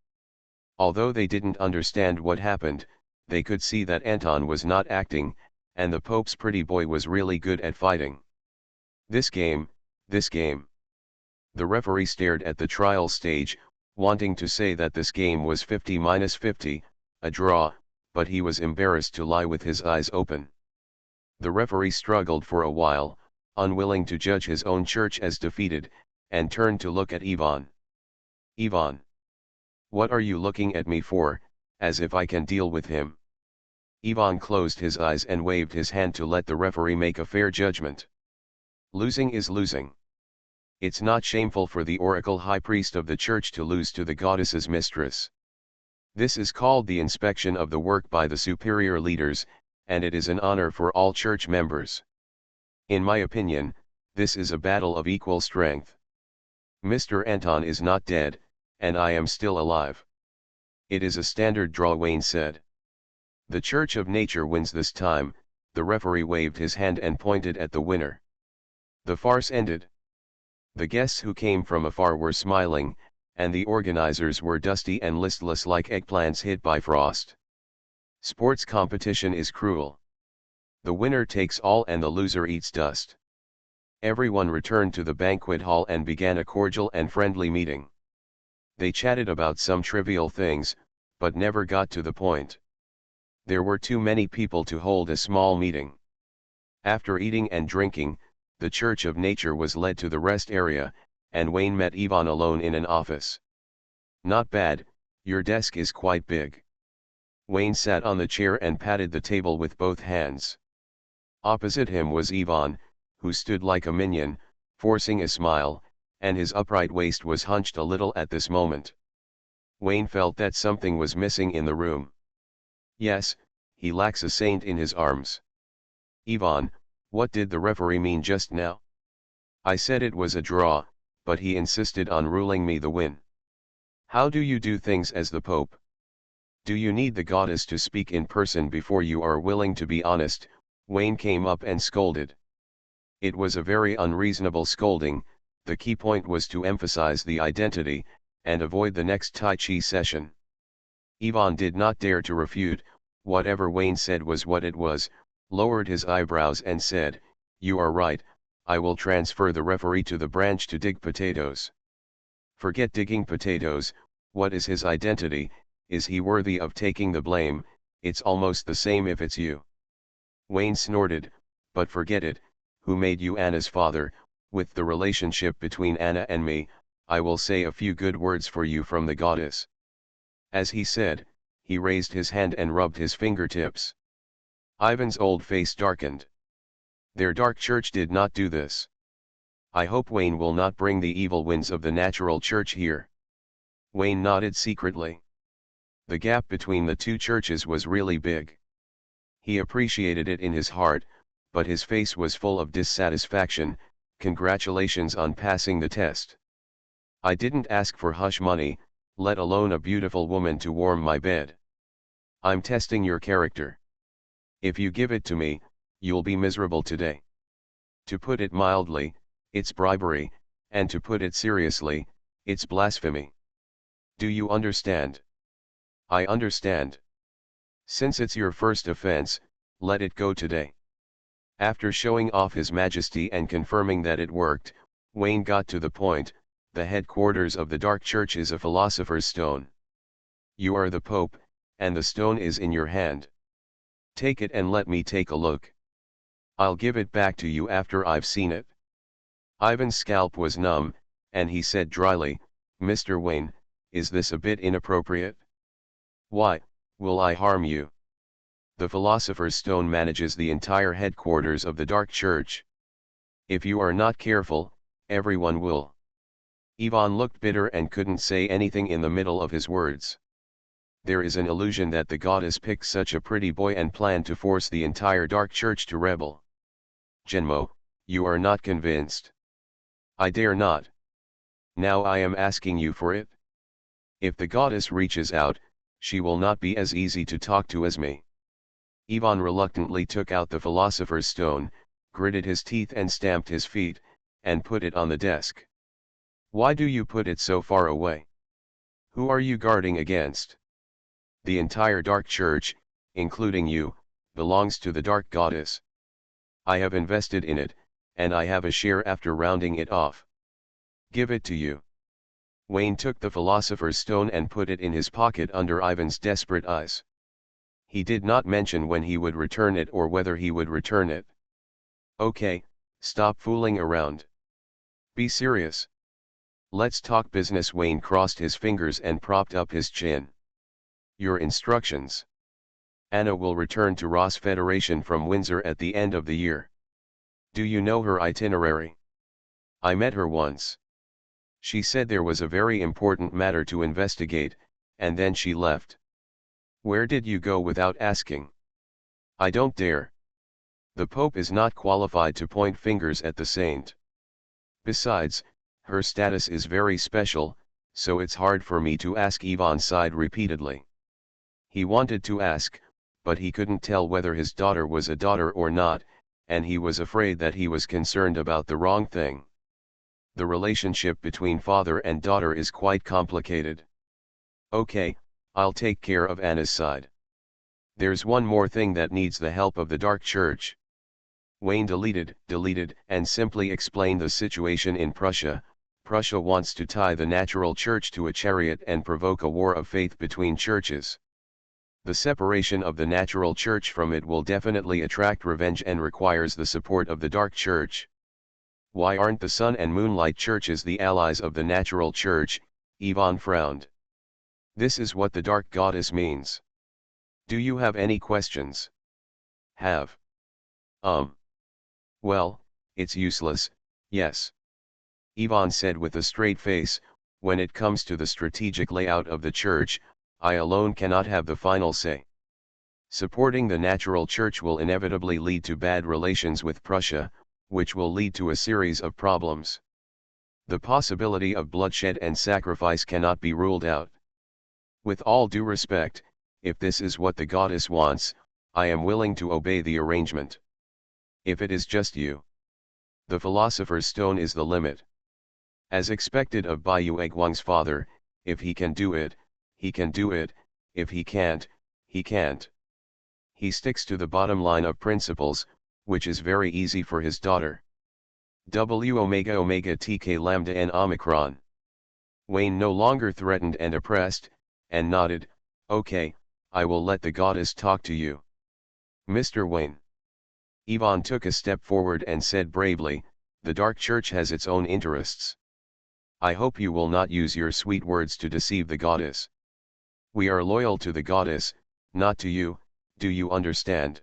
[SPEAKER 1] Although they didn't understand what happened, they could see that Anton was not acting, and the Pope's pretty boy was really good at fighting. This game. The referee stared at the trial stage, wanting to say that this game was 50-50, a draw, but he was embarrassed to lie with his eyes open. The referee struggled for a while, unwilling to judge his own church as defeated, and turned to look at Ivan. "Ivan. What are you looking at me for, as if I can deal with him?" Ivan closed his eyes and waved his hand to let the referee make a fair judgment. Losing is losing. It's not shameful for the oracle high priest of the church to lose to the goddess's mistress. This is called the inspection of the work by the superior leaders, and it is an honor for all church members. In my opinion, this is a battle of equal strength. Mr. Anton is not dead, and I am still alive. It is a standard draw, Wayne said. The Church of Nature wins this time. The referee waved his hand and pointed at the winner. The farce ended. The guests who came from afar were smiling, and the organizers were dusty and listless like eggplants hit by frost. Sports competition is cruel. The winner takes all and the loser eats dust. Everyone returned to the banquet hall and began a cordial and friendly meeting. They chatted about some trivial things, but never got to the point. There were too many people to hold a small meeting. After eating and drinking, the Church of Nature was led to the rest area, and Wayne met Ivan alone in an office. "Not bad, your desk is quite big." Wayne sat on the chair and patted the table with both hands. Opposite him was Ivan, who stood like a minion, forcing a smile, and his upright waist was hunched a little at this moment. Wayne felt that something was missing in the room. Yes, he lacks a saint in his arms. Ivan, what did the referee mean just now? I said it was a draw, but he insisted on ruling me the win. How do you do things as the Pope? Do you need the goddess to speak in person before you are willing to be honest? Wayne came up and scolded. It was a very unreasonable scolding. The key point was to emphasize the identity, and avoid the next Tai Chi session. Ivan did not dare to refute. Whatever Wayne said was what it was, lowered his eyebrows and said, "You are right, I will transfer the referee to the branch to dig potatoes." Forget digging potatoes. What is his identity? Is he worthy of taking the blame? It's almost the same if it's you. Wayne snorted, but forget it. Who made you Anna's father? With the relationship between Anna and me, I will say a few good words for you from the goddess. As he said, he raised his hand and rubbed his fingertips. Ivan's old face darkened. Their dark church did not do this. I hope Wayne will not bring the evil winds of the natural church here. Wayne nodded secretly. The gap between the two churches was really big. He appreciated it in his heart, but his face was full of dissatisfaction. Congratulations on passing the test. I didn't ask for hush money, let alone a beautiful woman to warm my bed. I'm testing your character. If you give it to me, you'll be miserable today. To put it mildly, it's bribery, and to put it seriously, it's blasphemy. Do you understand? I understand. Since it's your first offense, let it go today. After showing off his majesty and confirming that it worked, Wayne got to the point. The headquarters of the Dark Church is a philosopher's stone. You are the Pope, and the stone is in your hand. Take it and let me take a look. I'll give it back to you after I've seen it. Ivan's scalp was numb, and he said dryly, "Mr. Wayne, is this a bit inappropriate?" "Why, will I harm you?" The Philosopher's Stone manages the entire headquarters of the Dark Church. If you are not careful, everyone will. Ivan looked bitter and couldn't say anything in the middle of his words. There is an illusion that the goddess picked such a pretty boy and planned to force the entire Dark Church to rebel. Genmo, you are not convinced. I dare not. Now I am asking you for it. If the goddess reaches out, she will not be as easy to talk to as me. Ivan reluctantly took out the Philosopher's Stone, gritted his teeth and stamped his feet, and put it on the desk. Why do you put it so far away? Who are you guarding against? The entire Dark Church, including you, belongs to the Dark Goddess. I have invested in it, and I have a share after rounding it off. Give it to you. Wayne took the Philosopher's Stone and put it in his pocket under Ivan's desperate eyes. He did not mention when he would return it or whether he would return it. Okay, stop fooling around. Be serious. Let's talk business. Wayne crossed his fingers and propped up his chin. Your instructions. Anna will return to Ross Federation from Windsor at the end of the year. Do you know her itinerary? I met her once. She said there was a very important matter to investigate, and then she left. Where did you go without asking? I don't dare. The Pope is not qualified to point fingers at the saint. Besides, her status is very special, so it's hard for me to ask. Ivan sighed repeatedly. He wanted to ask, but he couldn't tell whether his daughter was a daughter or not, and he was afraid that he was concerned about the wrong thing. The relationship between father and daughter is quite complicated. Okay, I'll take care of Anna's side. There's one more thing that needs the help of the Dark Church. Wayne deleted, and simply explained the situation in Prussia. Prussia wants to tie the natural church to a chariot and provoke a war of faith between churches. The separation of the natural church from it will definitely attract revenge and requires the support of the Dark Church. Why aren't the Sun and Moonlight churches the allies of the natural church? Ivan frowned. This is what the Dark Goddess means. Do you have any questions? Have. Well, it's useless, yes. Ivan said with a straight face, When it comes to the strategic layout of the church, I alone cannot have the final say. Supporting the natural church will inevitably lead to bad relations with Prussia, which will lead to a series of problems. The possibility of bloodshed and sacrifice cannot be ruled out. With all due respect, if this is what the goddess wants, I am willing to obey the arrangement. If it is just you. The Philosopher's Stone is the limit. As expected of Bai Yueguang's father, if he can do it, he can do it, if he can't, he can't. He sticks to the bottom line of principles, which is very easy for his daughter. W omega omega tk lambda n omicron. Wayne no longer threatened and oppressed, and nodded, "Okay, I will let the goddess talk to you." "Mr. Wayne." Yvonne took a step forward and said bravely, "The Dark Church has its own interests. I hope you will not use your sweet words to deceive the goddess. We are loyal to the goddess, not to you, do you understand?"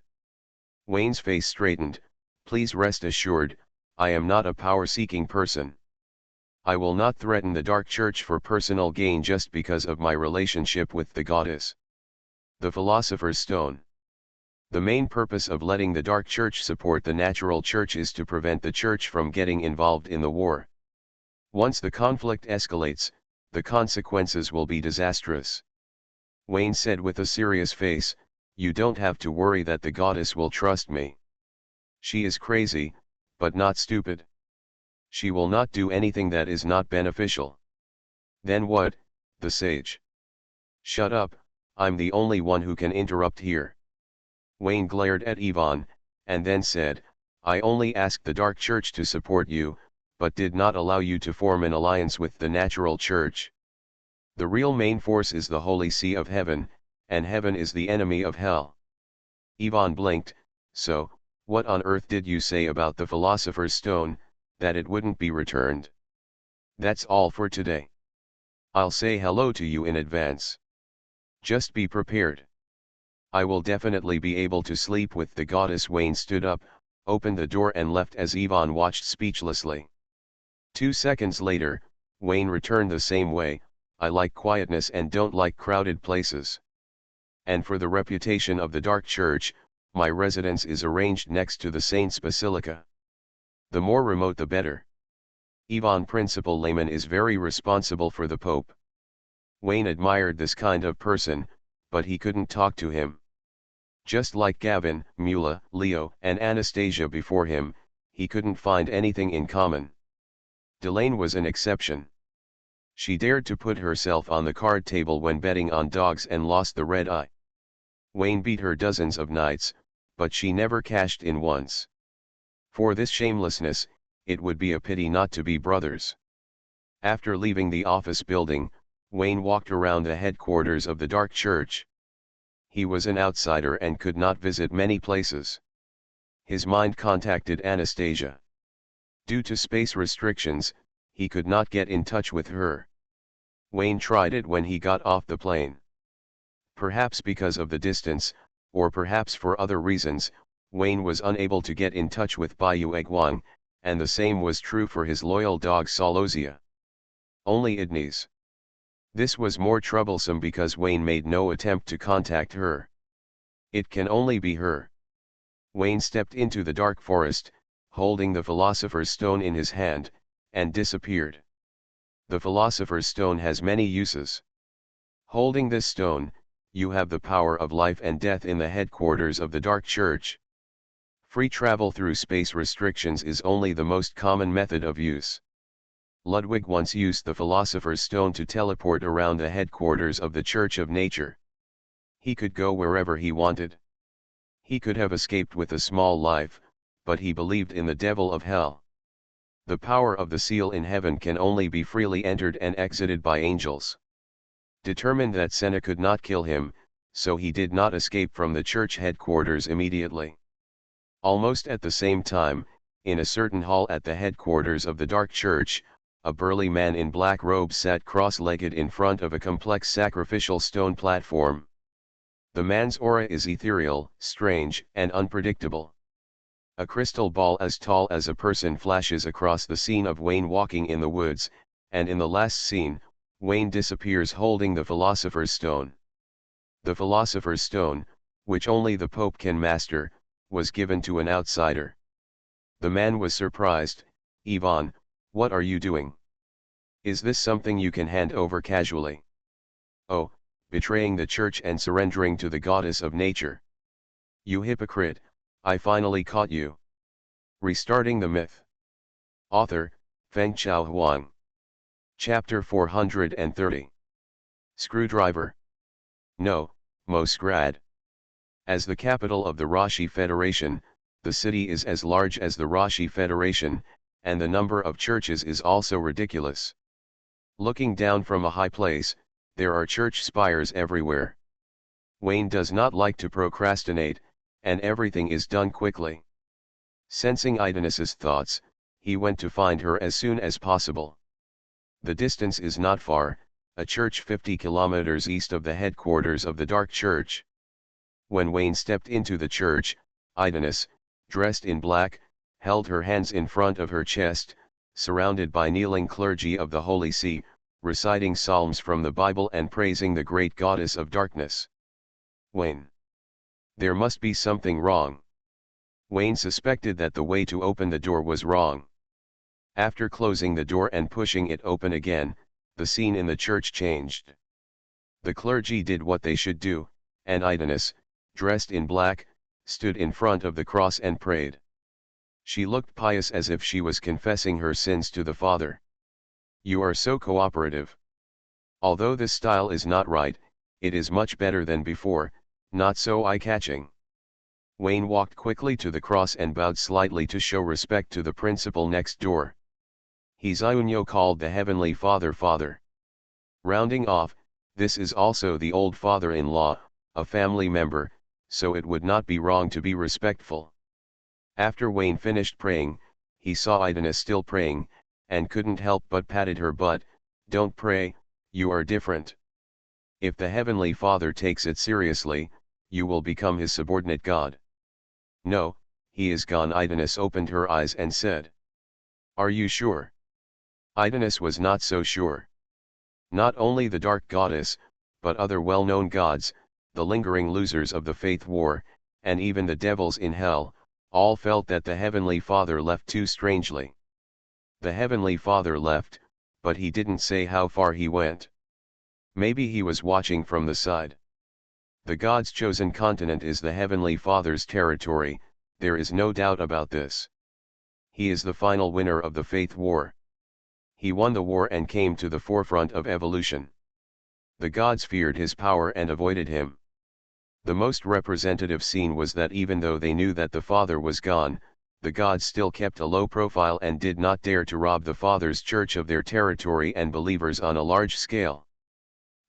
[SPEAKER 1] Wayne's face straightened. "Please rest assured, I am not a power-seeking person. I will not threaten the Dark Church for personal gain just because of my relationship with the goddess." The Philosopher's Stone. The main purpose of letting the Dark Church support the natural church is to prevent the church from getting involved in the war. Once the conflict escalates, the consequences will be disastrous. Wayne said with a serious face, "You don't have to worry that the goddess will trust me. She is crazy, but not stupid. She will not do anything that is not beneficial." "Then what?" the sage. "Shut up, I'm the only one who can interrupt here." Wayne glared at Yvonne, and then said, "I only asked the Dark Church to support you, but did not allow you to form an alliance with the natural church. The real main force is the Holy See of Heaven, and Heaven is the enemy of Hell." Yvonne blinked. "So, what on earth did you say about the Philosopher's Stone, that it wouldn't be returned?" "That's all for today. I'll say hello to you in advance. Just be prepared. I will definitely be able to sleep with the goddess." Wayne stood up, opened the door and left as Yvonne watched speechlessly. 2 seconds later, Wayne returned the same way, "I like quietness and don't like crowded places. And for the reputation of the Dark Church, my residence is arranged next to the Saints' Basilica. The more remote the better. Yvonne Principal Layman is very responsible for the Pope." Wayne admired this kind of person, but he couldn't talk to him. Just like Gavin, Mula, Leo, and Anastasia before him, he couldn't find anything in common. Delane was an exception. She dared to put herself on the card table when betting on dogs and lost the red eye. Wayne beat her dozens of nights, but she never cashed in once. For this shamelessness, it would be a pity not to be brothers. After leaving the office building, Wayne walked around the headquarters of the Dark Church. He was an outsider and could not visit many places. His mind contacted Anastasia. Due to space restrictions, he could not get in touch with her. Wayne tried it when he got off the plane. Perhaps because of the distance, or perhaps for other reasons, Wayne was unable to get in touch with Bai Yueguang, and the same was true for his loyal dog Solozia. Only Idnes. This was more troublesome because Wayne made no attempt to contact her. It can only be her. Wayne stepped into the dark forest, holding the Philosopher's Stone in his hand, and disappeared. The Philosopher's Stone has many uses. Holding this stone, you have the power of life and death in the headquarters of the Dark Church. Free travel through space restrictions is only the most common method of use. Ludwig once used the Philosopher's Stone to teleport around the headquarters of the Church of Nature. He could go wherever he wanted. He could have escaped with a small life, but he believed in the devil of hell. The power of the seal in heaven can only be freely entered and exited by angels. Determined that Senna could not kill him, so he did not escape from the church headquarters immediately. Almost at the same time, in a certain hall at the headquarters of the Dark Church, a burly man in black robes sat cross-legged in front of a complex sacrificial stone platform. The man's aura is ethereal, strange, and unpredictable. A crystal ball as tall as a person flashes across the scene of Wayne walking in the woods, and in the last scene, Wayne disappears holding the Philosopher's Stone. The Philosopher's Stone, which only the Pope can master, was given to an outsider. The man was surprised. "Ivan, what are you doing? Is this something you can hand over casually?" "Oh, betraying the church and surrendering to the goddess of nature. You hypocrite, I finally caught you." Restarting the myth. Author, Fengchao Huang. Chapter 430. Screwdriver. No, Mosgrad. As the capital of the Rashi Federation, the city is as large as the Rashi Federation, and the number of churches is also ridiculous. Looking down from a high place, there are church spires everywhere. Wayne does not like to procrastinate, and everything is done quickly. Sensing Idanis's thoughts, he went to find her as soon as possible. The distance is not far, a church 50 kilometers east of the headquarters of the Dark Church. When Wayne stepped into the church, Idanis, dressed in black, held her hands in front of her chest, surrounded by kneeling clergy of the Holy See, reciting psalms from the Bible and praising the great goddess of darkness. Wayne. There must be something wrong. Wayne suspected that the way to open the door was wrong. After closing the door and pushing it open again, the scene in the church changed. The clergy did what they should do, and Idanis, dressed in black, stood in front of the cross and prayed. She looked pious as if she was confessing her sins to the Father. "You are so cooperative. Although this style is not right, it is much better than before, not so eye-catching." Wayne walked quickly to the cross and bowed slightly to show respect to the principal next door. Hizayunyo called the Heavenly Father Father. Rounding off, this is also the old father-in-law, a family member, so it would not be wrong to be respectful. After Wayne finished praying, he saw Idanis still praying, and couldn't help but patted her butt. "Don't pray, you are different. If the Heavenly Father takes it seriously, you will become his subordinate god." "No, he is gone." Idanis opened her eyes and said. "Are you sure?" Idanis was not so sure. Not only the dark goddess, but other well-known gods, the lingering losers of the faith war, and even the devils in hell, all felt that the Heavenly Father left too strangely. The Heavenly Father left, but he didn't say how far he went. Maybe he was watching from the side. The God's chosen continent is the Heavenly Father's territory, there is no doubt about this. He is the final winner of the faith war. He won the war and came to the forefront of evolution. The gods feared his power and avoided him. The most representative scene was that even though they knew that the Father was gone, the gods still kept a low profile and did not dare to rob the Father's church of their territory and believers on a large scale.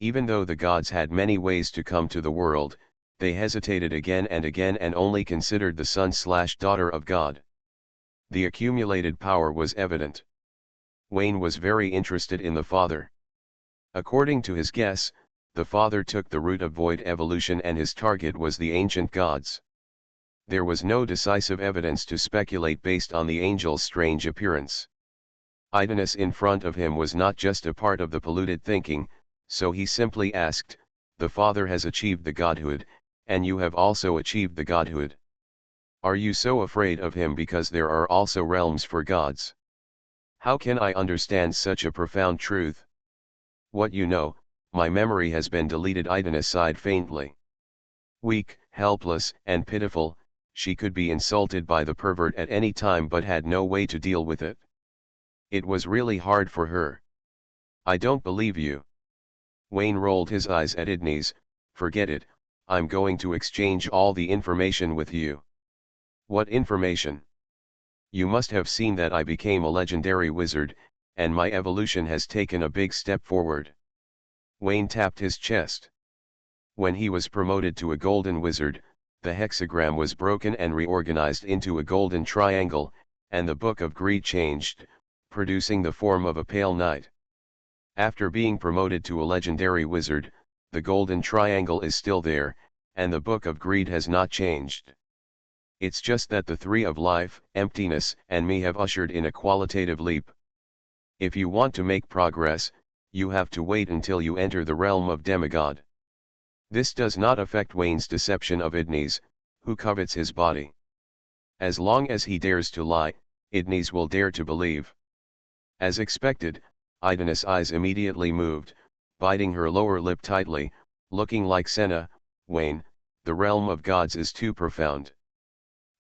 [SPEAKER 1] Even though the gods had many ways to come to the world, they hesitated again and again and only considered the son/daughter of God. The accumulated power was evident. Wayne was very interested in the Father. According to his guess, the Father took the route of void evolution and his target was the ancient gods. There was no decisive evidence to speculate based on the angel's strange appearance. Idanis in front of him was not just a part of the polluted thinking, so he simply asked, "The Father has achieved the godhood, and you have also achieved the godhood. Are you so afraid of him because there are also realms for gods?" "How can I understand such a profound truth?" "What you know, my memory has been deleted." Idanis sighed faintly. Weak, helpless, and pitiful, she could be insulted by the pervert at any time but had no way to deal with it. It was really hard for her. "I don't believe you." Wayne rolled his eyes at Idnis. "Forget it, I'm going to exchange all the information with you." "What information?" "You must have seen that I became a legendary wizard, and my evolution has taken a big step forward." Wayne tapped his chest. When he was promoted to a golden wizard, the hexagram was broken and reorganized into a golden triangle, and the Book of Greed changed, producing the form of a pale knight. After being promoted to a legendary wizard, the golden triangle is still there, and the Book of Greed has not changed. It's just that the three of life, emptiness, and me have ushered in a qualitative leap. If you want to make progress, you have to wait until you enter the realm of demigod. This does not affect Wayne's deception of Idnes, who covets his body. As long as he dares to lie, Idnes will dare to believe. As expected, Idnes' eyes immediately moved, biting her lower lip tightly, looking like Senna. Wayne, the realm of gods is too profound.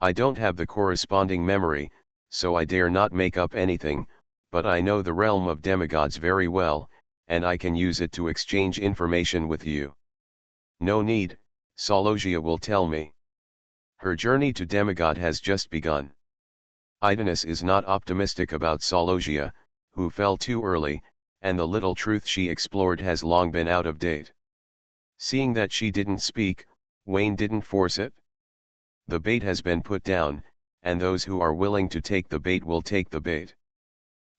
[SPEAKER 1] I don't have the corresponding memory, so I dare not make up anything, but I know the realm of demigods very well, and I can use it to exchange information with you. No need, Sologia will tell me. Her journey to demigod has just begun. Idnes is not optimistic about Sologia, who fell too early, and the little truth she explored has long been out of date. Seeing that she didn't speak, Wayne didn't force it. The bait has been put down, and those who are willing to take the bait will take the bait.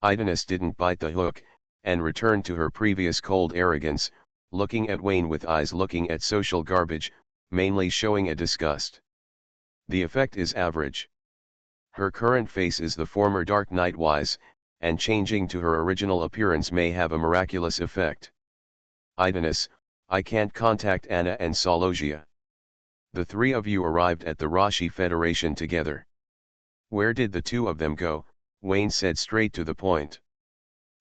[SPEAKER 1] Idnes didn't bite the hook, and returned to her previous cold arrogance, looking at Wayne with eyes looking at social garbage, mainly showing a disgust. The effect is average. Her current face is the former Dark Knight wise, and changing to her original appearance may have a miraculous effect. Idnes, I can't contact Anna and Sologia. The three of you arrived at the Rashi Federation together. Where did the two of them go? Wayne said straight to the point.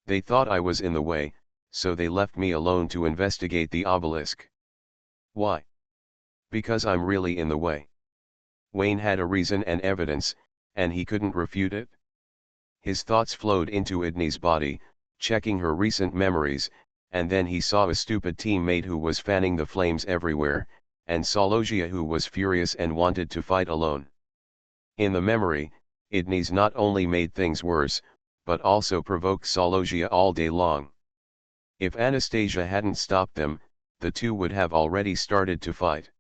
[SPEAKER 1] They thought I was in the way, so they left me alone to investigate the obelisk. Why? Because I'm really in the way. Wayne had a reason and evidence, and he couldn't refute it. His thoughts flowed into Idnes' body, checking her recent memories, and then he saw a stupid teammate who was fanning the flames everywhere, and Sologia who was furious and wanted to fight alone. In the memory, Idnes not only made things worse, but also provoked Sologia all day long. If Anastasia hadn't stopped them, the two would have already started to fight.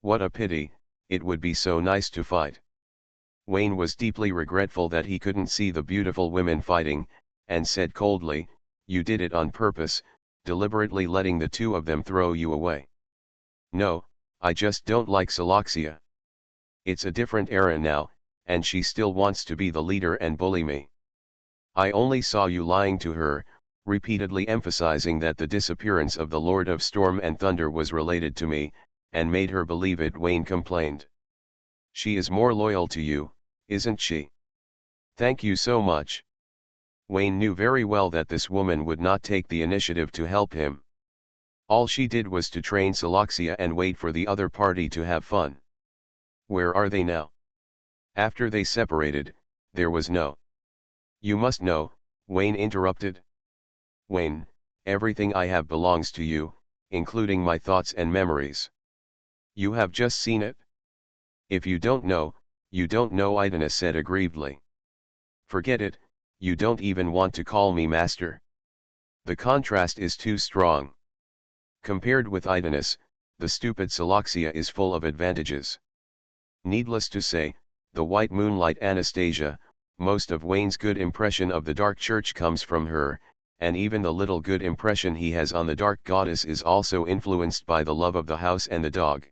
[SPEAKER 1] What a pity, it would be so nice to fight. Wayne was deeply regretful that he couldn't see the beautiful women fighting, and said coldly, "You did it on purpose, deliberately letting the two of them throw you away." "No, I just don't like Soloxia. It's a different era now, and she still wants to be the leader and bully me. I only saw you lying to her," repeatedly emphasizing that the disappearance of the Lord of Storm and Thunder was related to me, and made her believe it. Wayne complained. "She is more loyal to you, isn't she? Thank you so much." Wayne knew very well that this woman would not take the initiative to help him. All she did was to train Soloxia and wait for the other party to have fun. Where are they now? After they separated, there was no. "You must know," Wayne interrupted. "Wayne, everything I have belongs to you, including my thoughts and memories. You have just seen it. If you don't know, you don't know," Idnes said aggrievedly. "Forget it, you don't even want to call me master. The contrast is too strong. Compared with Idnes, the stupid Soloxia is full of advantages. Needless to say, the white moonlight Anastasia, most of Wayne's good impression of the Dark Church comes from her, and even the little good impression he has on the Dark Goddess is also influenced by the love of the house and the dog.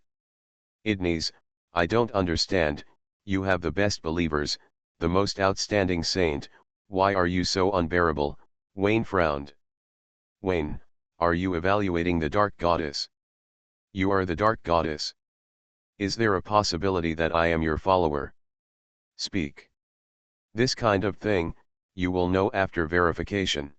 [SPEAKER 1] Idnes, I don't understand, you have the best believers, the most outstanding saint, why are you so unbearable?" Wayne frowned. "Wayne, are you evaluating the Dark Goddess? You are the Dark Goddess. Is there a possibility that I am your follower? Speak. This kind of thing, you will know after verification."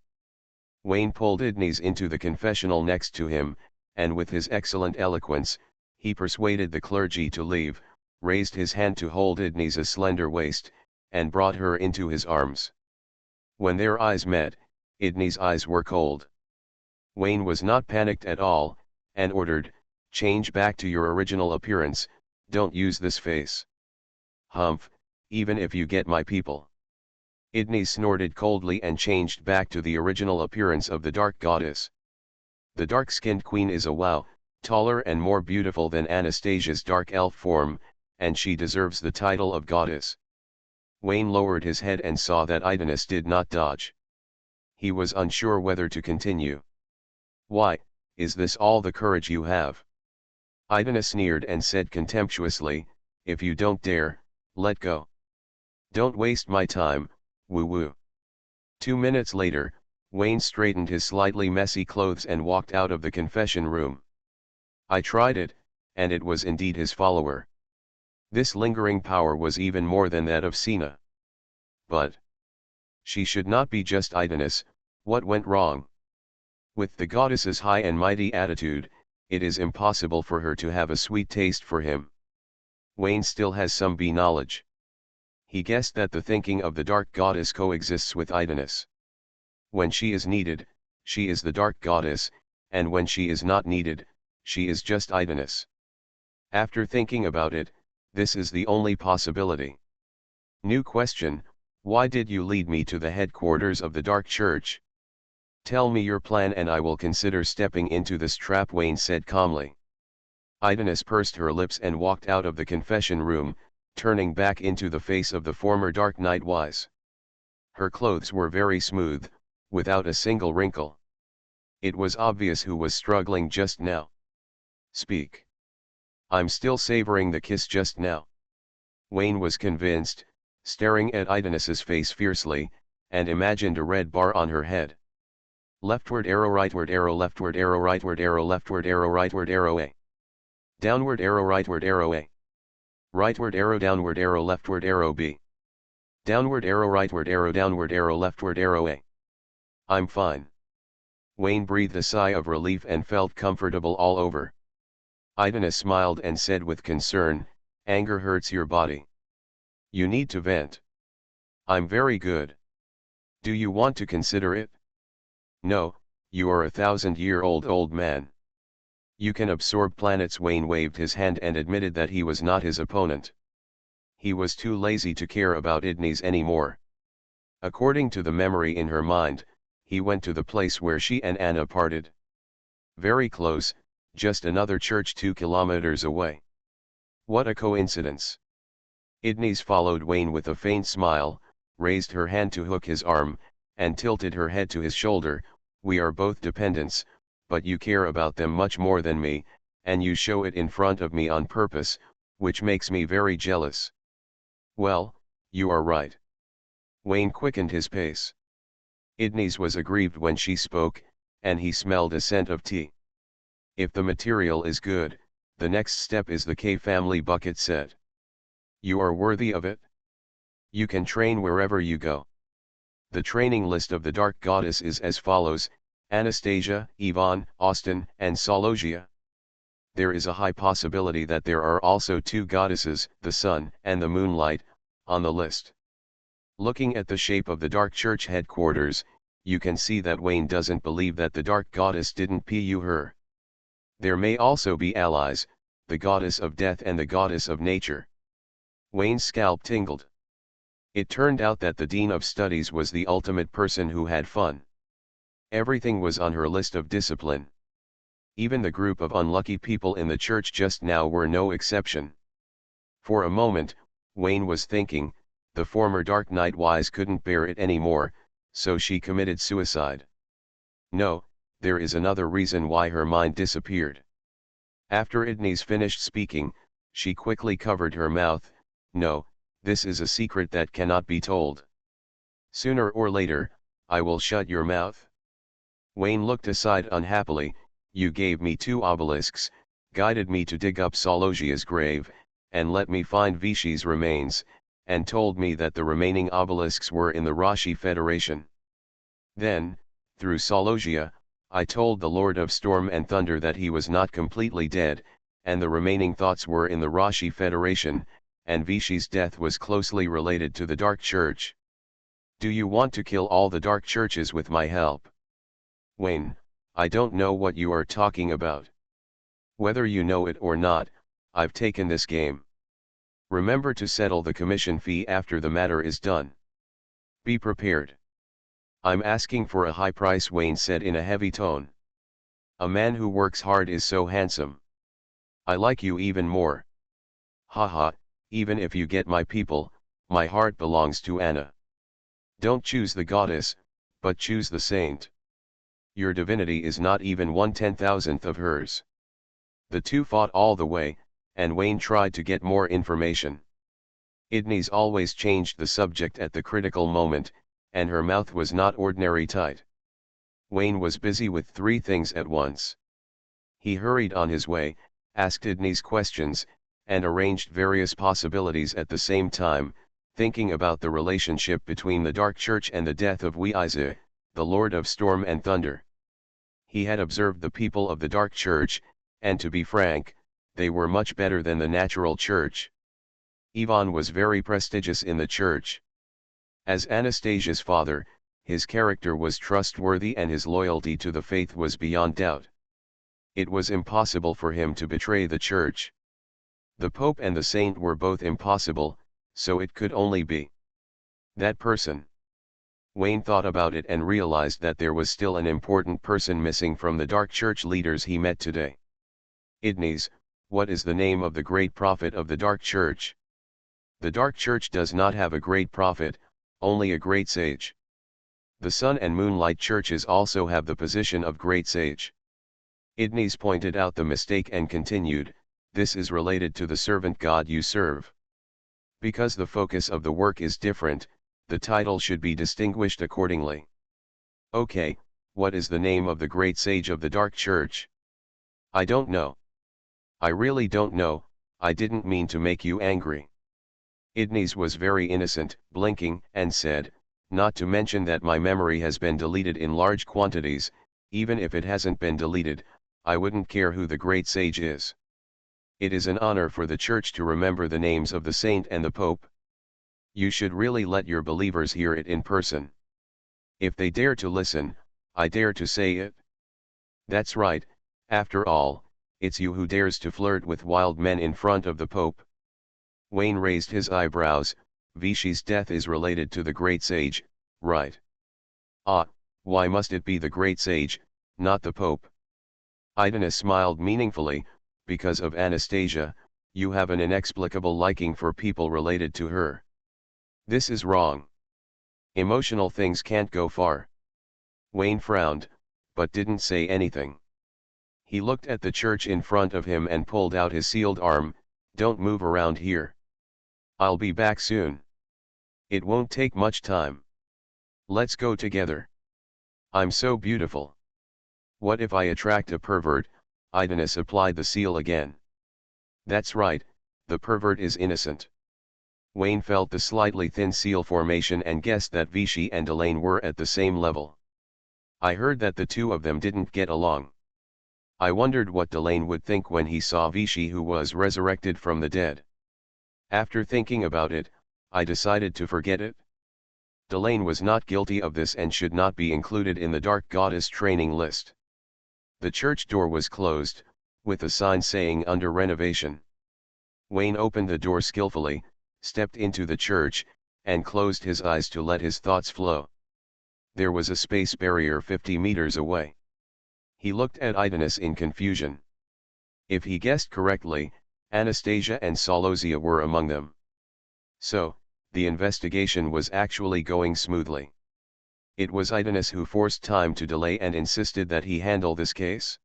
[SPEAKER 1] Wayne pulled Idnes into the confessional next to him, and with his excellent eloquence, he persuaded the clergy to leave, raised his hand to hold Idnes' slender waist, and brought her into his arms. When their eyes met, Idnes' eyes were cold. Wayne was not panicked at all, and ordered, "Change back to your original appearance, don't use this face." "Humph, even if you get my people." Idnes snorted coldly and changed back to the original appearance of the Dark Goddess. The dark-skinned queen is a wow, taller and more beautiful than Anastasia's dark elf form, and she deserves the title of goddess. Wayne lowered his head and saw that Idnes did not dodge. He was unsure whether to continue. "Why, is this all the courage you have?" Idnes sneered and said contemptuously, "If you don't dare, let go. Don't waste my time, woo-woo." 2 minutes later, Wayne straightened his slightly messy clothes and walked out of the confession room. I tried it, and it was indeed his follower. This lingering power was even more than that of Sina. But she should not be just idleness. What went wrong? With the goddess's high and mighty attitude, it is impossible for her to have a sweet taste for him. Wayne still has some bee knowledge. He guessed that the thinking of the dark goddess coexists with idleness. When she is needed, she is the dark goddess, and when she is not needed, she is just idleness. After thinking about it, this is the only possibility. New question: why did you lead me to the headquarters of the Dark Church? Tell me your plan and I will consider stepping into this trap, Wayne said calmly. Idleness pursed her lips and walked out of the confession room, turning back into the face of the former Dark Knight Wise. Her clothes were very smooth, without a single wrinkle. It was obvious who was struggling just now. Speak. I'm still savoring the kiss just now. Wayne was convinced, staring at Idleness's face fiercely, and imagined a red bar on her head. Leftward arrow, rightward arrow, leftward arrow, rightward arrow, leftward arrow, rightward arrow A. Downward arrow, rightward arrow A. Rightward arrow, downward arrow, leftward arrow B. Downward arrow, rightward arrow, downward arrow, leftward arrow A. I'm fine. Wayne breathed a sigh of relief and felt comfortable all over. Idleness smiled and said with concern, anger hurts your body. You need to vent. I'm very good. Do you want to consider it? No, you are a 1,000-year-old old man. You can absorb planets. Wayne waved his hand and admitted that he was not his opponent. He was too lazy to care about Idnes anymore. According to the memory in her mind, he went to the place where she and Anna parted. Very close, just another church 2 kilometers away. What a coincidence. Idnes followed Wayne with a faint smile, raised her hand to hook his arm, and tilted her head to his shoulder. We are both dependents, but you care about them much more than me, and you show it in front of me on purpose, which makes me very jealous. Well, you are right. Wayne quickened his pace. Idnes was aggrieved when she spoke, and he smelled a scent of tea. If the material is good, the next step is the K family bucket set. You are worthy of it. You can train wherever you go. The training list of the Dark Goddess is as follows: Anastasia, Yvonne, Austin, and Sologia. There is a high possibility that there are also 2 goddesses, the Sun and the Moonlight, on the list. Looking at the shape of the Dark Church headquarters, you can see that Wayne doesn't believe that the Dark Goddess didn't pu her. There may also be allies, the Goddess of Death and the Goddess of Nature. Wayne's scalp tingled. It turned out that the Dean of Studies was the ultimate person who had fun. Everything was on her list of discipline. Even the group of unlucky people in the church just now were no exception. For a moment, Wayne was thinking, the former Dark Knight Wise couldn't bear it anymore, so she committed suicide. No, there is another reason why her mind disappeared. After Idnes finished speaking, she quickly covered her mouth. No, this is a secret that cannot be told. Sooner or later, I will shut your mouth. Wayne looked aside unhappily. You gave me 2 obelisks, guided me to dig up Sologia's grave, and let me find Vishi's remains, and told me that the remaining obelisks were in the Rashi Federation. Then, through Sologia, I told the Lord of Storm and Thunder that he was not completely dead, and the remaining thoughts were in the Rashi Federation, and Vishi's death was closely related to the Dark Church. Do you want to kill all the Dark Churches with my help? Wayne, I don't know what you are talking about. Whether you know it or not, I've taken this game. Remember to settle the commission fee after the matter is done. Be prepared. I'm asking for a high price, Wayne said in a heavy tone. A man who works hard is so handsome. I like you even more. Haha, even if you get my people, my heart belongs to Anna. Don't choose the goddess, but choose the saint. Your divinity is not even 1/10,000th of hers. The two fought all the way, and Wayne tried to get more information. Idnes always changed the subject at the critical moment, and her mouth was not ordinary tight. Wayne was busy with three things at once. He hurried on his way, asked Idnis questions, and arranged various possibilities at the same time, thinking about the relationship between the Dark Church and the death of Weise, the Lord of Storm and Thunder. He had observed the people of the Dark Church, and to be frank, they were much better than the natural church. Ivan was very prestigious in the church. As Anastasia's father, his character was trustworthy and his loyalty to the faith was beyond doubt. It was impossible for him to betray the church. The Pope and the Saint were both impossible, so it could only be that person. Wayne thought about it and realized that there was still an important person missing from the Dark Church leaders he met today. Idnis, what is the name of the great prophet of the Dark Church? The Dark Church does not have a great prophet, only a great sage. The Sun and Moonlight churches also have the position of great sage. Idnis pointed out the mistake and continued, this is related to the servant God you serve. Because the focus of the work is different, the title should be distinguished accordingly. Okay, what is the name of the great sage of the Dark Church? I don't know. I really don't know, I didn't mean to make you angry. Idnis was very innocent, blinking, and said, not to mention that my memory has been deleted in large quantities, even if it hasn't been deleted, I wouldn't care who the great sage is. It is an honor for the Church to remember the names of the Saint and the Pope. You should really let your believers hear it in person. If they dare to listen, I dare to say it. That's right, after all, it's you who dares to flirt with wild men in front of the Pope. Wayne raised his eyebrows. Vichy's death is related to the great sage, right? Ah, why must it be the great sage, not the Pope? Idnis smiled meaningfully, because of Anastasia, you have an inexplicable liking for people related to her. This is wrong. Emotional things can't go far. Wayne frowned, but didn't say anything. He looked at the church in front of him and pulled out his sealed arm, don't move around here. I'll be back soon. It won't take much time. Let's go together. I'm so beautiful. What if I attract a pervert? Idnis applied the seal again. That's right, the pervert is innocent. Wayne felt the slightly thin seal formation and guessed that Vichy and Elaine were at the same level. I heard that the two of them didn't get along. I wondered what Delane would think when he saw Vichy, who was resurrected from the dead. After thinking about it, I decided to forget it. Delane was not guilty of this and should not be included in the Dark Goddess training list. The church door was closed, with a sign saying under renovation. Wayne opened the door skillfully, stepped into the church, and closed his eyes to let his thoughts flow. There was a space barrier 50 meters away. He looked at Idnis in confusion. If he guessed correctly, Anastasia and Solozia were among them. So, the investigation was actually going smoothly. It was Idnis who forced time to delay and insisted that he handle this case.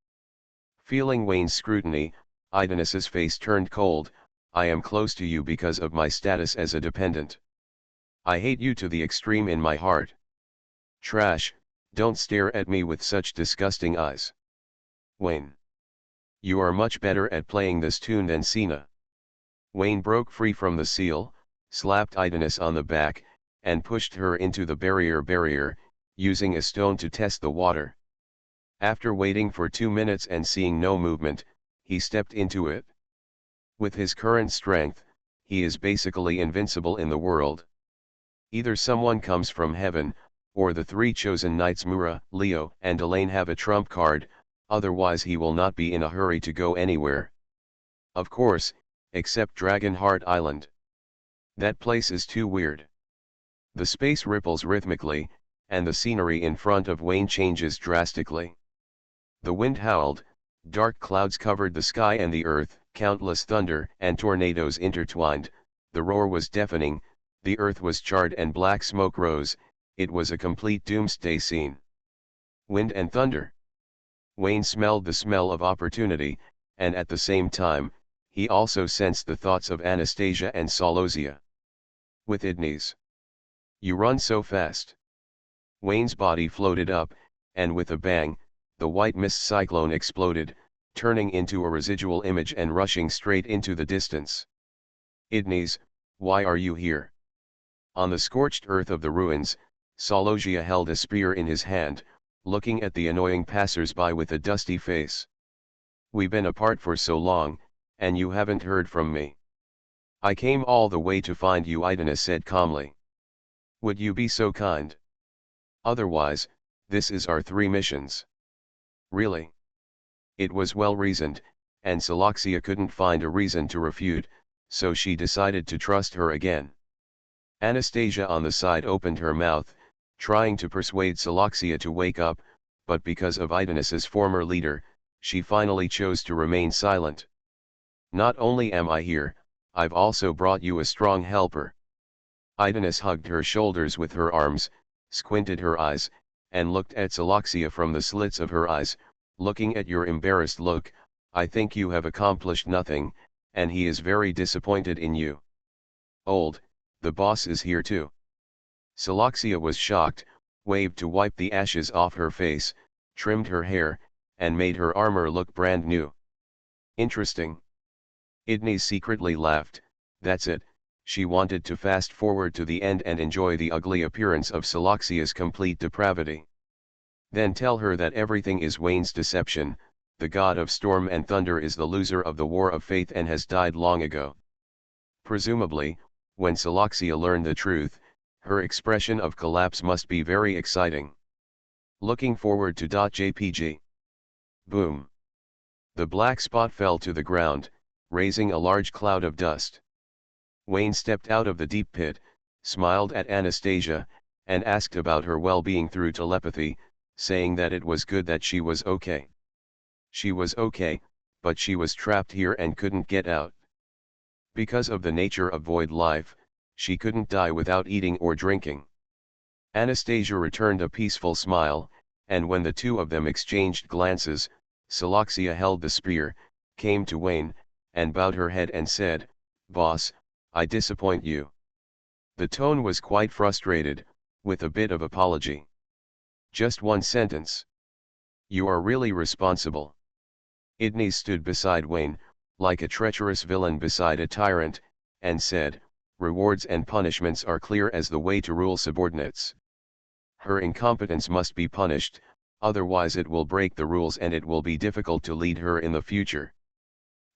[SPEAKER 1] Feeling Wayne's scrutiny, Idnis's face turned cold. I am close to you because of my status as a dependent. I hate you to the extreme in my heart. Trash, don't stare at me with such disgusting eyes. Wayne. You are much better at playing this tune than Sina. Wayne broke free from the seal, slapped Idnis on the back, and pushed her into the barrier, using a stone to test the water. After waiting for 2 minutes and seeing no movement, he stepped into it. With his current strength, he is basically invincible in the world. Either someone comes from heaven, or the three chosen knights Mura, Leo, and Elaine have a trump card, otherwise he will not be in a hurry to go anywhere. Of course, except Dragonheart Island. That place is too weird. The space ripples rhythmically, and the scenery in front of Wayne changes drastically. The wind howled, dark clouds covered the sky and the earth, countless thunder and tornadoes intertwined, the roar was deafening, the earth was charred and black smoke rose, it was a complete doomsday scene. Wind and thunder. Wayne smelled the smell of opportunity, and at the same time, he also sensed the thoughts of Anastasia and Solozia. With Idnis. You run so fast. Wayne's body floated up, and with a bang, the white mist cyclone exploded, turning into a residual image and rushing straight into the distance. Idnes, why are you here? On the scorched earth of the ruins, Salogia held a spear in his hand, looking at the annoying passers-by with a dusty face. We've been apart for so long, and you haven't heard from me. I came all the way to find you, Idanis said calmly. Would you be so kind? Otherwise, this is our 3 missions. Really? It was well reasoned, and Saloxia couldn't find a reason to refute, so she decided to trust her again. Anastasia on the side opened her mouth, trying to persuade Saloxia to wake up, but because of Idanis's former leader, she finally chose to remain silent. Not only am I here, I've also brought you a strong helper. Idanis hugged her shoulders with her arms, squinted her eyes, and looked at Saloxia from the slits of her eyes. Looking at your embarrassed look, I think you have accomplished nothing, and he is very disappointed in you. Old, the boss is here too. Saloxia was shocked, waved to wipe the ashes off her face, trimmed her hair, and made her armor look brand new. Interesting. Idnes secretly laughed. That's it, she wanted to fast forward to the end and enjoy the ugly appearance of Saloxia's complete depravity. Then tell her that everything is Wayne's deception, the god of storm and thunder is the loser of the war of faith and has died long ago. Presumably, when Saloxia learned the truth, her expression of collapse must be very exciting. Looking forward to .jpg. Boom. The black spot fell to the ground, raising a large cloud of dust. Wayne stepped out of the deep pit, smiled at Anastasia, and asked about her well-being through telepathy, saying that it was good that she was okay. She was okay, but she was trapped here and couldn't get out. Because of the nature of void life, she couldn't die without eating or drinking. Anastasia returned a peaceful smile, and when the two of them exchanged glances, Saloxia held the spear, came to Wayne, and bowed her head and said, "Boss, I disappoint you." The tone was quite frustrated, with a bit of apology. Just one sentence. You are really responsible. Idnes stood beside Wayne, like a treacherous villain beside a tyrant, and said, "Rewards and punishments are clear as the way to rule subordinates. Her incompetence must be punished, otherwise it will break the rules and it will be difficult to lead her in the future."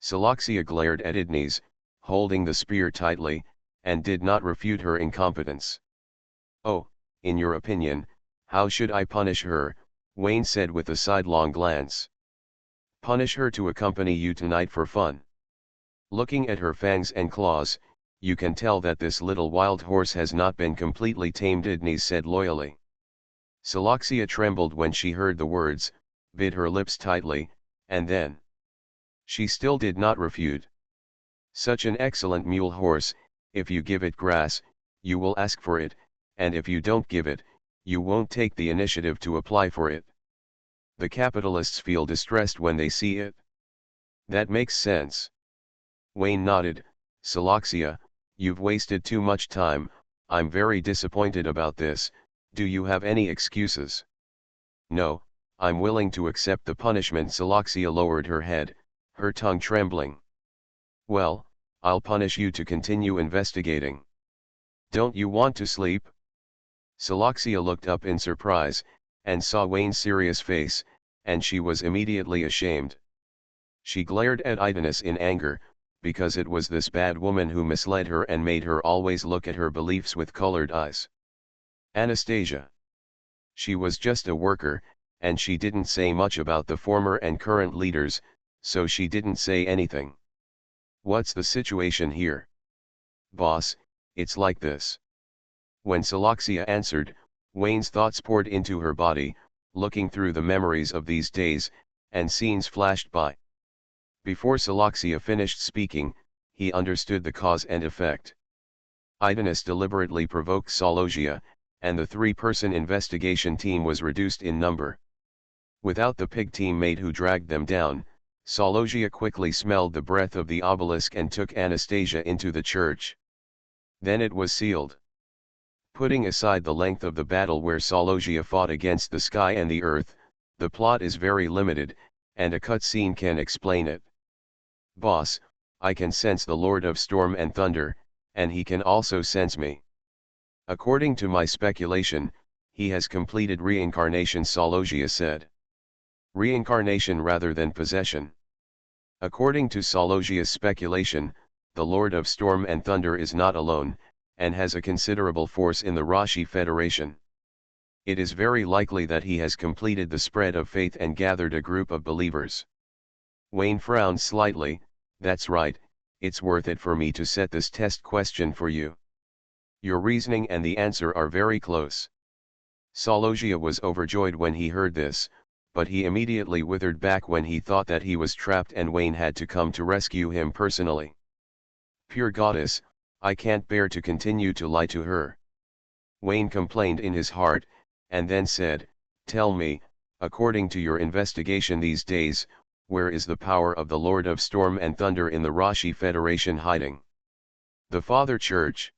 [SPEAKER 1] Saloxia glared at Idnes, holding the spear tightly, and did not refute her incompetence. "Oh, in your opinion, how should I punish her?" Wayne said with a sidelong glance. "Punish her to accompany you tonight for fun. Looking at her fangs and claws, you can tell that this little wild horse has not been completely tamed," Idnes said loyally. Saloxia trembled when she heard the words, bit her lips tightly, and then she still did not refute. "Such an excellent mule horse, if you give it grass, you will ask for it, and if you don't give it, you won't take the initiative to apply for it. The capitalists feel distressed when they see it." "That makes sense." Wayne nodded. "Saloxia, you've wasted too much time, I'm very disappointed about this. Do you have any excuses?" "No, I'm willing to accept the punishment." Saloxia lowered her head, her tongue trembling. "Well, I'll punish you to continue investigating. Don't you want to sleep?" Saloxia looked up in surprise, and saw Wayne's serious face, and she was immediately ashamed. She glared at Idanis in anger, because it was this bad woman who misled her and made her always look at her beliefs with colored eyes. Anastasia. She was just a worker, and she didn't say much about the former and current leaders, so she didn't say anything. "What's the situation here?" "Boss, it's like this." When Saloxia answered, Wayne's thoughts poured into her body, looking through the memories of these days, and scenes flashed by. Before Saloxia finished speaking, he understood the cause and effect. Idanis deliberately provoked Salogia, and the 3-person investigation team was reduced in number. Without the pig teammate who dragged them down, Salogia quickly smelled the breath of the obelisk and took Anastasia into the church. Then it was sealed. Putting aside the length of the battle where Sologia fought against the sky and the earth, the plot is very limited, and a cutscene can explain it. Boss, I can sense the Lord of Storm and Thunder, and he can also sense me. According to my speculation, he has completed reincarnation, Sologia said. Reincarnation rather than possession. According to Sologia's speculation, the Lord of Storm and Thunder is not alone, and has a considerable force in the Rashi Federation. It is very likely that he has completed the spread of faith and gathered a group of believers. Wayne frowned slightly. That's right, it's worth it for me to set this test question for you. Your reasoning and the answer are very close. Sologia was overjoyed when he heard this, but he immediately withered back when he thought that he was trapped and Wayne had to come to rescue him personally. Pure goddess, I can't bear to continue to lie to her. Wayne complained in his heart, and then said, tell me, according to your investigation these days, where is the power of the Lord of Storm and Thunder in the Rashi Federation hiding? The Father Church.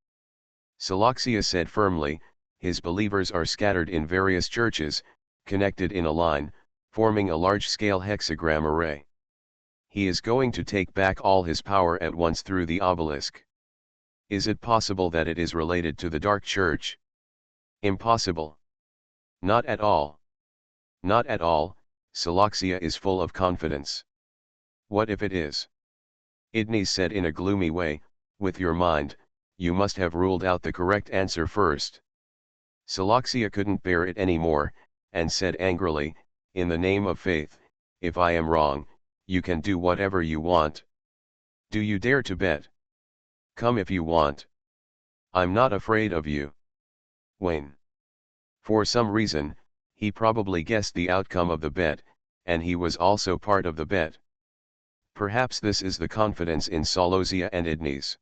[SPEAKER 1] Sologia said firmly, his believers are scattered in various churches, connected in a line, forming a large-scale hexagram array. He is going to take back all his power at once through the obelisk. Is it possible that it is related to the Dark Church? Impossible. Not at all. Not at all, Sologia is full of confidence. What if it is? Idnis said in a gloomy way, with your mind, you must have ruled out the correct answer first. Sologia couldn't bear it anymore, and said angrily, in the name of faith, if I am wrong, you can do whatever you want. Do you dare to bet? Come if you want. I'm not afraid of you. Wayne. For some reason, he probably guessed the outcome of the bet, and he was also part of the bet. Perhaps this is the confidence in Sologia and Idnis.